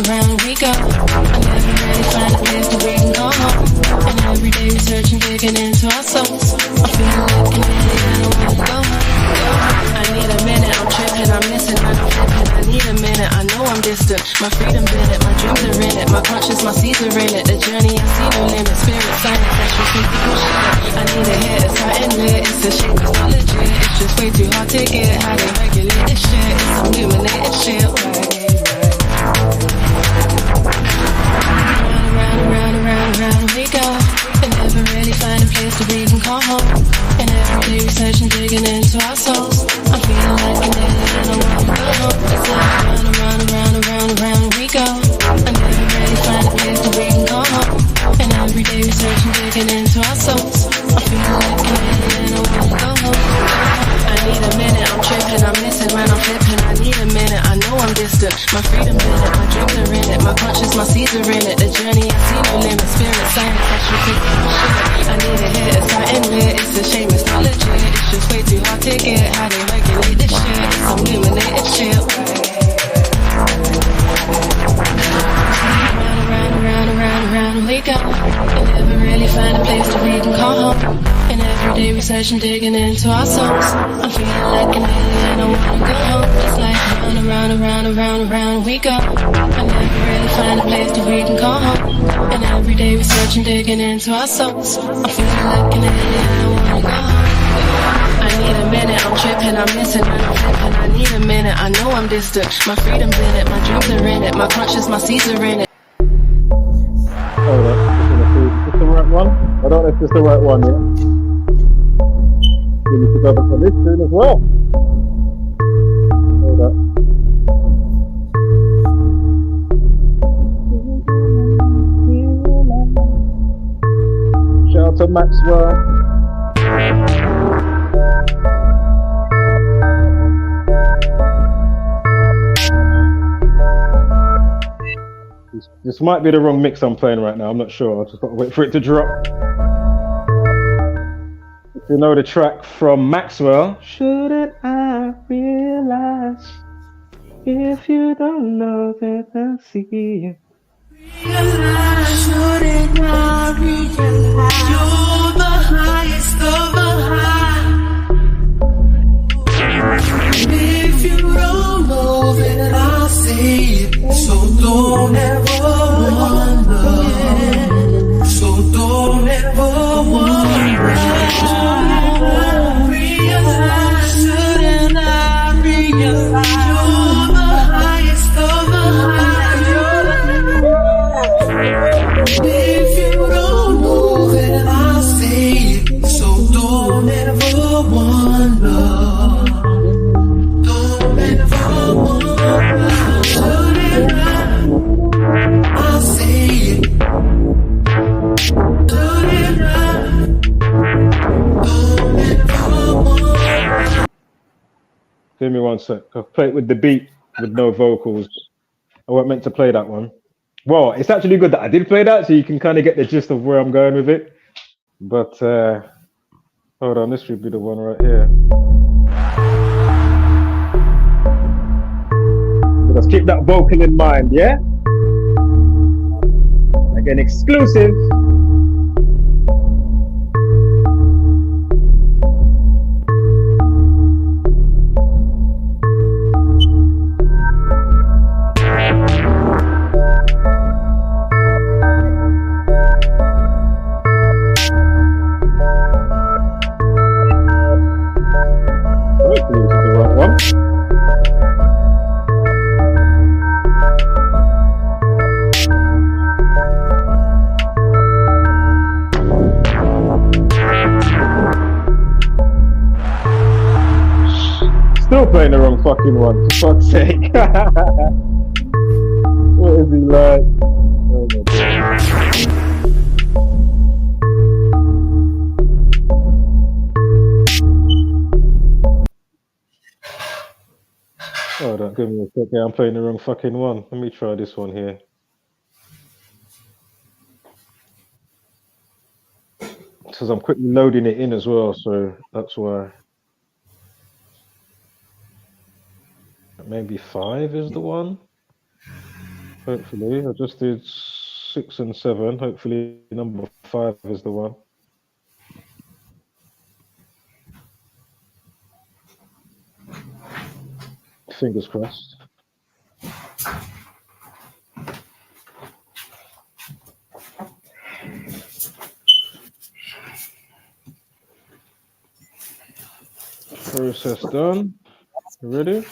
round we go. I never really find a place that we can call home. And every day researching, digging into our souls. I'm feeling like an alien, I don't wanna go home. I need a minute, I'm tripping, I'm missing, I'm flipping. I need a minute, I know I'm distant. My freedom been it, my dreams are in it. My conscience, my seeds are in it. The journey, I see no limit. Spirit, silent, pressure, think people shit. I need a hit, it's something lit. It's a shame, it's not legit. It's just way too hard to get. How they regulate this shit. It's some illuminated shit. Round we go. And never really find a place that we can call home. And every day researching, digging into our souls. I'm feeling like an alien, I don't wanna go home. It's like round we go. I never really find a place that we can call home. And every day researching, digging into our souls. I'm feeling like an alien, I don't wanna go home. I need a minute, I'm tripping, I'm missing when I'm flipping. I need a minute, I know I'm distant. My freedom in it, my dreams are in it. My conscience, my seeds are in it. The journey, I see no limit. Spirit, silent, pressure, think shit. I need a hit, it's something lit. It's a shame, it's not legit. It's just way too hard to get. How they regulate this shit. It's some illuminated shit. searching, digging into our souls. I'm feeling like an alien, I wanna go home. It's like round and round and round and round and round we go. I never really find a place that we can call home. And every day we're searching, digging into our souls. I'm feeling like an alien, I wanna go home. I need a minute, I'm tripping, I'm missing, I'm flipping. I need a minute, I know I'm distant. My freedom's in it, my dreams are in it, my conscience, my Caesar in it. Hold up, is this the right one? I don't know if this is the right one yet. We need to go back to this tune as well. Hold up. Shout out to Maxwell. This might be the wrong mix I'm playing right now. I'm not sure. I just got to wait for it to drop. If you know the track from Maxwell, shouldn't I realize? If you don't know that I see you. Realize, shouldn't I realize? You're the highest of the high. If you don't know, then I'll see it. So don't ever wonder. So don't ever wonder. Realize, shouldn't I realize? You're the highest of the high. If you don't know, then I'll see it. So don't ever wonder. Don't ever wonder. Shouldn't I'll see it. Shouldn't Give me one sec. I've played with the beat with no vocals. I wasn't meant to play that one. Well, it's actually good that I did play that, so you can kind of get the gist of where I'm going with it. But hold on, this should be the one right here. Let's keep that vocal in mind, yeah? Again, exclusive. Hopefully this is the right one. Still playing the wrong fucking one, for fuck's sake. What is he like? Oh my god. Oh, don't give me a second. I'm playing the wrong fucking one. Let me try this one here. Because I'm quickly loading it in as well, so that's why. Maybe 5 is the one. Hopefully, I just did 6 and 7. Hopefully, number 5 is the one. Fingers crossed. Process done. You ready?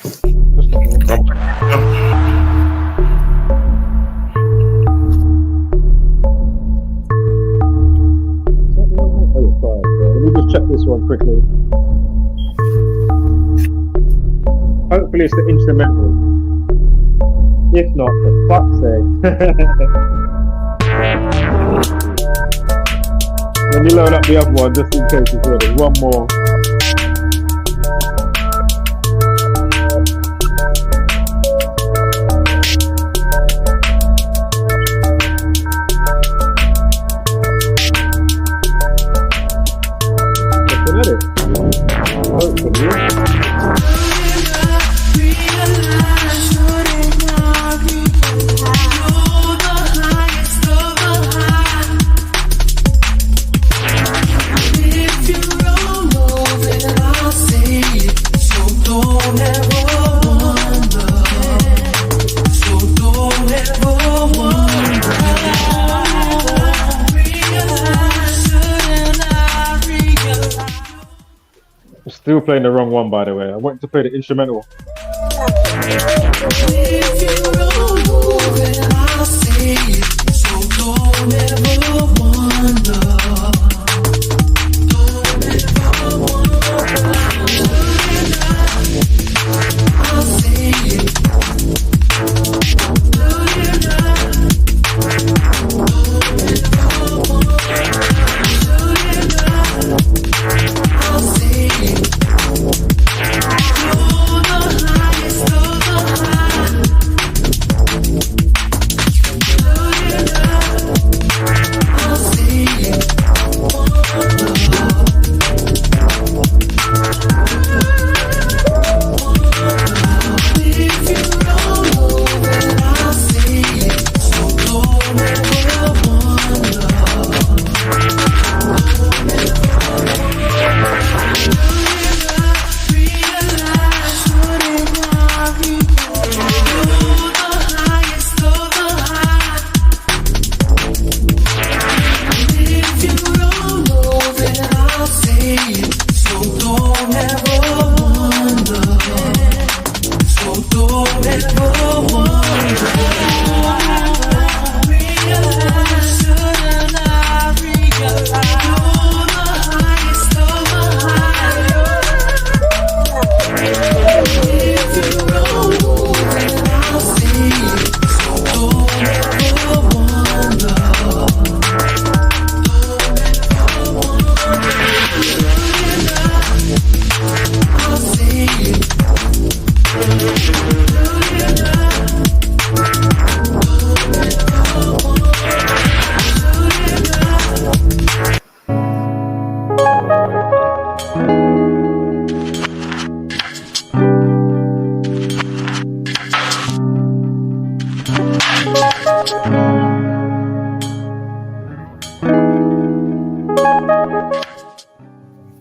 Let me just check this one quickly. Hopefully it's the instrumental. If not, for fuck's sake. Let me load up the other one just in case it's ready. One more. If you don't know Still playing the wrong one, by the way. I wanted to play the instrumental.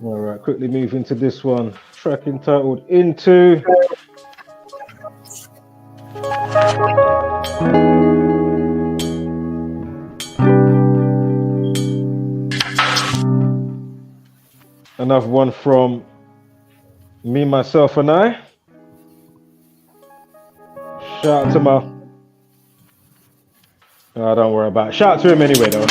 All right, quickly move into this one. Track entitled Into. Another one from Me, Myself, and I. Shout out to my... Oh, don't worry about it. Shout out to him anyway, though.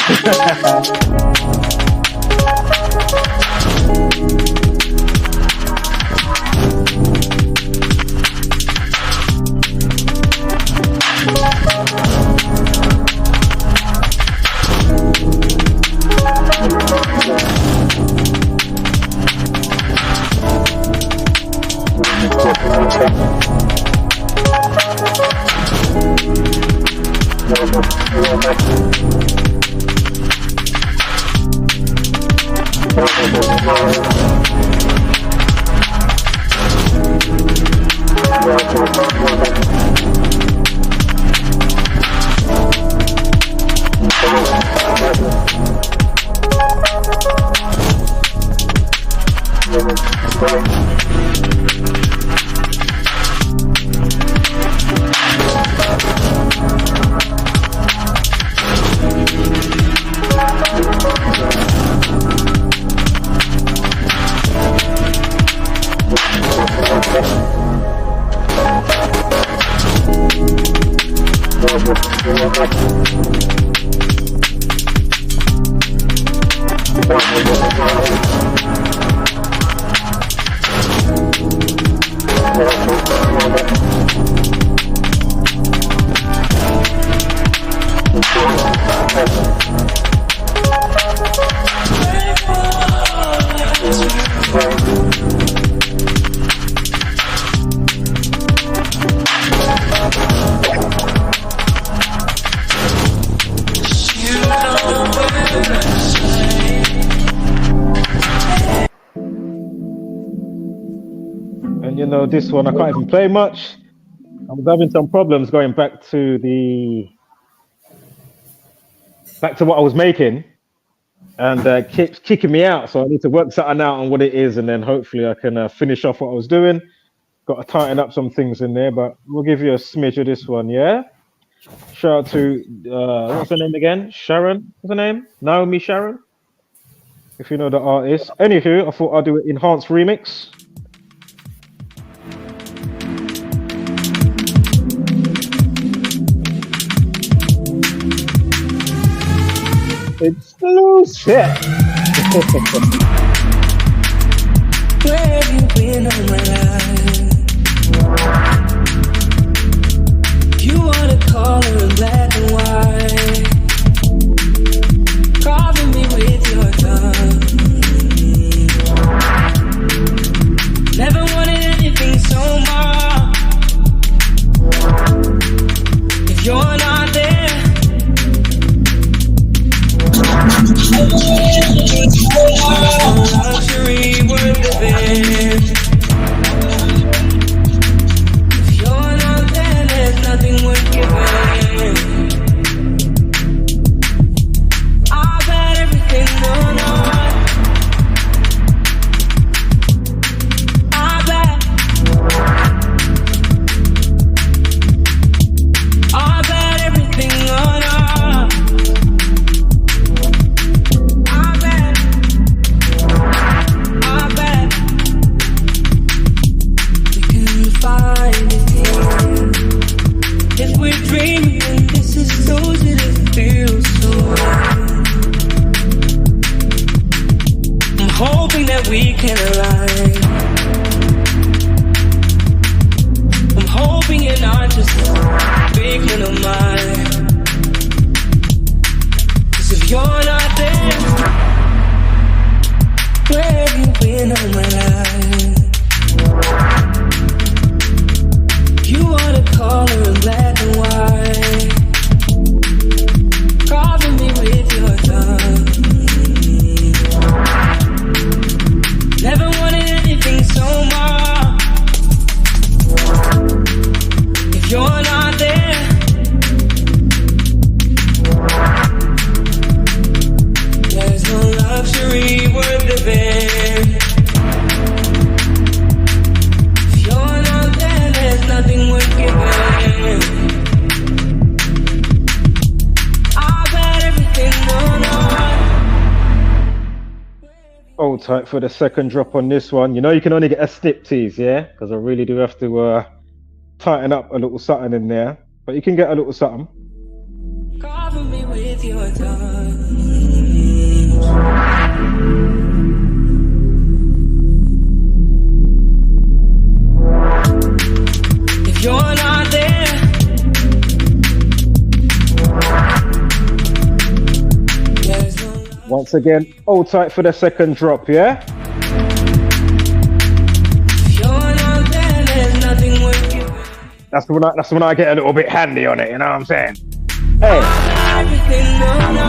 And you know, this one I can't even play much. I was having some problems going back to what I was making, and keeps kicking me out. So I need to work something out on what it is, and then hopefully I can finish off what I was doing. Got to tighten up some things in there, but we'll give you a smidge of this one, yeah? Shout out to, what's her name again? Sharon, what's her name? Naomi Sharon, if you know the artist. Anywho, I thought I'd do an enhanced remix. Exclusive. Where have you been all my life? You wanna call her in black and white, carving me with your tongue. Never wanted anything so much. If you're not there, luxury worth living. If you're not there, there's nothing worth giving. I've had everything, no, no. I've had everything, no, no. Find it here. If we're dreaming and this is so that it feels so right. I'm hoping that we can align. I'm hoping you're not just a figment of mine. 'Cause if you're not there, where have you been all my life? You wanna call her in black and white, carving me with your tongue. Never wanted anything so much. If you're not there, there's no luxury worth living. Nothing worth giving. I've had everything, no, no. Hold tight for the second drop on this one. You know you can only get a snip tease, yeah? Because I really do have to tighten up a little something in there. But you can get a little something. Cover me with your tongue. You're not there. Once again, hold tight for the second drop, yeah? You're not there, there's nothing worth giving. That's when I get a little bit handy on it, you know what I'm saying? Hey. Everything, no, no.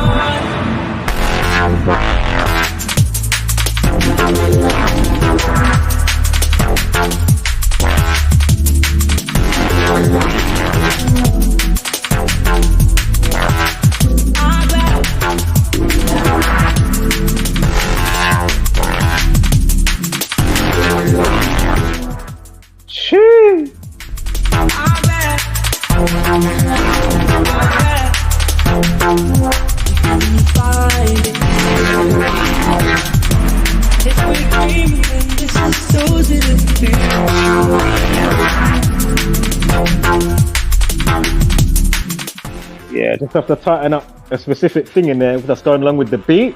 Yeah, just have to tighten up a specific thing in there that's going along with the beat,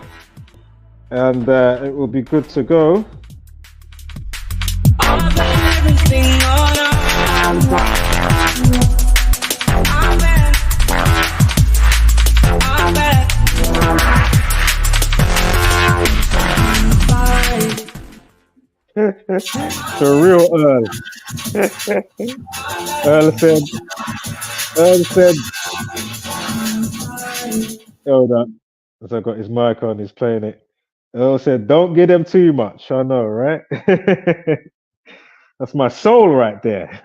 and it will be good to go. The real Earl. Earl said, hold on, as I got his mic on, he's playing it. Earl said, don't get them too much. I know, right? That's my soul right there.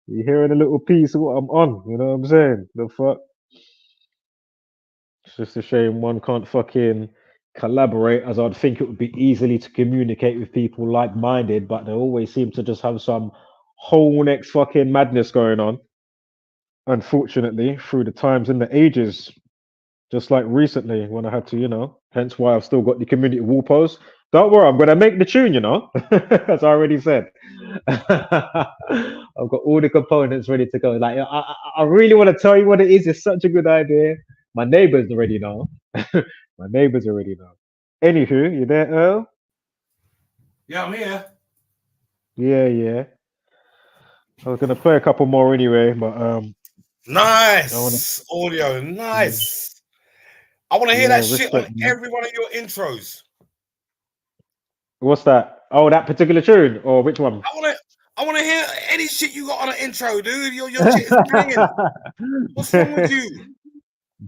You're hearing a little piece of what I'm on, you know what I'm saying? The fuck? It's just a shame one can't fucking collaborate, as I'd think it would be easily to communicate with people like-minded, but they always seem to just have some whole next fucking madness going on. Unfortunately, through the times and the ages, just like recently when I had to, you know, hence why I've still got the community wall post. Don't worry, I'm gonna make the tune, you know, as I already said. I've got all the components ready to go. Like, I really want to tell you what it is. It's such a good idea. My neighbors already know. My neighbors already know. Anywho, you there, Earl? Yeah, I'm here. Yeah, yeah. I was gonna play a couple more anyway, but I wanna, Nice audio, yeah, nice. I want to hear yeah, that shit on respect, man. every one of your intros. What's that? Oh, that particular tune, or which one? I want to hear any shit you got on an intro, dude. Your shit is banging. What's wrong with you?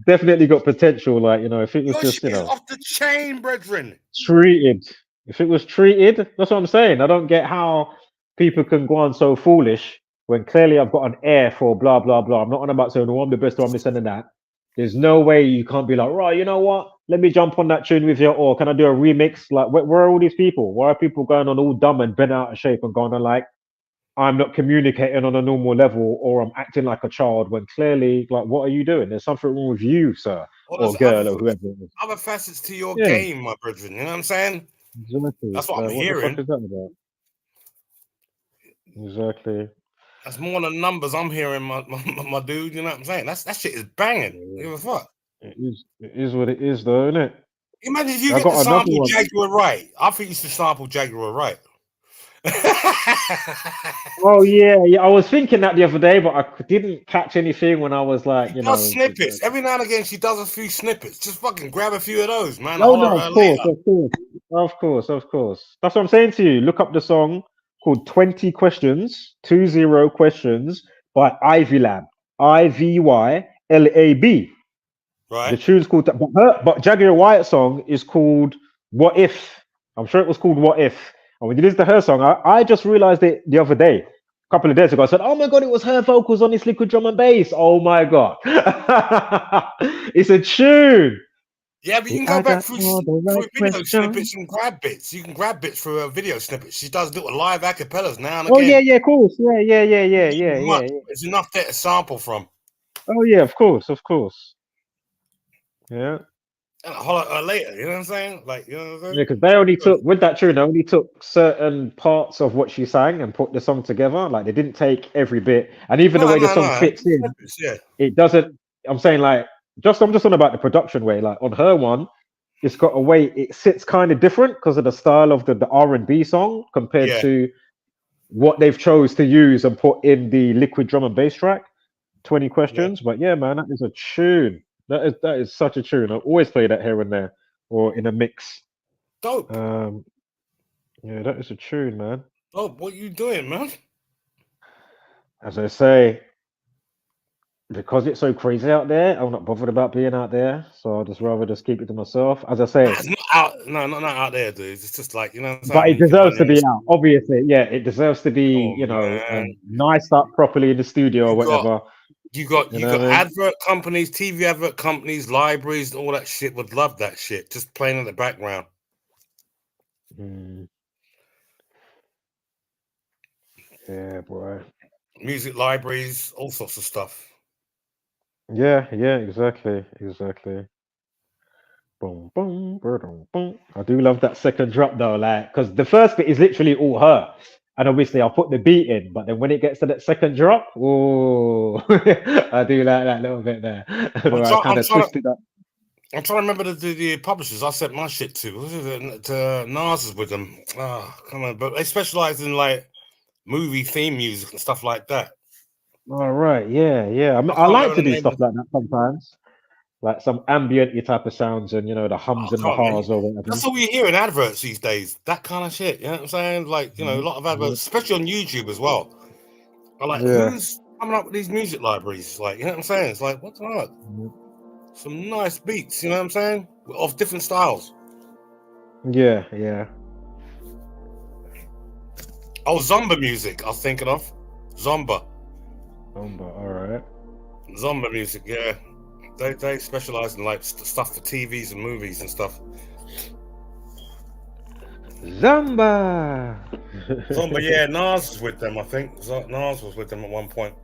Definitely got potential. Like, if it was Your just, shit is off the chain, brethren. treated. If it was treated, that's what I'm saying. I don't get how people can go on so foolish when clearly I've got an air for blah blah blah. I'm not on about saying, oh, I'm the best, or I'm this and that. There's no way you can't be like, right, you know what? Let me jump on that tune with you, or can I do a remix? Like, where are all these people? Why are people going on all dumb and bent out of shape and going on like, I'm not communicating on a normal level, or I'm acting like a child when clearly, like, what are you doing? There's something wrong with you, sir, Well, or there's girl, or whoever it is. other facets to your Yeah, game, my brethren. You know what I'm saying? exactly. That's what I'm Like, what the fuck hearing. is that about? Exactly. That's more than numbers I'm hearing, my dude. You know what I'm saying? That shit is banging. Yeah, Give a fuck. it is. It is what it is, though, isn't it? Imagine if you I get to got another sample one. Jaguar Wright. I think you should sample Jaguar Wright. Oh yeah, yeah. I was thinking that the other day, but I didn't catch anything when I was like, She does snippets. Every now and again, she does a few snippets. Just fucking grab a few of those, man. I'll Oh holler no, at her of course, later. of course, of course, of course. That's what I'm saying to you. Look up the song called 20 Questions, 20 Questions by Ivy Lab. IVYLAB. The Right? tune's called but Jaguar Wyatt song is called What If. I'm sure it was called What If. And when you listen to her song, I just realized it the other day, a couple of days ago. I said, oh my god, it was her vocals on this liquid drum and bass. Oh my god. It's a tune. Yeah, but you can go I back got through all the right video questions. snippets and grab bits. You can grab bits for a video snippet. She does little live acapellas now and Oh yeah, again. yeah, of course. Yeah, yeah, yeah, yeah, yeah, yeah, Much. yeah. There's enough there to sample from. Oh yeah, of course, of course. Yeah. And I'll holler at her later. You know what I'm saying? Like, you know what I'm saying? Yeah, because they only took with that tune, they only took certain parts of what she sang and put the song together. Like they didn't take every bit, and even the way the song No. fits in, Snippets, yeah. it doesn't. I'm saying like I'm just on about the production way. Like on her one, it's got a way it sits kind of different because of the style of the R&B song compared Yeah. to what they've chose to use and put in the liquid drum and bass track. 20 Questions, but yeah, man, that is a tune. That is such a tune. I always play that here and there or in a mix. Dope. Yeah, that is a tune, man. Dope. What you doing, man? As I say, because it's so crazy out there, I'm not bothered about being out there, so I'll just rather just keep it to myself. As I say, Nah, it's not out. No, not out there, dude. It's just like, you know what I'm saying? but When it you can deserves to run be this. out. Obviously, yeah, it deserves to be, Oh man, niced up properly in the studio or you got whatever. you got You know what I mean? advert companies, TV advert companies, libraries, all that shit would love that shit. Just playing in the background. Yeah, boy. Music libraries, all sorts of stuff. Yeah, exactly. Boom, boom, boom, boom. I do love that second drop though, like, because the first bit is literally all her, and obviously I'll put the beat in, but then when it gets to that second drop, oh, I do like that little bit there. I kind of twisted up. I'm trying to remember the publishers I sent my shit to. What is it? To Nas is with them. Oh, come on, but they specialize in like movie theme music and stuff like that. All right, yeah. I mean, I can't like remember to the do name stuff of- like that sometimes, like some ambient type of sounds and the hums and the haws or whatever. That's all you hear in adverts these days. That kind of shit. You know what I'm saying? Like, a lot of adverts, especially on YouTube as well. I'm like, who's coming up with these music libraries? Like, you know what I'm saying? It's like, what the fuck? Some nice beats, you know what I'm saying? Of different styles. Yeah. Oh, Zomba music, I was thinking of. Zomba, all right. Zomba music, yeah. They specialize in like stuff for TVs and movies and stuff. Zomba, yeah. Nas was with them, I think. Nas was with them at one point.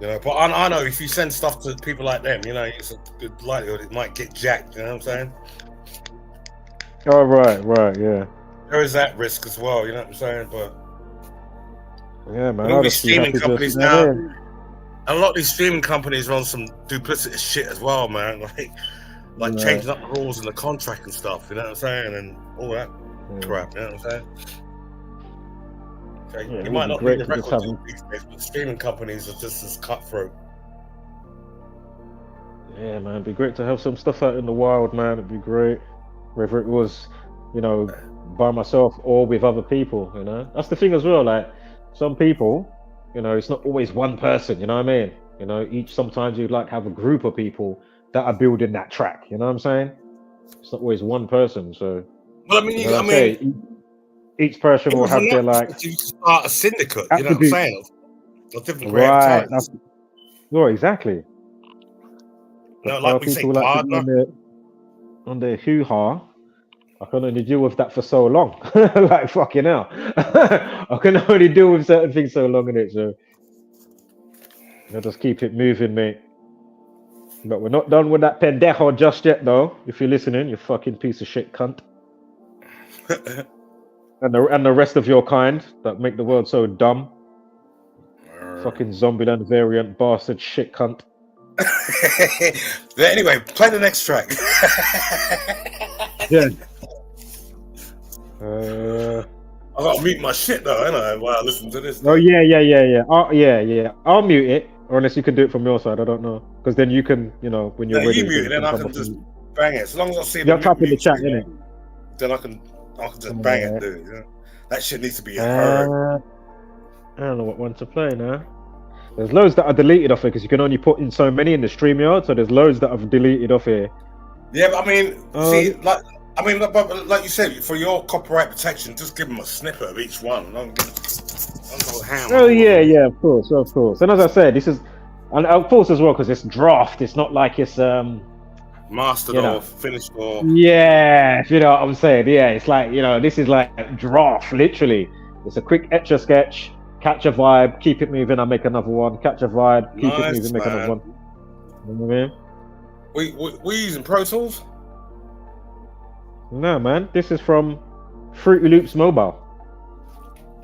But I know if you send stuff to people like them, it's a good likelihood it might get jacked. You know what I'm saying? Oh, right, yeah. There is that risk as well. You know what I'm saying? But yeah, man. all I'll these just be streaming happy companies just now, a lot of these streaming companies run some duplicitous shit as well, man. Like changing up the rules in the contract and stuff. You know what I'm saying? And all that crap. You know what I'm saying? Okay. Yeah, You might not need a record have... deal these days, but streaming companies are just as cutthroat. Yeah, man, it'd be great to have some stuff out in the wild, man. It'd be great, whether it was, you know, by myself or with other people. You know, that's the thing as well. Like some people, you know, it's not always one person. You know what I mean? You know, sometimes you'd like have a group of people that are building that track. You know what I'm saying? It's not always one person. So, well, I mean, each person will have their like. You start a syndicate. You know what I'm saying? Of different right. Well, exactly. No, like we say, on their hoo-ha, I can only deal with that for so long. Like fucking hell. I can only deal with certain things so long in it, so I'll just keep it moving, mate. But we're not done with that pendejo just yet, though. If you're listening, you fucking piece of shit cunt. and the rest of your kind that make the world so dumb. Fucking Zombieland variant bastard shit cunt. Anyway, play the next track. Yeah. I gotta mute my shit though, ain't I? While I listen to this. Oh yeah. Yeah. I'll mute it, or unless you can do it from your side. I don't know, because then you can, you know, when you're ready. You mute it, then I can just bang it. As long as I see the type in the chat, innit? Then I can just bang it, dude. You know? That shit needs to be heard. I don't know what one to play now. There's loads that are deleted off here because you can only put in so many in the StreamYard, so there's loads that I've deleted off here. Yeah, but I mean, like you said, for your copyright protection, just give them a snippet of each one. Oh yeah, of course. And as I said, this is, and of course as well, because it's draft. It's not like it's mastered or finished or. Yeah, you know what I'm saying. Yeah, it's like, you know, this is like draft, literally. It's a quick etch a sketch. Catch a vibe, keep it moving, I make another one. Catch a vibe, keep it moving, make another one. You know what I mean? We using Pro Tools? No, man. This is from Fruity Loops Mobile.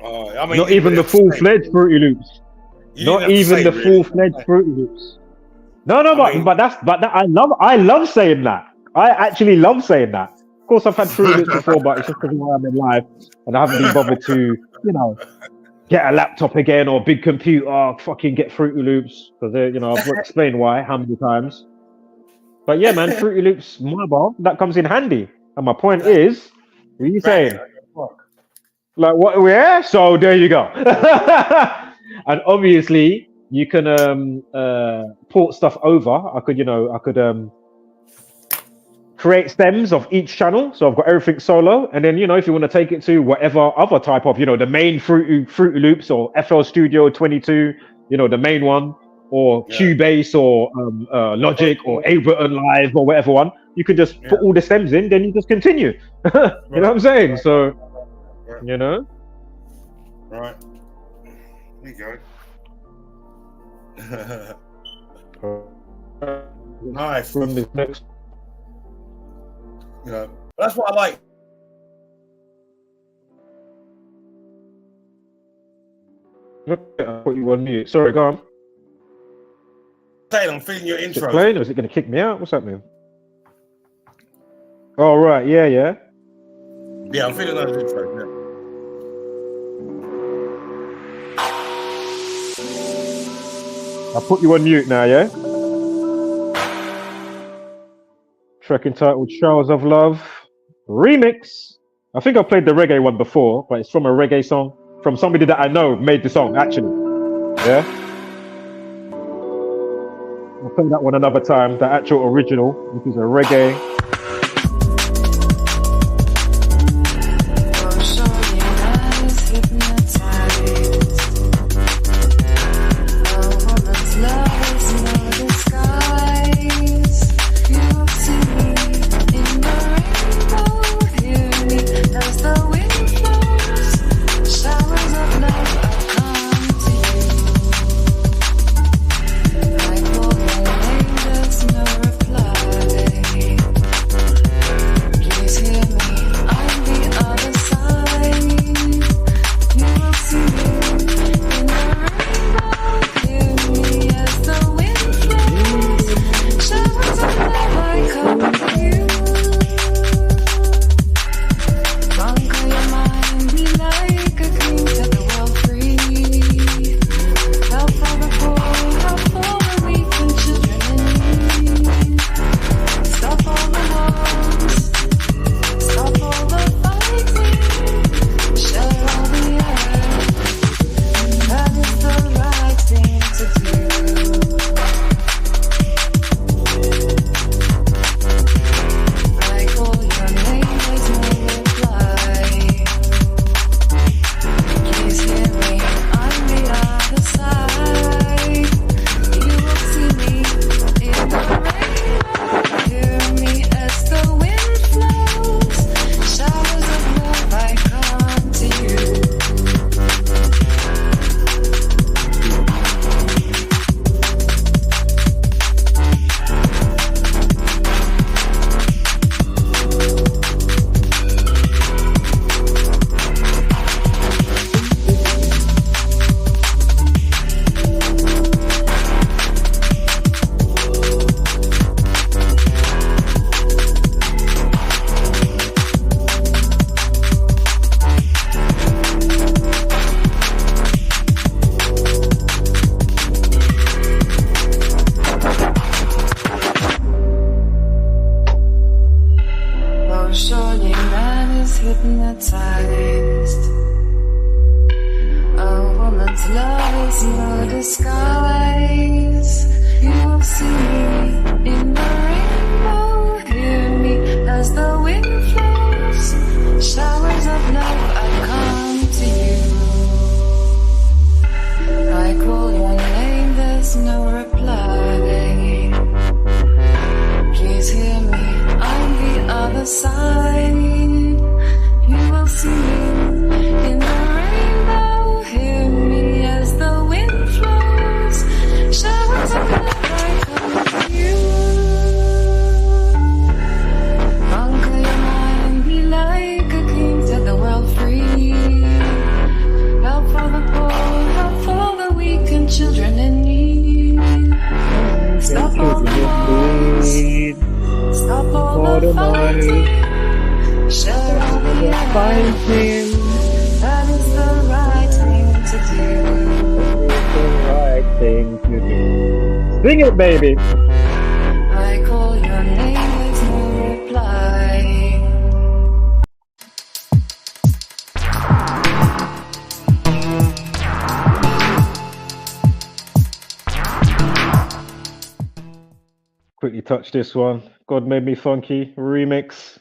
I mean, not even the full-fledged Fruity Loops. Not even the full-fledged Fruity Loops. No, but I love saying that. I actually love saying that. Of course, I've had Fruity Loops before, but it's just because I'm in live and I haven't been bothered to, you know, get a laptop again or big computer, fucking get Fruity Loops. Because, you know, I've explained why, how many times. But yeah, man, Fruity Loops Mobile, that comes in handy. And my point is, what are you saying? Like, what? Yeah, so there you go. And obviously, you can port stuff over. I could create stems of each channel, so I've got everything solo, and then, you know, if you want to take it to whatever other type of, you know, the main Fruity Loops or FL Studio 22, you know, the main one, or Cubase or Logic or Ableton Live or whatever one, you can just put all the stems in, then you just continue. You know what I'm saying? So, you know, right. There you go. Nice. From this next. You know, that's what I like. I put you on mute. Sorry, go on. I'm feeling your intro. Is it playing or is it going to kick me out? What's happening? Oh, right. Yeah. Yeah, I'm feeling that intro. Yeah. I'll put you on mute now, yeah? Track entitled Showers of Love Remix. I think I played the reggae one before, but it's from a reggae song from somebody that I know made the song, actually. Yeah? I'll play that one another time, the actual original, which is a reggae. face the disguise. You will see me in the rainbow. Hear me as the wind flows. Showers of love, I come to you. I call your name, there's no reply. Please hear me, I'm the other side. You will see me in the rainbow. Hear me as the wind flows. Showers of love, I come to you. Conquer your mind, be like a king, set the world free. Help for the poor, help for the weak and children in need. Stop all the wars, stop all the fighting. Shut all the fighting. That is the right thing to do. The right thing to do. Sing it, baby. I call your name, there's no reply. Quickly touch this one. God Made Me Funky remix.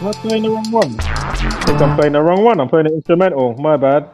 Am I playing the wrong one? I think I'm playing the wrong one. I'm playing an instrumental. My bad.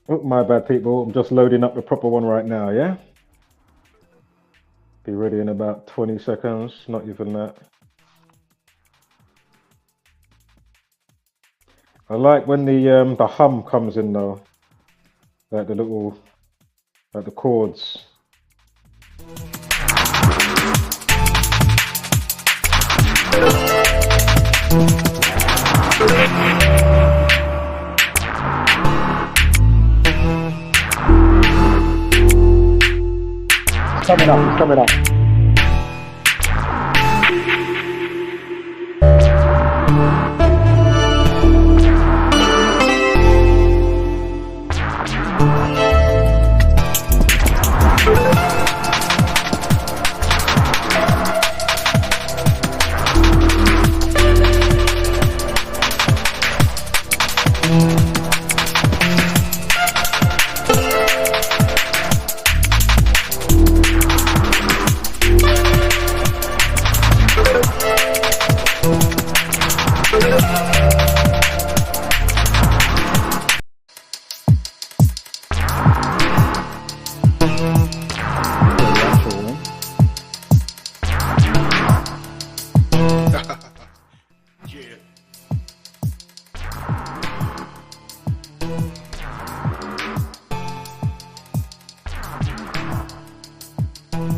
Oh, my bad, people. I'm just loading up the proper one right now, yeah? Be ready in about 20 seconds, not even that. I like when the hum comes in though. Like the little, like the chords. It's coming up, it's coming up.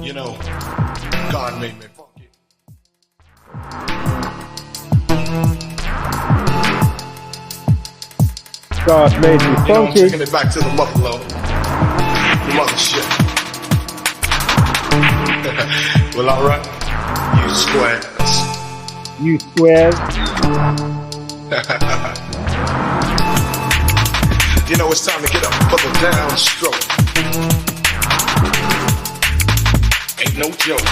You know, God made me funky. God made me You know, I'm funky. taking it back to the motherlode. The mothership. Well, alright. You squares. You squares. You know, it's time to get up for the downstroke. Ain't no joke.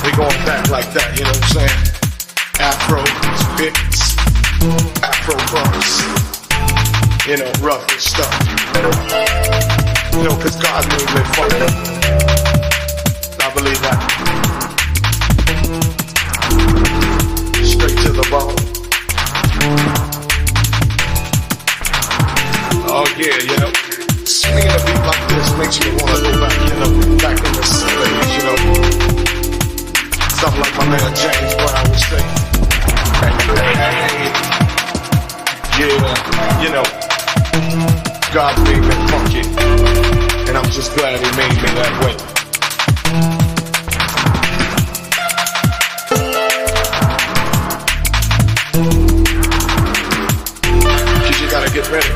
We going back like that, you know what I'm saying? Afro bits, Afro bumps, you know, rough and stuff. You know, cause God made me funky. I believe that. Straight to the bone. Oh yeah, you know, swinging a beat like this makes me wanna go back, you know, back in the 70s, you know. Something like my man James Brown would say. Yeah, you know, God made me funky, and I'm just glad He made me that way. Cause you gotta get ready.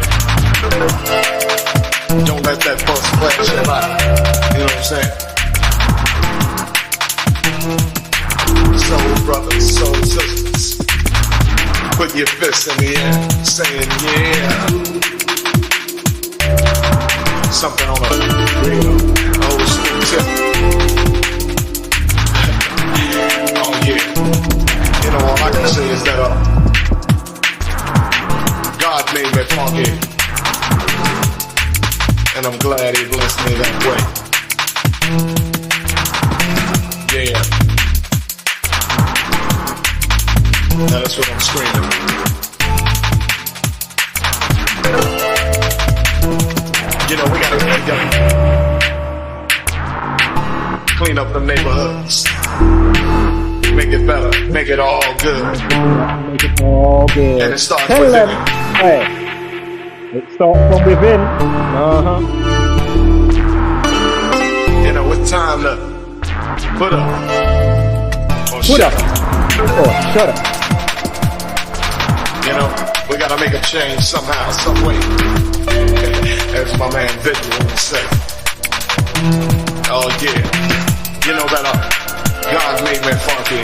Don't let that bus flash your eye. You know what I'm saying? Soul brothers, soul sisters, put your fists in the air, saying yeah. Something on a real old school tip. Oh yeah. You know, all I can say is that God made me funky, and I'm glad He blessed me that way. Yeah. Now that's what I'm screaming. You know, we gotta get together. Clean up the neighborhoods. Make it better. Make it all good. Make it all good. And it starts Tell within. them, hey, it starts from within. You know, it's time to put up. Or Put up. Or shut up. You know, we gotta make a change somehow, some way. As my man Victor would say. Oh yeah. You know that God made me funky.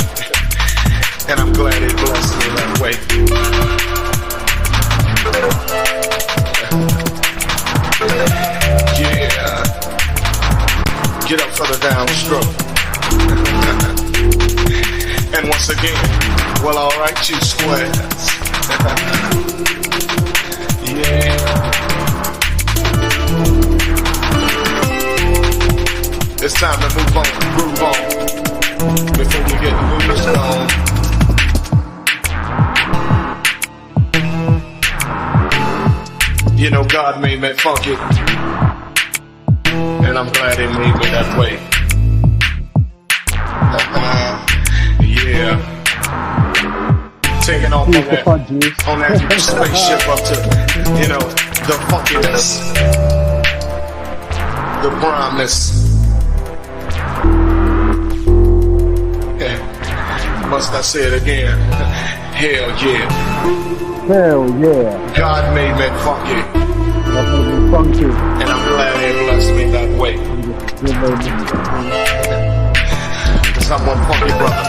And I'm glad He blessed me that way. Yeah. Get up for the downstroke. And once again, well, alright, you squares. Yeah. It's time to move on, groove on, before we get the movers on. You know, God made me funky, and I'm glad He made me that way. Yeah. Taking off on that spaceship up to, you know, the funkiness, the primeness. Must I say it again? Hell yeah. Hell yeah. God made me funky. God made me funky. And I'm glad He blessed me that way. Cause I'm one funky brother.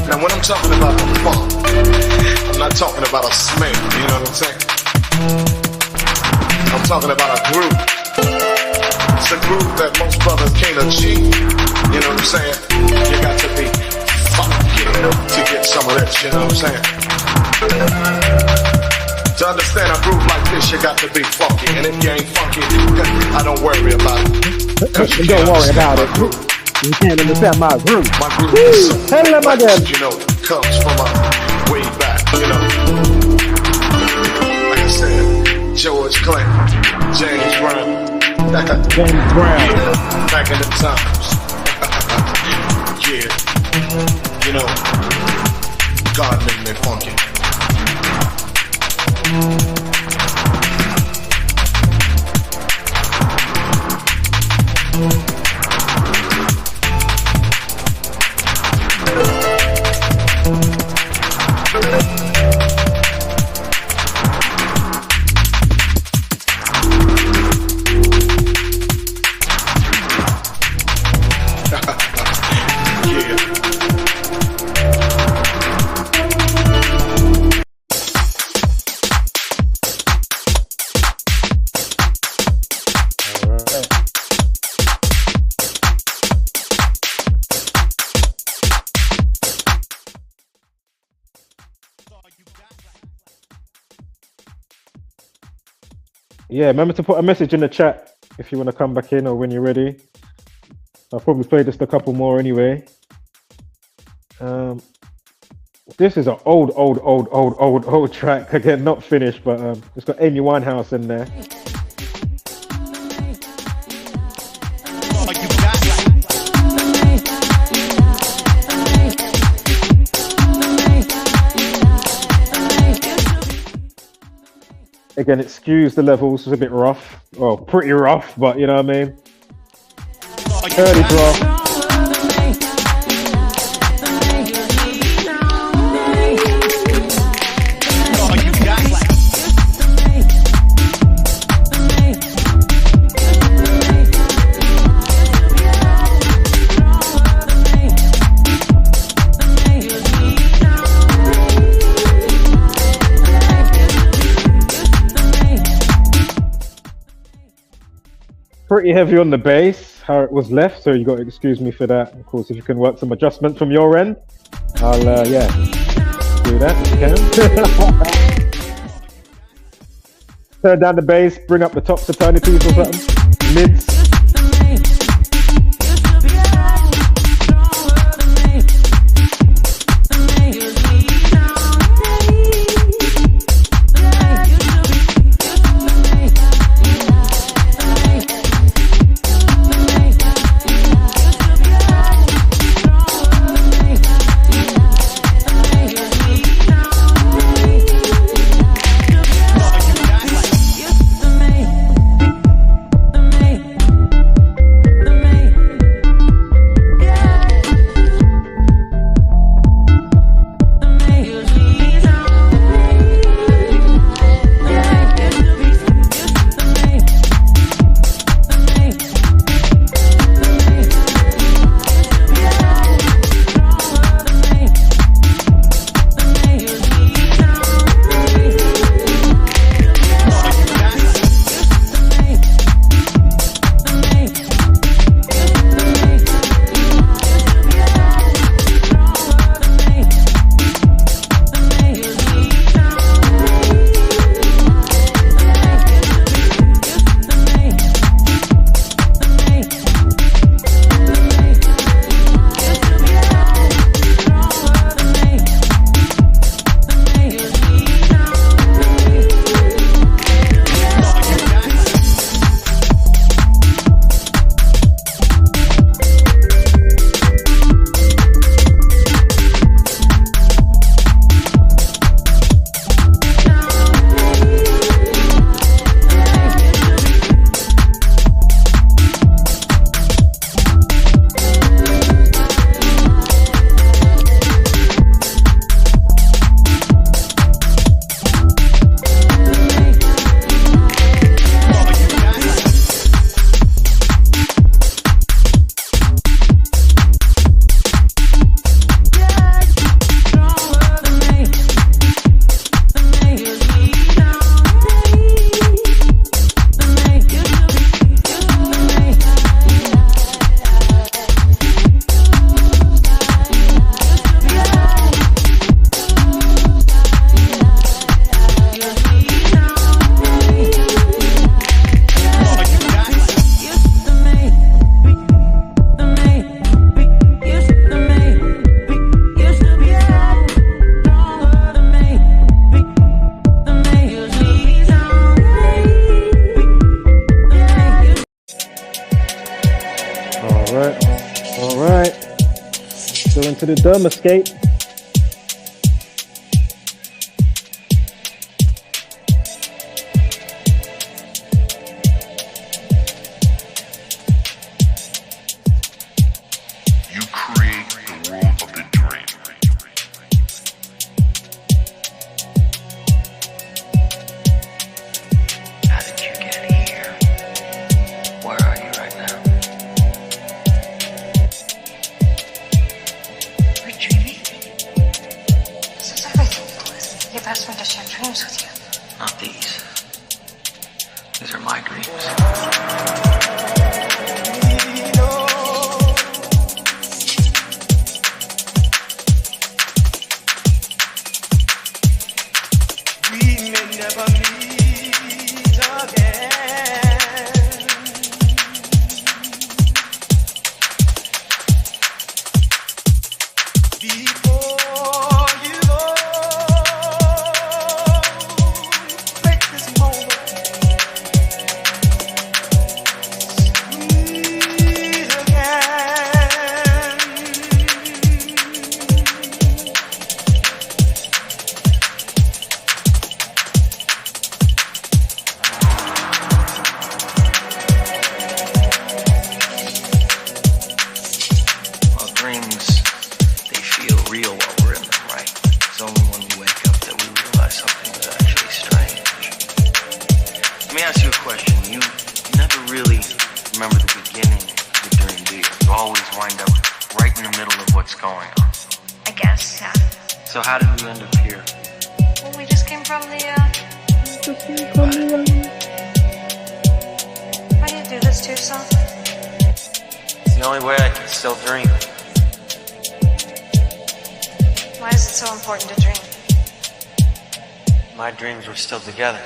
Now when I'm talking about the funk, I'm not talking about a smell, you know what I'm saying? I'm talking about a group. It's a group that most brothers can't achieve, you know what I'm saying? You got to be funky to get some of this, you know what I'm saying? To understand a group like this, you got to be funky, and if you ain't funky, I don't worry about it. You don't worry about it. You can't understand my group. My group is so complex, you know, comes from a way back, you know. Like I said, George Clinton, James Brown. James Brown. Yeah, back in the times. Yeah. You know, God made me funky. Yeah, remember to put a message in the chat if you want to come back in or when you're ready. I'll probably play just a couple more anyway. This is an old track. Again, not finished, but it's got Amy Winehouse in there. Again, it skews the levels. It's a bit rough. Well, pretty rough, but you know what I mean? Early draft. Pretty heavy on the bass, how it was left, so you got to excuse me for that. Of course, if you can work some adjustment from your end, I'll yeah, do that if you can. Turn down the bass, bring up the tops a tiny piece or something. Mids. All right. Still into the dome escape. Never meet again. Still together.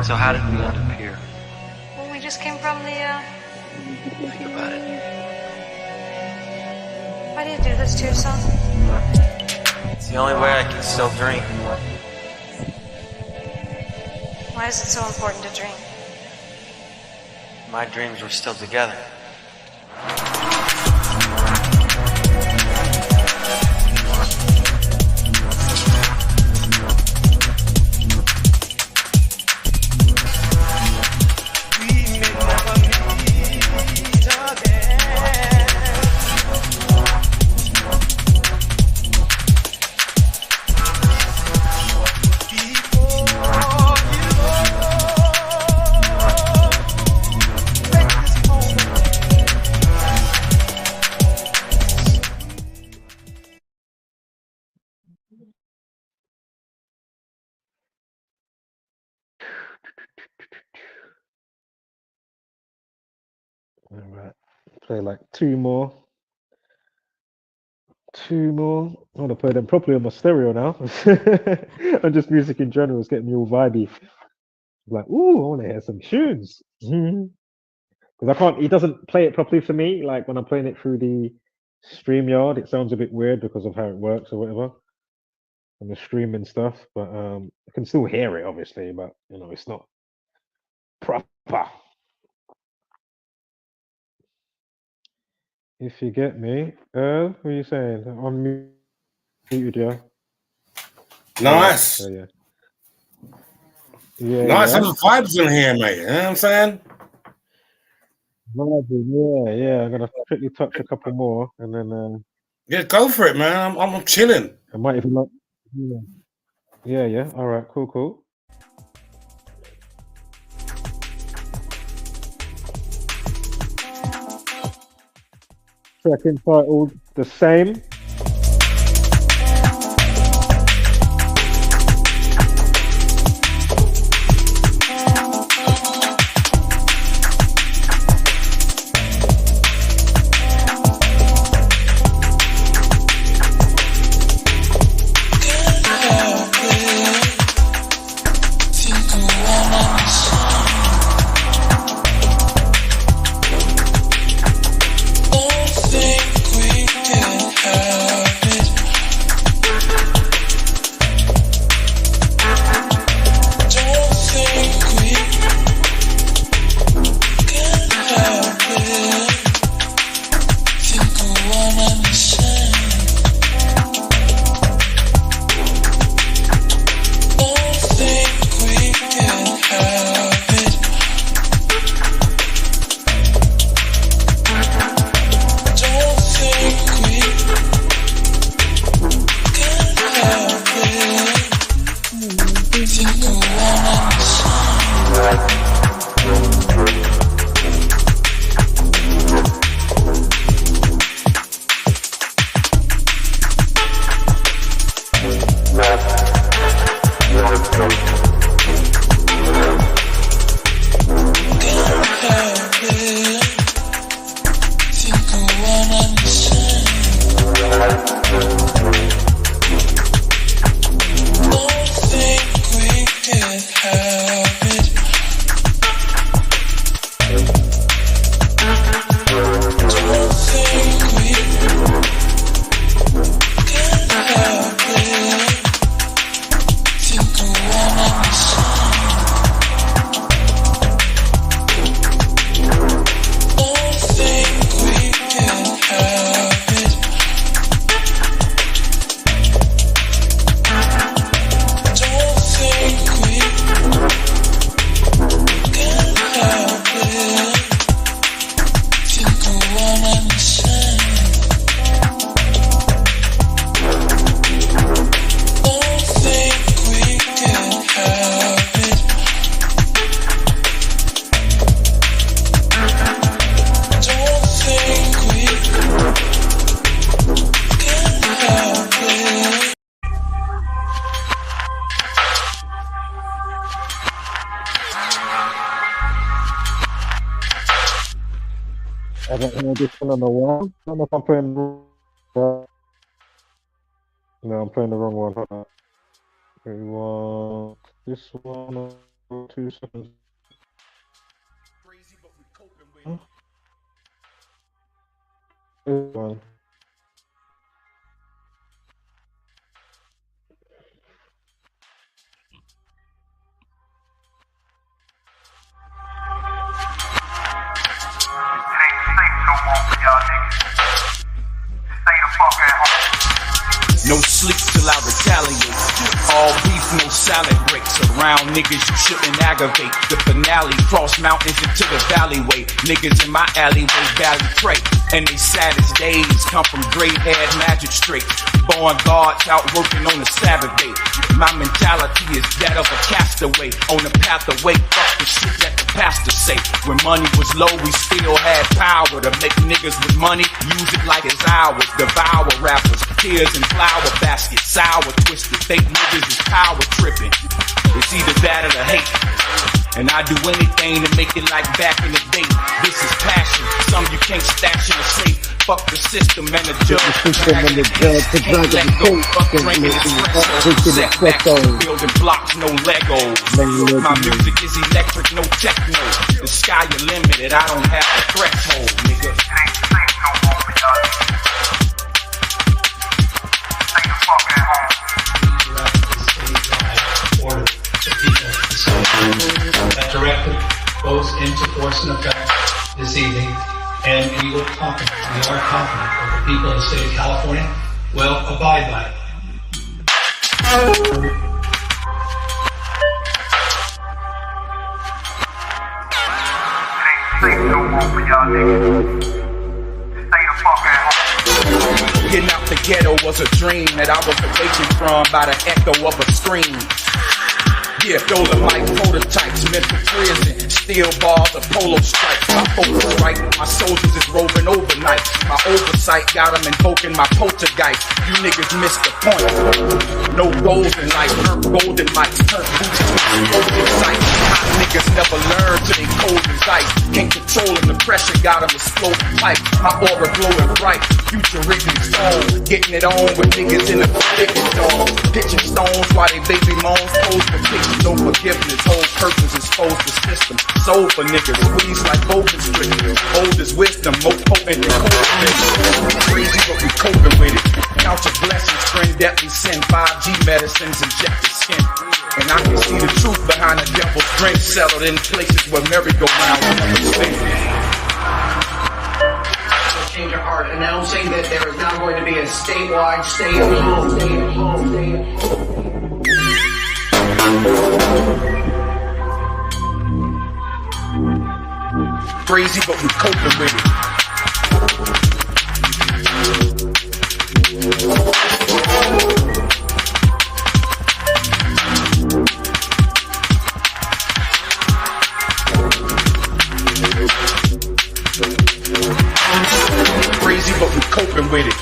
So how did we end up here? Well, we just came from the, Think about it. Why do you do this to yourself? It's the only way I can still dream. Why is it so important to dream? My dreams were still together. All right, play like two more. Two more. I want to play them properly on my stereo now. And just music in general is getting me all vibey. Like, ooh, I want to hear some tunes. because I can't. He doesn't play it properly for me. Like when I'm playing it through the StreamYard, it sounds a bit weird because of how it works or whatever, and the streaming stuff. But I can still hear it, obviously. But you know, it's not proper. If you get me, what are you saying? I'm muted, yeah. Nice. Yeah, yeah. Nice. Some vibes in here, mate. You know what I'm saying? Yeah. I'm gonna quickly touch a couple more, and then yeah, go for it, man. I'm chilling. I might even like. Yeah. All right, cool. Track entitled "The Same." I don't know this one on the one. I don't know if I'm playing the wrong. No, I'm playing the wrong one. Hold on. We want this one or 2 seconds. Huh? This one. No sleep till I retaliate. All beef, no salad breaks. Around niggas you shouldn't aggravate. The finale, cross mountains into the valleyway. Niggas in my alleyway, valley pray. And they saddest days come from gray-haired magistrates. Born guards out working on a Sabbath day. My mentality is that of a castaway. On the path away, fuck the shit that the pastor say. When money was low, we still had power to make niggas with money. Use it like it's ours. Devour rappers, tears and flower baskets. Sour, twisted, fake niggas is power tripping. It's either that or the hate. And I do anything to make it like back in the day. This is passion, something you can't stash in a safe. Fuck the system and the judge. Can't let go. Fuck drinking espresso. Setbacks, building blocks, no Legos. My music is electric, no techno. The sky is limited, I don't have a threshold, nigga. That directive goes into force and effect this evening, and we are confident that the people of the state of California will abide by it. Getting out the ghetto was a dream that I was awakened from by the echo of a scream. Yeah, those are my prototypes, mental prison, steel bars, or polo stripes. My focus right, my soldiers is roving overnight. My oversight got them invoking my poltergeist. You niggas missed the point. No goals in life, golden lights, turn boots to explosive sights. Hot niggas never learn till they cold as ice. Can't control them, the pressure got them exploding pipe. My aura glowing bright, future written stone. Getting it on with niggas in the thickest dome. Pitching stones while they baby moans, pose for pictures. No forgiveness, whole purpose exposed the system. Soul for niggas, squeeze like open strict. Old is wisdom, more potent than COVID. Crazy, but we coping with it. Count your blessings, friend, that we send 5G medicines, inject the skin. And I can see the truth behind the devil's drink, settled in places where merry-go-round will never spin. Change your heart, announcing that there is now going to be a statewide stay-at-home. Crazy, but we coping with it. Crazy, but we coping with it.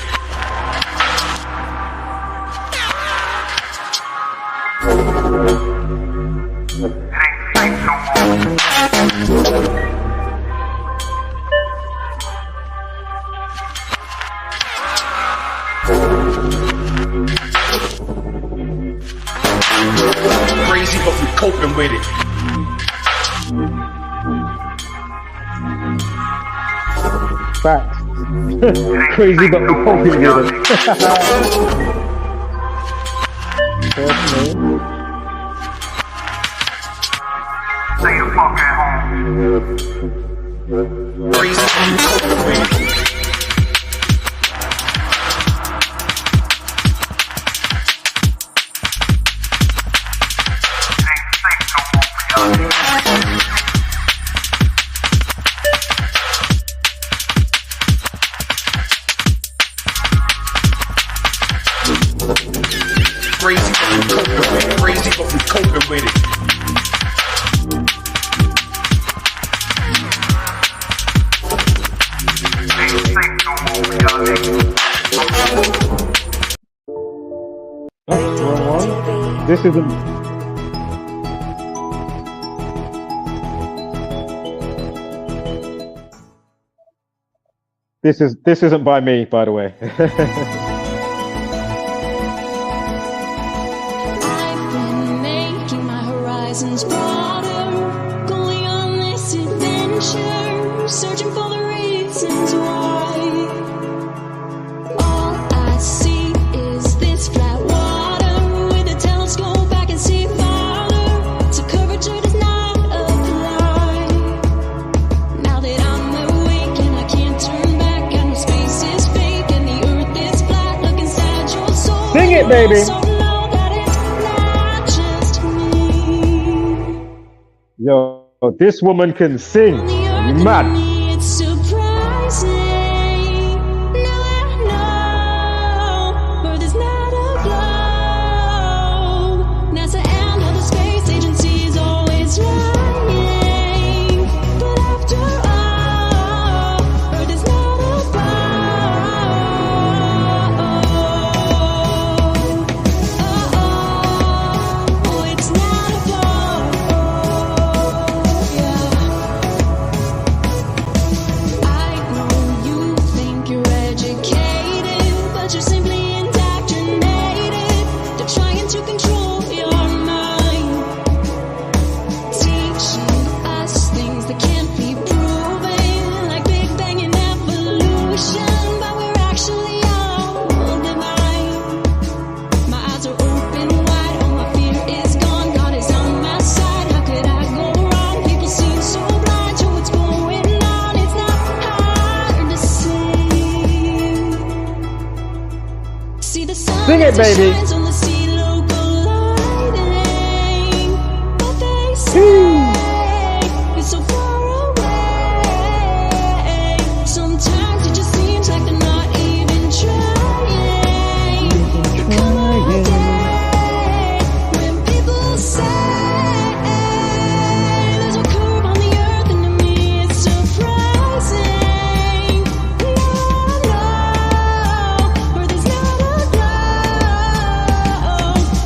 Crazy, but we coping with it. Facts. Crazy, but we coping with it. Stay the fuck at home. Crazy, but we coping with it. Crazy, but we coping with it. This isn't. This isn't by me, by the way. Broader, going on this adventure, searching for the reasons why. All I see is this flat water. With a telescope I can see farther, so curvature does not apply. Now that I'm awake and I can't turn back, I know space is fake and the earth is flat. Look inside your soul. Sing it, baby. Yo, this woman can sing. You mad? It's surprising. Now I know Earth is not a globe. NASA and other space agencies always lying. But after all, Earth is not a globe. Oh, it's not a globe. Sing it, baby. It's so far away. Sometimes it just seems like they're not even trying. Come on, day when people say there's a curve on the earth, and to me it's surprising. We all know where there's not a glow.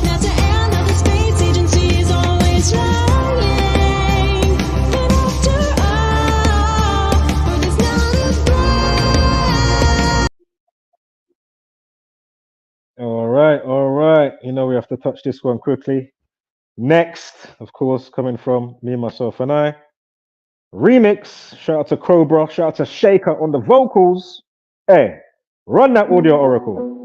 Not to end of the space agency is always lying. All right. You know, we have to touch this one quickly. Next, of course, coming from me, myself, and I. Remix. Shout out to Cobra. Shout out to Shaker on the vocals. Hey, run that audio oracle.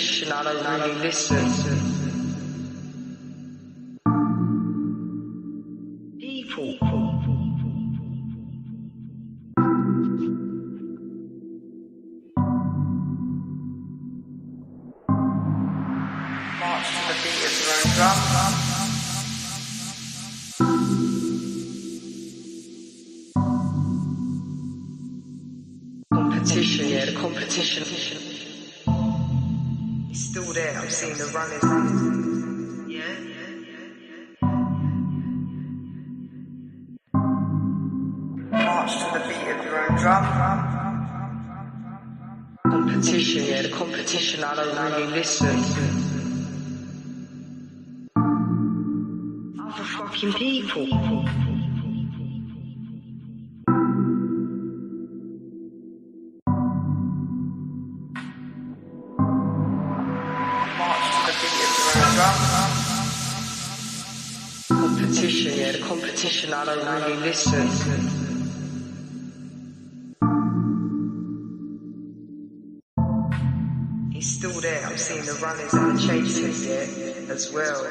competition, I don't really listen. People. March to the beat of your own drum. Competition, yeah, the competition. It's still there, I'm seeing the runners. Yeah. March to the beat of your own drum. Competition, yeah, the competition, I don't really listen. Other fucking people. Competition, yeah, the competition, I don't really listen. It's still there, I'm seeing the runners and the chasers, yeah, as well.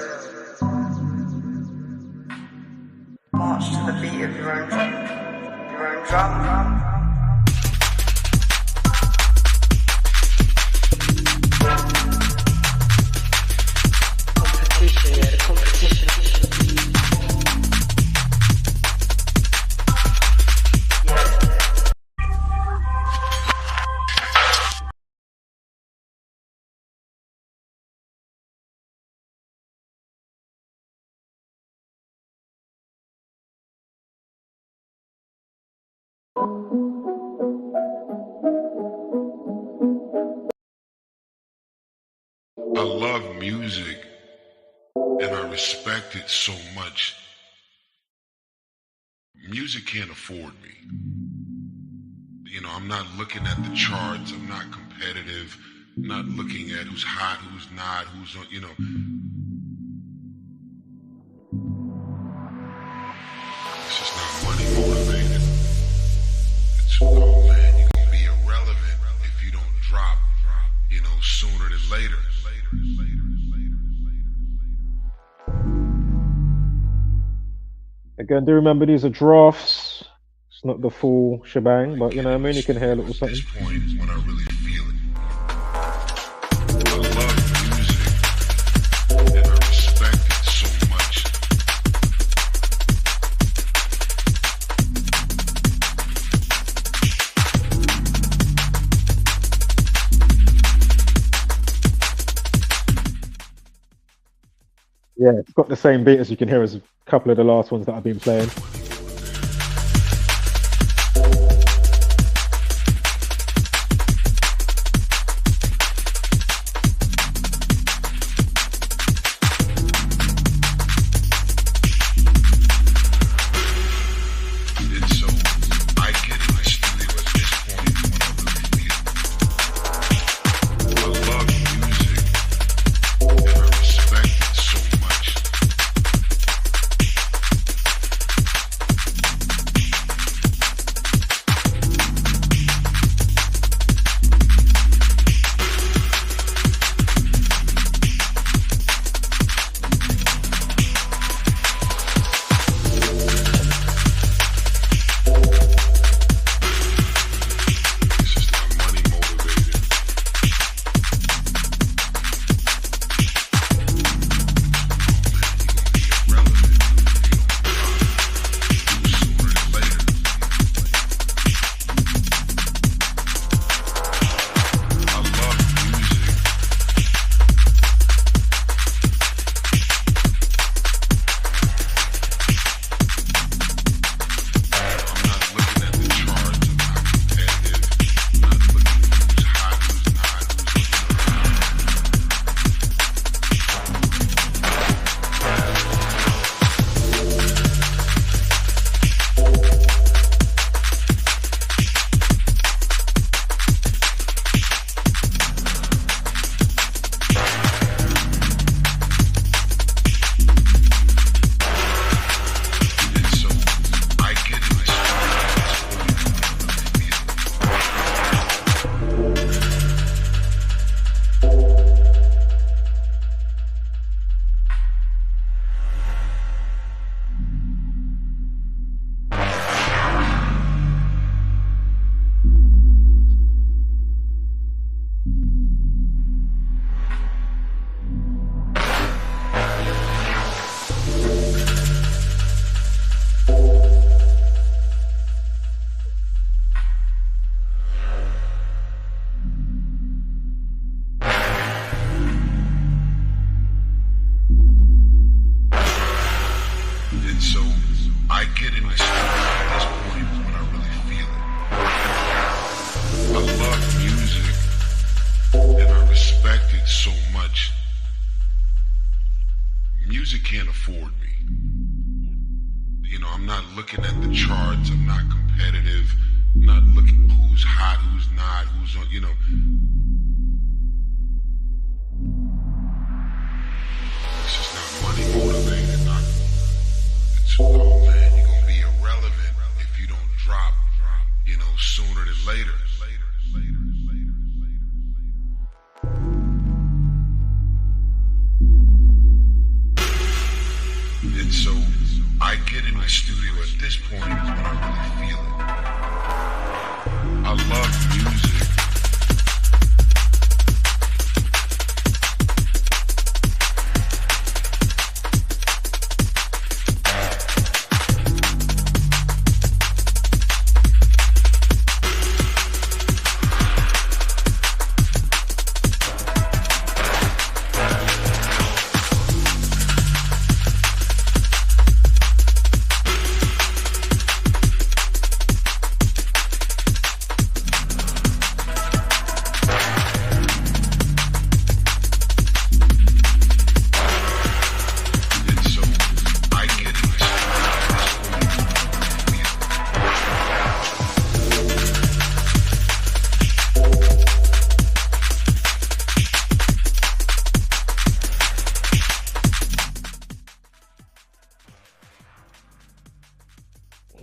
March to the beat of your own drum. Your own drum. Competition, yeah, the competition. I love music and I respect it so much. Music can't afford me. You know, I'm not looking at the charts. I'm not competitive. I'm not looking at who's hot, who's not, who's on, you know. It's just not money motivated. It's, oh man, you're going to be irrelevant if you don't drop, you know, sooner than later. Again, do remember these are drafts. It's not the full shebang, but you know what I mean, you can hear a little something. This point is when I really feel it. I love music and I respect it so much. Yeah, it's got the same beat as you can hear as a couple of the last ones that I've been playing. I get in the studio at this point when I really feel it. I love music and I respect it so much. Music can't afford me. You know, I'm not looking at the charts, I'm not competitive, I'm not looking who's hot, who's not, who's on, you know. It's just not money motivated, it's, oh man, you're gonna be irrelevant if you don't drop, you know, sooner than later. And so I get in the studio at this point when I really feel it. I love music.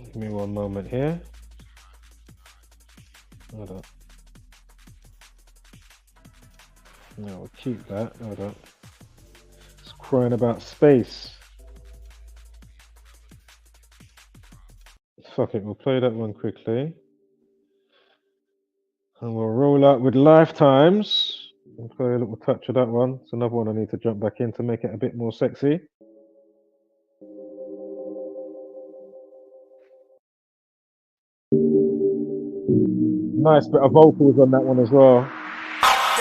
Give me one moment here. Hold up. No, we'll keep that. Hold up. It's crying about space. Fuck it, we'll play that one quickly. And we'll roll out with Lifetimes. We'll play a little touch of that one. It's another one I need to jump back in to make it a bit more sexy. Nice bit of vocals on that one as well.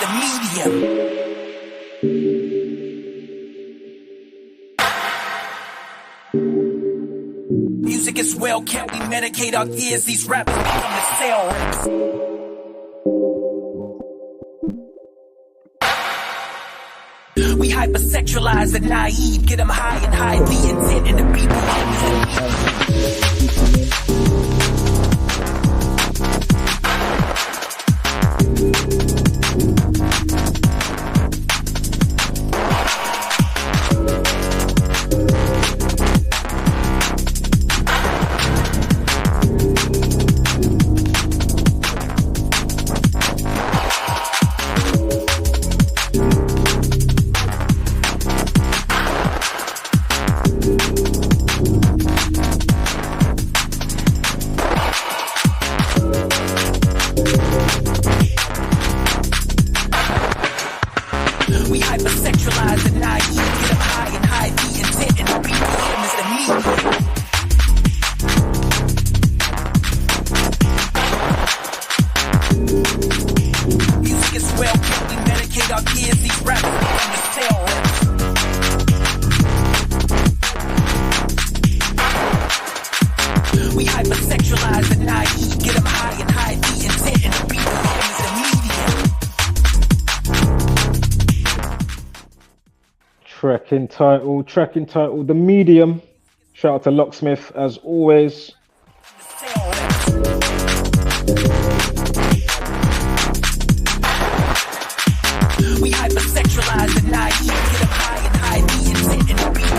The medium. Music is well, can't we medicate our ears? These rappers become the cell raps. We hypersexualize the naive, get them high and hide the intent in the people. Track entitled The Medium. Shout out to Locksmith as always. We hypersexualize the naive, get them high and hide the intent in the people.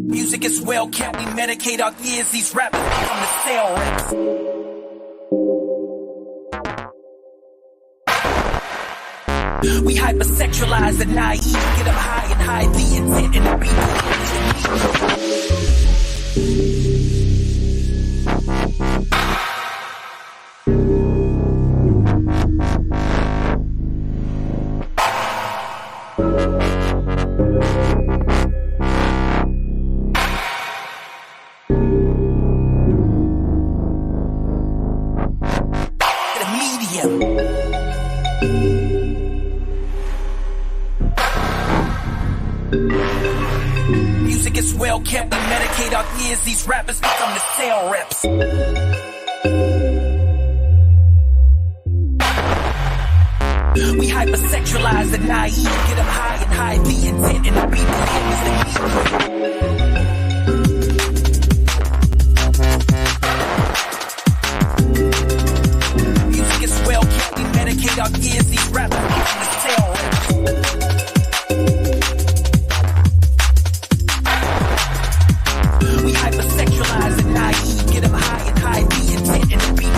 Music is well kept, we medicate our ears, these rappers become the sale reps. We hypersexualize the naive, get them high and hide the intent in the Music is well kept, we medicate our ears, these rappers become the sale reps. We hypersexualize the naive, get them high and hide the intent in the beat. Music is well kept, we medicate our ears, these rappers become the sale reps. We hypersexualize the naive, get them high and hide the intent in the beat.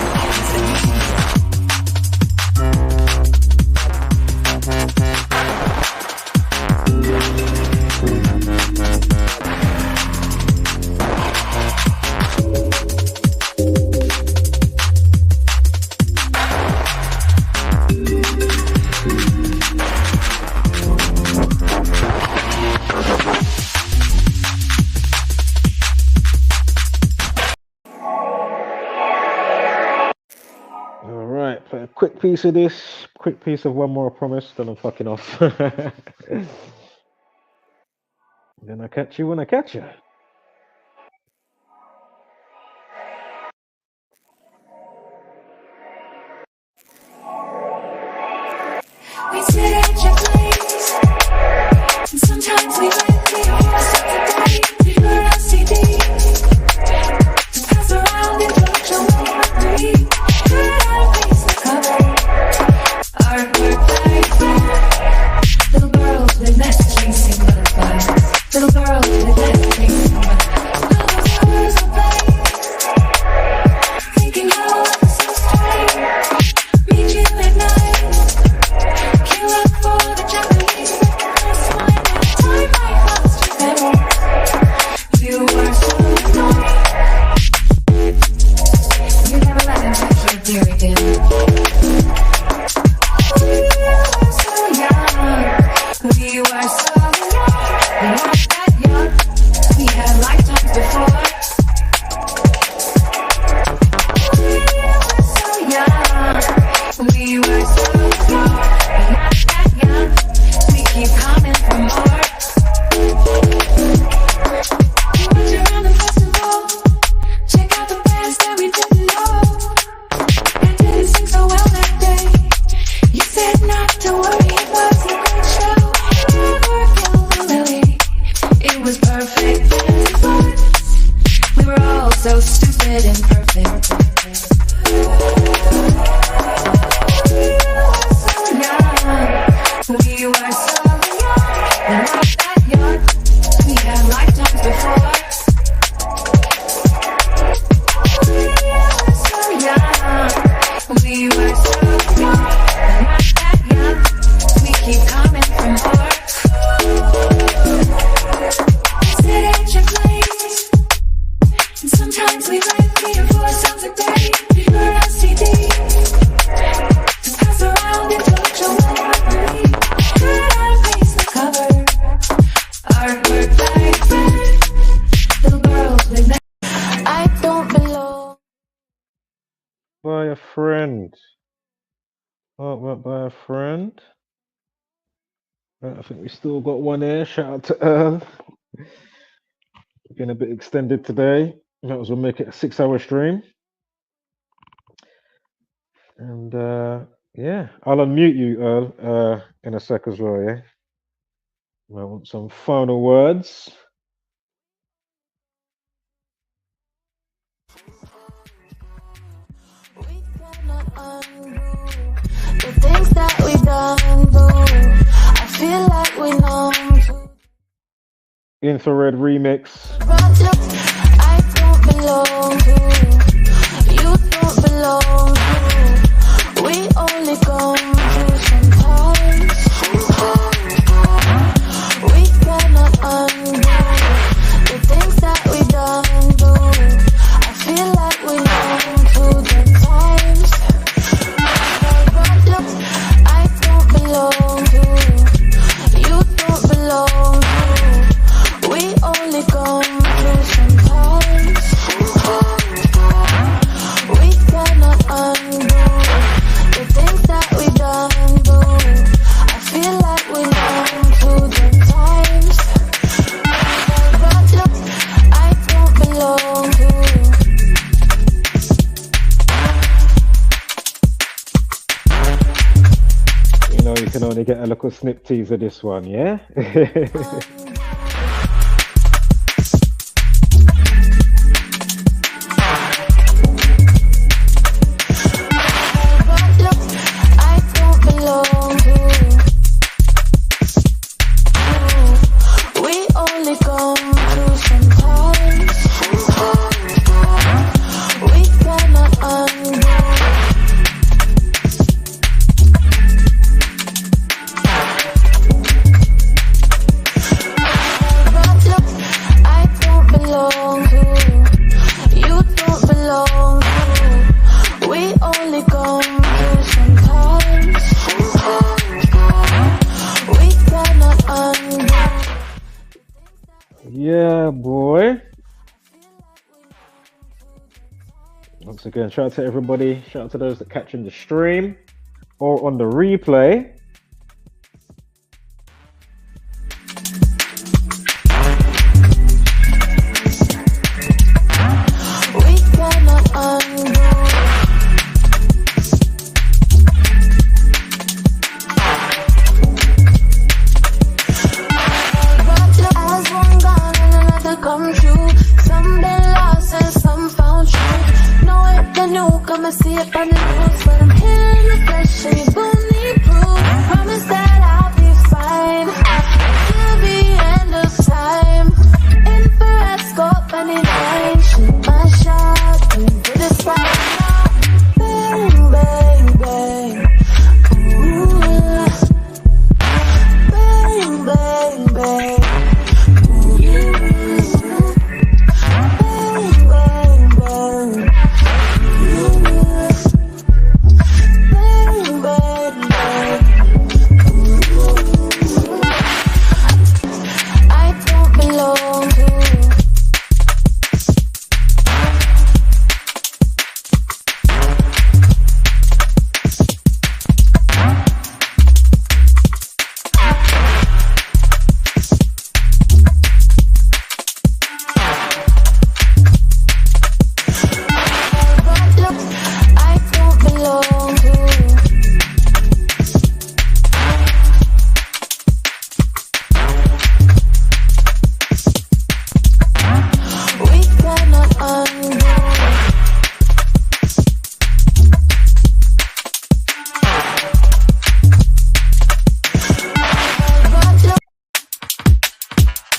Play a quick piece of this, quick piece of one more, I promise, then I'm fucking off. Then I catch you when I catch you. We sit at your place, and sometimes we went to your house of the day. We heard our CD, to pass around and touch your memory. Heard our face the cover, artwork like that. Little girls with less chasing butterflies. Little girls with less chasing butterflies. Those hours of play, thinking how I was so straight. Meet you at night. Queue up for the Japanese breakfast wine. Time might lost your memory. You are so annoying. You never let him touch your dear again. We were so young. We were so young. We weren't that young. We had lifetimes before. We were so young. We were so young. We're not that young. We keep coming for more. We went around the festival. Check out the bands that we didn't know. I didn't sing so well that day. You said not to worry, it was a great show. Never killed the lily. It was perfect and it was. We were all so stupid and perfect. We were so young. We were so young. We're not that young. We had lifetimes before. We were so young. We were so young. We're not that young. We keep coming for more. We sit at your place, and sometimes we write 3 or 4 songs a day. We heard our CD, to pass around and touch your memory. Heard our face the cover, artwork like that. Little girls with that. I don't belong. By a friend. Artwork by a friend. I think we still got one here. Shout out to Earl. Getting a bit extended today. That was, we'll make it a 6-hour stream. And yeah, I'll unmute you, Earl, in a sec as well, yeah? I want some final words. The things that we done do, I feel like we know. Infrared remix. I don't belong to, you don't belong to. We only come through sometimes. We cannot undo the things that we done do. I feel like we know to the times. I don't belong to, you don't belong to. We only come through sometimes. We cannot undo the things that we done do. I feel like we know to the times. I don't belong to. You know, you can only get a little snip tease of this one, yeah? I don't belong to. We only come through sometimes. We cannot undo. I don't belong to, you don't belong to. We only come through sometimes. We cannot undo. Yeah, boy. Once again, shout out to everybody. Shout out to those that catching the stream or on the replay. We cannot undo. As one gone and another come true. Some been lost and some found true. Know it, the new, come and see it on the news. But I'm here in the flesh and you gon' need proof. Promise that I'll be fine till the end of time. Infrared scope and it ain't shoot my shot into the sky now. Bang, bang, bang. Ooh. Bang, bang, bang. Ooh. Bang, bang, bang. Ooh. Bang, bang, bang. Ooh. I don't belong to. I don't belong to. We cannot undo.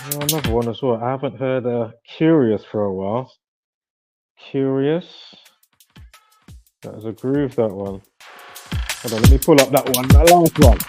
Another one as well. I haven't heard Curious for a while. Curious. That was a groove, that one. Hold on, let me pull up that one. That last one.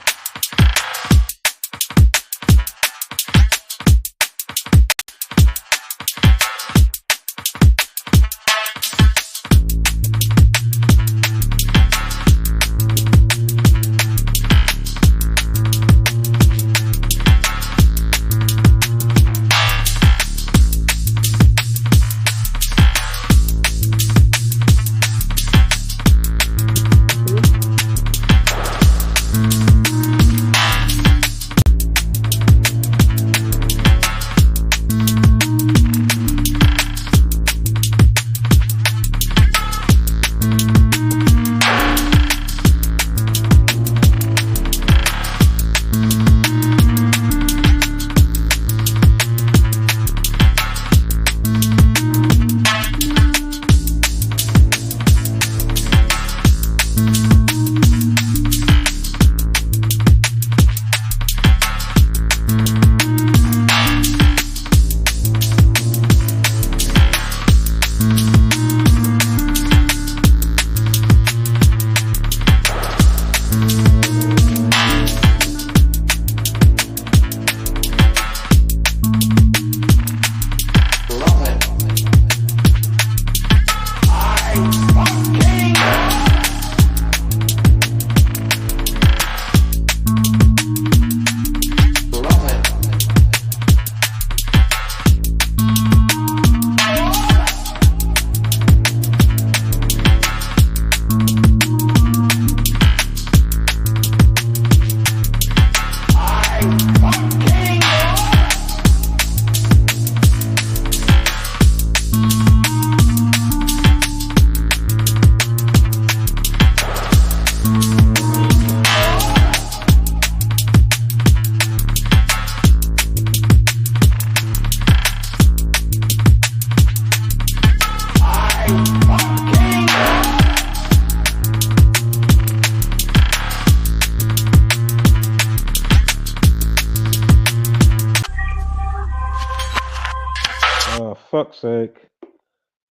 Oh, fuck's sake.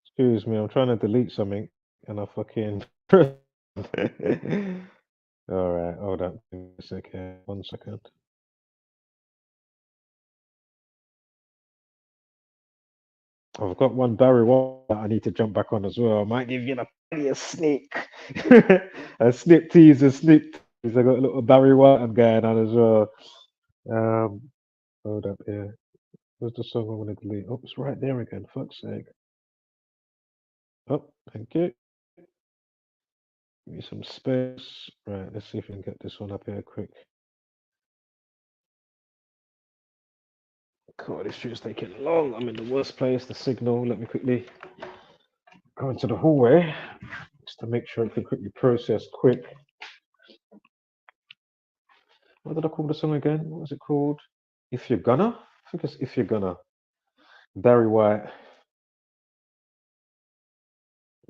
Excuse me, I'm trying to delete something and I fucking. Alright, hold on. Give me a second. 1 second. I've got one Barry White that I need to jump back on as well. I might give you a sneak. A snip tease, snip tease. I got a little Barry White I'm going on as well. Hold up here. Where's the song I want to delete? Oh, it's right there again. Fuck's sake. Oh, thank you. Give me some space. Right, let's see if we can get this one up here quick. God, this shit's taking long. I'm in the worst place. The signal. Let me quickly go into the hallway just to make sure it can quickly process quick. What did I call the song again? What was it called? If You're Gonna? I think it's If You're Gonna. Barry White.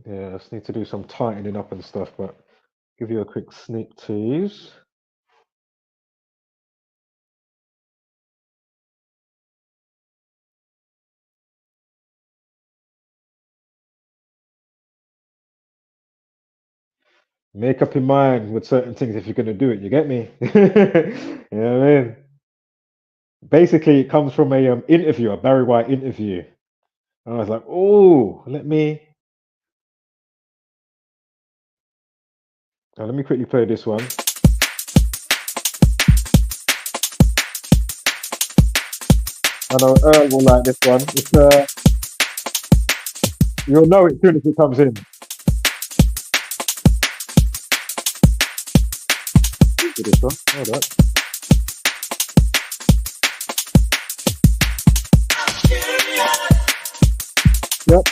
Yeah, I just need to do some tightening up and stuff, but give you a quick sneak tease. Make up your mind with certain things if you're going to do it. You get me? You know what I mean? Basically, it comes from a interview, a Barry White interview. And I was like, oh, let me quickly play this one. I know Earl will like this one. It's you'll know it soon as it comes in. This one. Hold up. Yep.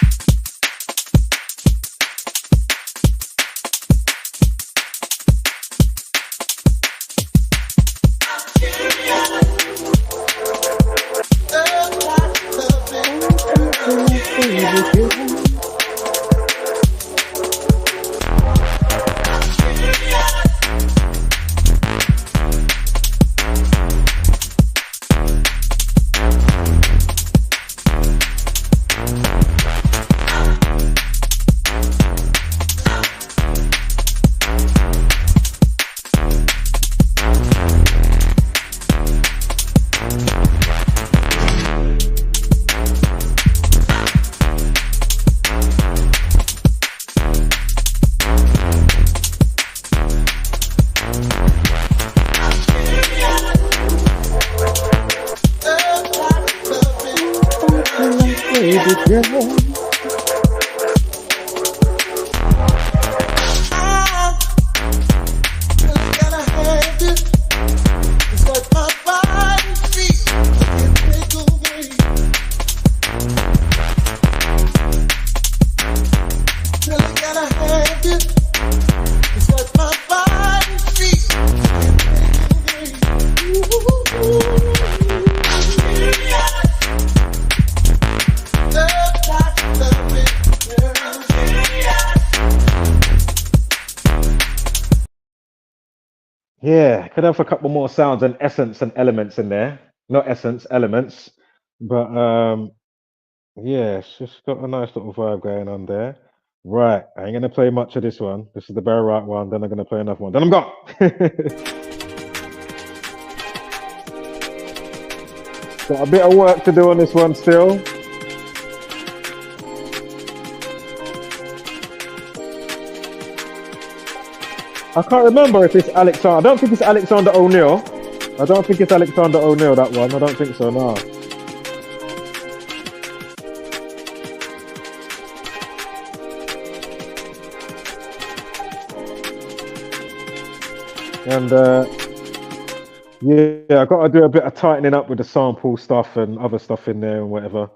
Yeah, could have a couple more sounds and essence and elements in there. Not essence, elements. But yeah, it's just got a nice little vibe going on there. Right, I ain't gonna play much of this one. This is the Barry White one, then I'm gonna play another one. Then I'm gone. Got a bit of work to do on this one still. I can't remember if it's Alexander. I don't think it's Alexander O'Neill. I don't think it's Alexander O'Neill, that one. I don't think so, no. And yeah, I got to do a bit of tightening up with the sample stuff and other stuff in there and whatever.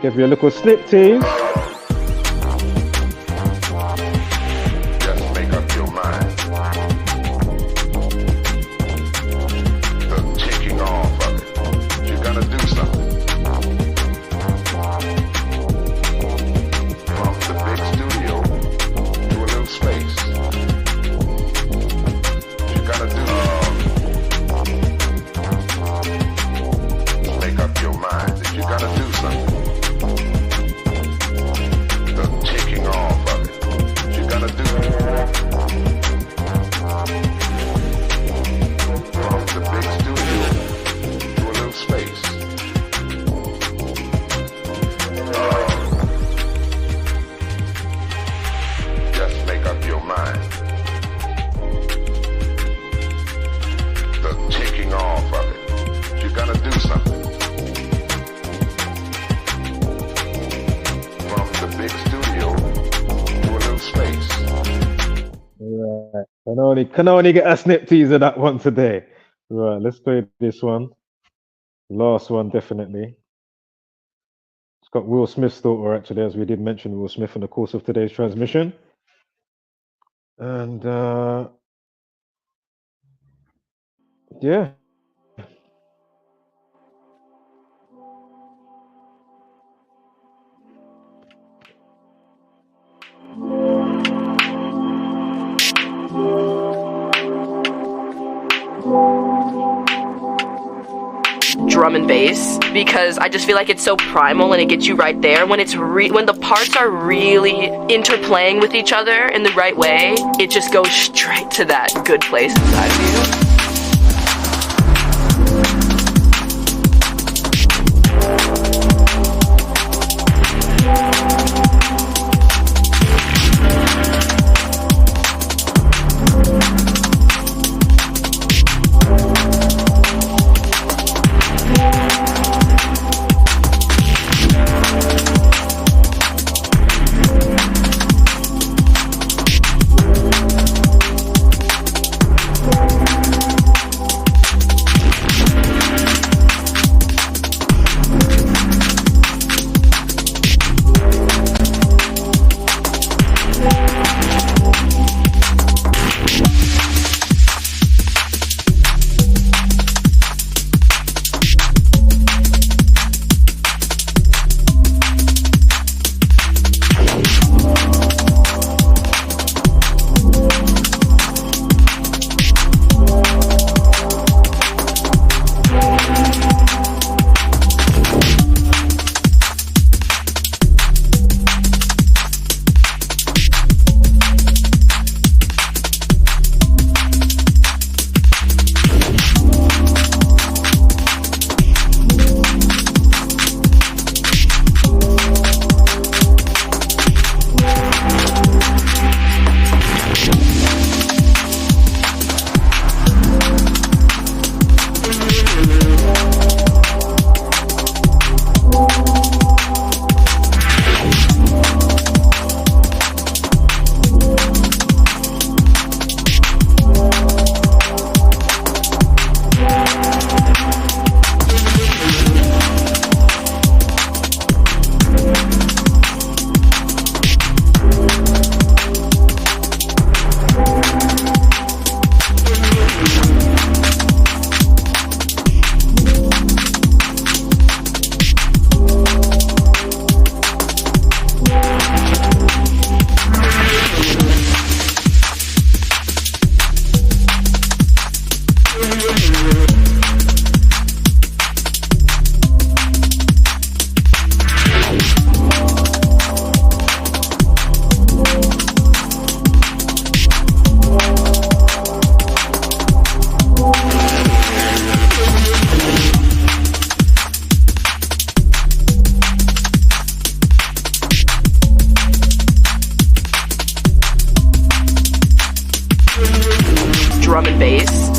Give you a little snip tease. Just make up your mind. The taking off of it. You're gonna do something. From the big studio to a little space. You gotta do Can only get a snip teaser that one today. Right, let's play this one. Last one, definitely. It's got Will Smith's daughter, actually, as we did mention Will Smith in the course of today's transmission. And yeah. Drum and bass, because I just feel like it's so primal and it gets you right there. When it's when the parts are really interplaying with each other in the right way, it just goes straight to that good place inside of you.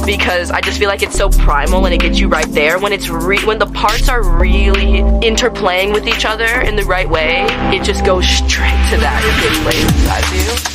Because I just feel like it's so primal and it gets you right there. When it's when the parts are really interplaying with each other in the right way, it just goes straight to that good place inside of you.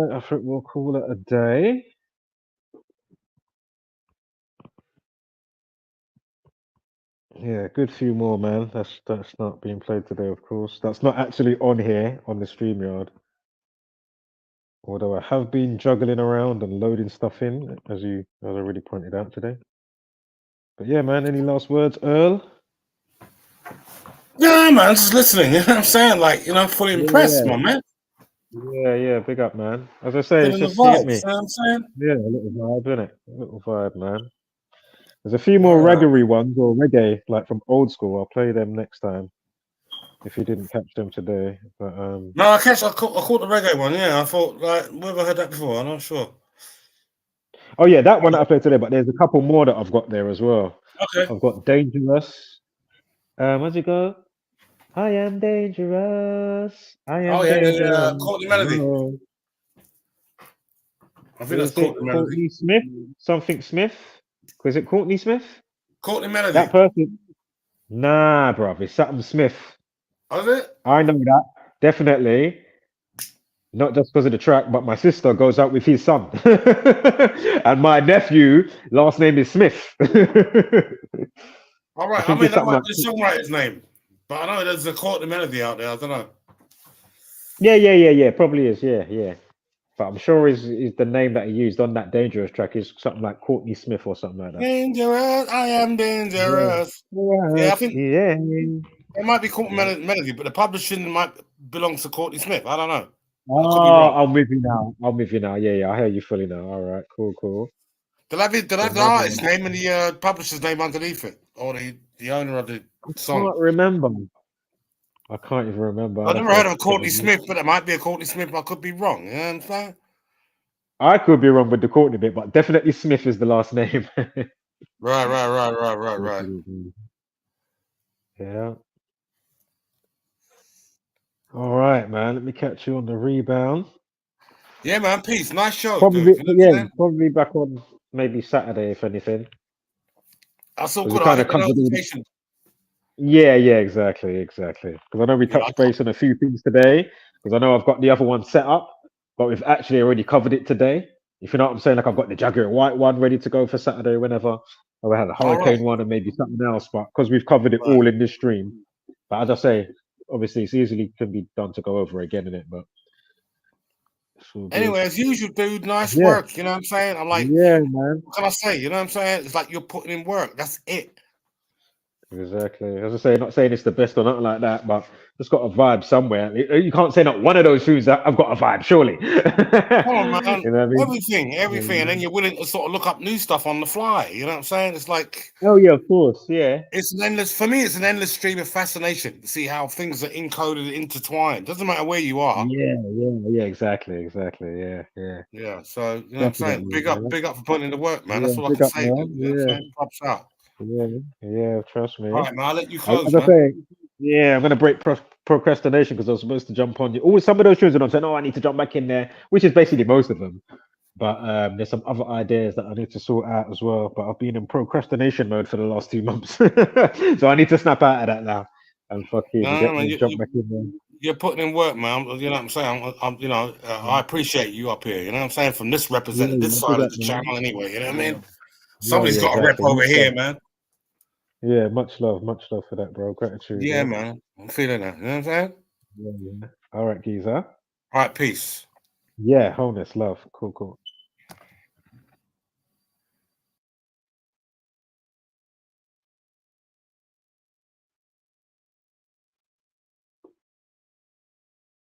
I think we'll call it a day. Yeah, good few more, man. That's not being played today, of course. That's not actually on here on the StreamYard. Although I have been juggling around and loading stuff in, as I already pointed out today. But yeah, man, any last words, Earl? Yeah, man, just listening. You know what I'm saying? Like, I'm fully impressed, Yeah, my man. yeah, big up, man. As I say, it's Feeling the just hit me. vibes. You know what I'm saying? Yeah, a little vibe, innit? A little vibe, man. There's a few more Word up. raggery ones or reggae, like from old school. I'll play them next time if you didn't catch them today. But No, I caught the reggae one. Yeah, I thought like, where have I heard that before? I'm not sure. oh yeah, that one that I played today. But there's a couple more that I've got there as well. Okay. I've got Dangerous. How's it go? I am dangerous. I Oh am yeah, dangerous. Courtney Melody. No. I think that's Is it Courtney Melody. Courtney Smith? Something Smith? Is it Courtney Smith? Courtney Melody. That person? Nah, bruv. It's something Smith. Oh, is it? I know that. Definitely. Not just because of the track, but my sister goes out with his son. And my nephew, last name is Smith. All right. I think mean, it's that something might like be the songwriter's name, but I know there's a Courtney Melody out there. I don't know. yeah. Probably is. Yeah. But I'm sure is the name that he used on that Dangerous track is something like Courtney Smith or something like that. Dangerous. I am dangerous. Yeah, I think Yeah. it might be Courtney Melody, but the publishing might belong to Courtney Smith. I don't know. Oh, I could be wrong. I'm with you now. Yeah. I hear you fully now. All right. Cool. Did I have the artist's name and the publisher's name underneath it, or the owner of the song? I can't remember. I can't even remember. I've never heard of a Courtney Smith, but it might be a Courtney Smith. I could be wrong. You know what I'm saying? I could be wrong with the Courtney bit, but definitely Smith is the last name. Right. Yeah. All right, man. Let me catch you on the rebound. Yeah, man. Peace. Nice show, Probably, dude. You know what I'm saying? probably back on maybe Saturday, if anything. That's all 'Cause good. we I kind of hit the covered all the- notification. Yeah, exactly. Because I know we touched base on a few things today. Because I know I've got the other one set up, but we've actually already covered it today. If you know what I'm saying, like I've got the Jaguar White one ready to go for Saturday, whenever. Or we had a Hurricane one and maybe something else, but because we've covered it all in this stream. But as I say, obviously it's easily can be done to go over again in it. But Anyway, as usual, dude, nice Yeah. work. You know what I'm saying? I'm like, yeah, man. what can I say? You know what I'm saying? It's like you're putting in work. That's it. Exactly. As I say, not saying it's the best or nothing like that, but it's got a vibe somewhere. You can't say not one of those tunes that I've got a vibe, surely. Come on, man. You know what I mean? Everything. And then you're willing to sort of look up new stuff on the fly. You know what I'm saying? It's like, Oh yeah, of course, yeah. it's an endless stream of fascination to see how things are encoded, intertwined. Doesn't matter where you are. Yeah, exactly. Yeah, so you know what I'm saying? Definitely, Big up for putting in the work, man. Yeah, That's all I big can up, say, man. dude. You know what I'm saying? Props out. Yeah, trust me. All right, man, I'll let you close, As I man. say, yeah, I'm gonna break procrastination because I was supposed to jump on you. Always some of those tunes, and I'm saying, oh, I need to jump back in there, which is basically most of them. But there's some other ideas that I need to sort out as well. But I've been in procrastination mode for the last 2 months, so I need to snap out of that now and fucking No, man, jump back in there. you're putting in work, man. You know what I'm saying? I appreciate you up here. You know what I'm saying? From this Yeah, side of big the up, man. channel, anyway. You know what I mean? Yeah, Somebody's got a rep exactly. over here, man. Yeah, much love for that, bro. Gratitude. Yeah, man. I'm feeling that. You know what I'm saying? Yeah. All right, geezer. All right, peace. Yeah, wholeness, love. Cool.